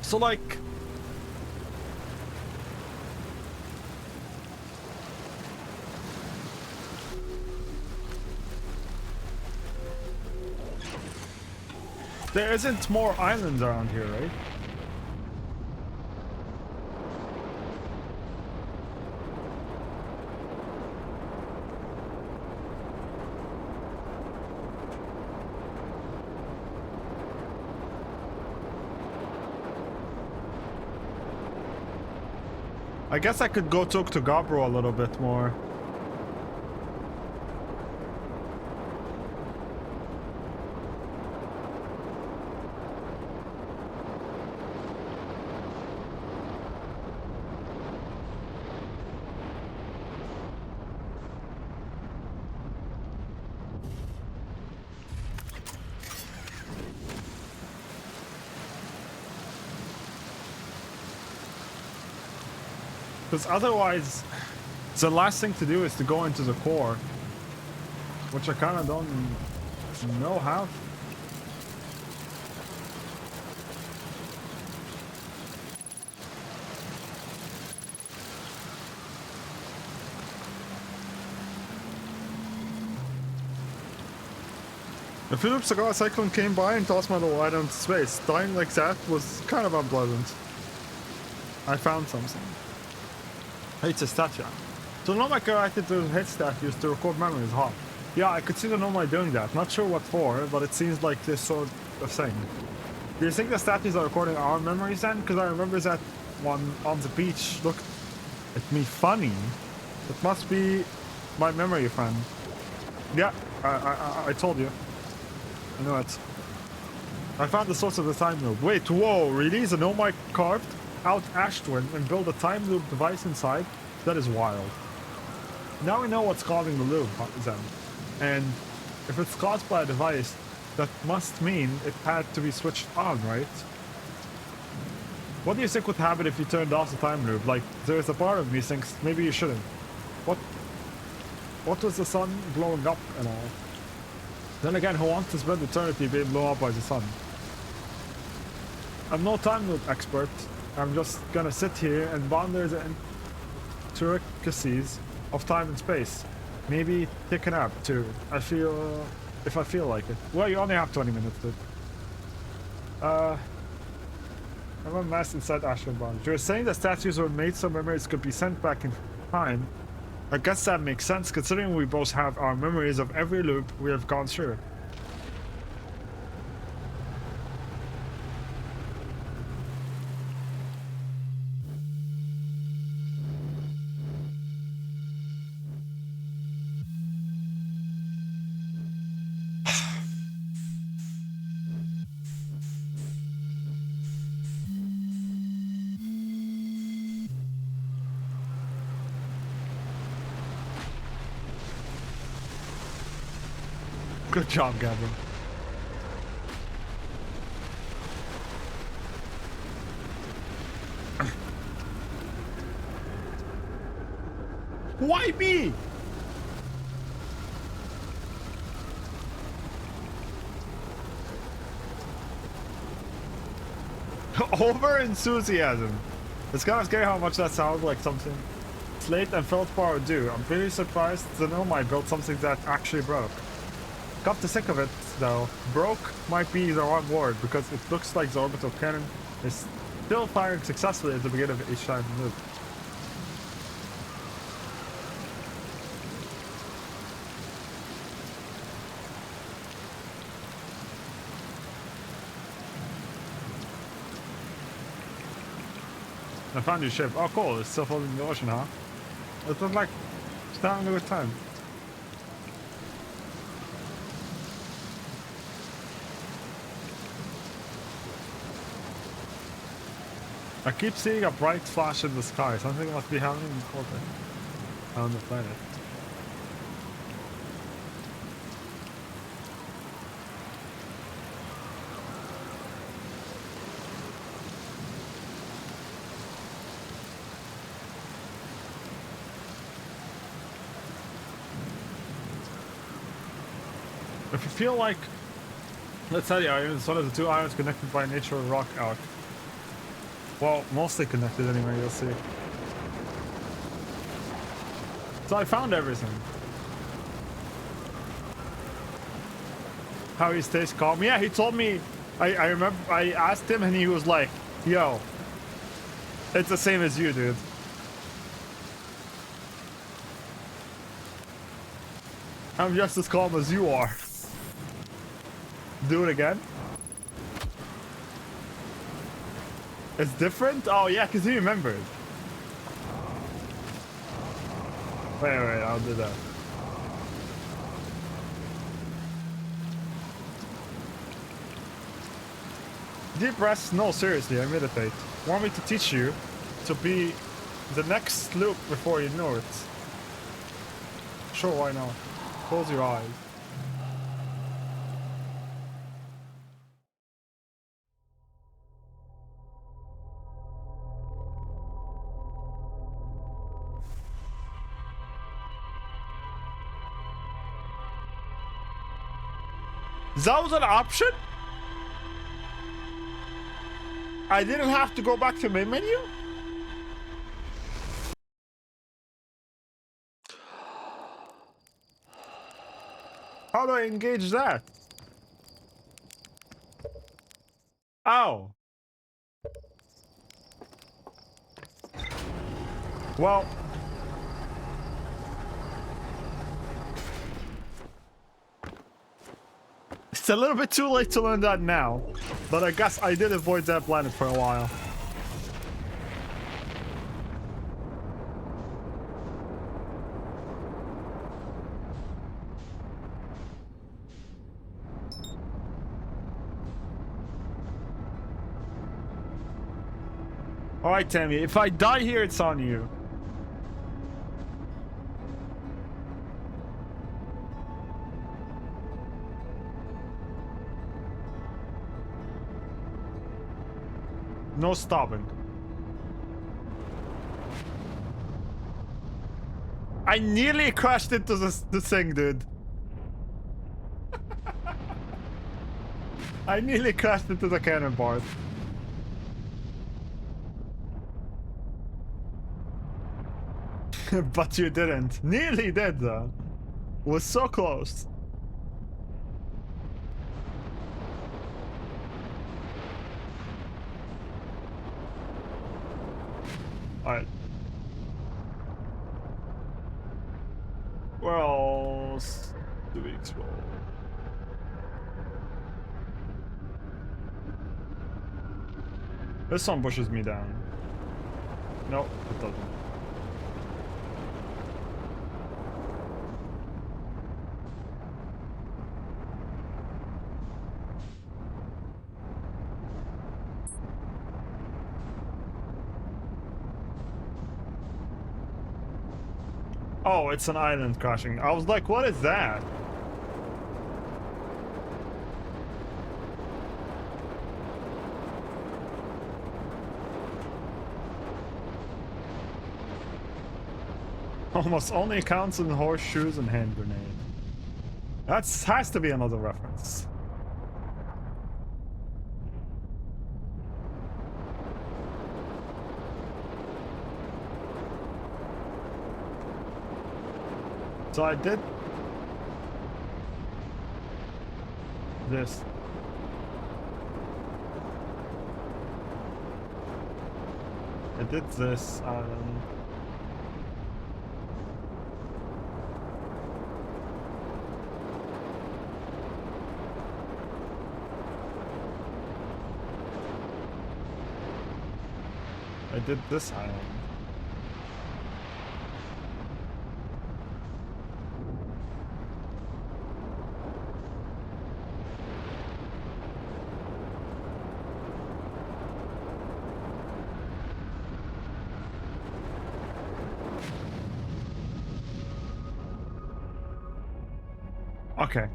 So like, there isn't more islands around here, right? I guess I could go talk to Gabro a little bit more. Because otherwise, the last thing to do is to go into the core, which I kind of don't know how. A few loops ago, a cyclone came by and tossed my little item into space. Dying like that was kind of unpleasant. I found something. It's a statue. So Nomai collected those head statues to record memories, huh? Yeah, I could see the Nomai doing that. Not sure what for, but it seems like this sort of thing. Do you think the statues are recording our memories then? Because I remember that one on the beach looked at me funny. It must be my memory friend. Yeah, I told you. I know it. I found the source of the time loop. Wait, whoa, really? The Nomai carved out Ash Twin and build a time loop device inside? That is wild. Now we know what's causing the loop then. And If it's caused by a device, that must mean it had to be switched on, right? What do you think would happen if you turned off the time loop? Like, there's a part of me thinks maybe you shouldn't. What was the sun blowing up and all? Then again, who wants to spend eternity being blown up by the sun? I'm no time loop expert. I'm just gonna sit here and ponder the intricacies of time and space. Maybe take a nap too. If I feel like it. Well, you only have 20 minutes, dude. I'm a mess inside Ashland Bond. You're saying that statues were made so memories could be sent back in time. I guess that makes sense considering we both have our memories of every loop we have gone through. Good job, Gavin. Why me? Over enthusiasm. It's kind of scary how much that sounds like something Slate and Feldspar would do. I'm pretty surprised the gnome I built something that actually broke. Come to think of it, though, broke might be the wrong word because it looks like the orbital cannon is still firing successfully at the beginning of each time loop. I found your ship. Oh, cool. It's still floating in the ocean, huh? It looks like it's having a good time. I keep seeing a bright flash in the sky. Something must be happening in the orbit on the planet. If you feel like, let's say the iron is one of the two irons connected by a natural rock arc. Well, mostly connected anyway, you'll see. So I found everything. How he stays calm. Yeah, he told me, I remember, I asked him and he was like, yo, it's the same as you, dude. I'm just as calm as you are. Do it again. It's different? Oh yeah, because he remembered. Wait, I'll do that. Deep breaths? No, seriously, I meditate. Want me to teach you to be the next loop before you know it? Sure, why not? Close your eyes. That was an option? I didn't have to go back to main menu? How do I engage that? Oh. Well. It's a little bit too late to learn that now, but I guess I did avoid that planet for a while. Alright, Tammy, if I die here, it's on you. No stopping. I nearly crashed into the thing, dude. I nearly crashed into the cannon bars. But you didn't. Nearly did, though. Was so close. Alright. Where else do we explore? This one pushes me down. No, it doesn't. Oh, it's an island crashing. I was like, what is that? Almost only counts in horseshoes and hand grenade. That has to be another reference. So I did this. I did this island. I did this island. Okay.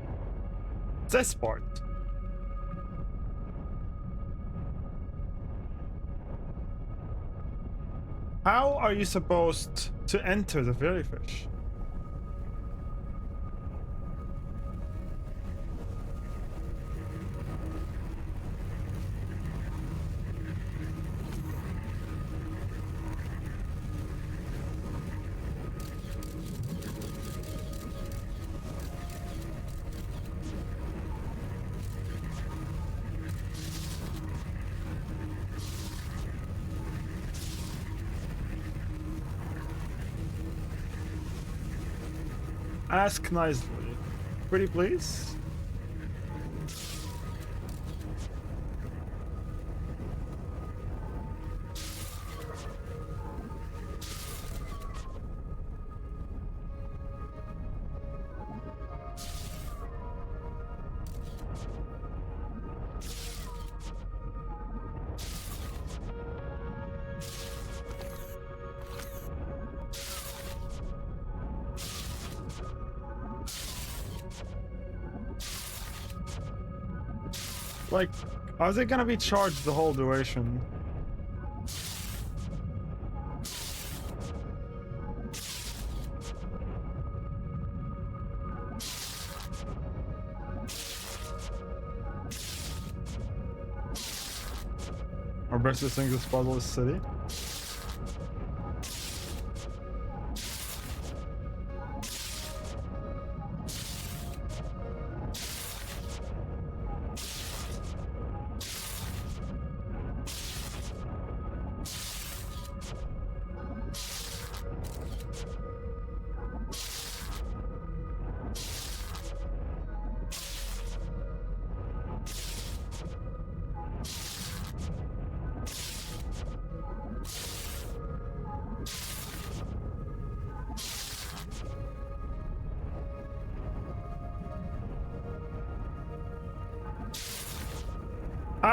This part. How are you supposed to enter the jellyfish? Ask nicely. Pretty please? Like, are they gonna be charged the whole duration? Our best thing is puzzle city.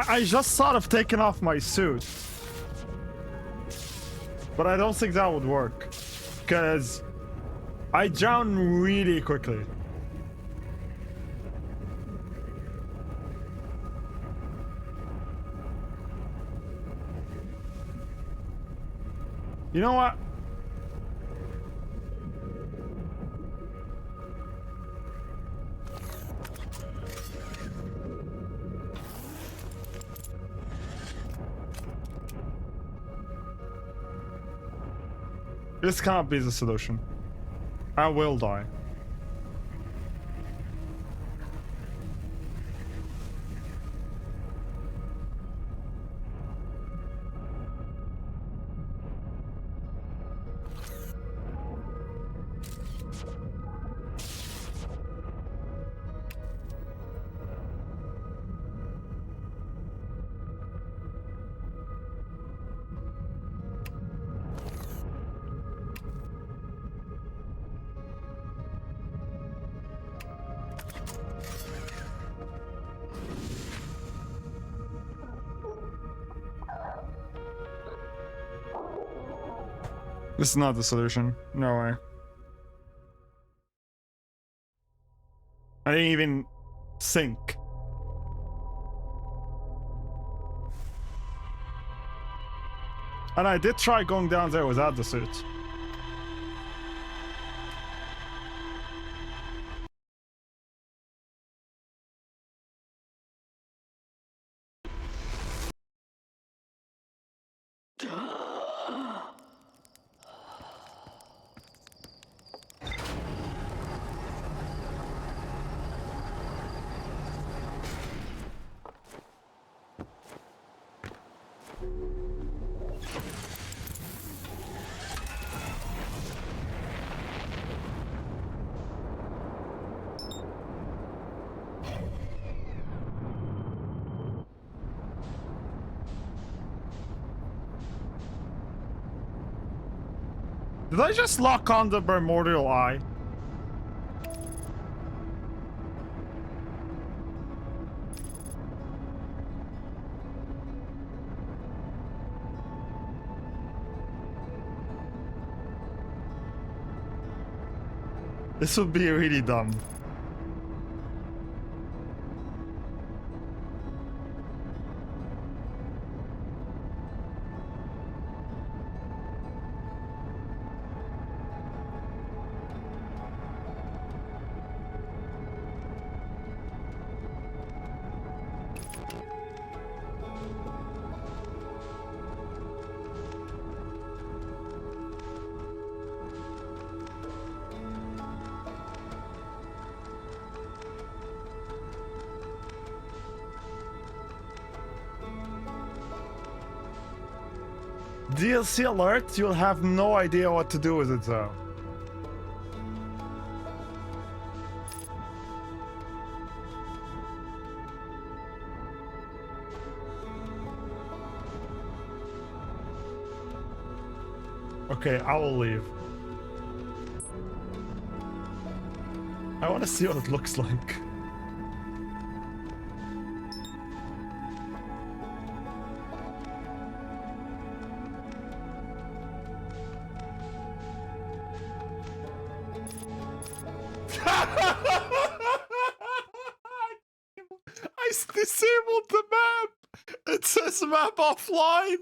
I just thought of taking off my suit. But I don't think that would work. Because I drown really quickly. You know what? This can't be the solution. I will die. This is not the solution. No way. I didn't even think. And I did try going down there without the suit. Did I just lock on the primordial eye? This would be really dumb. DLC alert, you'll have no idea what to do with it though. Okay, I will leave. I want to see what it looks like. I disabled the map! It says map offline!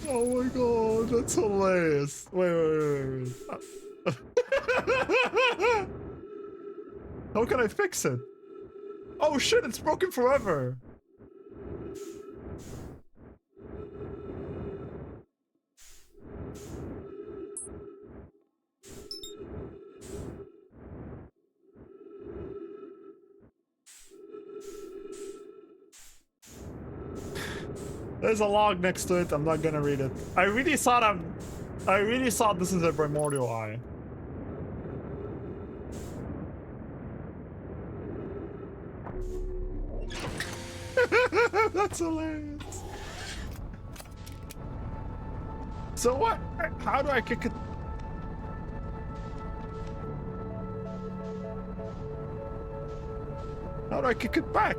Oh my god, that's hilarious. Wait. How can I fix it? Oh shit, it's broken forever. There's a log next to it. I'm not gonna read it. I really thought this is a primordial eye. That's hilarious. So what? How do I kick it? How do I kick it back?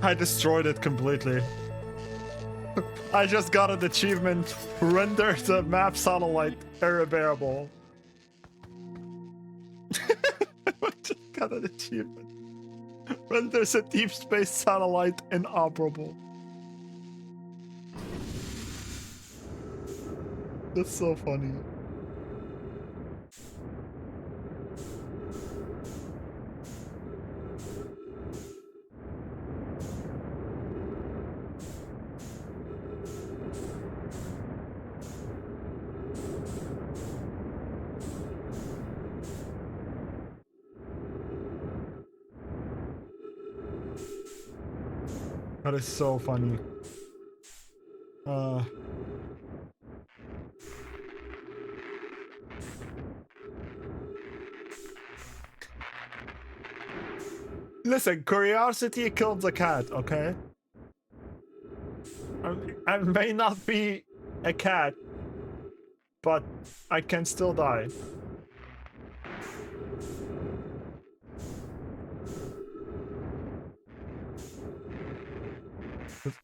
I destroyed it completely. I just got an achievement. Render the map satellite irreparable. I just got an achievement. Renders a deep space satellite inoperable. That's so funny. That is so funny. Listen, curiosity killed the cat, okay? I may not be a cat, but I can still die.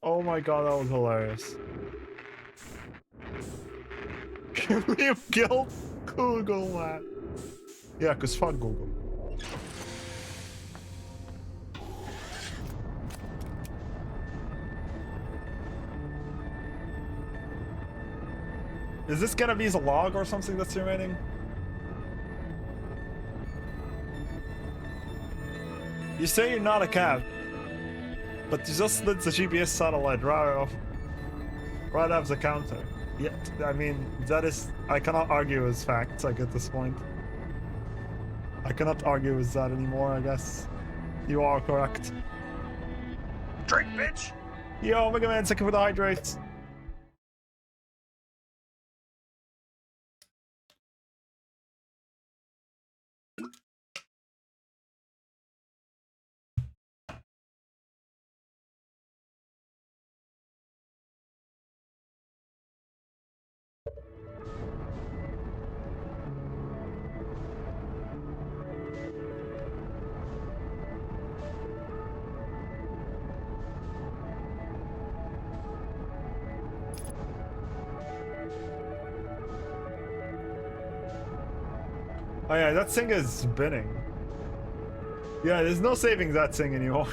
Oh my god, that was hilarious. You killed Google, man. Yeah, cause fuck Google. Is this gonna be the log or something that's remaining? You say you're not a cat, but you just slid the GPS satellite right off the counter. Yeah, I mean, that is... I cannot argue with facts, like, at this point. I cannot argue with that anymore, I guess. You are correct. Drink, bitch! Yo, Mega Man, thank you for the hydrates. Oh yeah, that thing is spinning. Yeah, there's no saving that thing anymore.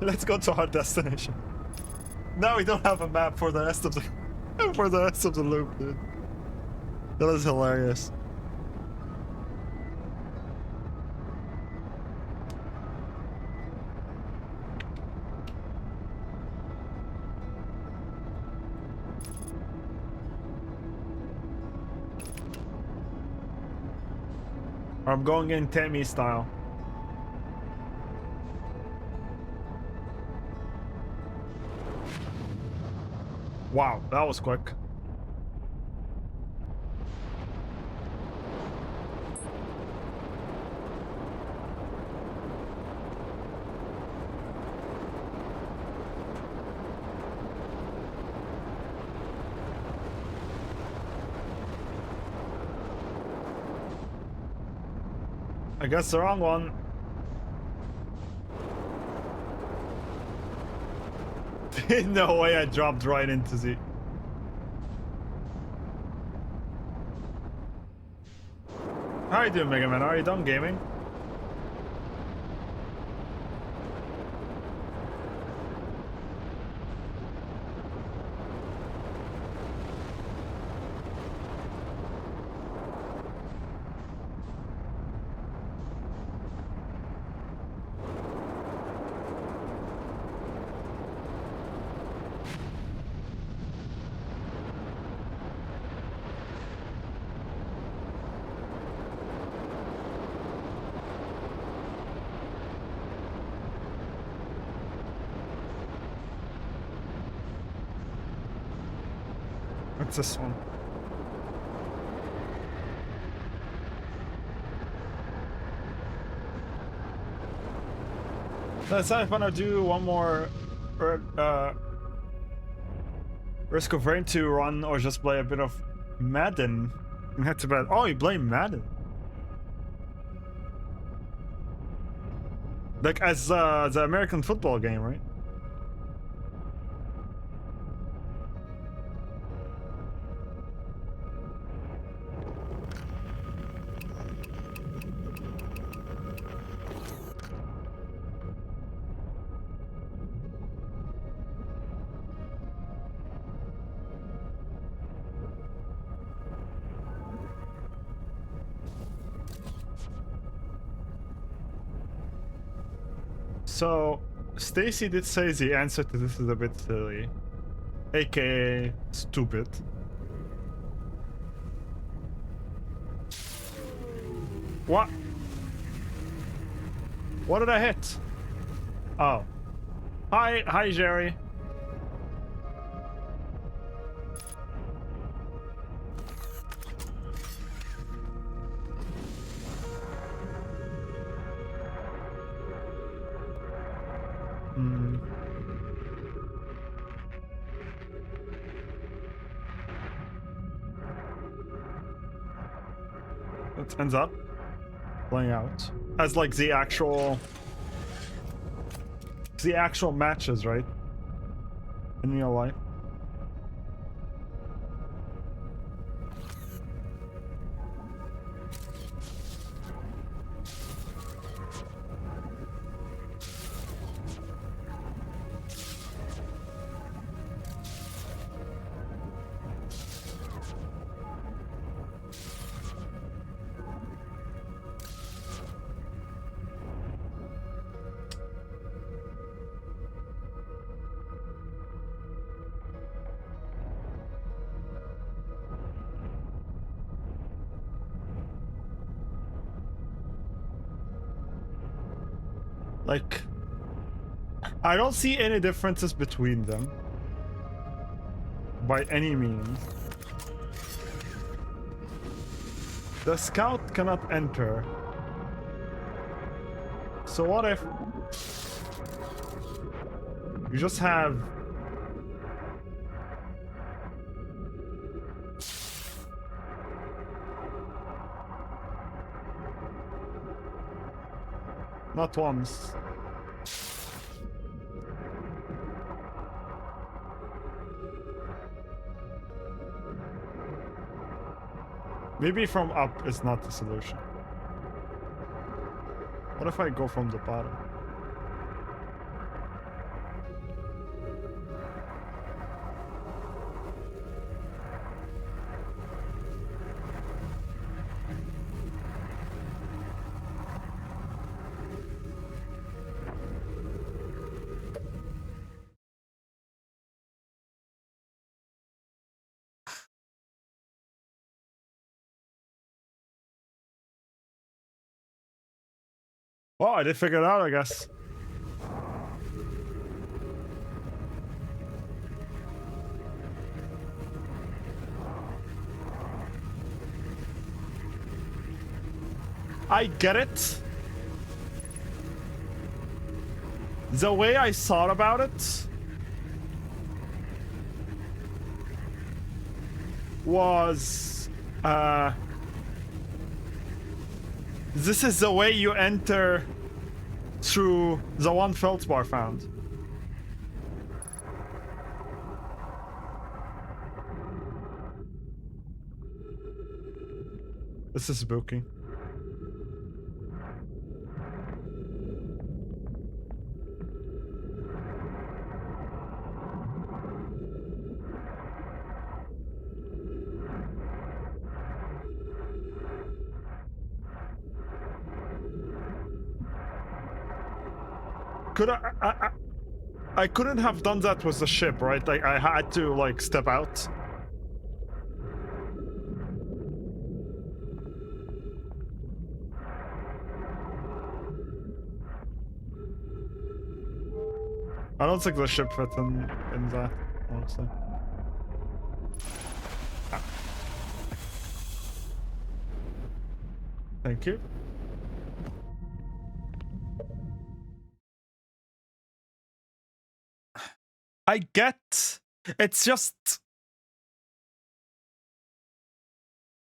Let's go to our destination. Now we don't have a map for the rest of the loop, dude. That is hilarious. I'm going in Tammy style. Wow, that was quick. I guess the wrong one. No way I dropped right into the... How are you doing, Mega Man? Are you done gaming? What's this one? Let's see if I want to do one more Risk of Rain 2 run or just play a bit of Madden and head to bed. Oh, you play Madden? Like as the American football game, right? So, Stacy did say the answer to this is a bit silly, aka stupid. What? What did I hit? Oh. Hi, Jerry. Hmm. It ends up playing out as like the actual matches, right? In real life. Like, I don't see any differences between them by any means. The scout cannot enter. So what if you just have not once. Maybe from up is not the solution. What if I go from the bottom? Oh, I did figure it out, I guess. I get it. The way I thought about it was this is the way you enter through the one Feldspar found. This is spooky. Could I couldn't have done that with the ship, right? Like I had to like step out. I don't think the ship fit in that, honestly. Ah. Thank you. I get. It's just.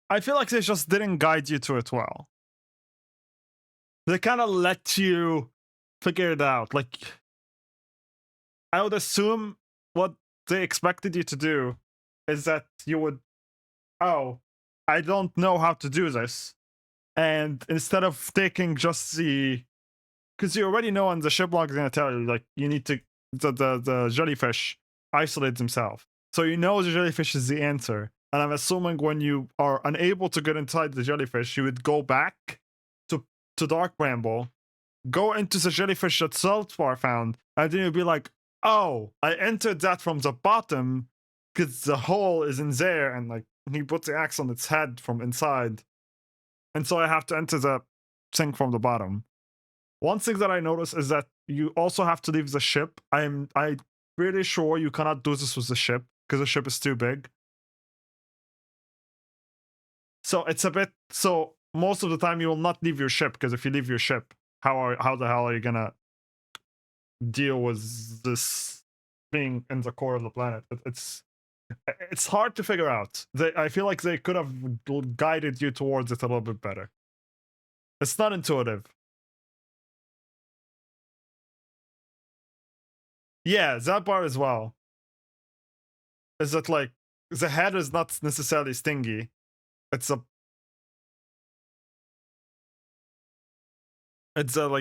I feel like they just didn't guide you to it well. They kind of let you figure it out. Like, I would assume what they expected you to do is that you would, oh, I don't know how to do this. And instead of taking just the, because you already know on the ship log is going to tell you, like, you need to, the jellyfish isolates himself. So you know the jellyfish is the answer. And I'm assuming when you are unable to get inside the jellyfish, you would go back to Dark Bramble, go into the jellyfish that Saltspar found, and then you'd be like, oh, I entered that from the bottom because the hole is in there, and like he put the axe on its head from inside. And so I have to enter the thing from the bottom. One thing that I noticed is that you also have to leave the ship. I'm pretty sure you cannot do this with the ship because the ship is too big. So it's a bit, so most of the time you will not leave your ship, because if you leave your ship, how the hell are you gonna deal with this being in the core of the planet? It's hard to figure out. I feel like they could have guided you towards it a little bit better. It's not intuitive. Yeah, that part as well. Is that like the head is not necessarily stingy. It's like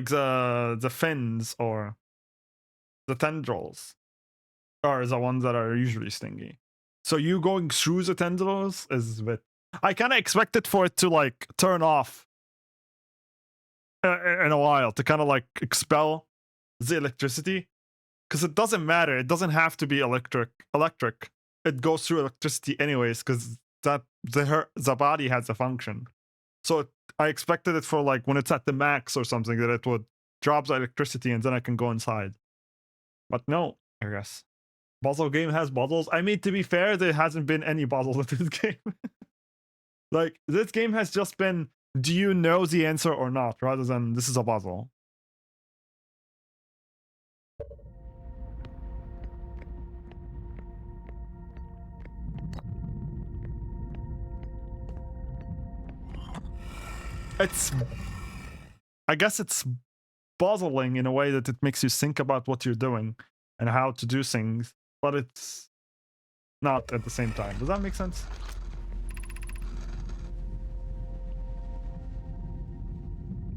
the fins or the tendrils are the ones that are usually stingy. So you going through the tendrils is a bit. I kind of expected for it to like turn off in a while to kind of like expel the electricity, because it doesn't matter. It doesn't have to be electric. It goes through electricity anyways, because that the body has a function. So I expected it for like when it's at the max or something that it would drop the electricity and then I can go inside. But no, I guess. Puzzle game has puzzles. I mean, to be fair, there hasn't been any puzzles in this game. Like, this game has just been, do you know the answer or not, rather than this is a puzzle. I guess it's puzzling in a way that it makes you think about what you're doing and how to do things, but it's not at the same time. Does that make sense?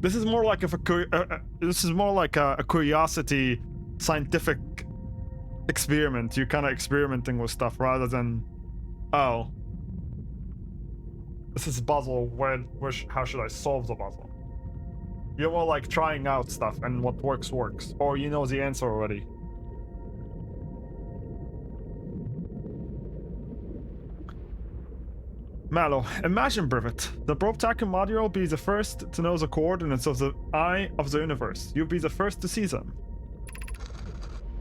This is more like a curiosity scientific experiment. You're kind of experimenting with stuff rather than, oh, this is a puzzle. How should I solve the puzzle? You're more like trying out stuff, and what works, or you know the answer already. Mallow, imagine, Privet. The probe tracking module be the first to know the coordinates of the eye of the universe. You'll be the first to see them.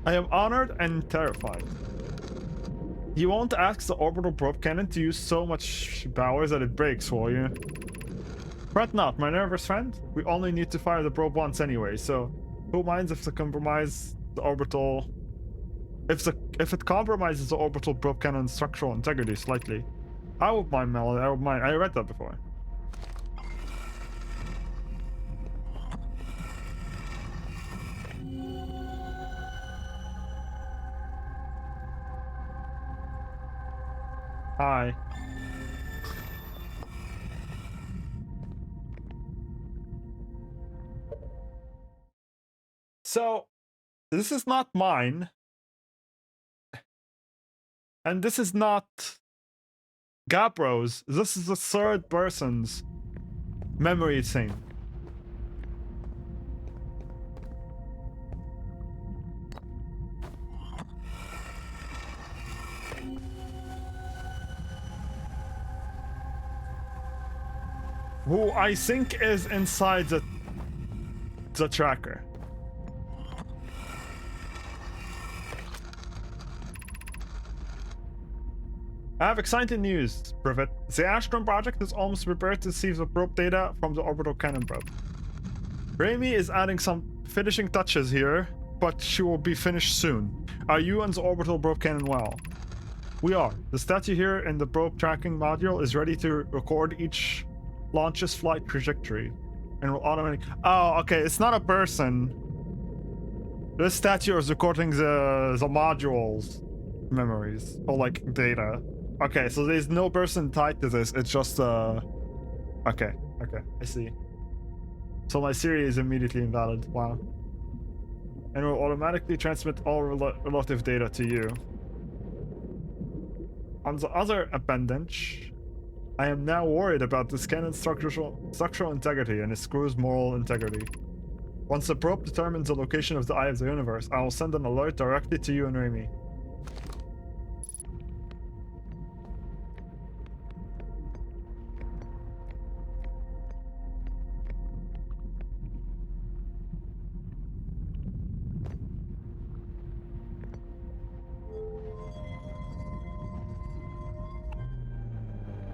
I am honored and terrified. You won't ask the orbital probe cannon to use so much power that it breaks, will you? Fret not, my nervous friend. We only need to fire the probe once anyway, so who minds if it compromises the orbital probe cannon's structural integrity slightly? I would mind, Melody. I would mind. I read that before. Hi. So, this is not mine. And this is not Gapro's. This is the third person's memory thing. Who I think is inside the tracker. I have exciting news, Privet. The Astron project is almost prepared to receive the probe data from the orbital cannon probe. Raimi is adding some finishing touches here, but she will be finished soon. Are you and the orbital probe cannon well? We are. The statue here in the probe tracking module is ready to record each launch's flight trajectory and will automatically... Oh, okay, it's not a person. This statue is recording the module's memories or like data. Okay, so there's no person tied to this. It's just okay, I see. So my Siri is immediately invalid. Wow. And will automatically transmit all relative data to you. On the other appendage, I am now worried about this cannon's structural integrity and its crew's moral integrity. Once the probe determines the location of the Eye of the Universe, I will send an alert directly to you and Remy.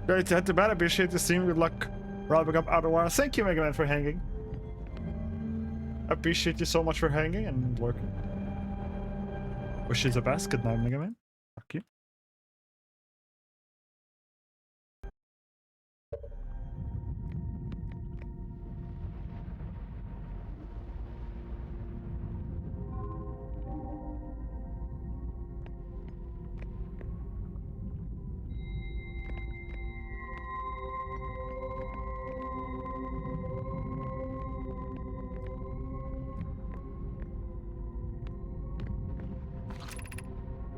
Great, head to bed. Appreciate the stream. Good luck wrapping up Outer Wilds. Thank you, Mega Man, for hanging. Appreciate you so much for hanging and working. Wish you the best. Good night, Mega Man. Fuck you.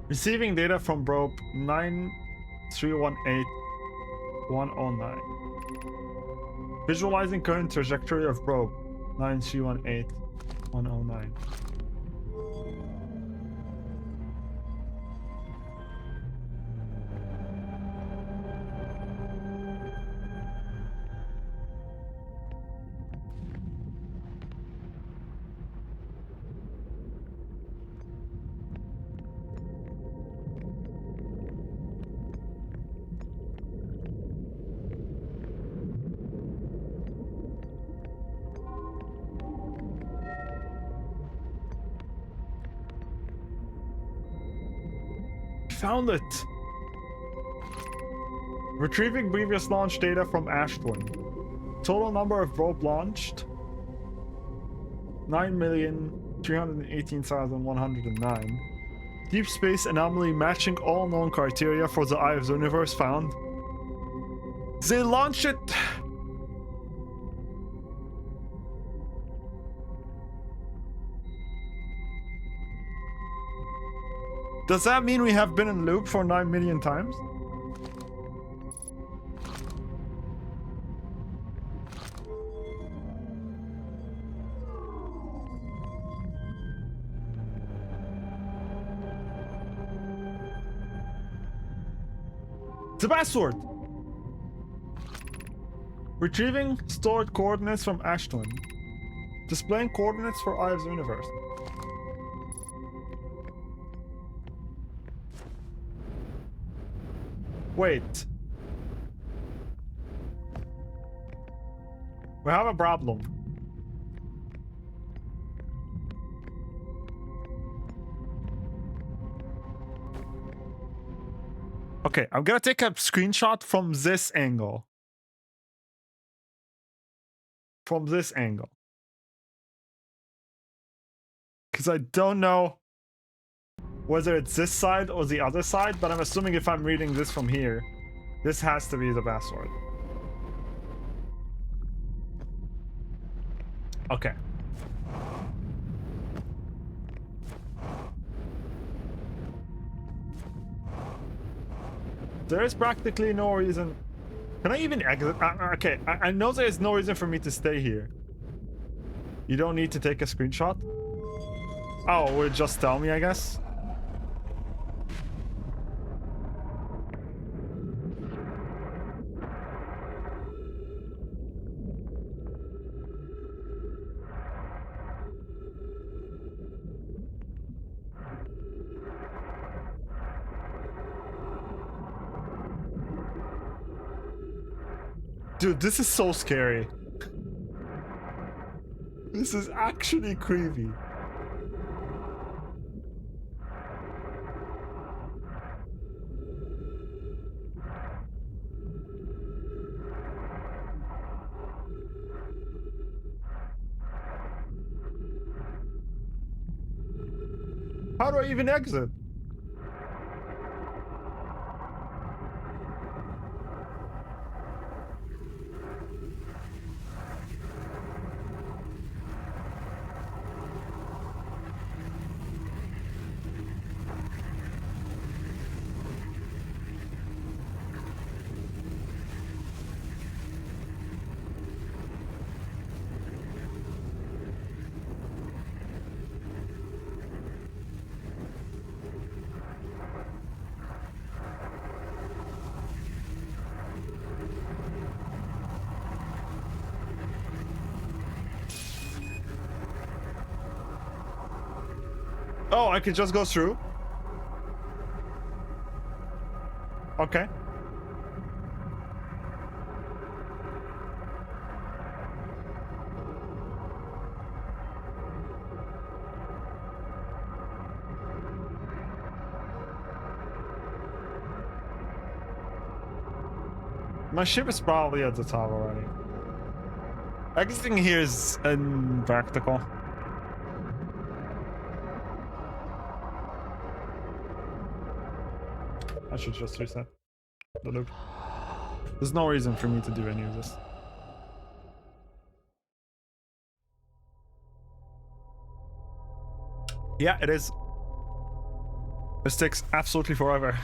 Receiving data from probe 9318109. Visualizing current trajectory of probe 9318109. Found it! Retrieving previous launch data from Ashton. Total number of probe launched 9,318,109. Deep space anomaly matching all known criteria for the Eye of the Universe found. They launched it! Does that mean we have been in loop for 9 million times? The password! Retrieving stored coordinates from Ashton. Displaying coordinates for Eye of the Universe. Wait. We have a problem. Okay, I'm gonna take a screenshot from this angle. From this angle. Because I don't know whether it's this side or the other side, but I'm assuming if I'm reading this from here, this has to be the password. Okay. There is practically no reason. Can I even exit? Okay, I know there is no reason for me to stay here. You don't need to take a screenshot? Oh, will it just tell me, I guess? Dude, this is so scary. This is actually creepy. How do I even exit? Oh, I could just go through? Okay. My ship is probably at the top already. Everything here is impractical. I should just reset the loop. There's no reason for me to do any of this. Yeah, it is. This takes absolutely forever.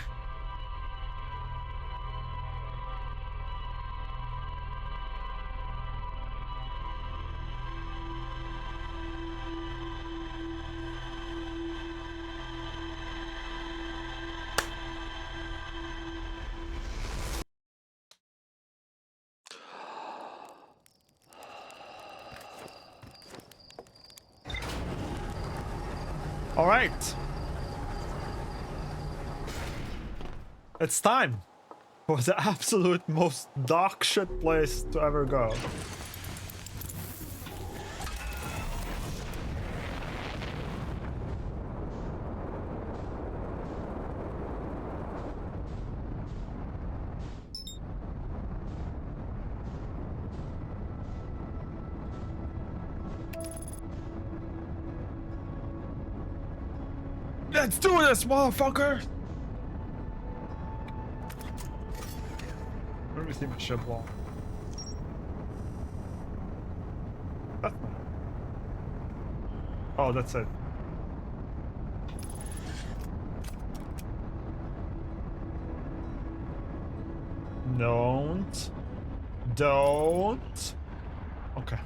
All right. It's time for the absolute most dark shit place to ever go. Let's do this, motherfucker! Let me see my ship wall. That's not. Oh, that's it. Don't. Okay.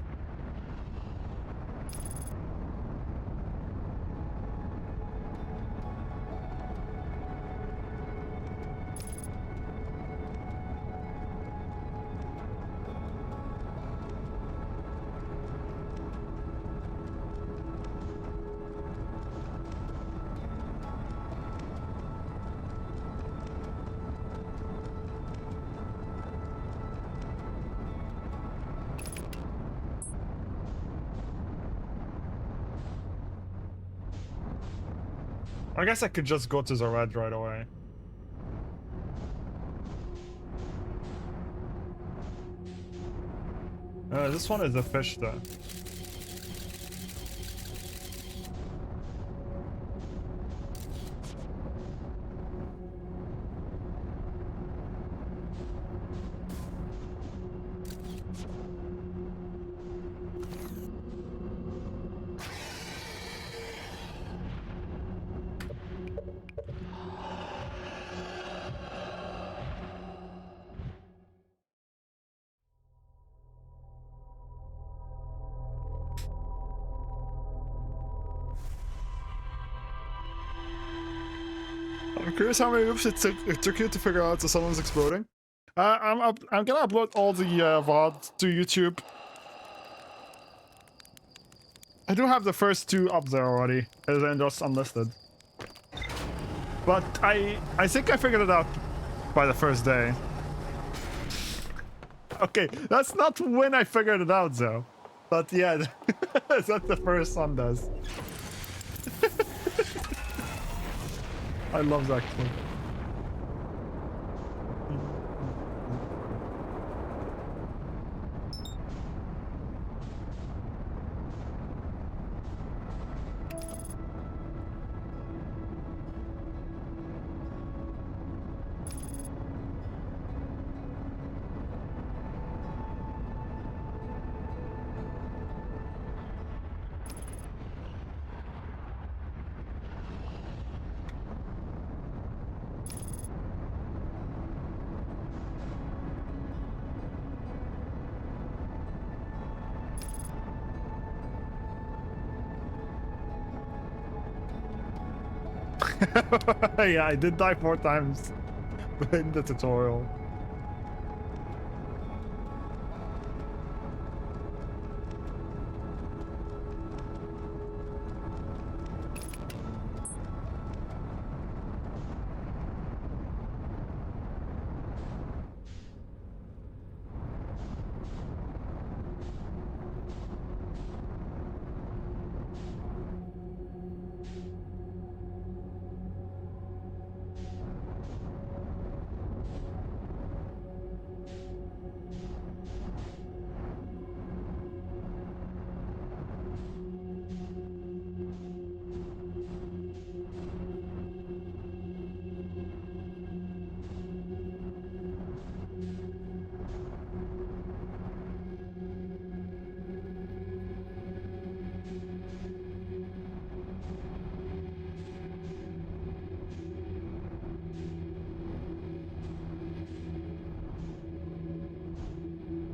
I guess I could just go to the red right away. This one is a fish though. I'm curious how many loops it took you to figure out that someone's exploding. I'm gonna upload all the VOD to YouTube. I do have the first two up there already, and then just unlisted. But I think I figured it out by the first day. Okay, that's not when I figured it out though. But yeah, that's what the first one does. I love that clip. Yeah, I did die 4 times in the tutorial.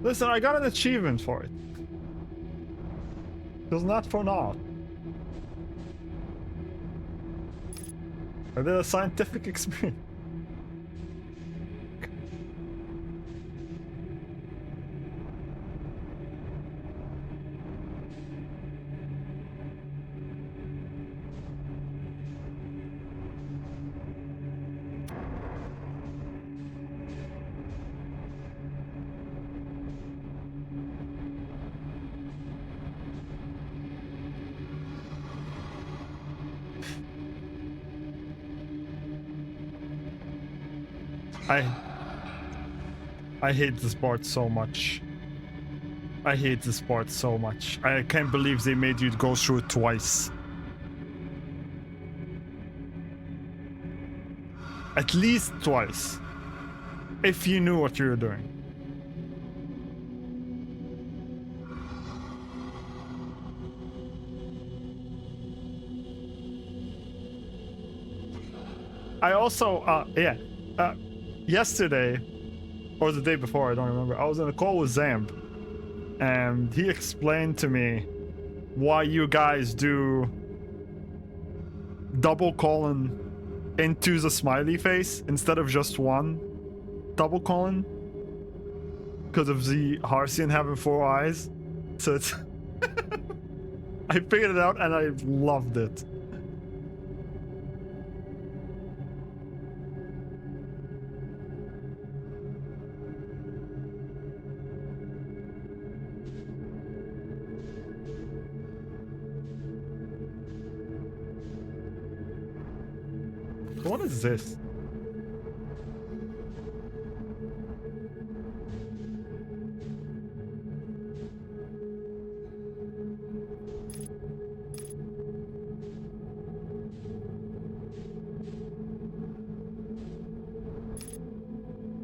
Listen, I got an achievement for it. It was not for naught. I did a scientific experiment. I hate this part so much. I hate this part so much. I can't believe they made you go through it twice. At least twice. If you knew what you were doing. I also, yesterday, or the day before, I don't remember, I was in a call with Zamb, and he explained to me why you guys do double colon into the smiley face instead of just one double colon, because of the Harsian having 4 eyes. So it's I figured it out and I loved it. What is this?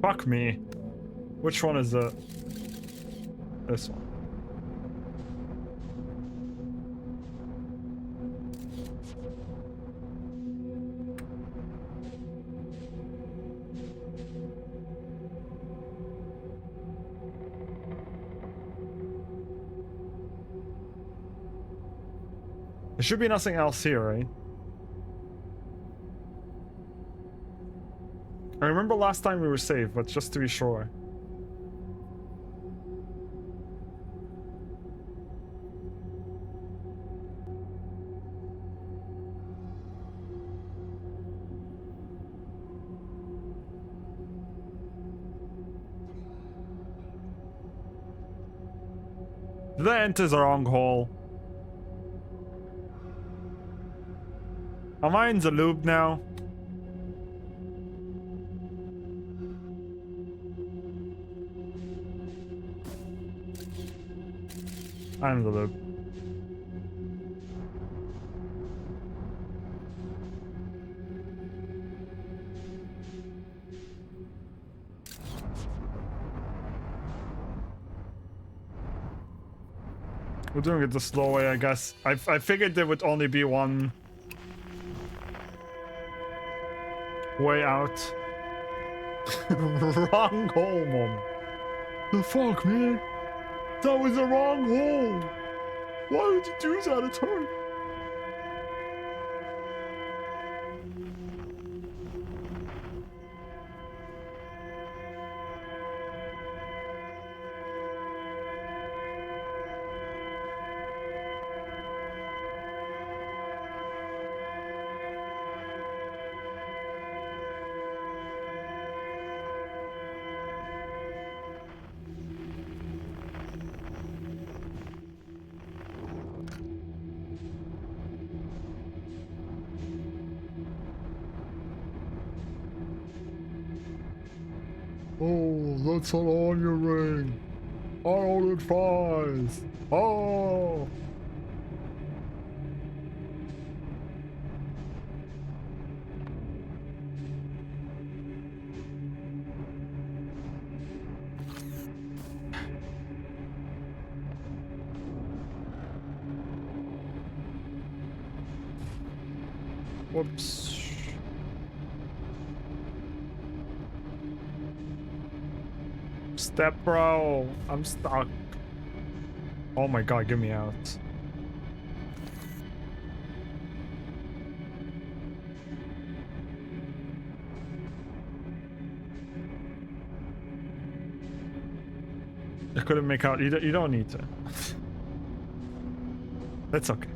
Fuck me. Which one is the... This one. There should be nothing else here, right? I remember last time we were safe, but just to be sure. Did I enter the wrong hole? Am I in the loop now? I'm in the loop. We're doing it the slow way, I guess. I figured there would only be one way out. Wrong hole, mom. The fuck, man? That was the wrong hole. Why would you do that? It's hurt. that's an onion ring. I ordered fries. Oh. Whoops. Step bro, I'm stuck. Oh my god, get me out. I couldn't make out. You don't need to. That's okay.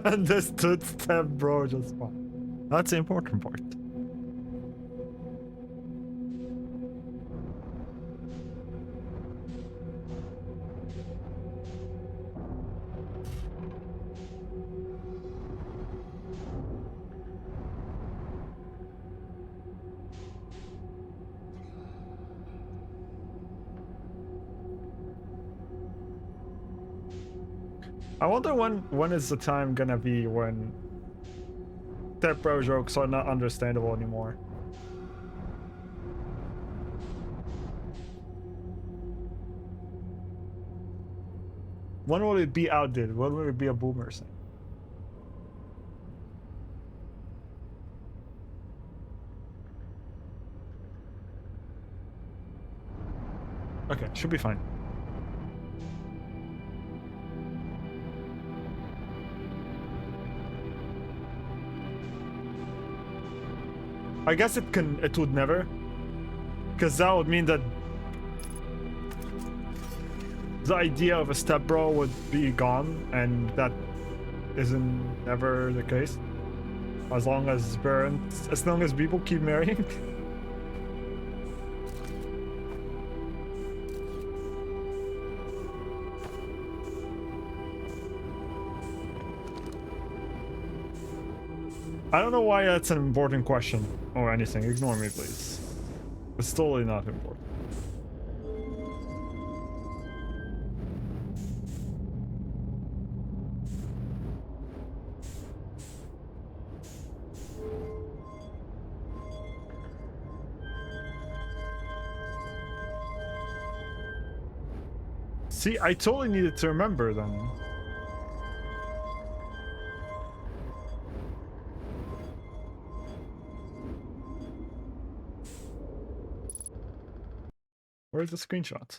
Understood step bro just fine. That's the important part. I wonder when is the time gonna be when step bro jokes are not understandable anymore. When will it be outdated? When will it be a boomer thing? Okay, should be fine. I guess it would never, because that would mean that the idea of a step bro would be gone, and that isn't never the case. As long as people keep marrying. I don't know why that's an important question or anything. Ignore me, please. It's totally not important. See, I totally needed to remember them. Where's the screenshot?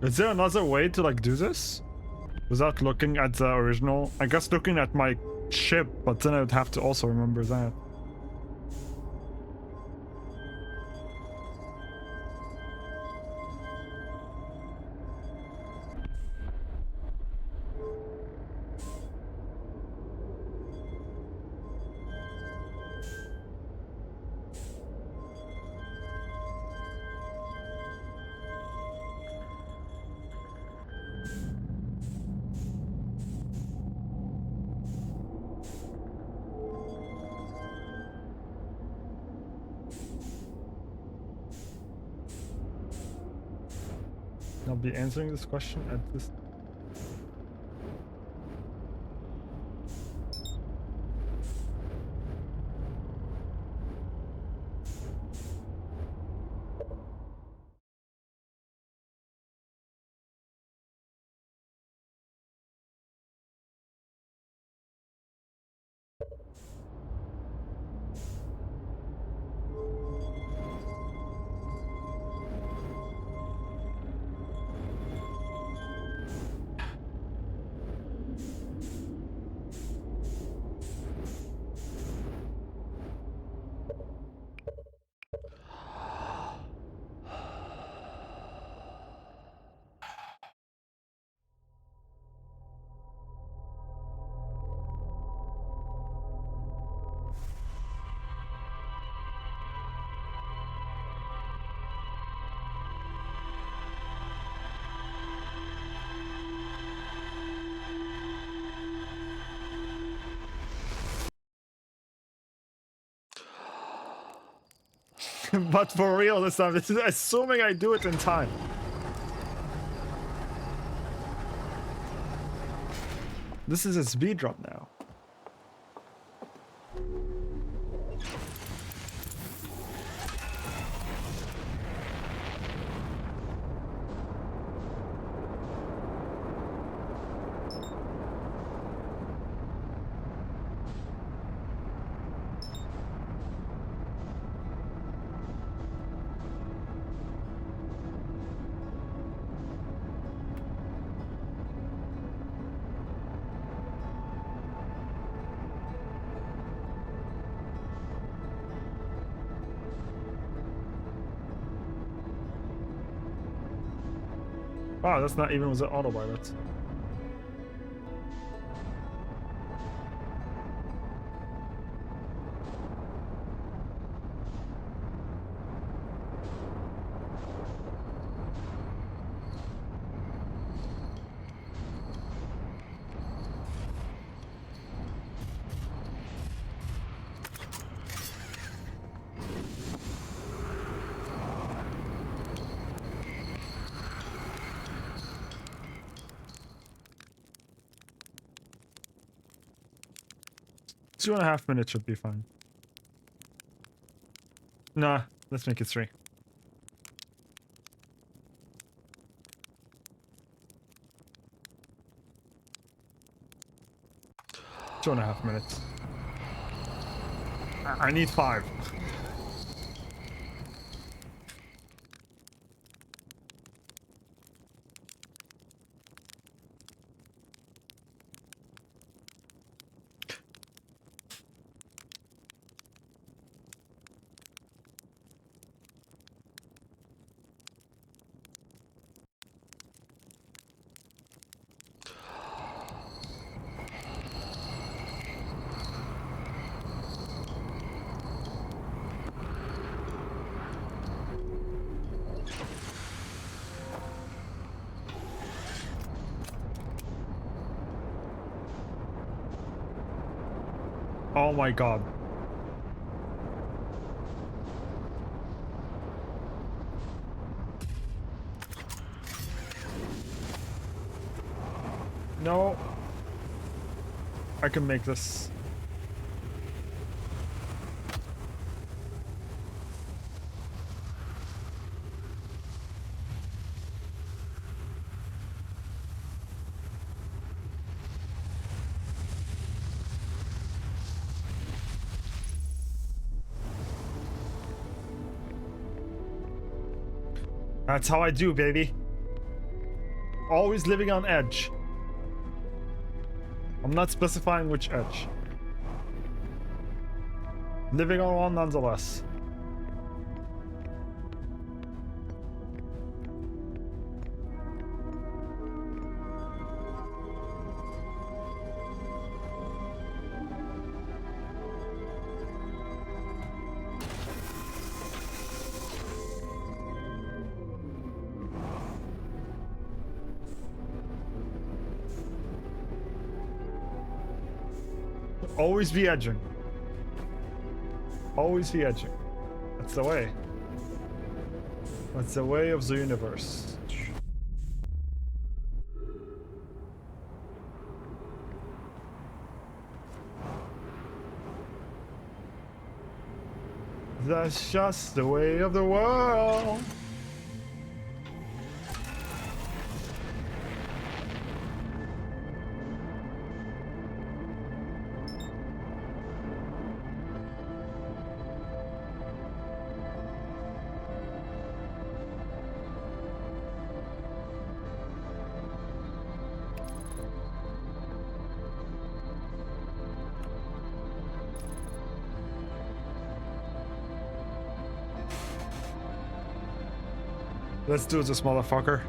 Is there another way to like do this? Without looking at the original? I guess looking at my ship, but then I would have to also remember that. I'll be answering this question at this. But for real this time, this is assuming I do it in time. This is a speed drop now. Wow, that's not even with the autopilot. Two and a half minutes should be fine. Nah, let's make it 3. Two and a half minutes. I need 5. Oh my god. No. I can make this. That's how I do, baby. Always living on edge. I'm not specifying which edge. Living on one nonetheless. Always be edging. Always be edging. That's the way. That's the way of the universe. That's just the way of the world. Let's do this, motherfucker.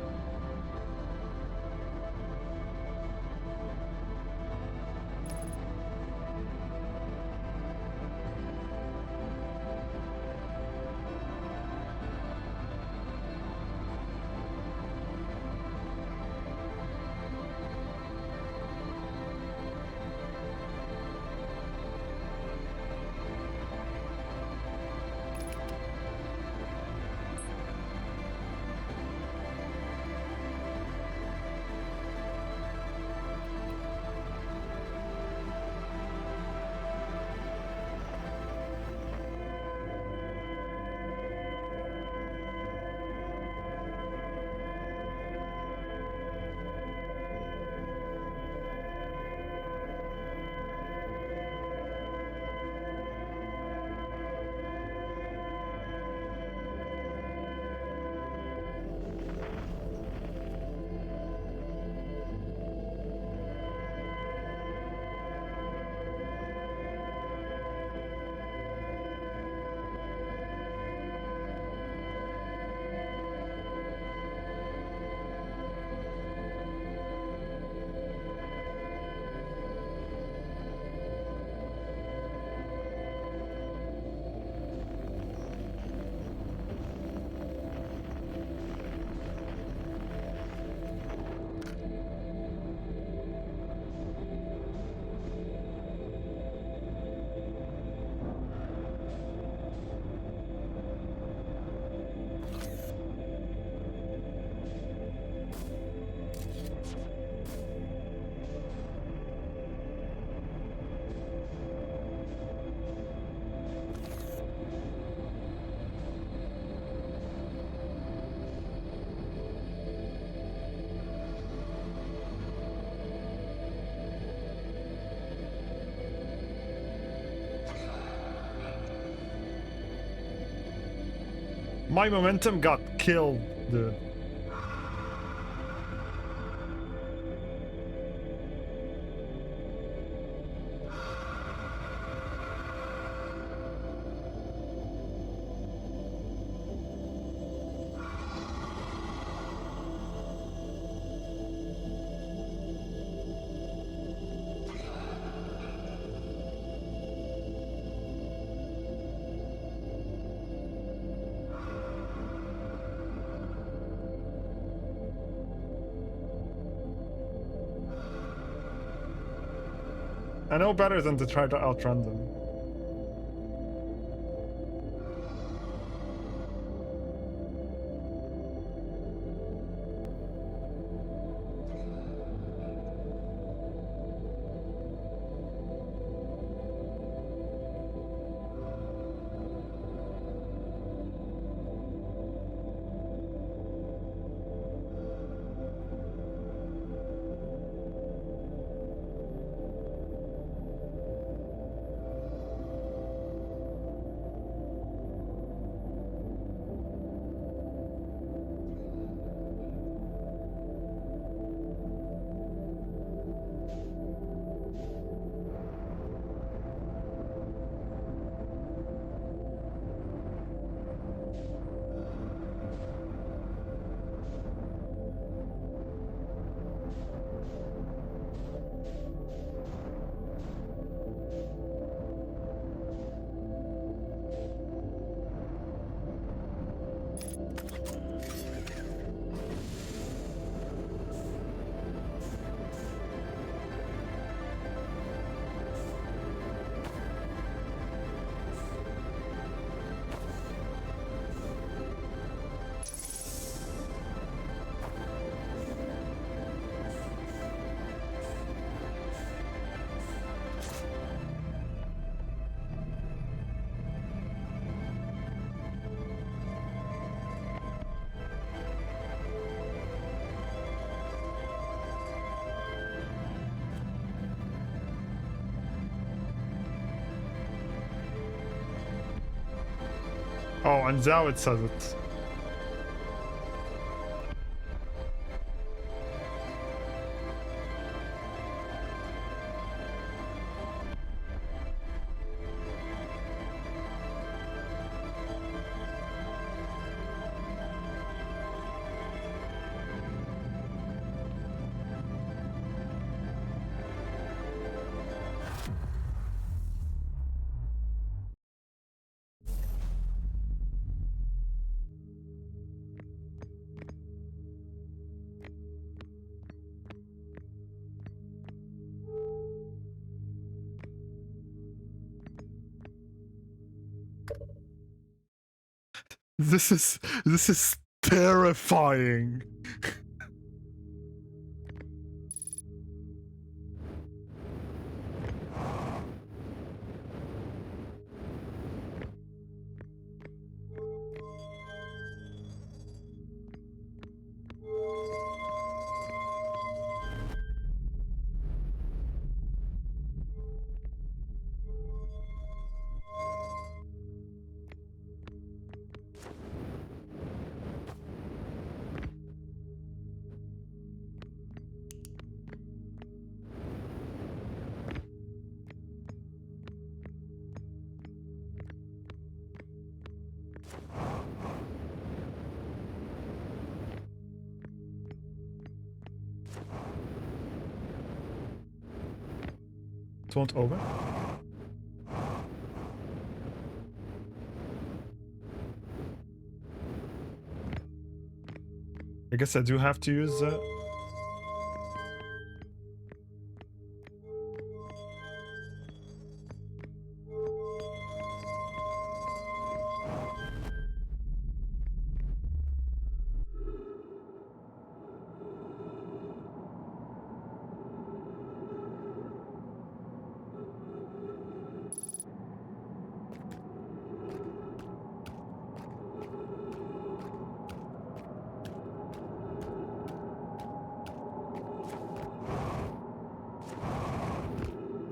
My momentum got killed, dude. I know better than to try to outrun them. Oh, and now it says it. This is terrifying. It won't open. I guess I do have to use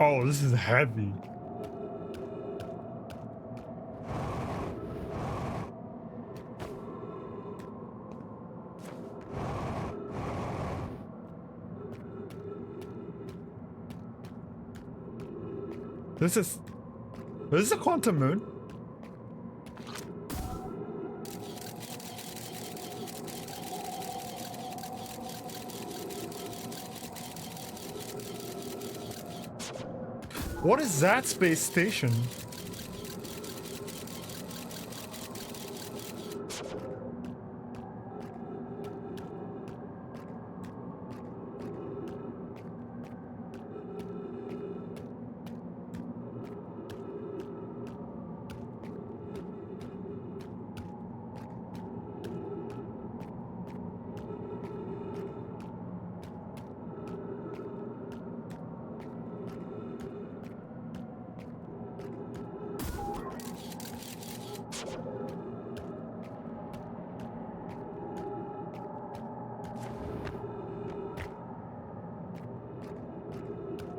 Oh, this is heavy. This is a quantum moon. What is that space station?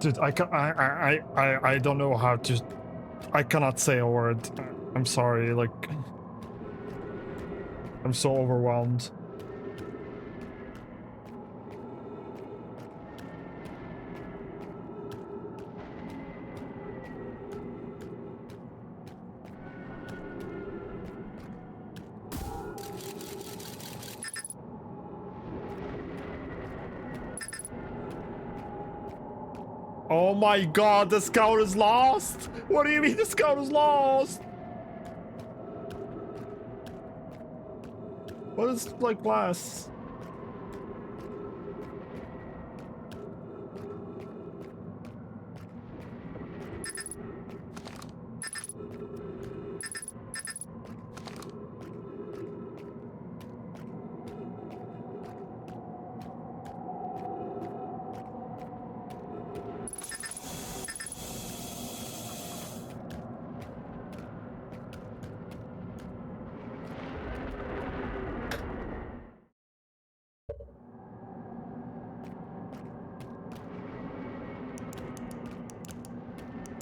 Dude, I don't know how to. I cannot say a word. I'm sorry. Like, I'm so overwhelmed. Oh my god, the scout is lost! What do you mean the scout is lost? What is like glass?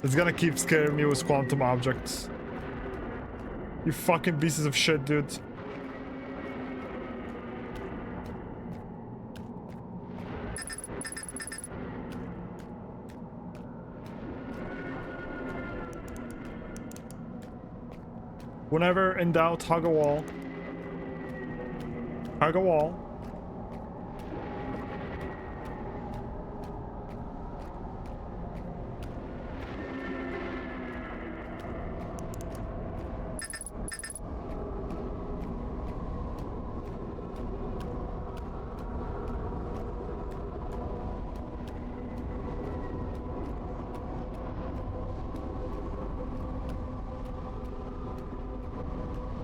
It's gonna keep scaring me with quantum objects. You fucking pieces of shit, dude. Whenever in doubt, hug a wall. Hug a wall.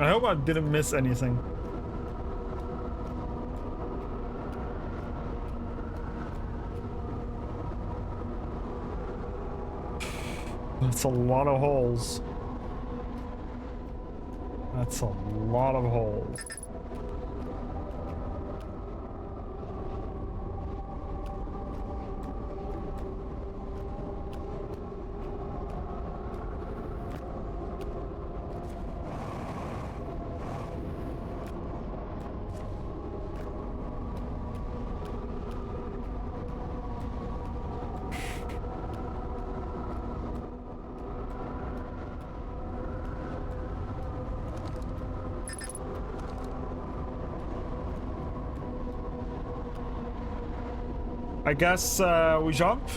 I hope I didn't miss anything. That's a lot of holes. That's a lot of holes. I guess we jump.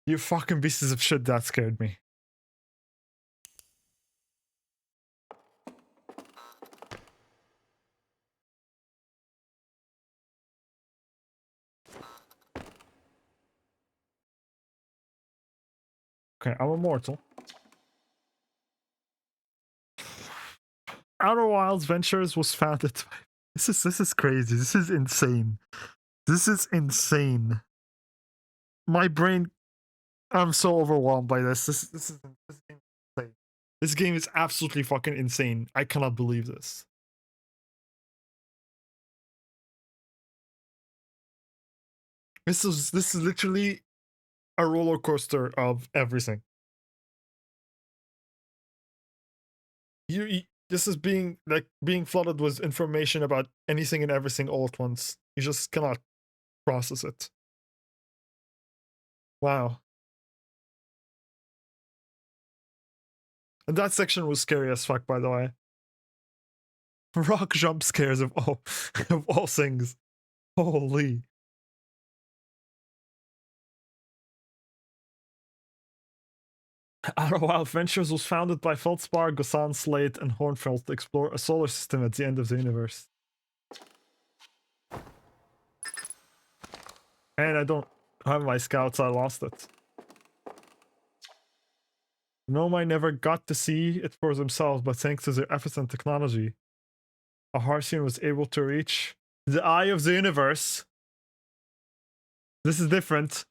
You fucking pieces of shit, that scared me. Okay, I'm immortal. Outer Wilds Ventures was founded by... This is crazy. This is insane. This is insane. My brain... I'm so overwhelmed by this. This is insane. This game is absolutely fucking insane. I cannot believe this. This is literally a roller coaster of everything. This is being flooded with information about anything and everything all at once. You just cannot process it. Wow. And that section was scary as fuck, by the way. Rock jump scares of all things. Holy. Outer Wild Ventures was founded by Feldspar, Gossan, Slade, and Hornfeld to explore a solar system at the end of the universe. And I don't have my scouts, I lost it. Nomai never got to see it for themselves, but thanks to their efforts and technology, a Harsian was able to reach the eye of the universe. This is different.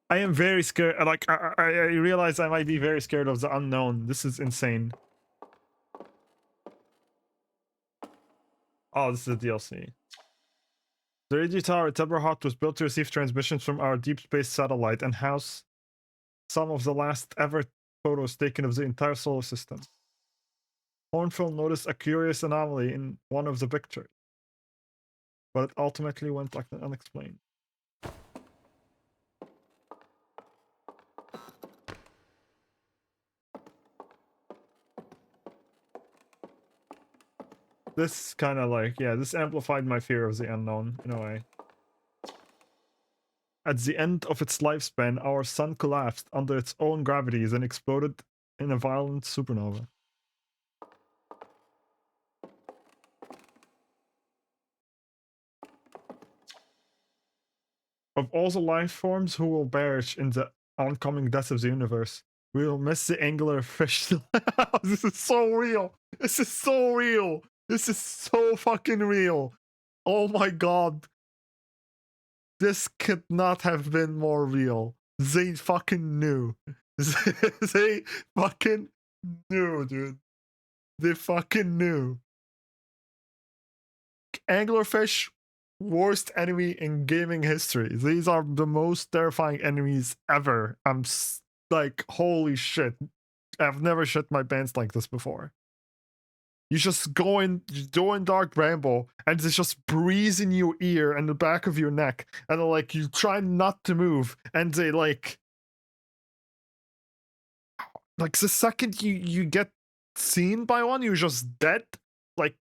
I am very scared. Like, I realize I might be very scared of the unknown. This is insane. Oh, this is a DLC. The radio tower at Tebrahat was built to receive transmissions from our deep space satellite and house some of the last ever photos taken of the entire solar system. Hornfield noticed a curious anomaly in one of the pictures, but it ultimately went unexplained. This kind of like, yeah, this amplified my fear of the unknown in a way. At the end of its lifespan, our sun collapsed under its own gravities and exploded in a violent supernova. Of all the life forms who will perish in the oncoming death of the universe, we will miss the angular fish. This is so real. This is so real. This is so fucking real. Oh my god. This could not have been more real. They fucking knew. They fucking knew, dude. They fucking knew. Anglerfish, worst enemy in gaming history. These are the most terrifying enemies ever. Like, holy shit. I've never shit my pants like this before. You just go in dark rainbow, and it's just breeze in your ear and the back of your neck, and like you try not to move, and they like the second you get seen by one, you're just dead. Like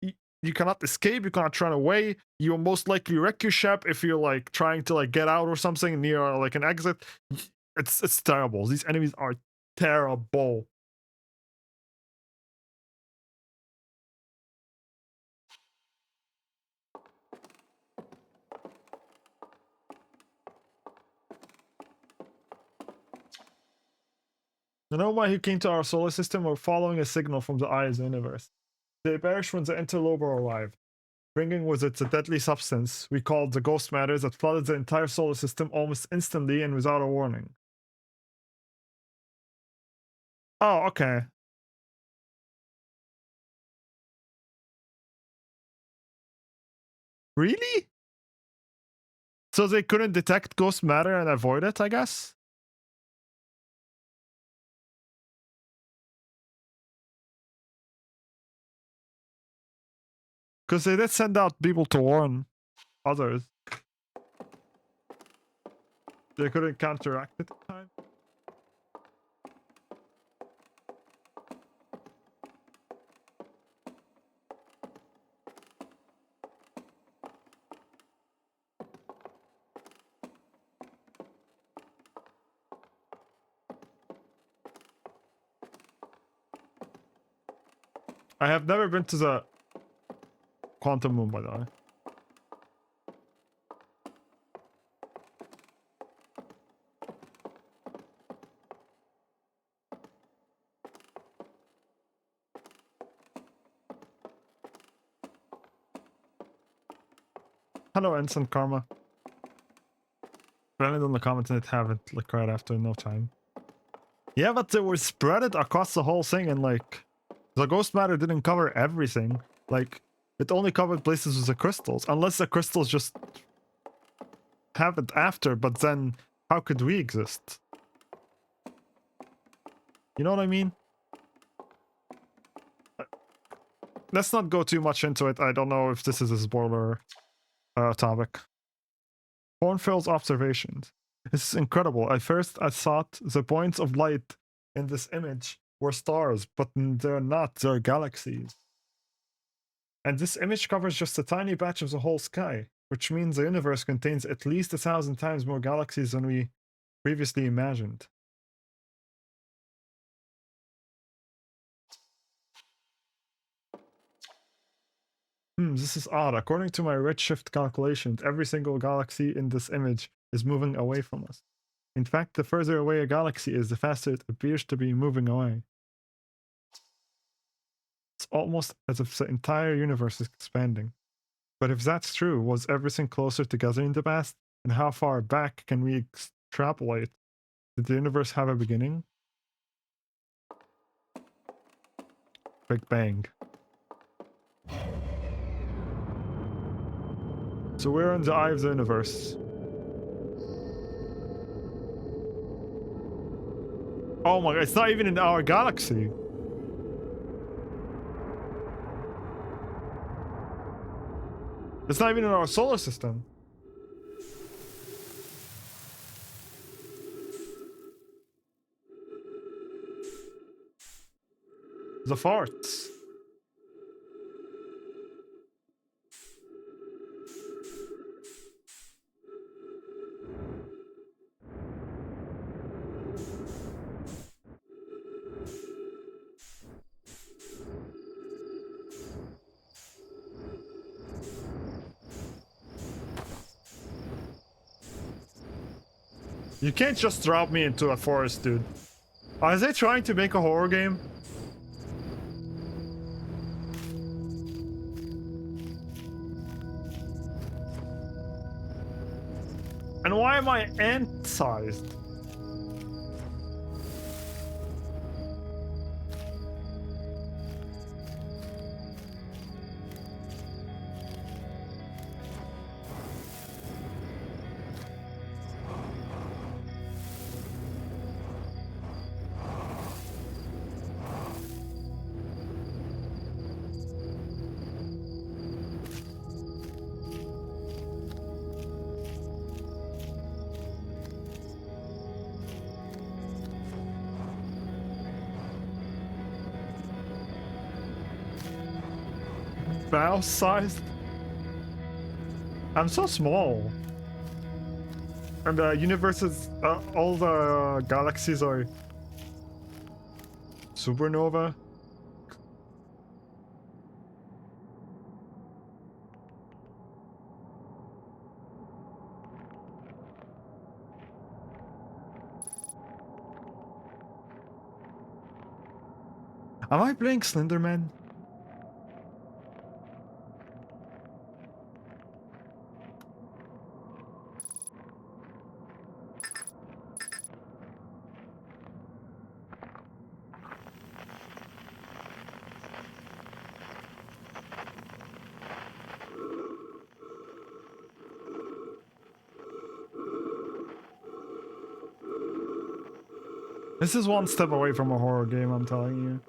you cannot escape, you cannot run away. You'll most likely wreck your ship if you're like trying to like get out or something near like an exit. It's terrible. These enemies are terrible. The Nomai who came to our solar system were following a signal from the eye of the universe. They perished when the interlober arrived, bringing with it a deadly substance we called the ghost matter that flooded the entire solar system almost instantly and without a warning. Oh, okay. Really? So they couldn't detect ghost matter and avoid it, I guess? Because they did send out people to warn others. They couldn't counteract it in time. I have never been to the Quantum Moon, by the way. Hello, Instant Karma. Landed on the comments and it happened like right after no time. Yeah, but they were spread it across the whole thing, and like the ghost matter didn't cover everything. Like it only covered places with the crystals, unless the crystals just have it after. But then, how could we exist? You know what I mean? Let's not go too much into it. I don't know if this is a spoiler topic. Hornfield's observations. This is incredible. At first, I thought the points of light in this image were stars, but they're not. They're galaxies. And this image covers just a tiny patch of the whole sky, which means the universe contains at least 1,000 times more galaxies than we previously imagined. This is odd. According to my redshift calculations, every single galaxy in this image is moving away from us. In fact, the further away a galaxy is, the faster it appears to be moving away. It's almost as if the entire universe is expanding. But if that's true, was everything closer together in the past? And how far back can we extrapolate? Did the universe have a beginning? Big Bang. So we're in the eye of the universe. Oh my god, it's not even in our galaxy. It's not even in our solar system. The farts. You can't just drop me into a forest, dude. Are they trying to make a horror game? And why am I ant-sized? Mouse-sized? I'm so small. And the universe is... all the galaxies are... supernova? Am I playing Slenderman? This is one step away from a horror game, I'm telling you.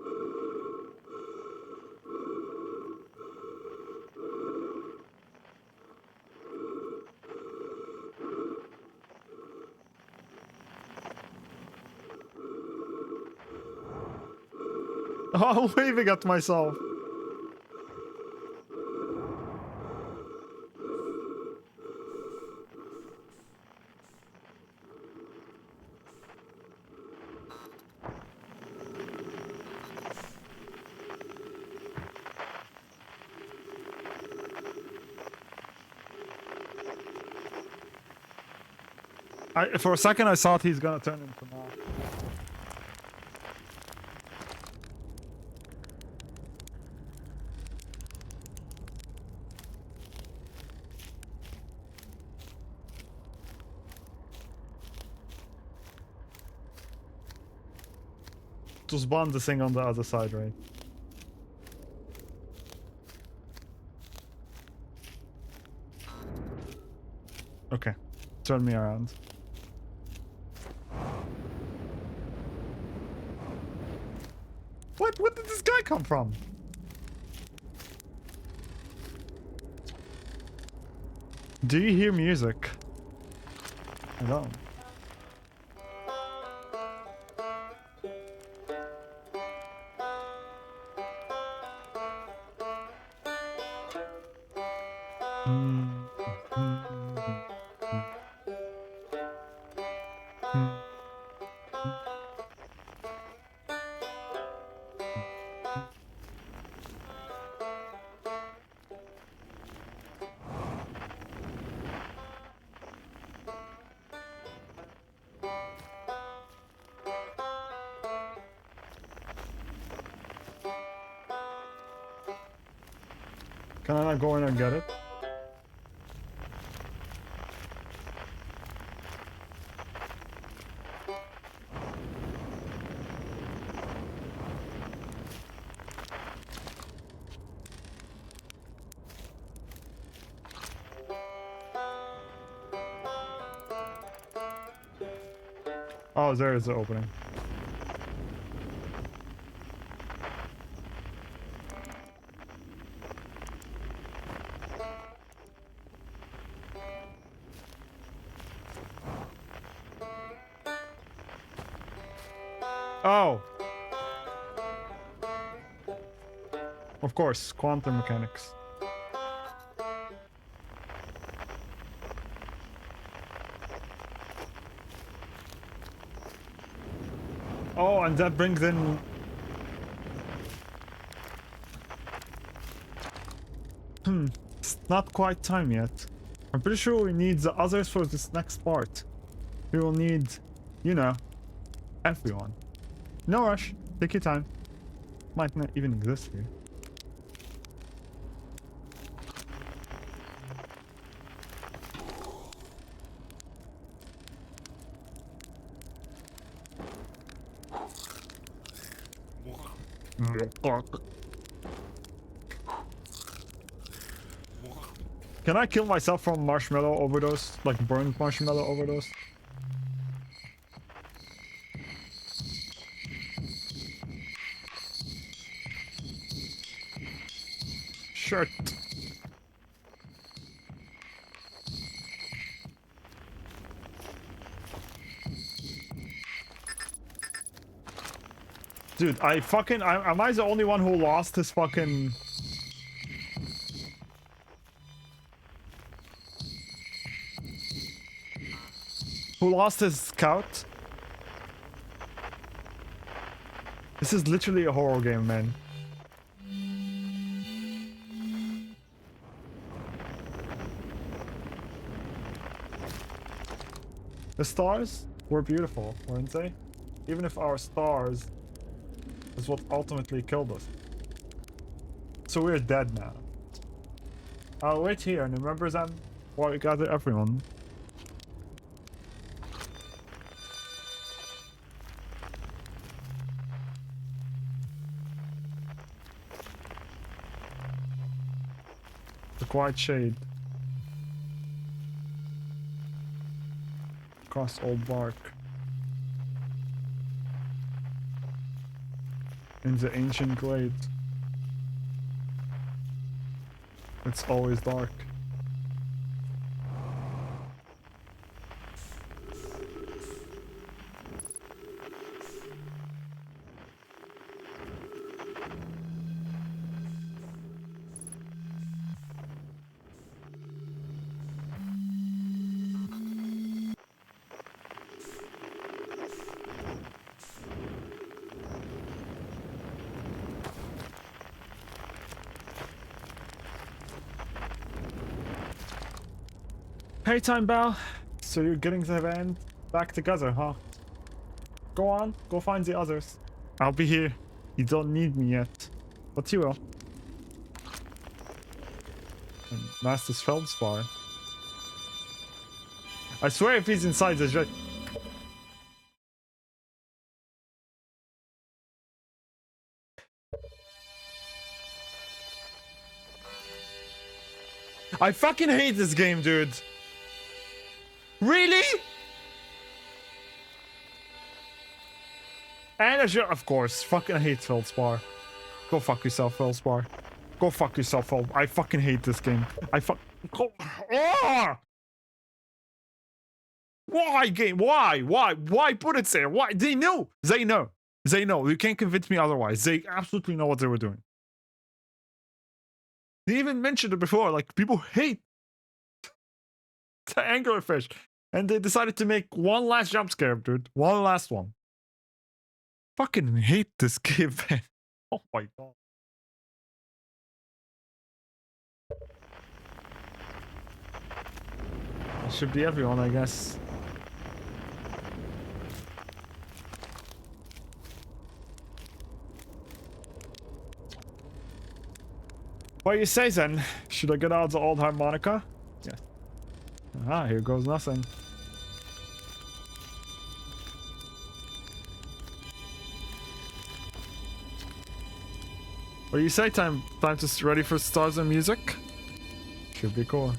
Oh, I'm waving at myself. For a second, I thought he's gonna turn into moth. To spawn the thing on the other side, right? Okay, turn me around. What? Where did this guy come from? Do you hear music? I don't. Can I not go in and get it? Oh, there is the opening. Oh! Of course, quantum mechanics. Oh, and that brings in... It's not quite time yet. I'm pretty sure we need the others for this next part. We will need, you know, everyone. No rush. Take your time. Might not even exist here. Can I kill myself from marshmallow overdose? Like burned marshmallow overdose? Shirt. Dude, am I the only one who lost his fucking... Who lost his scout? This is literally a horror game, man. The stars were beautiful, weren't they? Even if our stars is what ultimately killed us. So we're dead now. I'll wait here and remember them while we gather everyone. The quiet shade. Across old bark. In the ancient glade. It's always dark. Hey, Time Bell. So you're getting the van back together, huh? Go on, go find the others. I'll be here. You don't need me yet, but you will. And Master's Feldspar. I swear if he's inside the jet. I fucking hate this game, dude. Really? And of course, fucking hate Feldspar. Go fuck yourself, Feldspar. Go fuck yourself, Feld. I fucking hate this game. Go. Oh! Why game? Why? Why put it there? Why? They know. They know. They know. You can't convince me otherwise. They absolutely know what they were doing. They even mentioned it before. Like, people hate the anglerfish. And they decided to make one last jump scare, dude. One last one. Fucking hate this game, man. Oh my god. It should be everyone, I guess. What do you say then? Should I get out the old harmonica? Yeah. Ah, here goes nothing. What do you say? Time to ready for stars and music? Should be cool.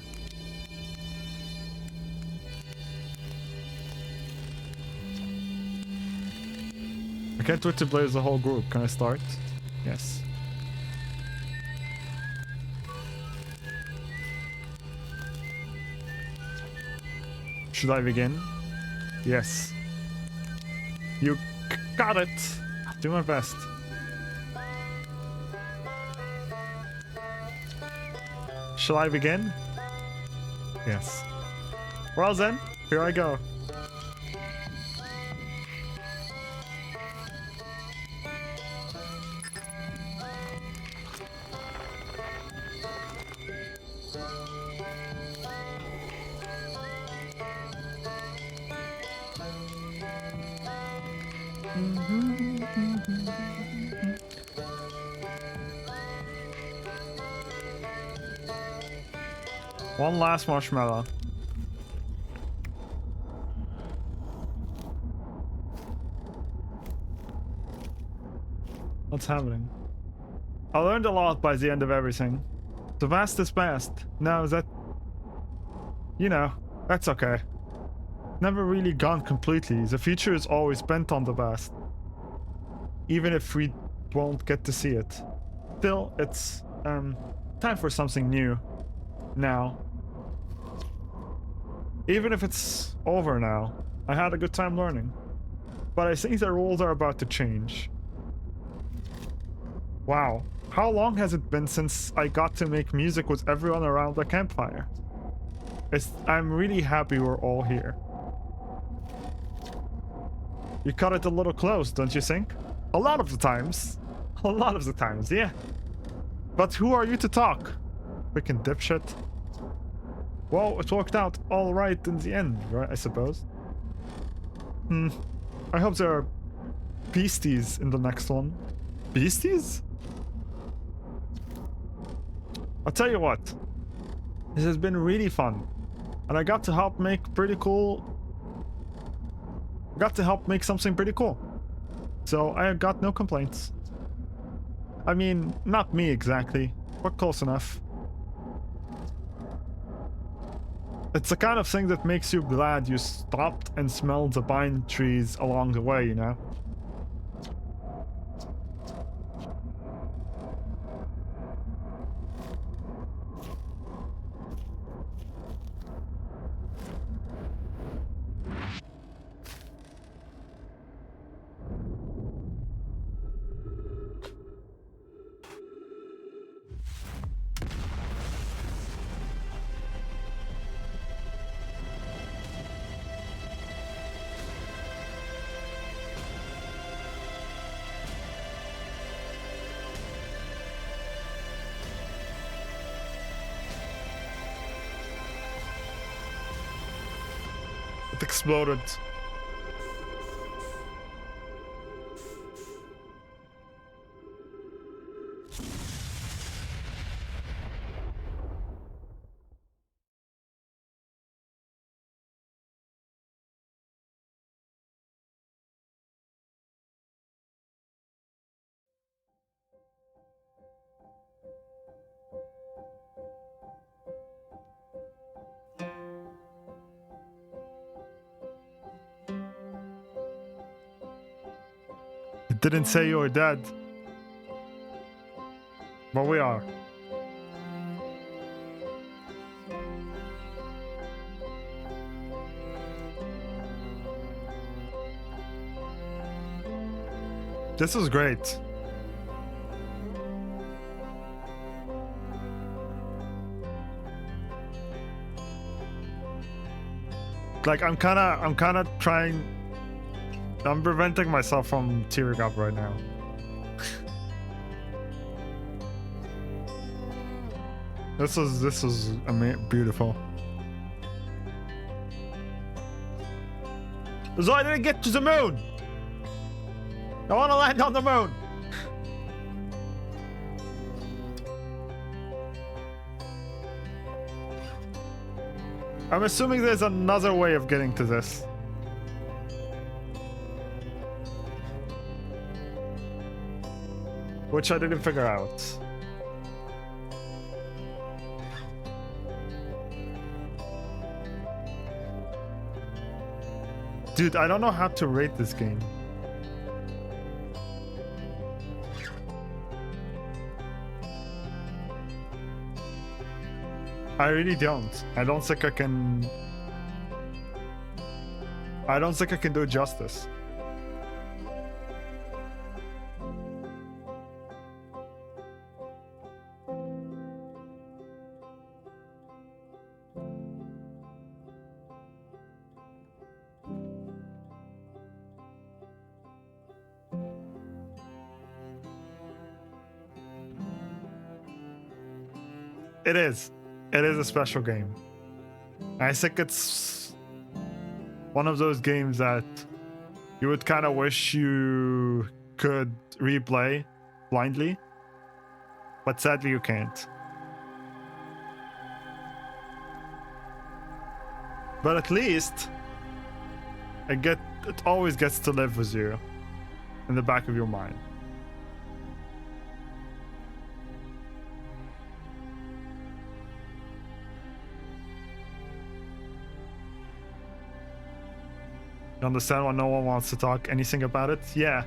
I can't wait to play as a whole group. Can I start? Yes. Should I begin? Yes. You got it. I'll do my best. Shall I begin? Yes. Well then, here I go. One last marshmallow. What's happening? I learned a lot by the end of everything. The past is past. Now that... You know, that's okay. Never really gone completely. The future is always bent on the past. Even if we won't get to see it. Still, it's time for something new. Now. Even if it's over now. I had a good time learning. But I think the rules are about to change. Wow. How long has it been since I got to make music with everyone around the campfire? I'm really happy we're all here. You cut it a little close, don't you think? A lot of the times. A lot of the times, yeah. But who are you to talk? Freaking dipshit. Well, it worked out all right in the end, right? I suppose. I hope there are beasties in the next one. Beasties? I'll tell you what. This has been really fun. And I got to help make something pretty cool. So I got no complaints. I mean, not me exactly, but close enough. It's the kind of thing that makes you glad you stopped and smelled the pine trees along the way, you know? It exploded. It didn't say you were dead. But we are. This was great. Like I'm preventing myself from tearing up right now. This was beautiful. So I didn't get to the moon. I want to land on the moon. I'm assuming there's another way of getting to this. Which I didn't figure out. Dude, I don't know how to rate this game. I really don't. I don't think I can do justice. It is. It is a special game. I think it's one of those games that you would kind of wish you could replay blindly, but sadly you can't. But at least it always gets to live with you in the back of your mind. You understand why no one wants to talk anything about it? Yeah.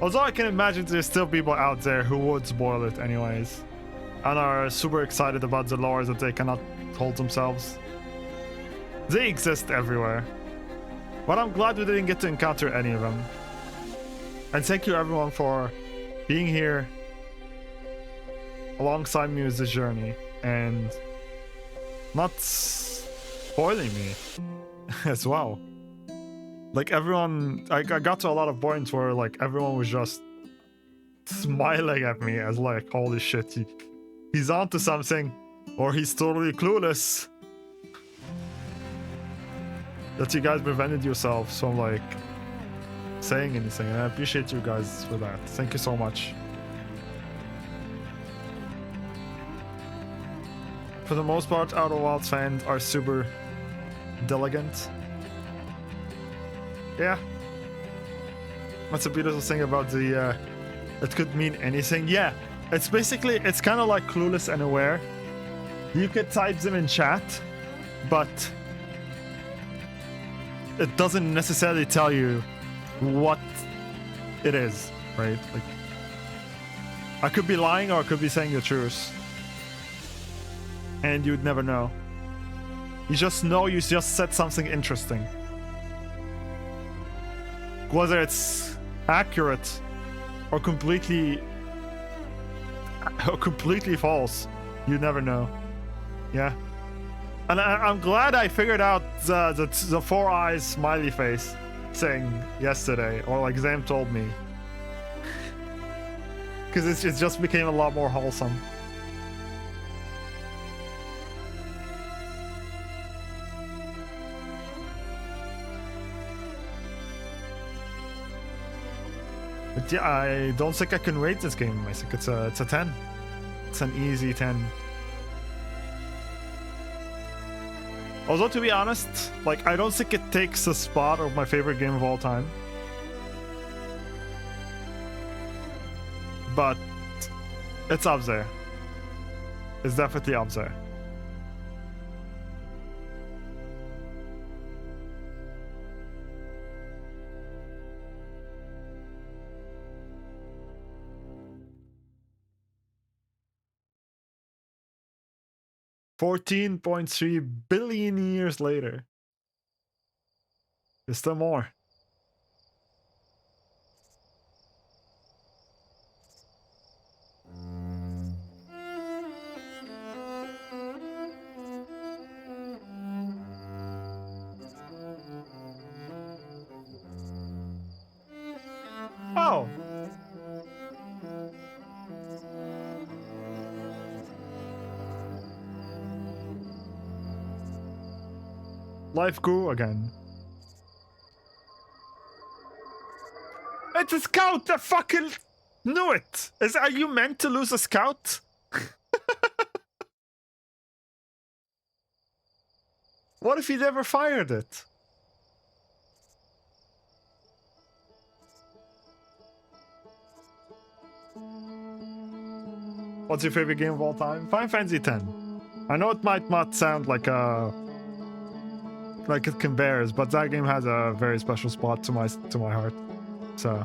Although I can imagine there's still people out there who would spoil it anyways, and are super excited about the lore that they cannot hold themselves. They exist everywhere. But I'm glad we didn't get to encounter any of them. And thank you everyone for being here alongside me with this journey and not spoiling me as well. Like everyone, I got to a lot of points where like everyone was just smiling at me as like, holy shit, he's onto something, or he's totally clueless. That you guys prevented yourselves from like saying anything, and I appreciate you guys for that. Thank you so much. For the most part, Outer Wilds fans are super diligent. Yeah. That's a beautiful thing about the it could mean anything. Yeah. It's basically, it's kind of like Clueless and Aware. You could type them in chat, but it doesn't necessarily tell you what it is, right? Like, I could be lying or I could be saying the truth, and you'd never know. You just know you just said something interesting. Whether it's accurate or completely false, you never know. Yeah. And I'm glad I figured out the 4 eyes smiley face thing yesterday, or like Zam told me, because it just became a lot more wholesome. But yeah, I don't think I can rate this game. I think it's a 10. It's an easy 10. Although, to be honest, like, I don't think it takes the spot of my favorite game of all time. But it's up there. It's definitely up there. $14.3 billion years later. There's still more. Oh. Life grew again. It's a scout! I fucking knew it! Are you meant to lose a scout? What if he never fired it? What's your favorite game of all time? Final Fantasy X. I know it might not sound like it compares, but that game has a very special spot to my heart. So.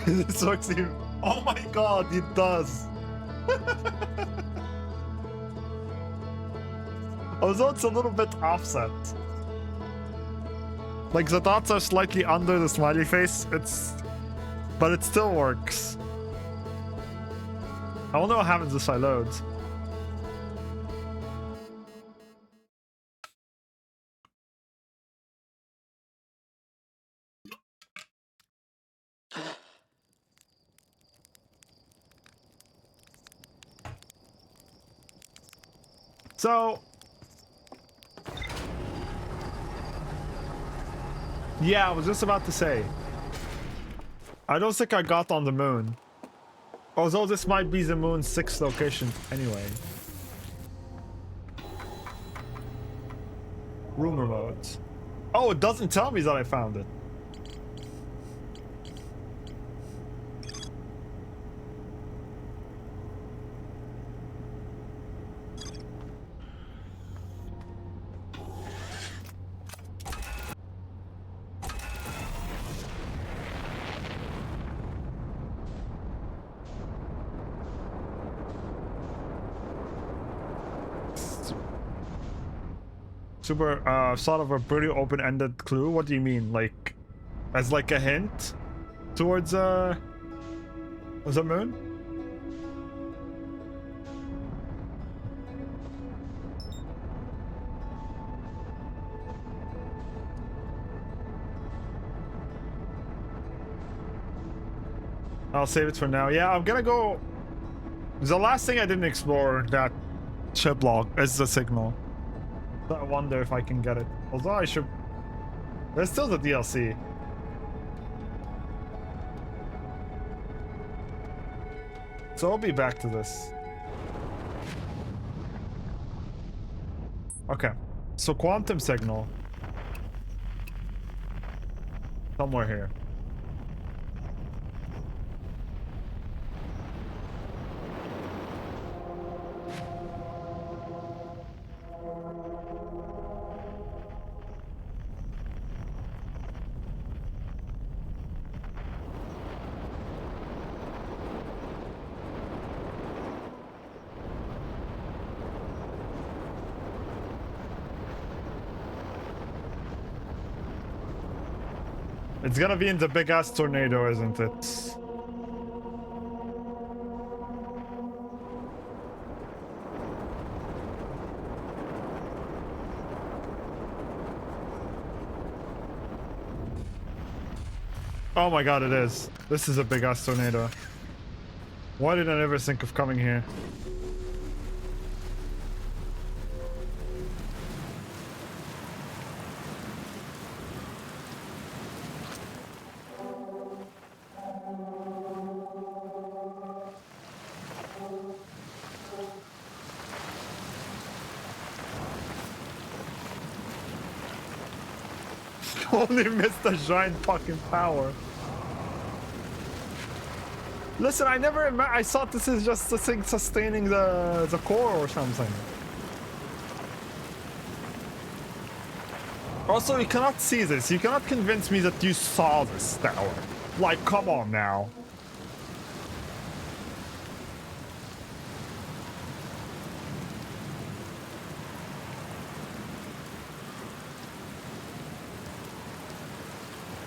This works even. Oh my god, it does. Although it's a little bit offset. Like the dots are slightly under the smiley face, but it still works. I wonder what happens if I load. So yeah, I was just about to say, I don't think I got on the moon. Although this might be the moon's 6th location anyway. Rumor modes. Oh, it doesn't tell me that I found it. Super, sort of a pretty open-ended clue. What do you mean? Like, as like a hint towards, the moon? I'll save it for now. Yeah, I'm gonna go... The last thing I didn't explore, that ship log, is the signal. So I wonder if I can get it. Although I should... There's still the DLC. So I'll be back to this. Okay. So quantum signal. Somewhere here. It's gonna be in the big ass tornado, isn't it? Oh my god, it is. This is a big ass tornado. Why did I never think of coming here? Only missed the giant fucking power. Listen, I thought this is just the thing sustaining the core or something. Also, you cannot see this. You cannot convince me that you saw this tower. Like, come on now.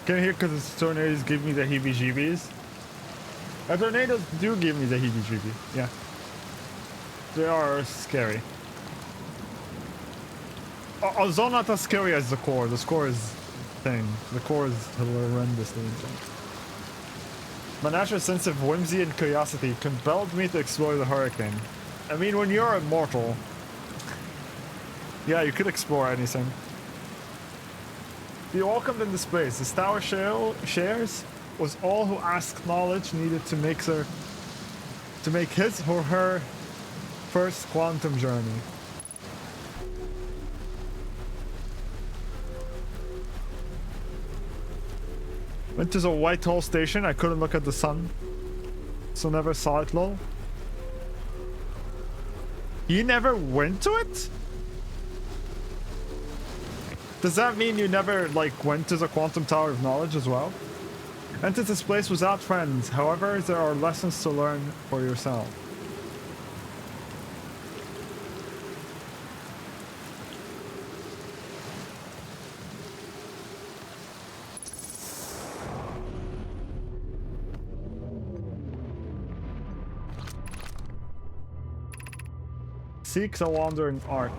Can you hear because the tornadoes give me the heebie-jeebies? Tornadoes do give me the heebie-jeebies, yeah. They are scary. Although not as scary as the core. The core is thing. The core is horrendously intense. My natural sense of whimsy and curiosity compelled me to explore the hurricane. I mean, when you're immortal, yeah, you could explore anything. Be welcomed into space. This tower shares was all who asked knowledge needed to make his or her first quantum journey. Went to the Whitehall station. I couldn't look at the sun, so never saw it. Lol. You never went to it? Does that mean you never, like, went to the Quantum Tower of Knowledge as well? Entered this place without friends. However, there are lessons to learn for yourself. Seek the Wandering Ark.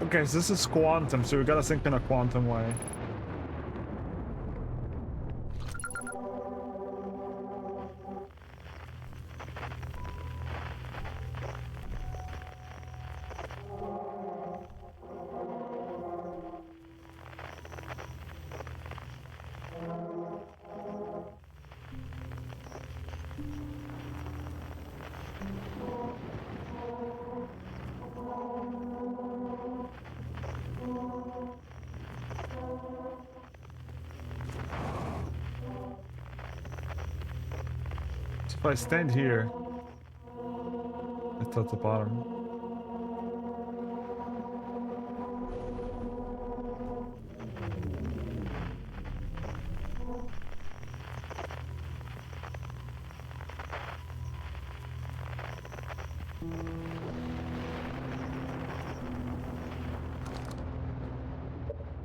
Okay, so this is quantum, so we gotta think in a quantum way. So if I stand here, it's at the bottom.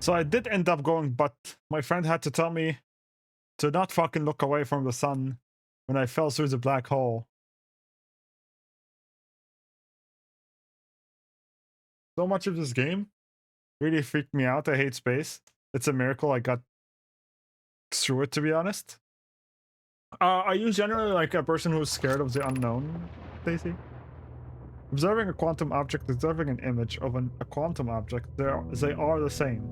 So I did end up going, but my friend had to tell me to not fucking look away from the sun when I fell through the black hole. So much of this game really freaked me out. I hate space. It's a miracle I got through it, to be honest. Are you generally like a person who's scared of the unknown, Stacy? Observing a quantum object, observing an image of a quantum object, they are the same.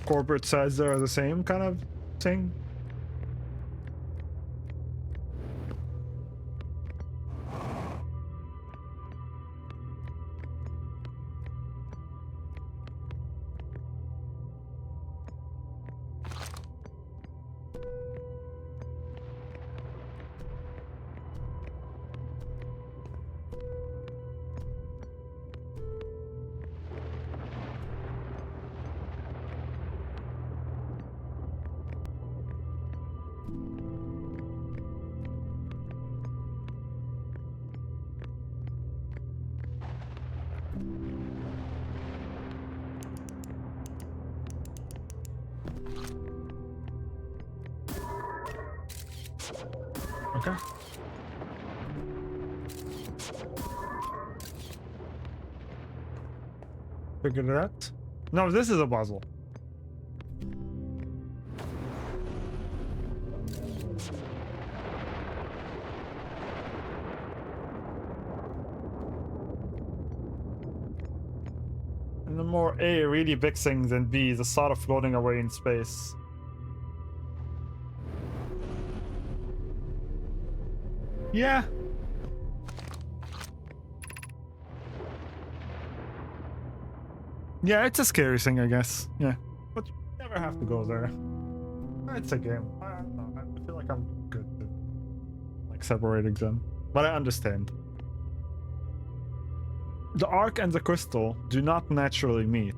Corporate says they're the same kind of thing. Okay. Figured it out. No, this is a puzzle. And the more A, really big things, and B, the thought of floating away in space. Yeah. Yeah, it's a scary thing, I guess. Yeah. But you never have to go there. It's a game. I don't know. I feel like I'm good to like separating them. But I understand. The arc and the crystal do not naturally meet.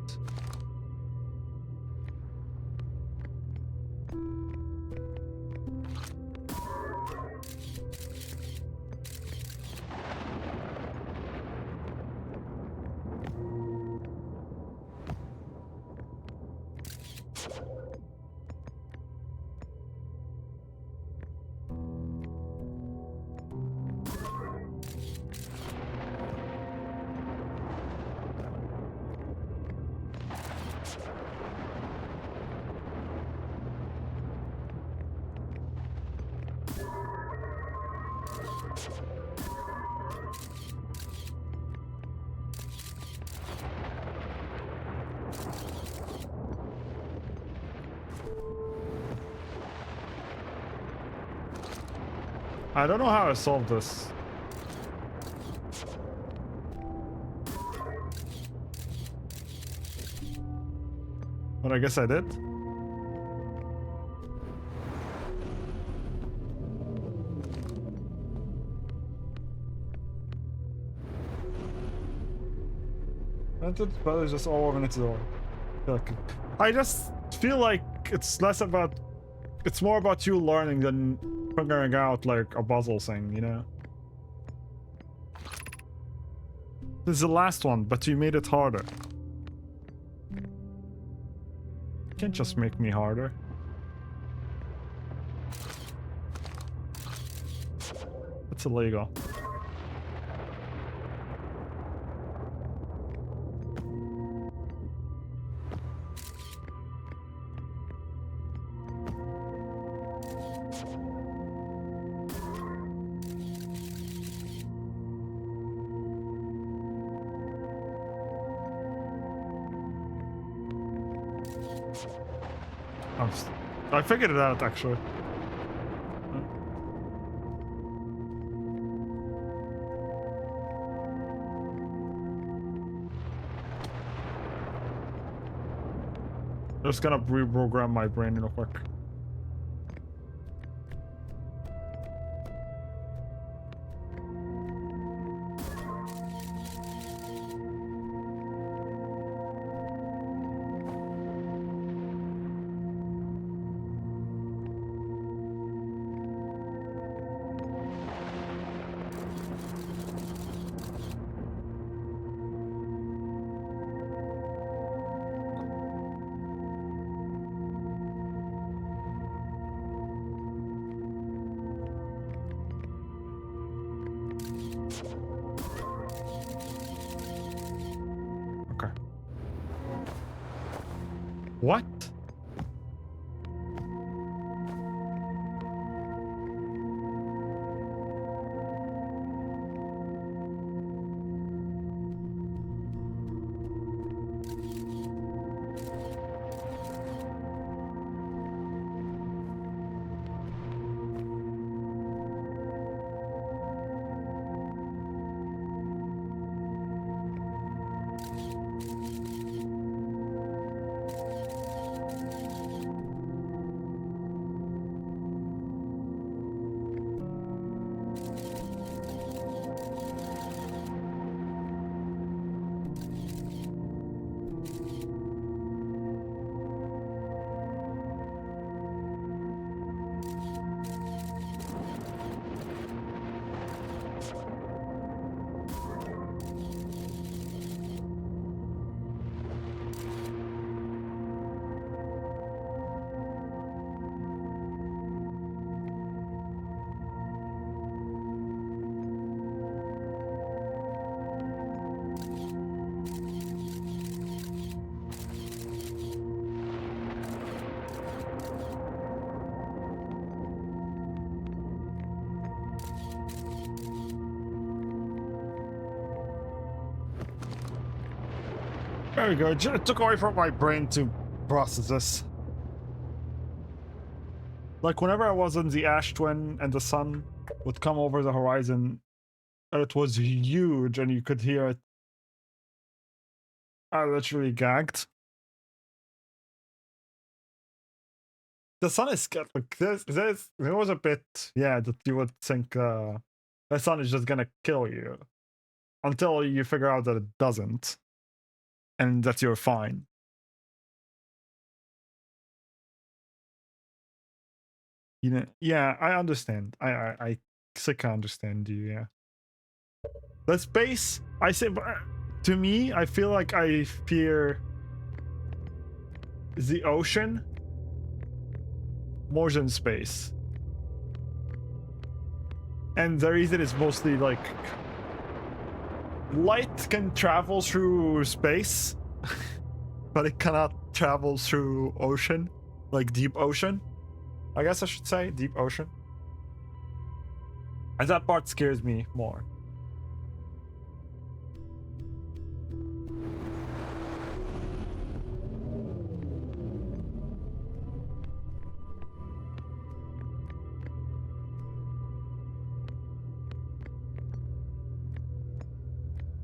I don't know how I solved this. But I guess I did. But it's just all over its own. I just feel like it's less about, it's more about you learning than figuring out like a puzzle thing, you know? This is the last one, but you made it harder. You can't just make me harder. It's illegal. I figured it out actually. Just gonna reprogram my brain real quick. Okay. What? There we go. It took away from my brain to process this. Like whenever I was in the ash twin and the sun would come over the horizon, it was huge and you could hear it. I literally gagged. The sun is like there was a bit, yeah, that you would think the sun is just gonna kill you until you figure out that it doesn't and that you're fine. You know, yeah, I understand. I sick understand you, yeah. The space, I say, to me, I feel like I fear the ocean more than space. And the reason is mostly like light can travel through space, but it cannot travel through ocean, like deep ocean. I guess I should say deep ocean. And that part scares me more.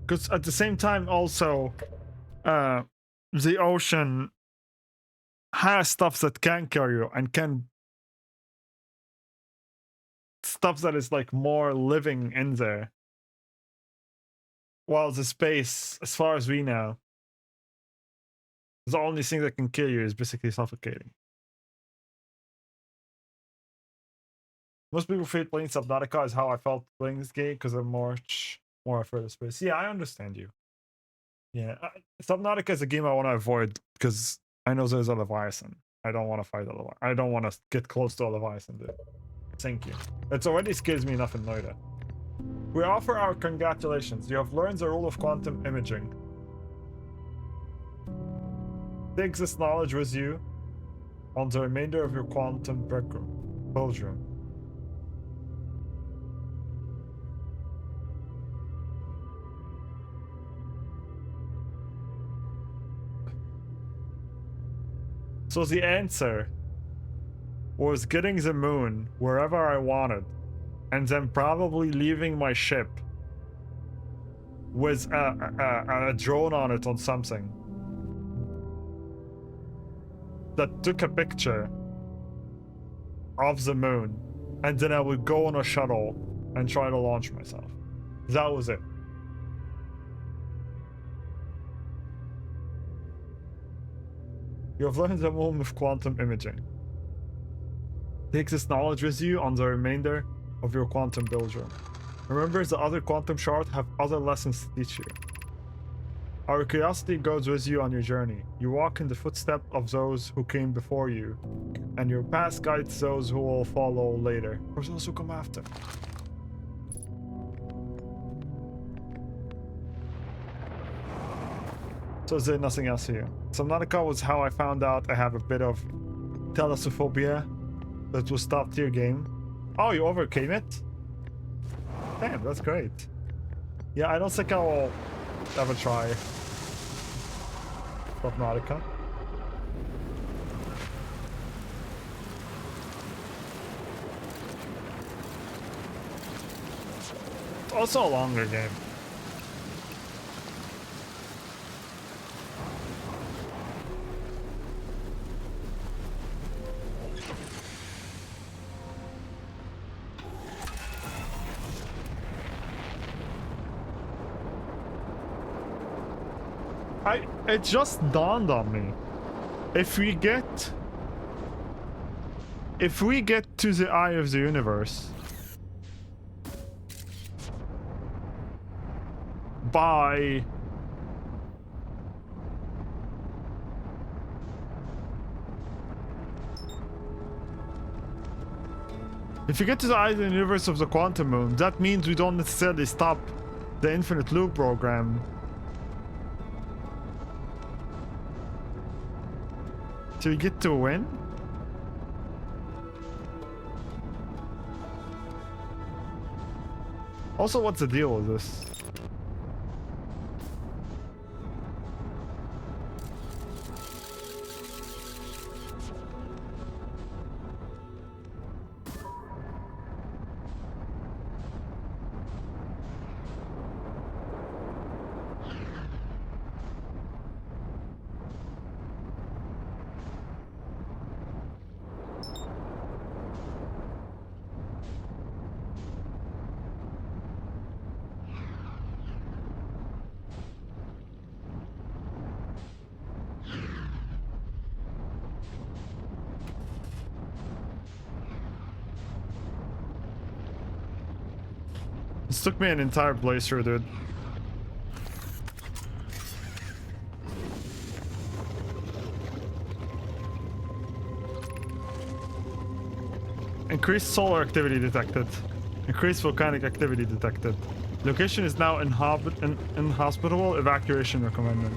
Because at the same time also, the ocean has stuff that can kill you and can stuff that is like more living in there. While the space, as far as we know, the only thing that can kill you is basically suffocating. Most people feel playing Subnautica is how I felt playing this game because I'm more afraid of space. Yeah, I understand you. Yeah, Subnautica is a game I want to avoid because I know there's a Leviathan. I don't want to fight a Leviathan. I don't want to get close to a Leviathan, dude. Thank you. It already scares me enough in Noida. We offer our congratulations. You have learned the rule of quantum imaging. Take this knowledge with you on the remainder of your quantum bedroom. So the answer was getting the moon wherever I wanted, and then probably leaving my ship with a drone on it on something that took a picture of the moon, and then I would go on a shuttle and try to launch myself. That was it. You have learned the rule of quantum imaging. Take this knowledge with you on the remainder of your quantum bedroom. Remember, the other quantum shards have other lessons to teach you. Our curiosity goes with you on your journey. You walk in the footsteps of those who came before you, and your path guides those who will follow later, or those who come after. So is there nothing else here? Subnautica was how I found out I have a bit of thalassophobia. That was top tier game. Oh, you overcame it? Damn, that's great. Yeah, I don't think I will ever try Subnautica. It's also a longer game. It just dawned on me. If we get to the eye of the universe by if you get to the eye of the universe of the quantum moon, that means we don't necessarily stop the infinite loop program. Do we get to win? Also, what's the deal with this? This took me an entire playthrough, dude. Increased solar activity detected. Increased volcanic activity detected. Location is now inhospitable. Evacuation recommended.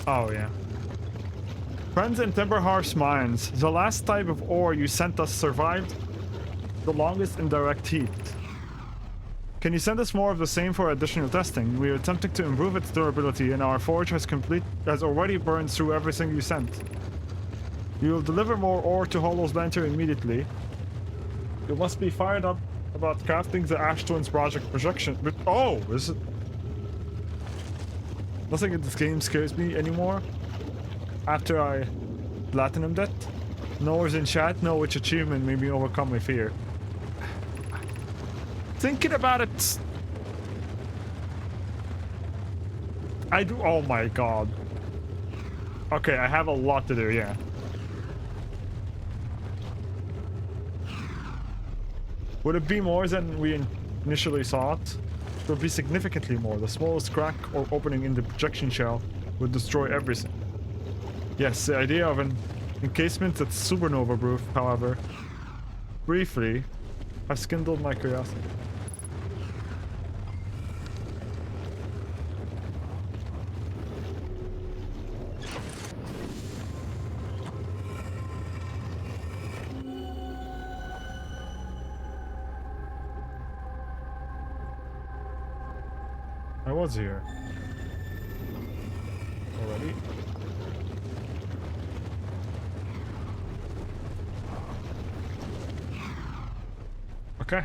Oh, yeah. Friends in Timber Harsh Mines. The last type of ore you sent us survived the longest in direct heat. Can you send us more of the same for additional testing? We are attempting to improve its durability, and our forge has already burned through everything you sent. You will deliver more ore to Hollow's Lantern immediately. You must be fired up about crafting the Ash Twins project projection. But oh, is it? Nothing in this game scares me anymore. After I platinumed it. No words in chat, know which achievement made me overcome my fear. Thinking about it. I do. Oh my god. Okay, I have a lot to do, yeah. Would it be more than we initially thought? It would be significantly more. The smallest crack or opening in the projection shell would destroy everything. Yes, the idea of an encasement that's supernova proof, however, briefly, has kindled my curiosity. I was here already. Okay.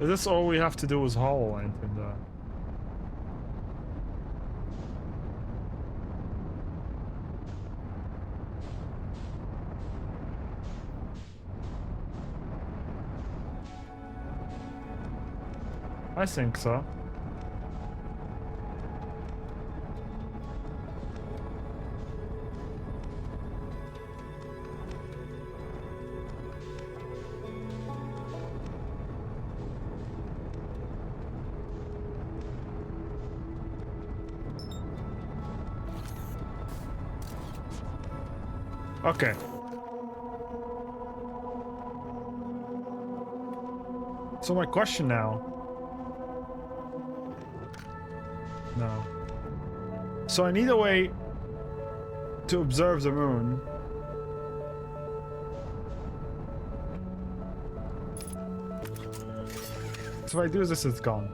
Is this all we have to do is HoloLens in the... I think so. Okay. So my question now. No. So I need a way to observe the moon. So if I do this, it's gone.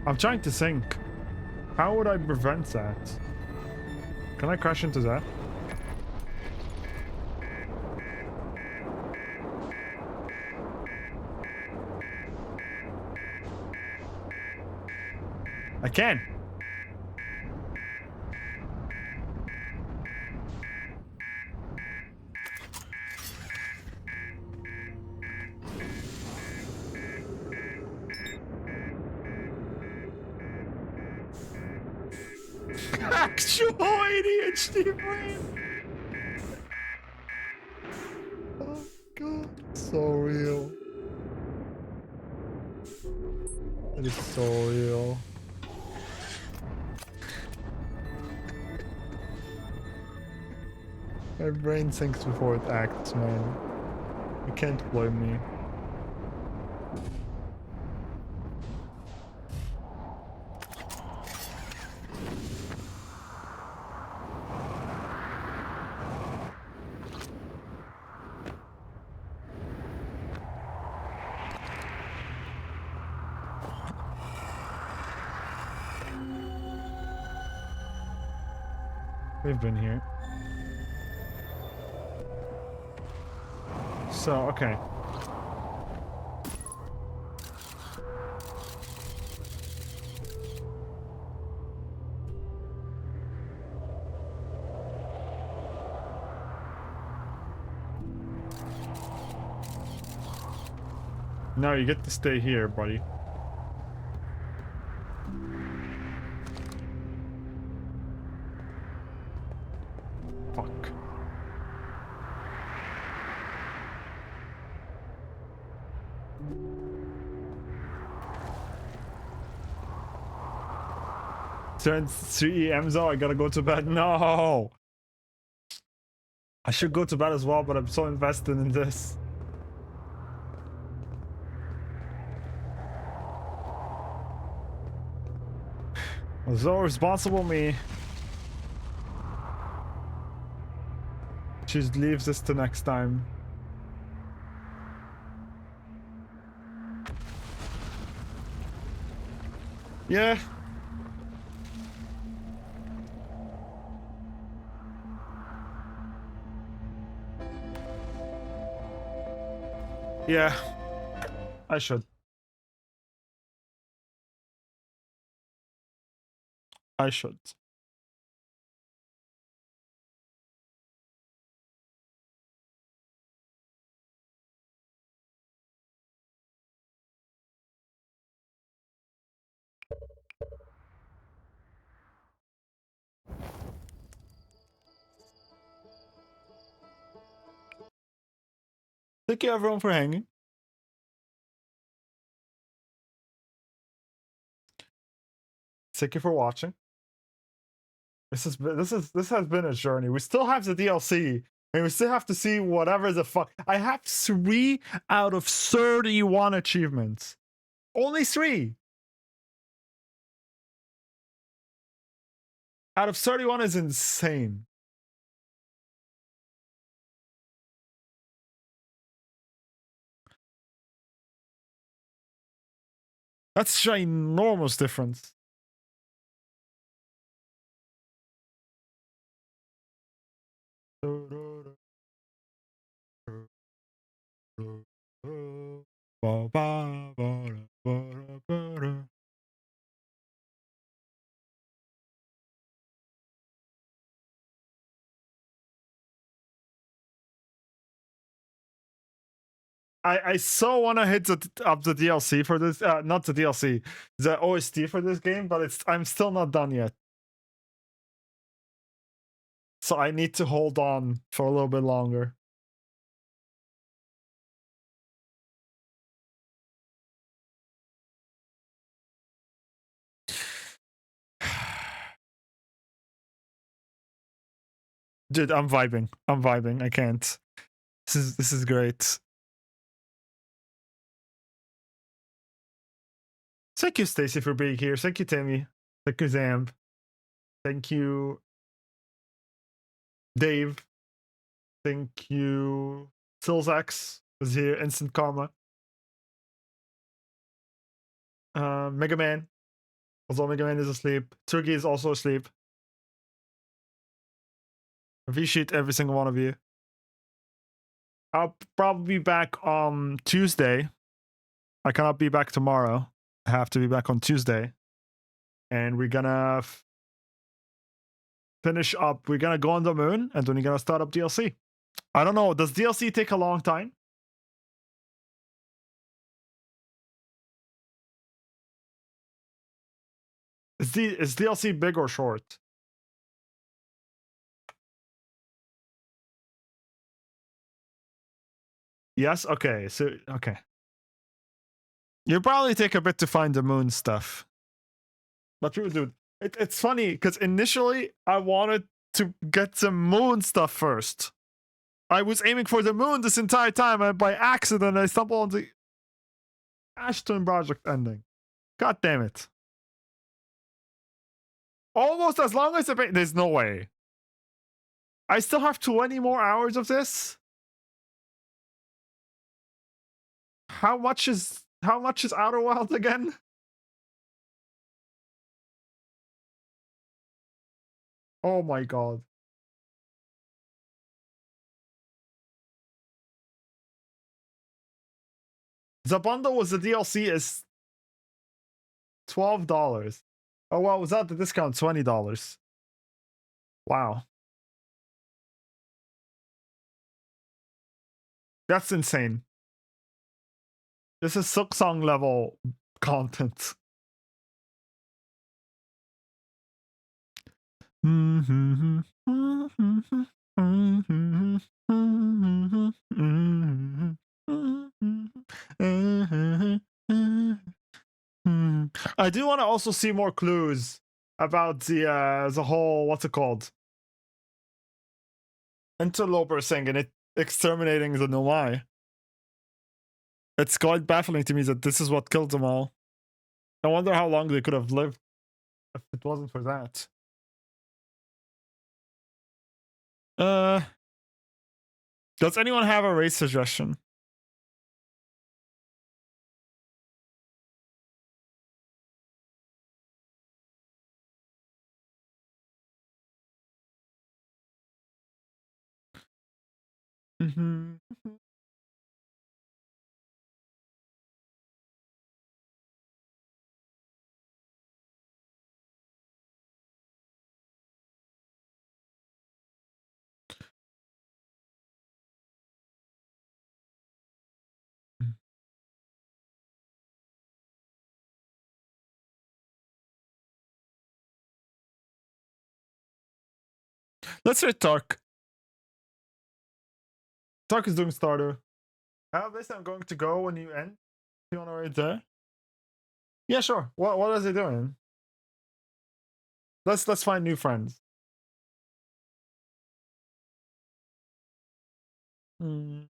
I'm trying to think. How would I prevent that? Can I crash into that? I can. Actual ADHD brain. Oh god, so real. It is so real. My brain thinks before it acts, man. You can't blame me. We've been here. So, okay. No, you get to stay here, buddy. Fuck. Turns 3 AM though, I gotta go to bed. No! I should go to bed as well, but I'm so invested in this. So responsible me. She leaves this to next time. Yeah. Yeah. I should. I should. Thank you everyone for hanging. Thank you for watching. This has been a journey. We still have the DLC, and we still have to see whatever the fuck. I have 3 out of 31 achievements. Only 3 out of 31 is insane. That's ginormous difference. I so want to hit up the DLC for this, not the DLC, the OST for this game, but I'm still not done yet. So I need to hold on for a little bit longer. Dude, I'm vibing. I'm vibing. I can't. This is great. Thank you, Stacy, for being here. Thank you, Timmy. Thank you, Zamb. Thank you, Dave. Thank you, Silzax is here. Instant Karma. Mega Man. Although Mega Man is asleep. Turkey is also asleep. V-sheet every single one of you. I'll probably be back on Tuesday. I cannot be back tomorrow. I have to be back on Tuesday. And we're gonna finish up. We're gonna go on the moon, and then we're gonna start up DLC. I don't know. Does DLC take a long time? Is DLC big or short? Yes? Okay. So, okay. You probably take a bit to find the moon stuff. But dude, it's funny because initially I wanted to get the moon stuff first. I was aiming for the moon this entire time, and by accident I stumbled on the Ashton project ending. God damn it. Almost as long as there's no way. I still have 20 more hours of this. How much is Outer Wild again? Oh my god. The bundle with the DLC is $12. Oh well, without the discount, $20. Wow. That's insane. This is Silksong level content. I do want to also see more clues about the whole, what's it called? interloper thing and it exterminating the Nomai. It's quite baffling to me that this is what killed them all. I wonder how long they could have lived if it wasn't for that. Does anyone have a race suggestion? Mm-hmm. Let's hear Tark. Tark is doing starter. How this I'm going to go when you end? You wanna wait there? Yeah, sure. What is he doing? Let's find new friends. Mm.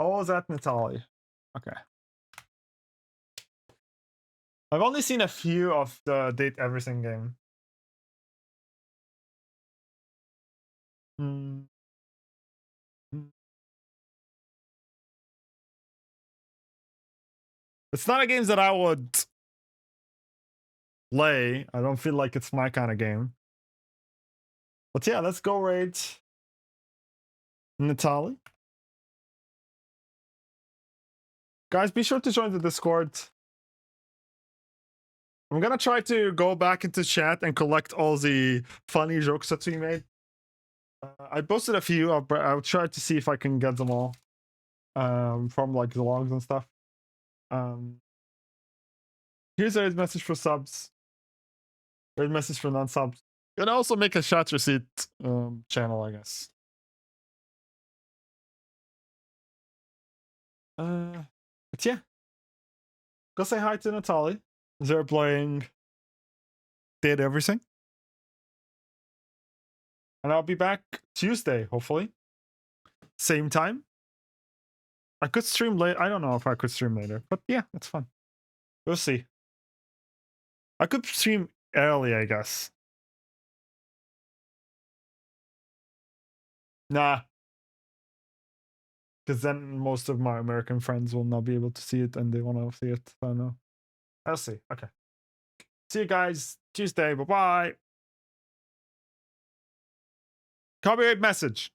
Oh, is that Natalie? Okay. I've only seen a few of the Date Everything game. Mm. It's not a game that I would play. I don't feel like it's my kind of game. But yeah, let's go raid Natalie. Guys, be sure to join the Discord. I'm gonna try to go back into chat and collect all the funny jokes that we made. I posted a few. I'll try to see if I can get them all from like the logs and stuff. Here's a message for subs. Here's a message for non-subs. You can also make a chat receipt channel, I guess. But yeah, go say hi to Natalie. They're playing Did Everything. And I'll be back Tuesday, hopefully. Same time. I could stream late. I don't know if I could stream later, but yeah, it's fun. We'll see. I could stream early, I guess. Nah. Because then most of my American friends will not be able to see it and they want to see it. So no. I'll see. Okay. See you guys Tuesday. Bye-bye. Copyright message.